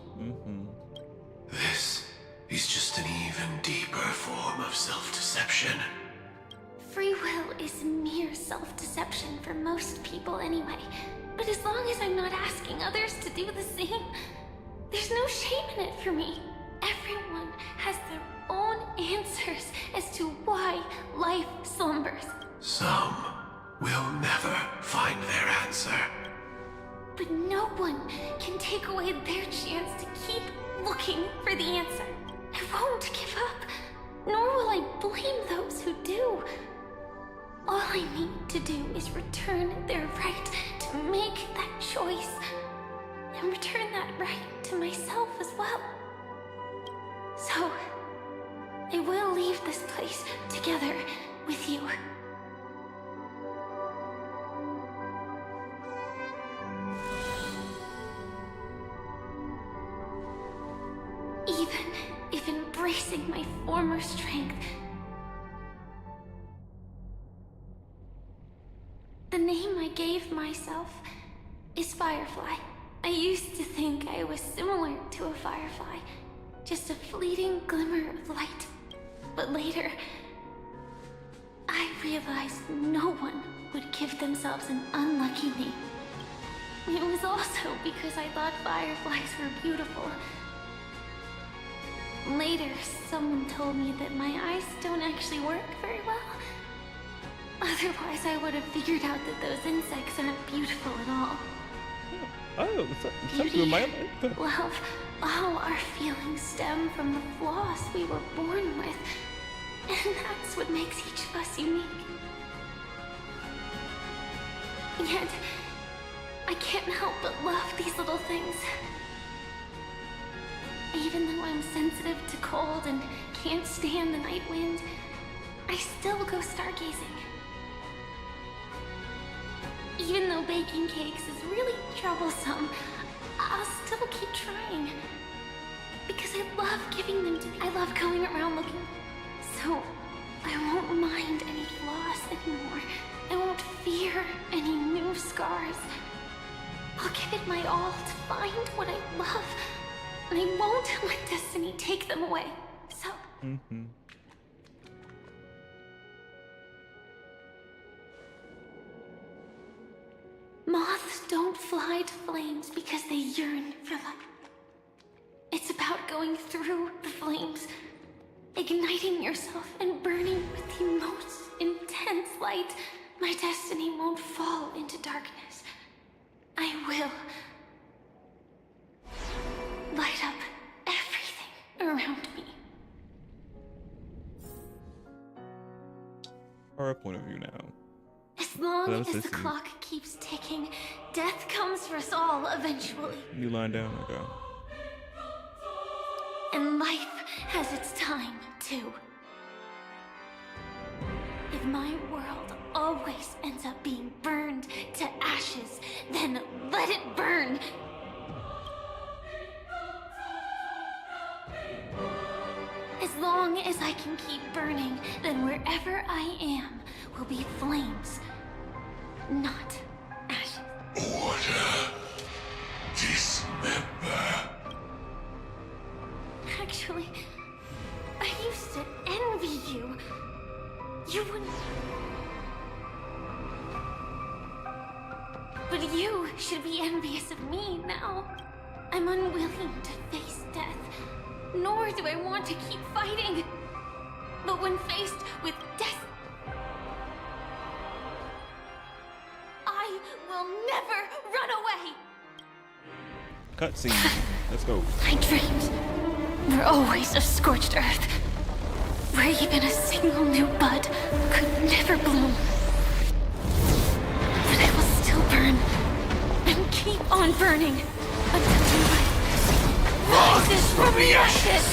This is just an even deeper form of self-deception. Free will is mere self-deception for most people anyway. But as long as I'm not asking others to do the same, there's no shame in it for me. Everyone has their own answers as to why life slumbers. Some will never find their answer. But no one can take away their chance to keep looking for the answer. I won't give up, nor will I blame those who do. All I need to do is return their right to make that choice, and return that right to myself as well. So, I will leave this place together with you. Even if embracing my former strength, the name I gave myself is Firefly. I used to think I was similar to a firefly, just a fleeting glimmer of light. But later, I realized no one would give themselves an unlucky name. It was also because I thought fireflies were beautiful. Later, someone told me that my eyes don't actually work very well. Otherwise, I would have figured out that those insects aren't beautiful at all. Oh, Beauty, love, all our feelings stem from the flaws we were born with. And that's what makes each of us unique. Yet, I can't help but love these little things. Even though I'm sensitive to cold and can't stand the night wind, I still go stargazing. Even though baking cakes is really troublesome, I'll still keep trying. Because I love giving them to me. I love going around looking. So, I won't mind any flaws anymore. I won't fear any new scars. I'll give it my all to find what I love. And I won't let destiny take them away. So... Moths don't fly to flames because they yearn for light. going through the flames, igniting yourself and burning with the most intense light, my destiny won't fall into darkness. I will light up everything around me. Our point of view now. As long as the Listen. clock keeps ticking, death comes for us all eventually. You lying down, okay. And life has its time, too. If my world always ends up being burned to ashes, then let it burn. As long as I can keep burning, then wherever I am will be flames, not ashes. Order. Dismember. Actually, I used to envy you. You wouldn't... But you should be envious of me now. I'm unwilling to face death, nor do I want to keep fighting. But when faced with death, I will never run away. Cutscene. Let's go. My dreams were always of scorched earth, where even a single new bud could never bloom. But I will still burn, and keep on burning, until life rises from the ashes!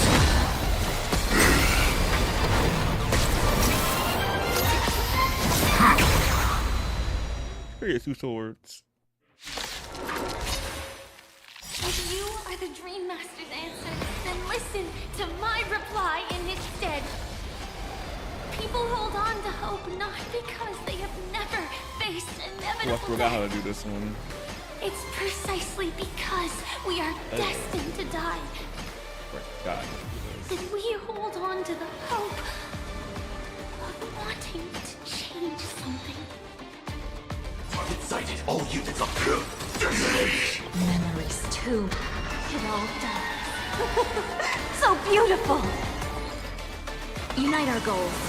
Here's 2 swords. If you are the Dream Master's answer, then listen to my reply in its stead. People hold on to hope not because they have never faced Oh, I inevitable forgot how to death. do this one. It's precisely because we are destined to die God. that we hold on to the hope of wanting to change something. Target sighted. All units up here. Memories, too. It all does. So beautiful. Unite our goals.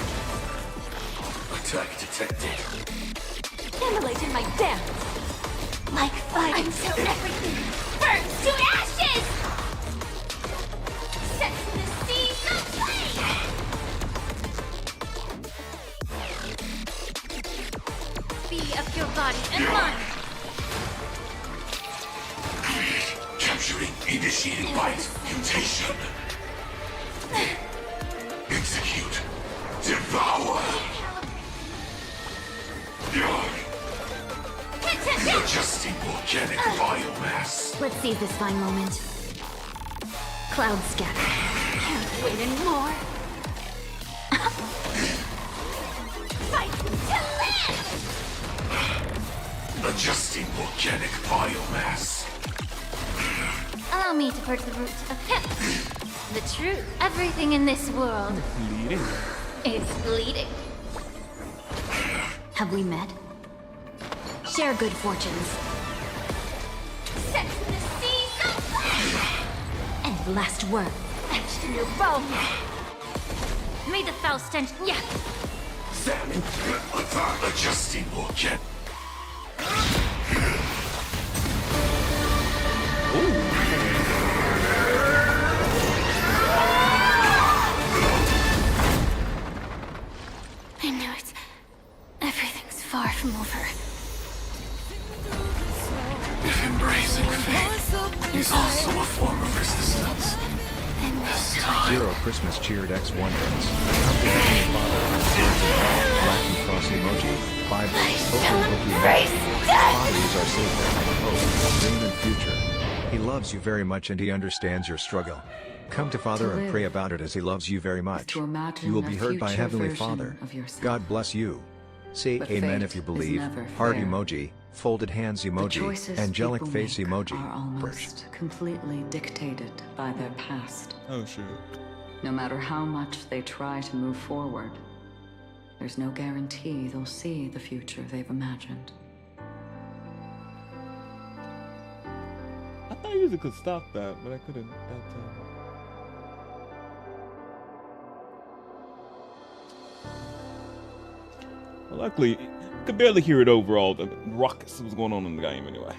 Attack detected. Immolate in my dance. Like fire until everything burns to ashes. Set in the seas of flame. Be of your body and mind. Capturing initiated by mutation. Execute. Devour. Adjusting organic biomass. Let's seize this fine moment. Cloud scatter. Can't wait anymore. Fight to live! Adjusting organic biomass. Allow me to purge the root of hemp. The truth. Everything in this world Bleeding. is bleeding. Have we met? Share good fortunes. Set in the seas of flame. And last word. Etched in your bones. May the foul stench... Yeah. Salmon. Adjusting organic. I knew it. Everything's far from over. If embracing fate is also a form of resistance, this time... Zero Christmas cheered X1 hits. Heavenly Father, words of love, Latin cross emoji, Bible, Overclocked, Father is our Savior, hope, dream and future. He loves you very much and he understands your struggle. Come to Father and pray about it as he loves you very much. You will be heard by Heavenly Father. God bless you. Say But amen fate if you is believe. never Heart fair. emoji, folded hands emoji, angelic face emoji. Are almost completely dictated by their past. Oh shoot. No matter how much they try to move forward, there's no guarantee they'll see the future they've imagined. I thought you could stop that, but I couldn't that time. Well, luckily, you could barely hear it overall. The ruckus that was going on in the game anyway.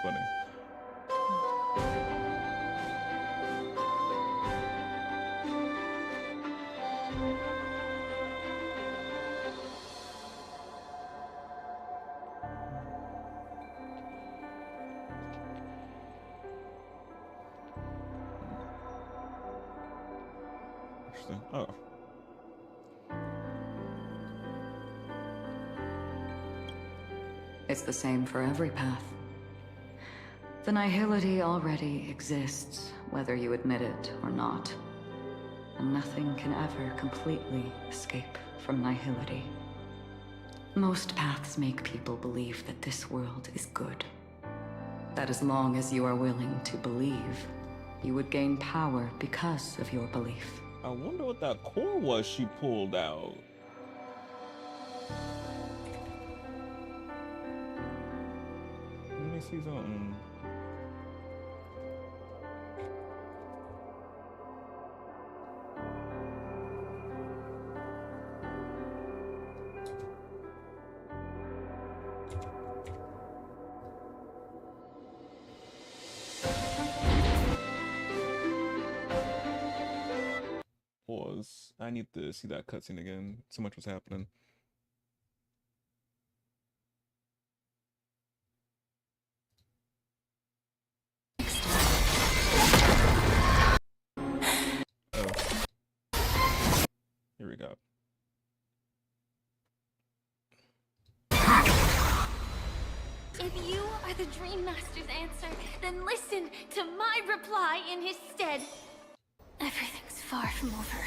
Funny. Interesting. Oh. It's the same for every path. The nihility already exists, whether you admit it or not. And nothing can ever completely escape from nihility. Most paths make people believe that this world is good. That as long as you are willing to believe, you would gain power because of your belief. I wonder what that core was she pulled out. Let me see something. Pause. I need to see that cutscene again. So much was happening. Here we go. If you are the Dream Master's answer, then listen to my reply in his stead. Everything's far from over.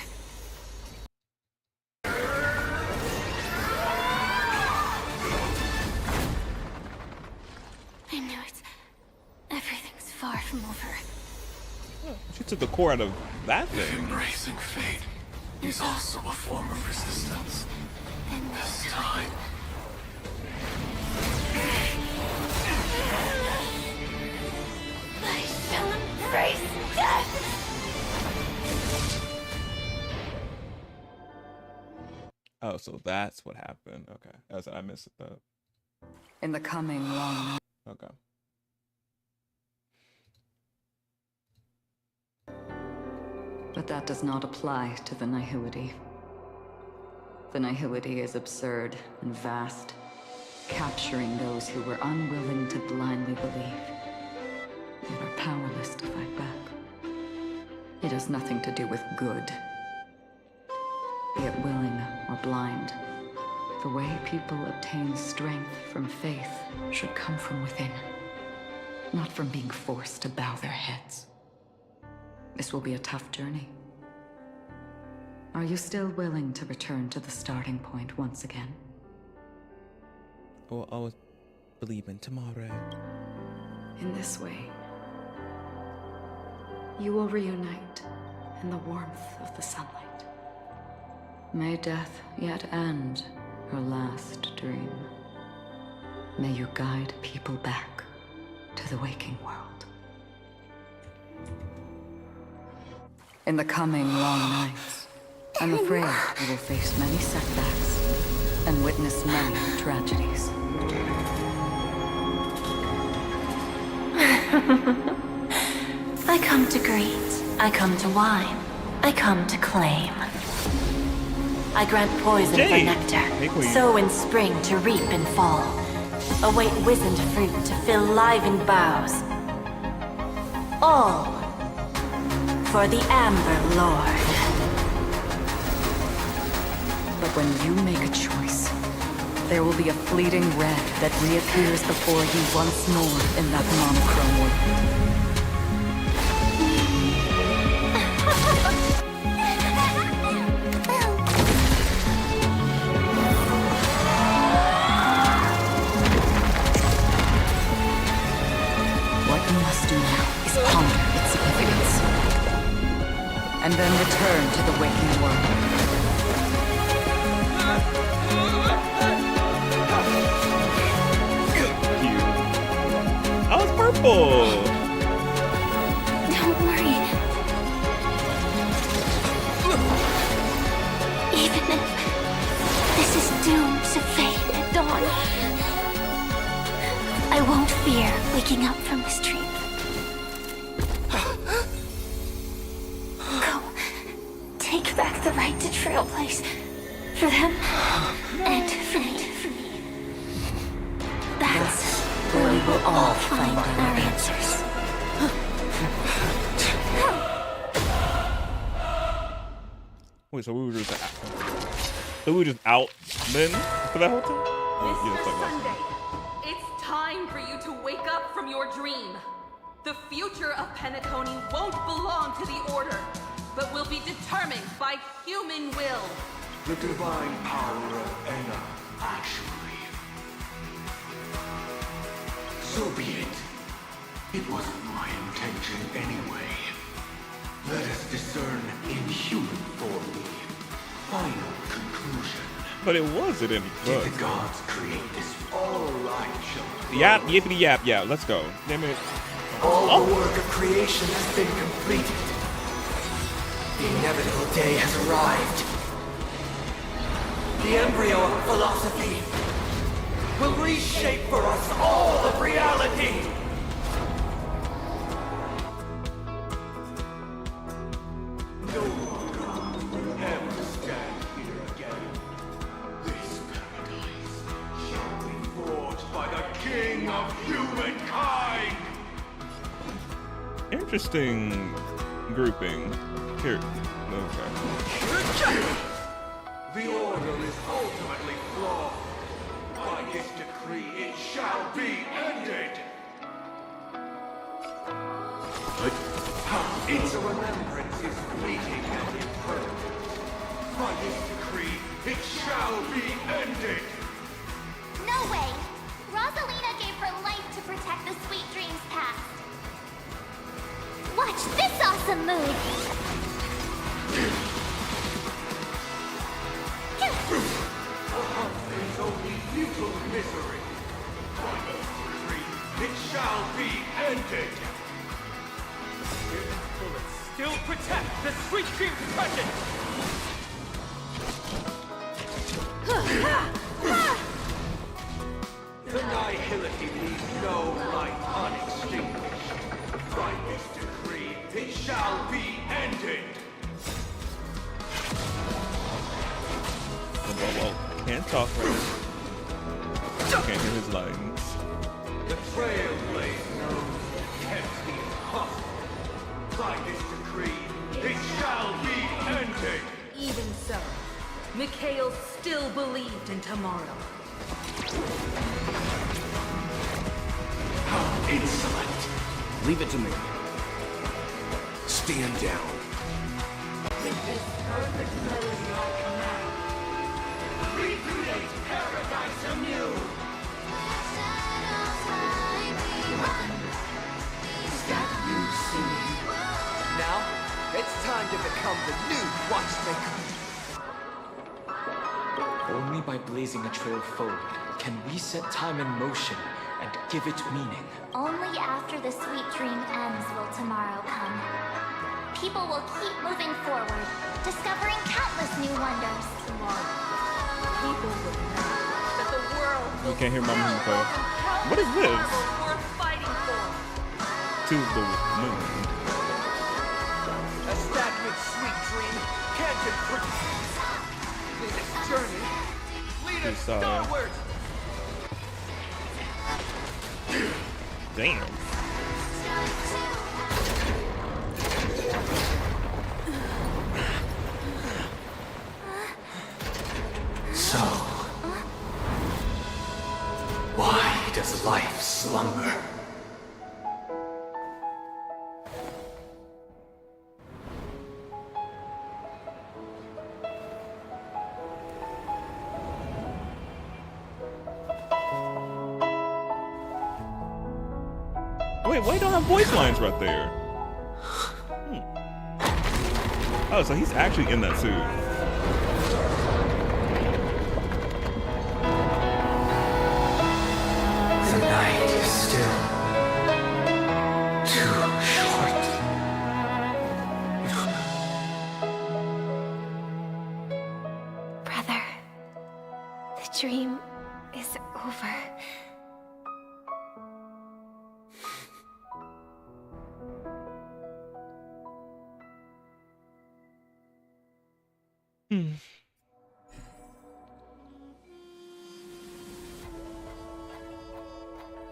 I knew it. Everything's far from over. She took the core out of that thing. Embracing fate is also a form of resistance. This time. I shall embrace death! Oh, so that's what happened. Okay. I missed that. In the coming long night. Okay. But that does not apply to the nihility. The nihility is absurd and vast, capturing those who were unwilling to blindly believe, and are powerless to fight back. It has nothing to do with good. Be it willing or blind, the way people obtain strength from faith should come from within, not from being forced to bow their heads. This will be a tough journey. Are you still willing to return to the starting point once again? Or always believe in tomorrow. In this way, you will reunite in the warmth of the sunlight. May death yet end her last dream. May you guide people back to the waking world. In the coming long nights, I'm afraid you will face many setbacks and witness many tragedies. I come to greet, I come to wine, I come to claim. I grant poison for nectar, sow in spring to reap in fall. Await wizened fruit to fill livened boughs. All for the Amber Lord. But when you make a choice, there will be a fleeting red that reappears before you once more in that monochrome world. What you must do now is return to the waking world. Cute. Oh, it's purple. Don't worry. Even if this is doomed to fade at dawn, I won't fear waking up from this dream. Go. Take back the right to Trailblaze. For them, and for me. That's where we will all find our answers. Wait, so we were just out then for that whole time? Mr. Sunday, it's time for you to wake up from your dream. The future of Penacony won't belong to the Order, but will be determined by human will. The divine power of Enna, actually. So be it. It wasn't my intention anyway. Let us discern in human form the final conclusion. But it wasn't in Did the gods create this? All right, children. Yap, yippity yap, yeah, let's go. Damn it. All the work of creation has been completed. The inevitable day has arrived. The embryo of philosophy will reshape for us all of reality. No longer will we ever stand here again. This paradise shall be forged by the King of humankind. Interesting grouping. Here. Okay. The order is ultimately flawed. By this decree, it shall be ended. But how its remembrance is fleeting and impermanent. By this decree, it shall be ended. No way! Rosalina gave her life to protect the sweet dreams past. Watch this awesome move! There's only futile misery. By this decree, it shall be ended. Bullets still protect the sweet dream present. The nihility leaves no light unextinguished. By this decree, it shall be ended. Well, can't talk right now. Can't hear his lines. The Trailblazers kept the impossible. By this decree, it shall be ended. Even so, Mikhail still believed in tomorrow. How insolent! Leave it to me. Stand down. With this perfect melody I command, recreate paradise anew. Is that you singing? Now, it's time to become the new watchmaker. Only by blazing a trail forward can we set time in motion and give it meaning. Only after the sweet dream ends will tomorrow come. People will keep moving forward, discovering countless new wonders. Tomorrow, people will know that the world will You can't hear my music though. What is this? worth fighting for. To the moon. A stagnant sweet dream can't improve. In this journey, lead us starward. Damn. So, why does life slumber? Wait, why don't I have voice lines right there? Oh, so he's actually in that suit. The night is still too short. Brother, the dream is over.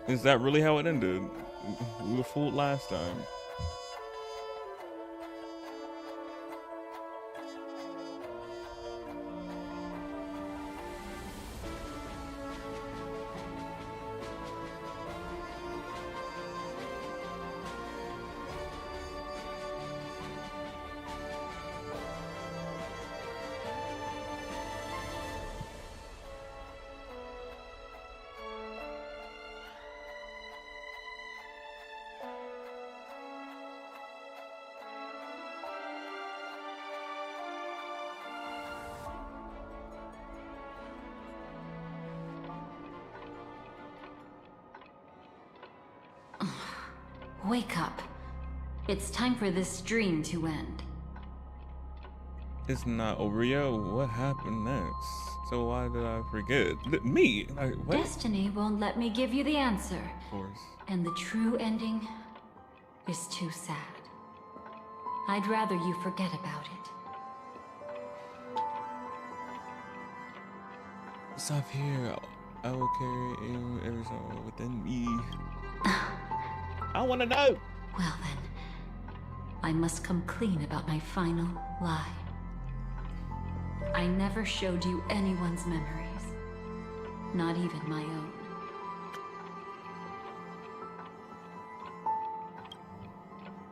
Is that really how it ended? We were fooled last time. Wake up. It's time for this dream to end. It's not over yet. What happened next? So why did I forget? Me? What? Destiny won't let me give you the answer. Of course. And the true ending is too sad. I'd rather you forget about it. Stop here. I will carry every soul within me. I want to know. Well then, I must come clean about my final lie. I never showed you anyone's memories, not even my own.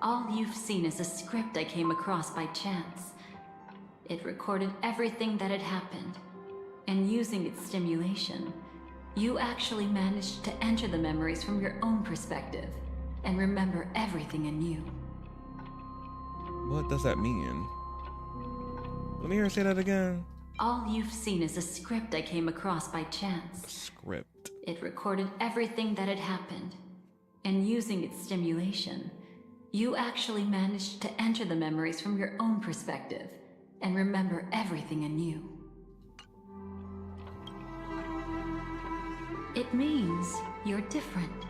All you've seen is a script I came across by chance. It recorded everything that had happened, and using its stimulation, you actually managed to enter the memories from your own perspective and remember everything anew. What does that mean? Let me hear her say that again. All you've seen is a script I came across by chance. Script. It recorded everything that had happened, and using its stimulation, you actually managed to enter the memories from your own perspective and remember everything anew. It means you're different,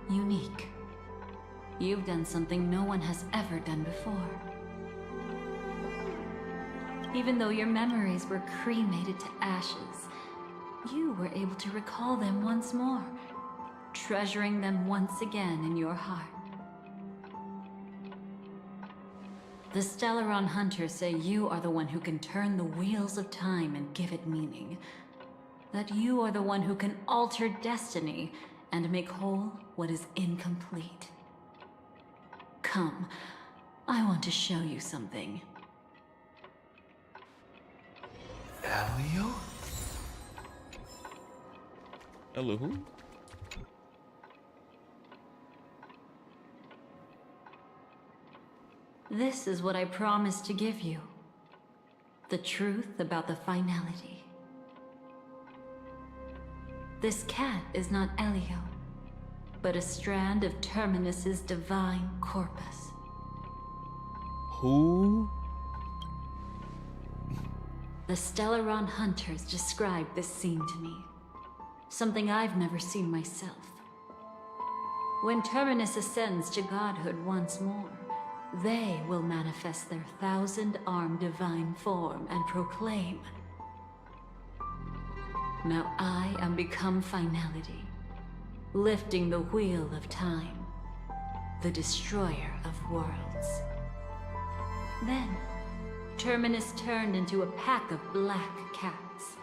unique. You've done something no one has ever done before. Even though your memories were cremated to ashes, you were able to recall them once more, treasuring them once again in your heart. The Stellaron Hunters say you are the one who can turn the wheels of time and give it meaning. That you are the one who can alter destiny and make whole what is incomplete. Come, I want to show you something. Elio? Hello, who? This is what I promised to give you. The truth about the finality. This cat is not Elio, but a strand of Terminus's divine corpus. Who? The Stellaron Hunters described this scene to me. Something I've never seen myself. When Terminus ascends to godhood once more, they will manifest their 1,000-armed divine form and proclaim, "Now I am become finality, lifting the wheel of time, the destroyer of worlds." Then, Terminus turned into a pack of black cats,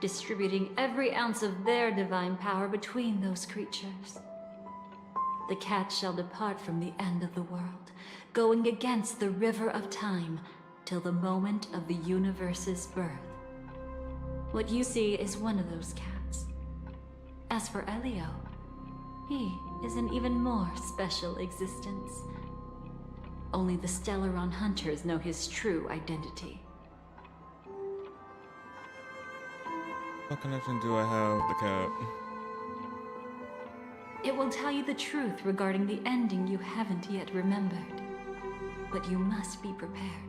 distributing every ounce of their divine power between those creatures. The cats shall depart from the end of the world, going against the river of time till the moment of the universe's birth. What you see is one of those cats. As for Elio, he is an even more special existence. Only the Stellaron hunters know his true identity. What connection do I have with the cat? It will tell you the truth regarding the ending you haven't yet remembered. But you must be prepared.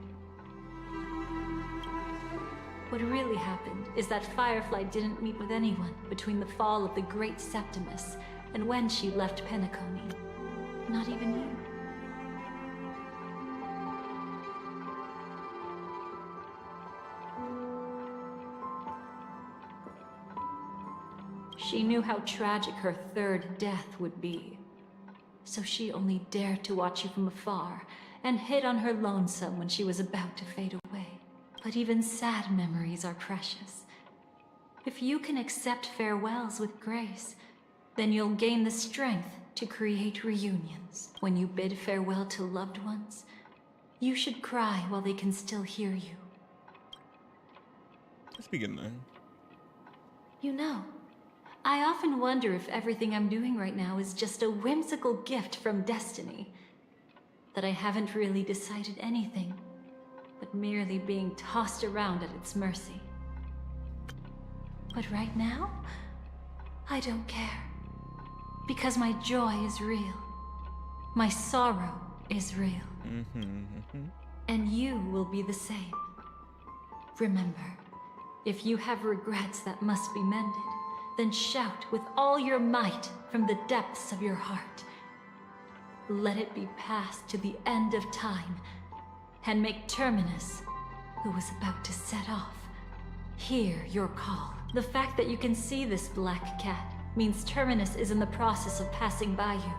What really happened is that Firefly didn't meet with anyone between the fall of the Great Septimus and when she left Penacony. Not even you. She knew how tragic her third death would be. So she only dared to watch you from afar and hid on her lonesome when she was about to fade away. But even sad memories are precious. If you can accept farewells with grace, then you'll gain the strength to create reunions. When you bid farewell to loved ones, you should cry while they can still hear you. Let's begin there. You know, I often wonder if everything I'm doing right now is just a whimsical gift from destiny. That I haven't really decided anything, but merely being tossed around at its mercy. But right now, I don't care. Because my joy is real. My sorrow is real. And you will be the same. Remember, if you have regrets that must be mended, then shout with all your might from the depths of your heart. Let it be passed to the end of time, and make Terminus, who was about to set off, hear your call. The fact that you can see this black cat means Terminus is in the process of passing by you.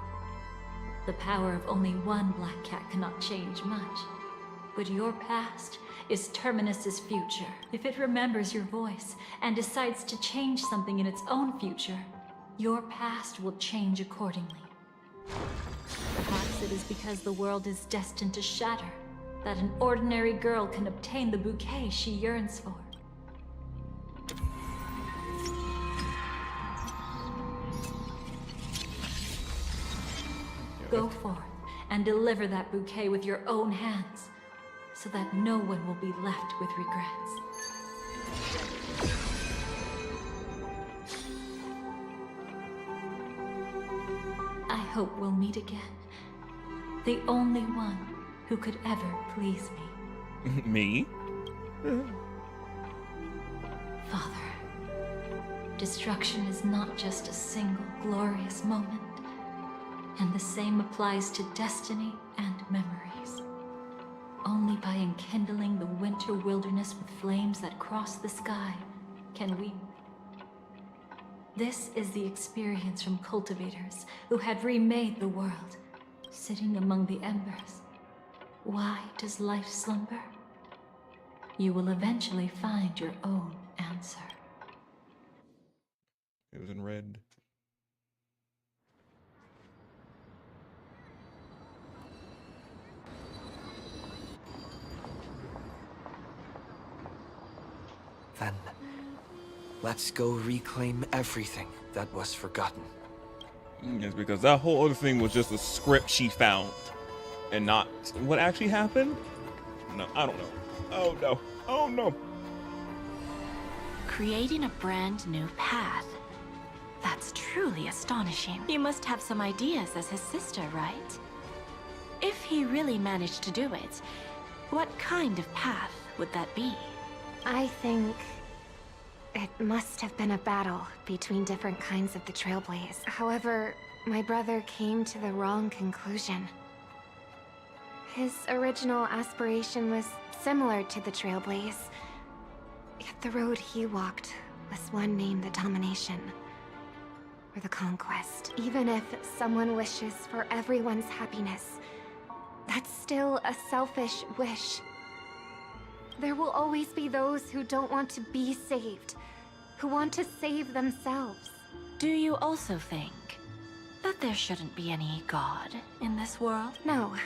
The power of only one black cat cannot change much, but your past is Terminus's future. If it remembers your voice and decides to change something in its own future, your past will change accordingly. Perhaps it is because the world is destined to shatter that an ordinary girl can obtain the bouquet she yearns for. Go forth and deliver that bouquet with your own hands, so that no one will be left with regrets. I hope we'll meet again. The only one who could ever please me. Me? Father, destruction is not just a single glorious moment, and the same applies to destiny and memories. Only by enkindling the winter wilderness with flames that cross the sky can we... This is the experience from cultivators who had remade the world, sitting among the embers. Why does life slumber? You will eventually find your own answer. It was in red. Then, let's go reclaim everything that was forgotten. Yes, because that whole other thing was just a script she found, and not what actually happened. No, I don't know. Oh no. Oh no. Creating a brand new path. That's truly astonishing. You must have some ideas as his sister, right? If he really managed to do it, what kind of path would that be? I think it must have been a battle between different kinds of the Trailblaze. However, my brother came to the wrong conclusion. His original aspiration was similar to the Trailblaze, yet the road he walked was one named the Domination, or the Conquest. Even if someone wishes for everyone's happiness, that's still a selfish wish. There will always be those who don't want to be saved, who want to save themselves. Do you also think that there shouldn't be any god in this world? No.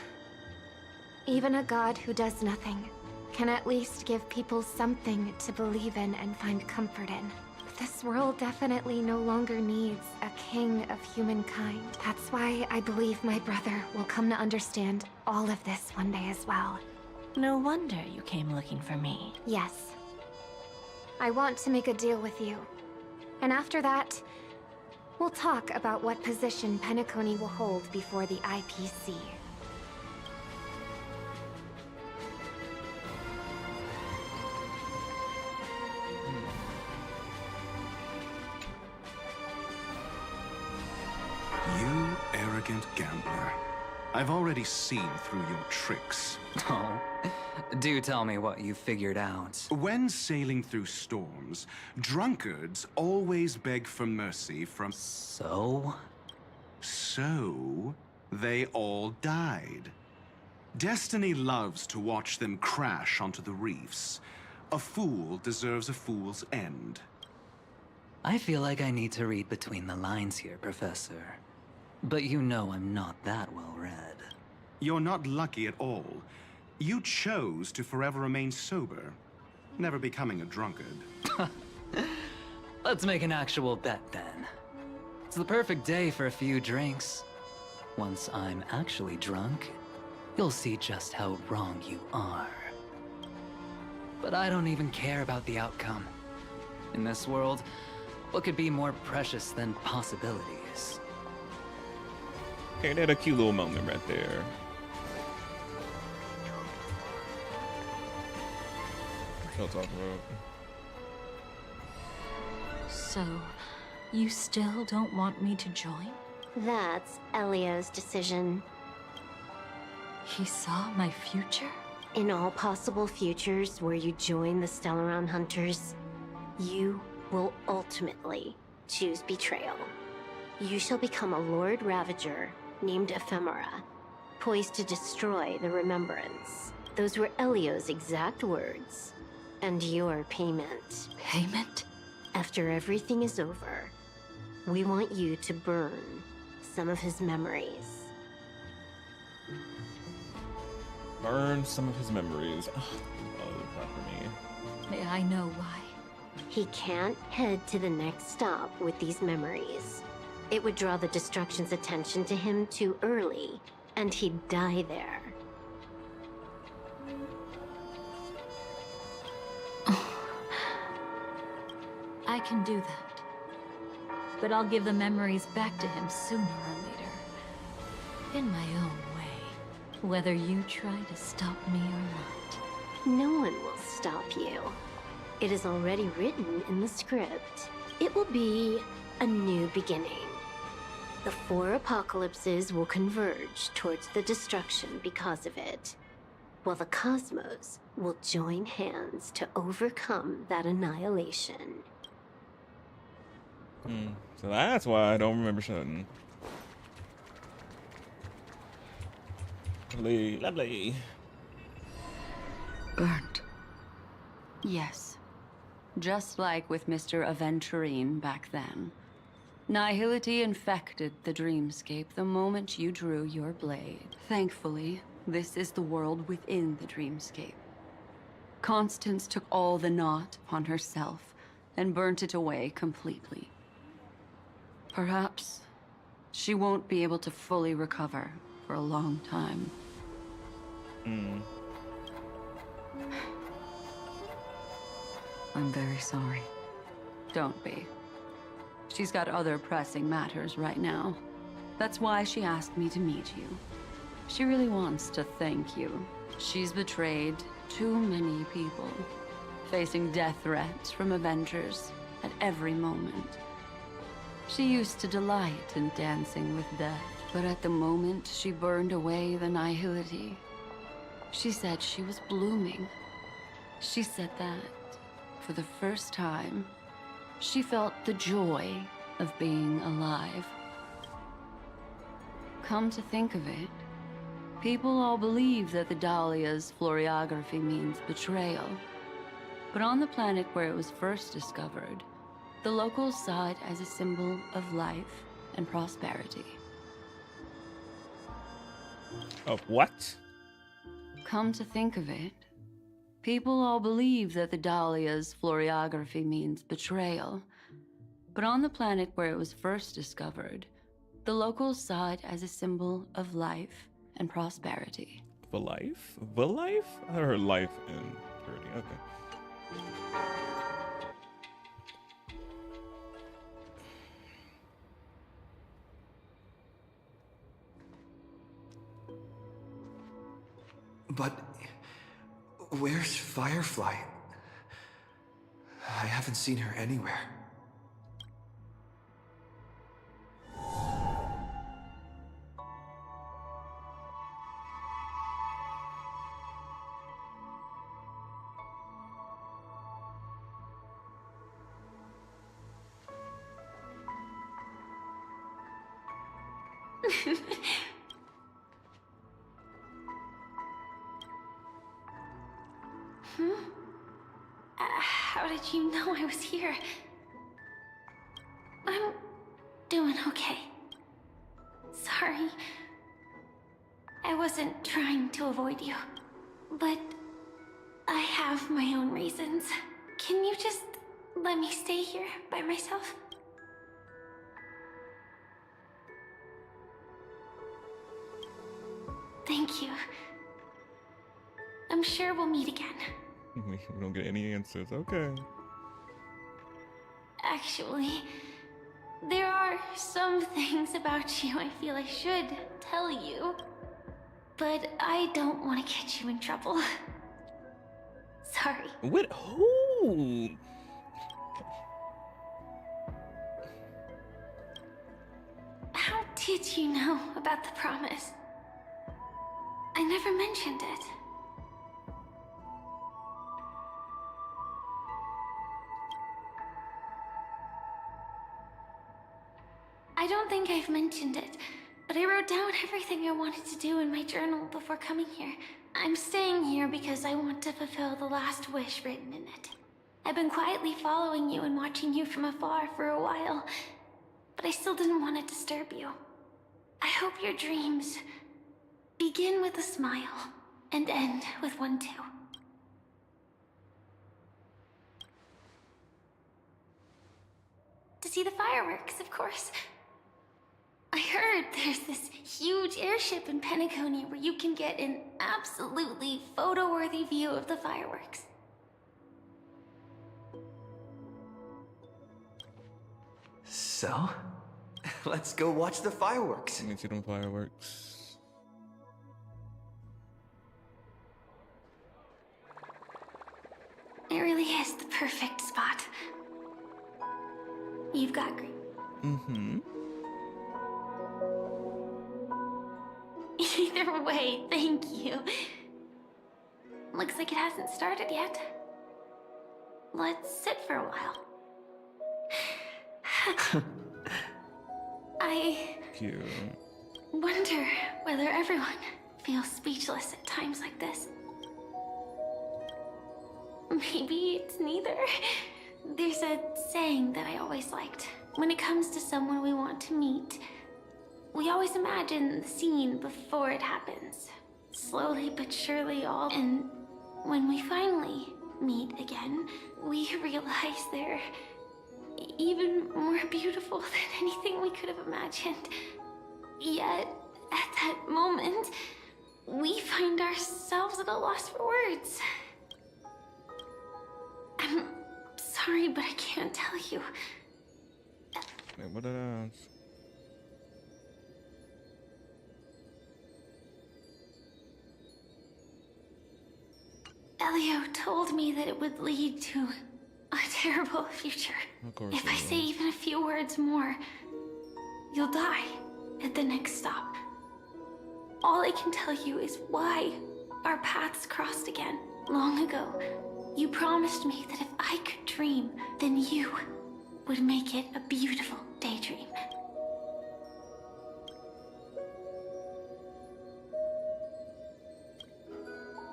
Even a god who does nothing can at least give people something to believe in and find comfort in. This world definitely no longer needs a king of humankind. That's why I believe my brother will come to understand all of this one day as well. No wonder you came looking for me. Yes. I want to make a deal with you. And after that, we'll talk about what position Penacony will hold before the IPC. You arrogant gambler. I've already seen through your tricks. Oh, do tell me what you figured out. When sailing through storms, drunkards always beg for mercy from... So? So, they all died. Destiny loves to watch them crash onto the reefs. A fool deserves a fool's end. I feel like I need to read between the lines here, Professor. But you know I'm not that well read. You're not lucky at all. You chose to forever remain sober, never becoming a drunkard. Let's make an actual bet then. It's the perfect day for a few drinks. Once I'm actually drunk, you'll see just how wrong you are. But I don't even care about the outcome. In this world, what could be more precious than possibilities? Okay, they had a cute little moment right there. What y'all talking about? So, you still don't want me to join? That's Elio's decision. He saw my future? In all possible futures where you join the Stellaron Hunters, you will ultimately choose betrayal. You shall become a Lord Ravager named Ephemera, poised to destroy the Remembrance. Those were Elio's exact words. And your payment. Payment? After everything is over, we want you to burn some of his memories. Burn some of his memories. Oh, not for me. I know why. He can't head to the next stop with these memories. It would draw the Destruction's attention to him too early, and he'd die there. I can do that. But I'll give the memories back to him sooner or later. In my own way. Whether you try to stop me or not. No one will stop you. It is already written in the script. It will be a new beginning. The 4 apocalypses will converge towards the destruction because of it, while the cosmos will join hands to overcome that annihilation. So that's why I don't remember shouldn't. Lovely, lovely. Burnt. Yes. Just like with Mr. Aventurine back then. Nihility infected the dreamscape the moment you drew your blade. Thankfully, this is the world within the dreamscape. Constance took all the knot upon herself and burnt it away completely. Perhaps she won't be able to fully recover for a long time. I'm very sorry. Don't be. She's got other pressing matters right now. That's why she asked me to meet you. She really wants to thank you. She's betrayed too many people, facing death threats from Avengers at every moment. She used to delight in dancing with death, but at the moment she burned away the nihility, she said she was blooming. She said that, for the first time, she felt the joy of being alive. Come to think of it, people all believe that the Dahlia's floriography means betrayal. But on the planet where it was first discovered, the locals saw it as a symbol of life and prosperity. Of what? Come to think of it, People all believe that the Dahlia's floriography means betrayal. But on the planet where it was first discovered, the locals saw it as a symbol of life and prosperity. For life? The life? I heard life and purity. Okay. But where's Firefly? I haven't seen her anywhere. How did you know I was here? I'm doing okay. Sorry. I wasn't trying to avoid you, but I have my own reasons. Can you just let me stay here by myself? Thank you. I'm sure we'll meet again. We don't get any answers. Okay. Actually, there are some things about you I feel I should tell you, but I don't want to get you in trouble. Sorry. With who? How did you know about the promise? I never mentioned it. I don't think I've mentioned it, but I wrote down everything I wanted to do in my journal before coming here. I'm staying here because I want to fulfill the last wish written in it. I've been quietly following you and watching you from afar for a while, but I still didn't want to disturb you. I hope your dreams begin with a smile and end with one too. To see the fireworks, of course. I heard there's this huge airship in Penacony where you can get an absolutely photo-worthy view of the fireworks. So, let's go watch the fireworks. Let me see them fireworks. It really is the perfect spot. You've got green. Mm-hmm. Either way, thank you. Looks like it hasn't started yet. Let's sit for a while. I Cute. wonder whether everyone feels speechless at times like this. Maybe it's neither. There's a saying that I always liked. When it comes to someone we want to meet, we always imagine the scene before it happens. Slowly but surely all. And when we finally meet again, we realize they're even more beautiful than anything we could have imagined. Yet, at that moment, we find ourselves at a loss for words. I'm sorry, but I can't tell you. Wait, what did I ask? Elio told me that it would lead to a terrible future. Of course If it I will. say even a few words more, you'll die at the next stop. All I can tell you is why our paths crossed again long ago. You promised me that if I could dream, then you would make it a beautiful daydream.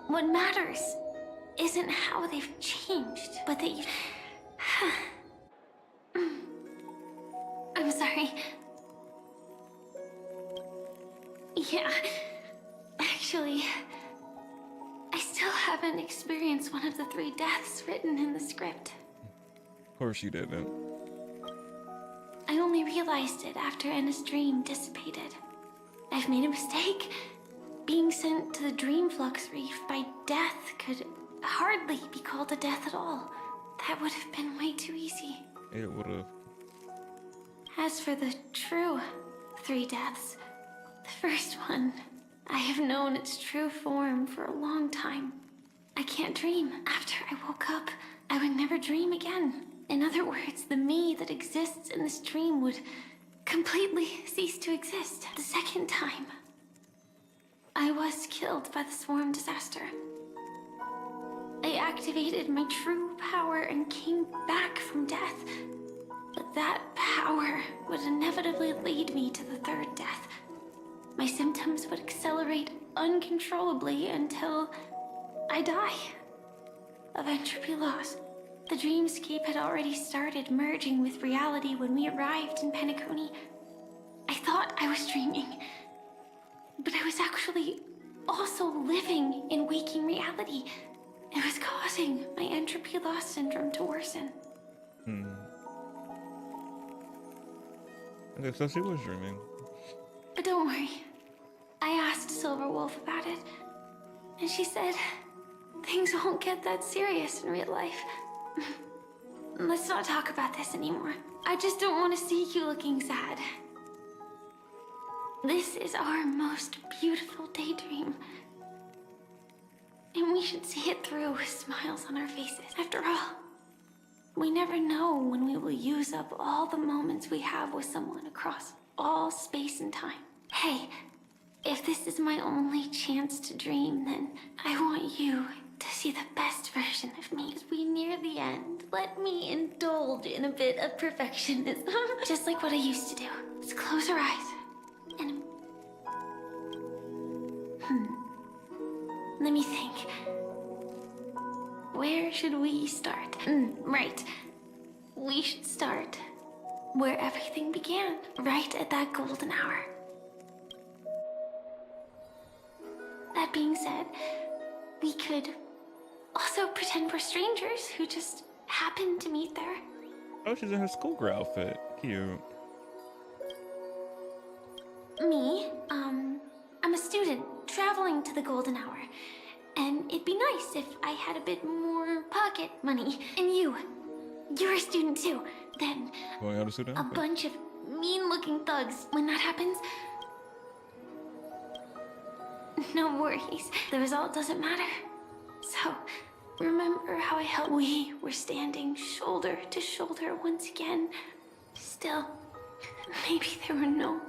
What matters isn't how they've changed, but that you... I'm sorry. Yeah, actually, I still still haven't experienced one of the 3 deaths written in the script. Of course you didn't. I only realized it after Anna's dream dissipated. I've made a mistake. Being sent to the Dream Flux Reef by death could hardly be called a death at all. That would have been way too easy. It would have. As for the true 3 deaths, the first one, I have known its true form for a long time. I can't dream. After I woke up, I would never dream again. In other words, the me that exists in this dream would completely cease to exist. The second time, I was killed by the swarm disaster. I activated my true power and came back from death. But that power would inevitably lead me to the 3rd death. My symptoms would accelerate uncontrollably until I die of entropy loss. The dreamscape had already started merging with reality when we arrived in Penacony. I thought I was dreaming, but I was actually also living in waking reality. It was causing my entropy loss syndrome to worsen. Okay, so she was dreaming. But don't worry. I asked Silver Wolf about it, and she said things won't get that serious in real life. Let's not talk about this anymore. I just don't want to see you looking sad. This is our most beautiful daydream. And we should see it through with smiles on our faces. After all, we never know when we will use up all the moments we have with someone across all space and time. Hey, if this is my only chance to dream, then I want you to see the best version of me. As we near the end, let me indulge in a bit of perfectionism. Just like what I used to do. Let's close our eyes. And... Let me think. Where should we start? Right. We should start where everything began. Right at that golden hour. That being said, we could also pretend we're strangers who just happened to meet there. Oh, she's in her schoolgirl outfit. Cute. Me, I'm a student traveling to the golden hour. And it'd be nice if I had a bit more pocket money. And you're a student too. Then Going out of student a outfit? bunch of mean-looking thugs. When that happens, no worries. The result doesn't matter. So, remember how I helped? We were standing shoulder to shoulder once again. Still, maybe there were no...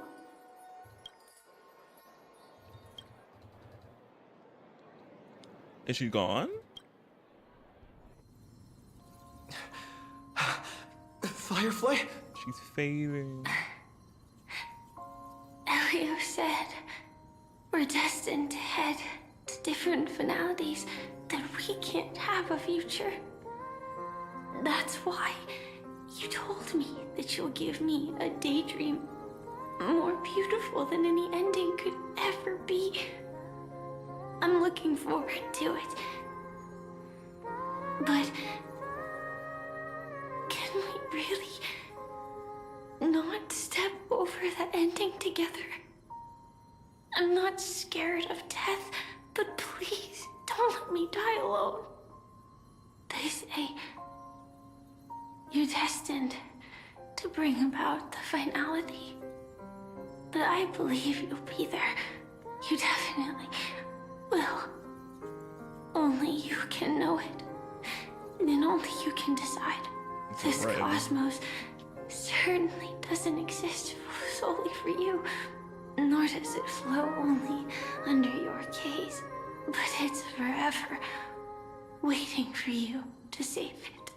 Is she gone? Firefly? She's fading. Elio said we're destined to head to different finalities, that we can't have a future. That's why you told me that you'll give me a daydream more beautiful than any ending could ever be. I'm looking forward to it. But can we really not step over the ending together? I'm not scared of death, but please don't let me die alone. They say you're destined to bring about the finality, but I believe you'll be there. You definitely will. Only you can know it, and only you can decide. This cosmos certainly doesn't exist solely for you, nor does it flow only under your gaze, but it's forever waiting for you to save it.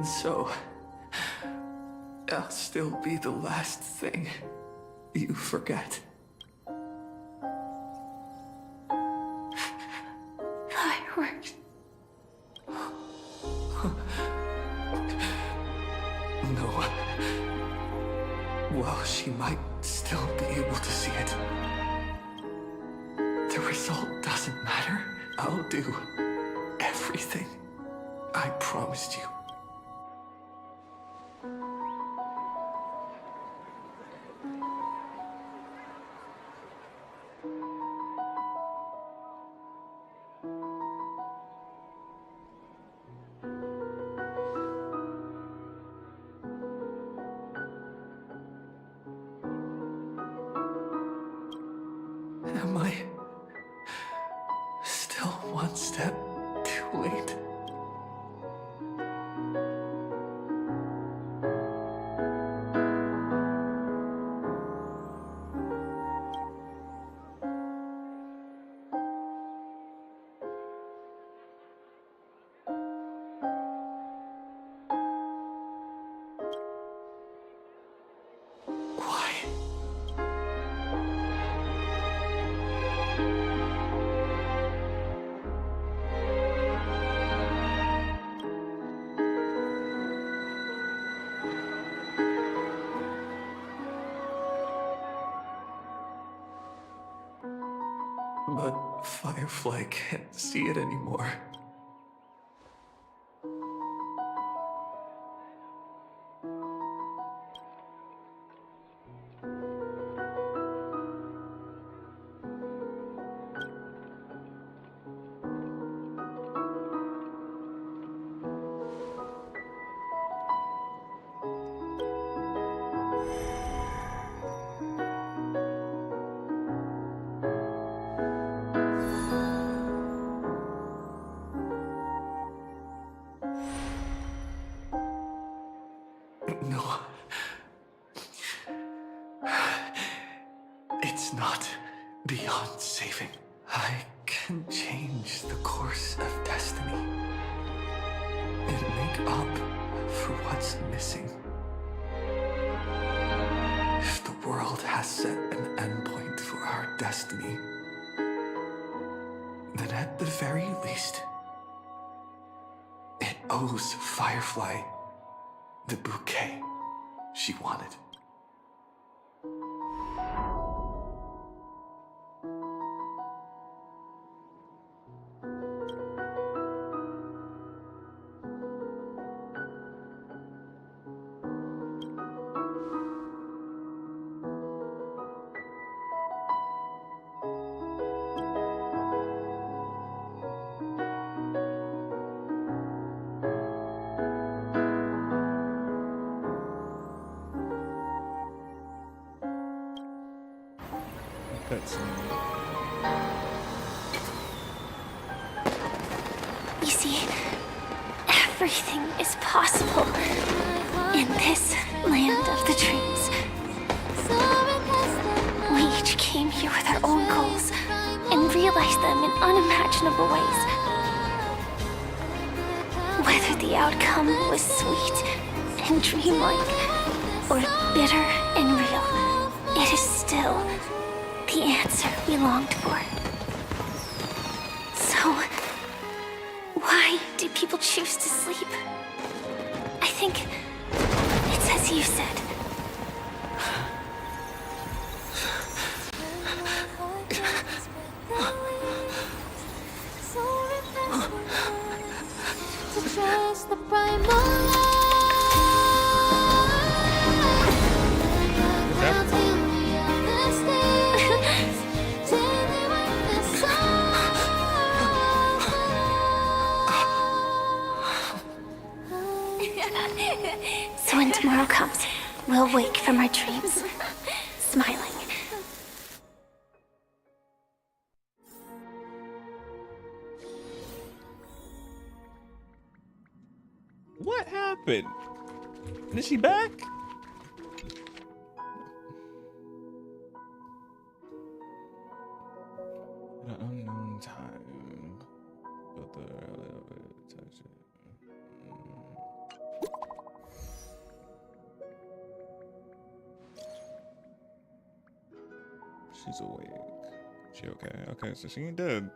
so, I'll still be the last thing you forget. Fireworks. No. While she might still be able to see it, the result doesn't matter. I'll do everything I promised you. Am I still one step too late? But Firefly can't see it anymore. No. It's not beyond saving. I can change the course of destiny and make up for what's missing. If the world has set an endpoint for our destiny, then at the very least, it owes Firefly the bouquet she wanted. You see, everything is possible in this land of the dreams. We each came here with our own goals and realized them in unimaginable ways. Whether the outcome was sweet and dreamlike or bitter and real, it is still the answer we longed for. So, why do people choose to sleep? I think it's as you said. So when tomorrow comes, we'll wake from our dreams, smiling. What happened? Is she back? At an unknown time. But the touch it. She's awake. She okay? Okay, so she ain't dead.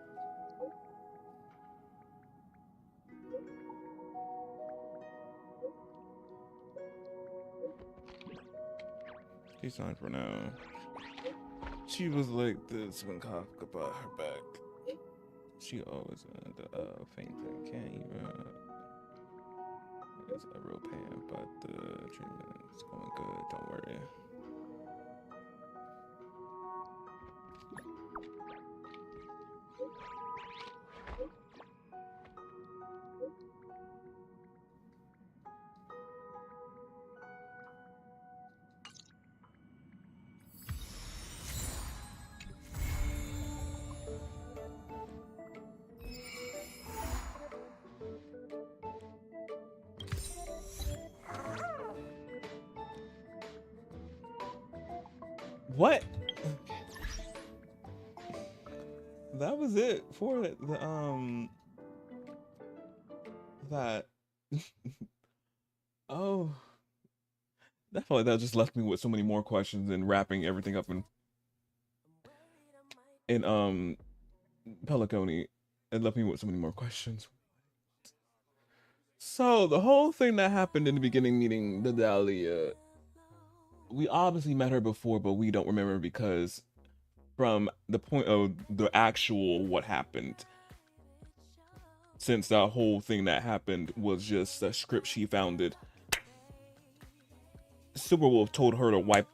She's fine for now. She was like this when Kafka brought her back. She always had fainting. Can't even. It's a real pain, but the treatment's going good. Don't worry. What? That was it for the that oh, that felt like that just left me with so many more questions and wrapping everything up in Penacony. It left me with so many more questions. So the whole thing that happened in the beginning meeting, the Dahlia, we obviously met her before, but we don't remember because from the point of the actual what happened, since that whole thing that happened was just a script she founded, Superwolf told her to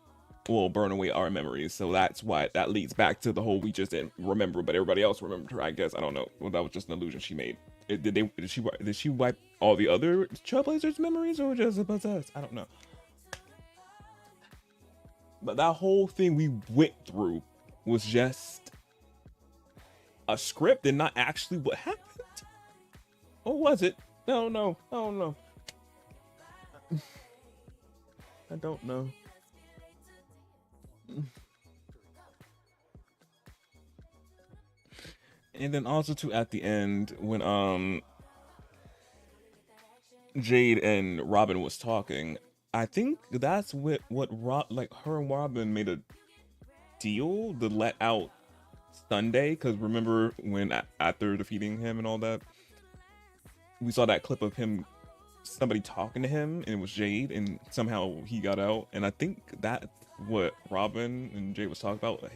burn away our memories. So that's why that leads back to the whole we just didn't remember, but everybody else remembered her. I guess I don't know. Well, that was just an illusion she made. Did she wipe all the other Trailblazers memories or just about us? I don't know. But that whole thing we went through was just a script and not actually what happened. Or was it? I don't know. I don't know. I don't know. And then also too at the end when Jade and Robin was talking, I think that's what her and Robin made a deal to let out Sunday, because remember when after defeating him and all that, we saw that clip of somebody talking to him, and it was Jade, and somehow he got out. And I think that's what Robin and Jade was talking about.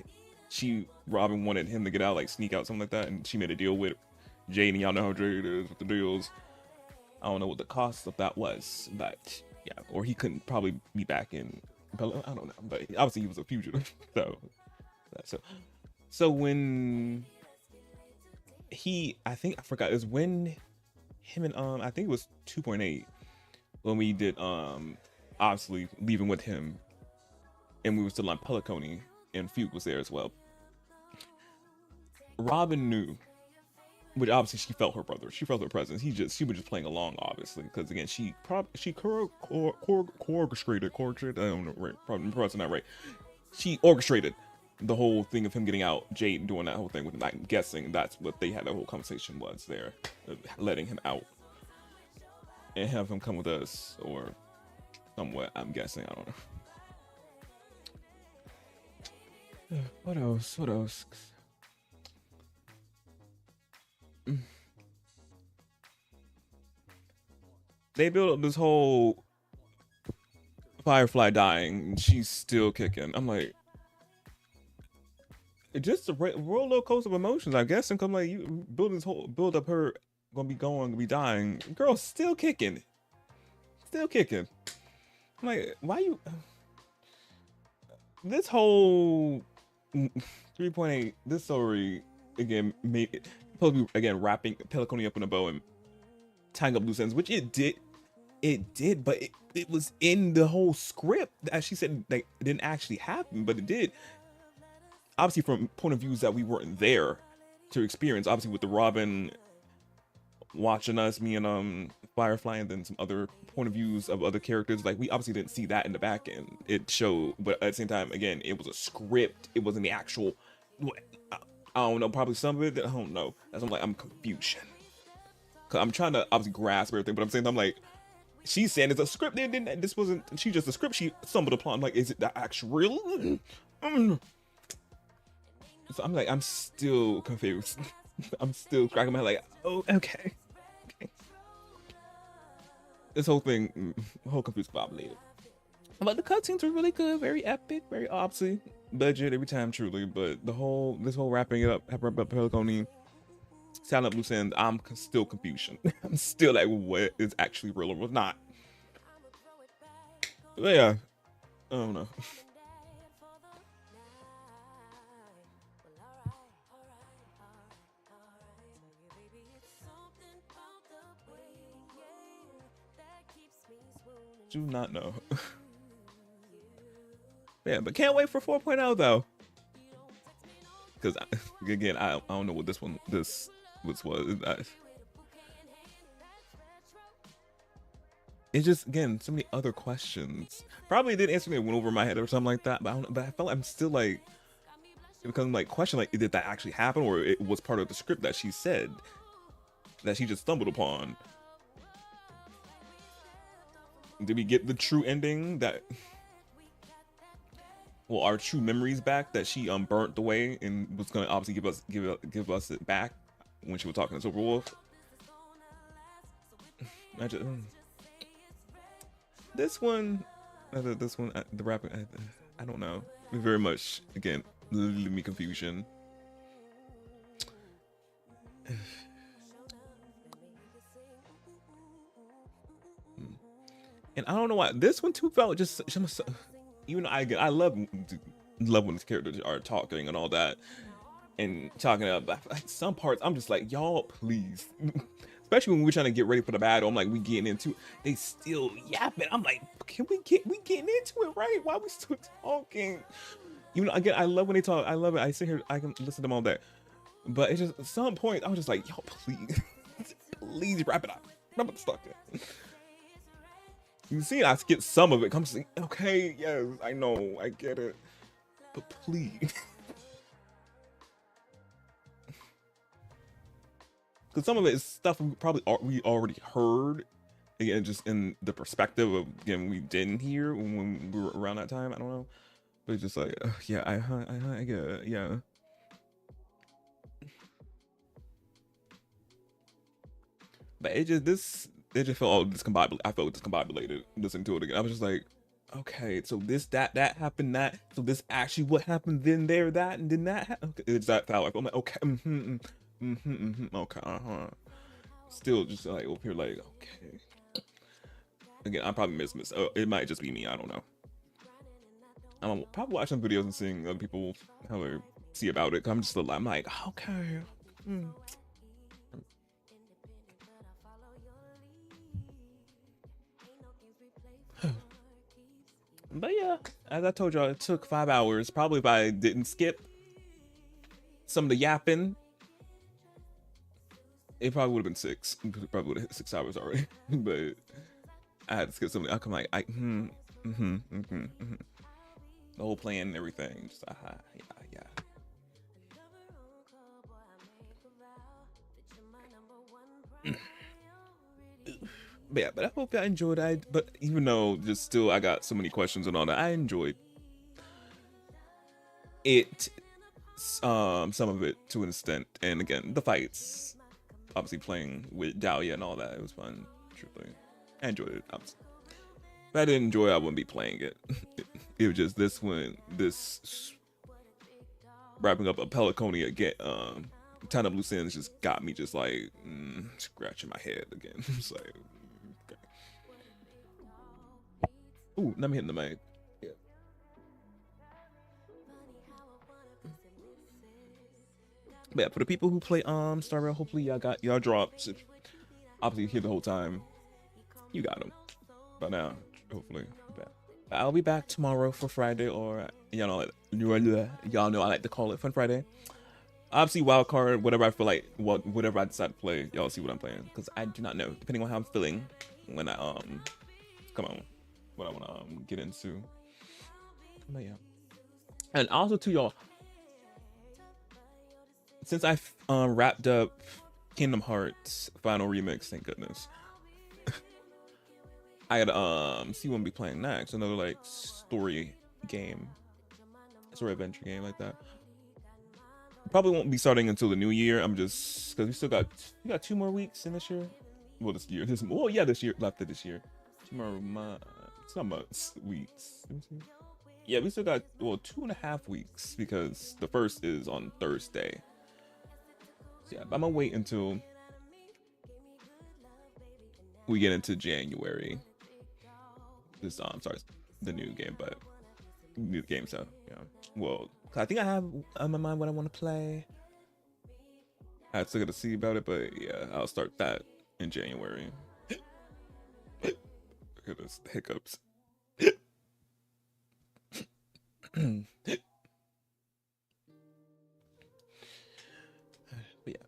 Robin wanted him to get out, like sneak out, something like that, and she made a deal with Jade, and y'all know how Jade is with the deals. I don't know what the cost of that was, but yeah, or he couldn't probably be back in. I don't know, but obviously he was a fugitive. So when I think I forgot, it was when him and I think it was 2.8 when we did obviously leaving with him, and we were still on Penacony, and Fugue was there as well. Robin knew, which obviously she felt her brother. She felt her presence. She was just playing along, obviously, because again she orchestrated. I don't know, right? Probably pronouncing that right. She orchestrated the whole thing of him getting out, Jade doing that whole thing with. I'm guessing that's what they had. The whole conversation was there, letting him out and have him come with us, or somewhat. I'm guessing. I don't know. What else? What else? They built up this whole Firefly dying, and she's still kicking. I'm like, it's just a roller coaster of emotions, I guess. And come like you build up her gonna be dying. Girl, still kicking. I'm like, why you? This whole 3.8, this story again supposed to be again wrapping Penacony up in a bow and tying up loose ends, which it did, but it was in the whole script. As she said, like, it didn't actually happen, but it did. Obviously, from point of views that we weren't there to experience. Obviously, with the Robin watching us, me and Firefly, and then some other point of views of other characters. Like, we obviously didn't see that in the back end. It showed, but at the same time, again, it was a script. It wasn't the actual. I don't know. Probably some of it. I don't know. That's why I'm like, I'm confusion. Cause I'm trying to obviously grasp everything, but I'm saying, I'm like, she's saying it's a script. This wasn't. She just a script. She stumbled upon. Like, is it the actual? So I'm like, I'm still confused. I'm still cracking my head like, oh, okay. This whole thing, whole confused bobblehead. But the cutscenes were really good, very epic, very obviously budget every time, truly. But this whole wrapping up Penacony, setting up loose ends, I'm still confusion. I'm still like, what is actually real or what's not? But yeah, I don't know. Do not know. Yeah, but can't wait for 4.0 though. Because again, I don't know what this was. It's just, again, so many other questions. Probably didn't answer me, it went over my head or something like that. But I felt like I'm still like, it becomes like question like, did that actually happen, or it was part of the script that she said that she just stumbled upon? Did we get the true ending that, well, our true memories back that she burnt away and was gonna obviously give us it back when she was talking to Silverwolf? This one, the rapping, I don't know. Very much, again, leave me confusion. And I don't know why this one too felt just even I love when the characters are talking and all that and talking about like, some parts I'm just like, y'all please, especially when we're trying to get ready for the battle. I'm like, we getting into, they still yapping. I'm like, can we getting into it, right? Why are we still talking? You know, again, I love when they talk. I love it. I sit here, I can listen to them all day. But it's just at some point I was just like, y'all please, please wrap it up. I'm about to stop it. You see, I skip some of it. I'm just like, okay, yes, I know, I get it, but please. Because some of it is stuff we already heard. Again, just in the perspective of, again, we didn't hear when we were around that time. I don't know, but it's just like, yeah, I get it, yeah. But it just felt all discombobulated. I felt discombobulated listening to it again. I was just like, okay, so this, that happened, that. So this actually what happened, then there, that, and then that. Okay, it's that how I felt. I'm like, okay, okay, Still just like over here, like, okay. Again, I probably miss. It might just be me. I don't know. I'm probably watching videos and seeing other people how they see about it. I'm just I'm like, okay. But yeah, as I told y'all, it took 5 hours. Probably if I didn't skip some of the yapping, it probably would have been 6. Probably would have hit 6 hours already. But I had to skip something. I'm like, the whole plan and everything. Just yeah. But I hope I enjoyed it. But even though just still I got so many questions and all that, I enjoyed it, some of it to an extent. And again, the fights, obviously playing with Dahlia and all that, it was fun. Truthfully, I enjoyed it. Obviously. If I didn't enjoy it, I wouldn't be playing it. It was just this wrapping up a Penacony again. Tying up loose ends just got me just like scratching my head again. It's like, okay. Ooh, let me hit the mic. Yeah. But yeah, for the people who play Star Rail, hopefully y'all got y'all drops. If obviously here the whole time, you got them. By now, hopefully. But I'll be back tomorrow for Friday, or y'all know I like to call it Fun Friday. Obviously, wild card, whatever I feel like, whatever I decide to play, y'all see what I'm playing, because I do not know, depending on how I'm feeling when I what I want to get into. But yeah, and also to y'all, since I wrapped up Kingdom Hearts Final Remix, thank goodness, I gotta see what I'm be playing next. Another like story adventure game like that. Probably won't be starting until the new year. I'm just because we got 2 more weeks in this year. Well, this year, this year left of this year. 2 more months, it's not months, weeks. Yeah, we still got 2.5 weeks because the first is on Thursday. So yeah, but I'm gonna wait until we get into January. This sorry, the new game, but new game, so yeah. Well, I think I have on my mind what I want to play. I still got to see about it, but yeah, I'll start that in January. Look at those hiccups.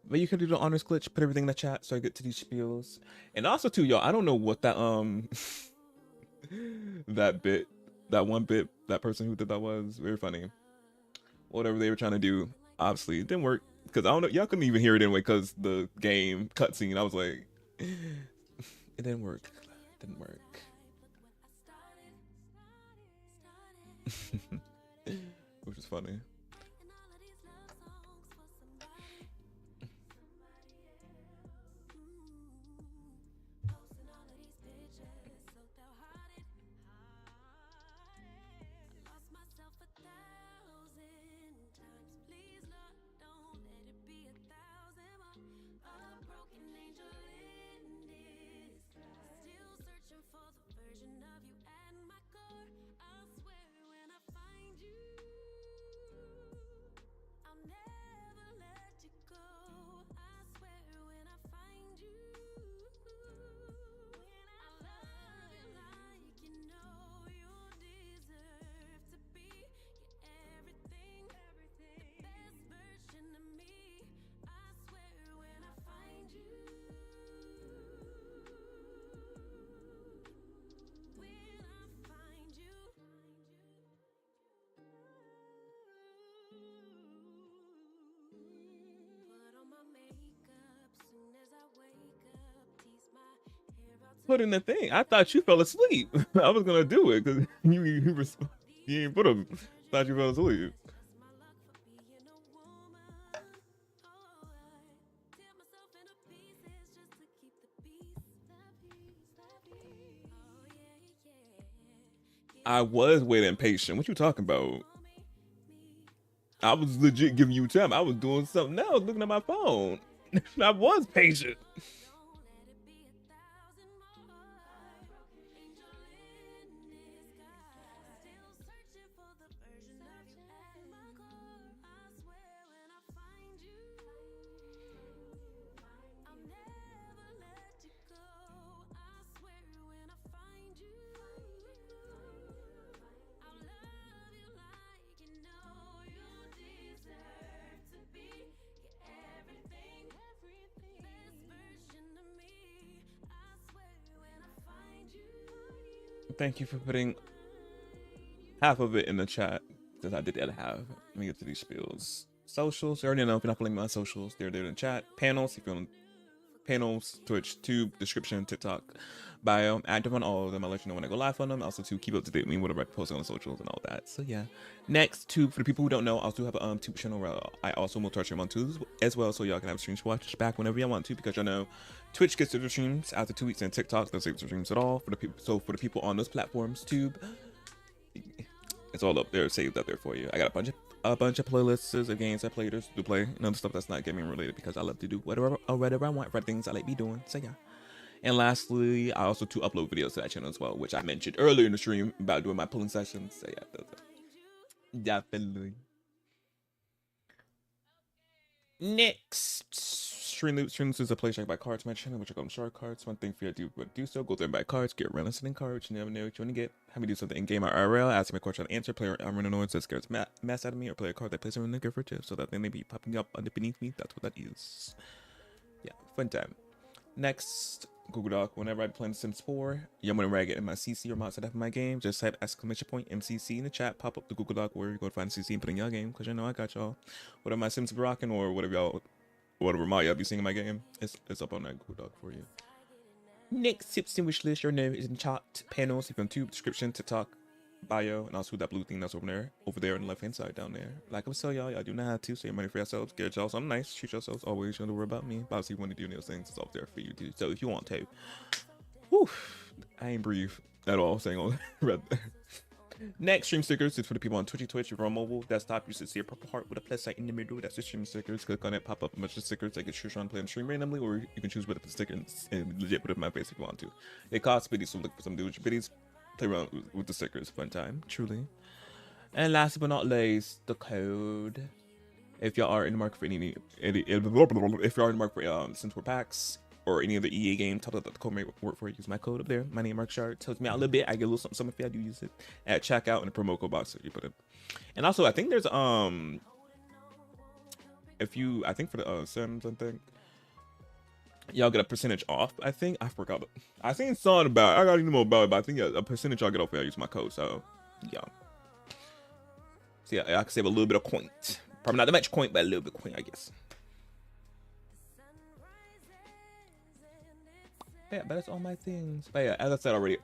But you can do the honors glitch, put everything in the chat so I get to these spiels. And also too, y'all, I don't know what that that one bit, that person who did that was very funny. Whatever they were trying to do, obviously it didn't work. Because I don't know, y'all couldn't even hear it anyway because the game cutscene, I was like, it didn't work. It didn't work. Which is funny. Put in the thing. I thought you fell asleep. I was gonna do it because you ain't put them. Thought you fell asleep. I was waiting patient. What you talking about? I was legit giving you time. I was doing something else, looking at my phone. I was patient. Thank you for putting half of it in the chat, because I did the other half. Let me get to these spiels. Socials, you already know if you're not following my socials, they're there in the chat. Panels, if you're on panels, Twitch, Tube, description, TikTok, bio. I'm active on all of them. I'll let you know when I go live on them. Also to keep up to date with me, whatever I post on the socials and all that. So yeah. Next, Tube, for the people who don't know, I also have a Tube channel where I also will touch them on Tube as well, so y'all can have streams to watch back whenever y'all want to, because y'all know Twitch gets to the streams after 2 weeks, and TikTok doesn't get the streams at all. For the people, so for the people on those platforms, Tube, it's all up there, saved up there for you. I got a bunch of playlists of games I play to play, and other stuff that's not gaming related, because I love to do whatever I want for things I like be doing. So yeah. And lastly, I also upload videos to that channel as well, which I mentioned earlier in the stream about doing my pulling sessions. So yeah, definitely. Next, Stream Loops is a place I buy cards on my channel, which I call them shark cards. One thing for you to do so, go there and buy cards, get random listening cards. You never know what you want to get. Have me do something in game or IRL, ask me a question, answer, player random noise that scares mess out of me, or play a card that plays around the gift for tips, so that they may be popping up underneath me. That's what that is. Yeah, fun time. Next, Google Doc. Whenever I play Sims 4, whenever I get in my CC or mods that have in my game, just type !MCC in the chat, pop up the Google Doc where you go to find CC and put in your game, because you know I got y'all. Whatever my Sims be rocking, or whatever mod y'all be seeing in my game, it's up on that Google Doc for you. Next, tips and wish list. Your name is in chat, panels, if you're on Tube, description, TikTok, bio, and also that blue thing that's over there on the left hand side down there. Like I was telling y'all do not have to save money for yourselves. Get y'all something nice. Treat yourselves always. You don't worry about me. But obviously, if you want to do those things, it's all there for you to. So if you want to, whew, I ain't breathe at all. Saying all right there. Next, stream stickers is for the people on Twitch. If you're on mobile desktop, you should see a purple heart with a plus sign in the middle. That's the stream stickers. Click on it, pop up a bunch of stickers. I can choose on play and stream randomly, or you can choose with the sticker and legit put it in my face if you want to. They cost biddies, so look for some dudes biddies. Play around with the stickers, fun time, truly. And last but not least, the code. If y'all are in the market for if y'all are in the market for Centaur packs or any of the EA game, tell that the code may work for you. Use my code up there. My name MarcusShards. Tells me out a little bit. I get a little something if I do use it at checkout in the promo code box that you put in. And also, I think there's if you I think for the Sims, I think y'all get a percentage off. I think I forgot. I seen something about it. I got to know more about it, but I think a percentage y'all get off if I use my code. So yeah. So yeah, I can save a little bit of coin. Probably not that much coin, but a little bit of coin, I guess. Yeah, but that's all my things. But yeah, as I said already,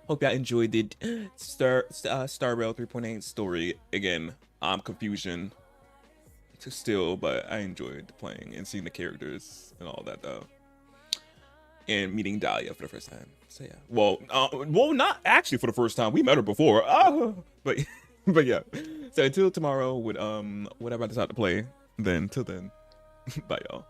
hope y'all enjoyed it. Star Rail 3.8 story. Again, confusion still, but I enjoyed playing and seeing the characters and all that though. And meeting Dahlia for the first time. So yeah. Well, not actually for the first time. We met her before. But yeah. So until tomorrow with whatever I decide to play, then till then, bye y'all.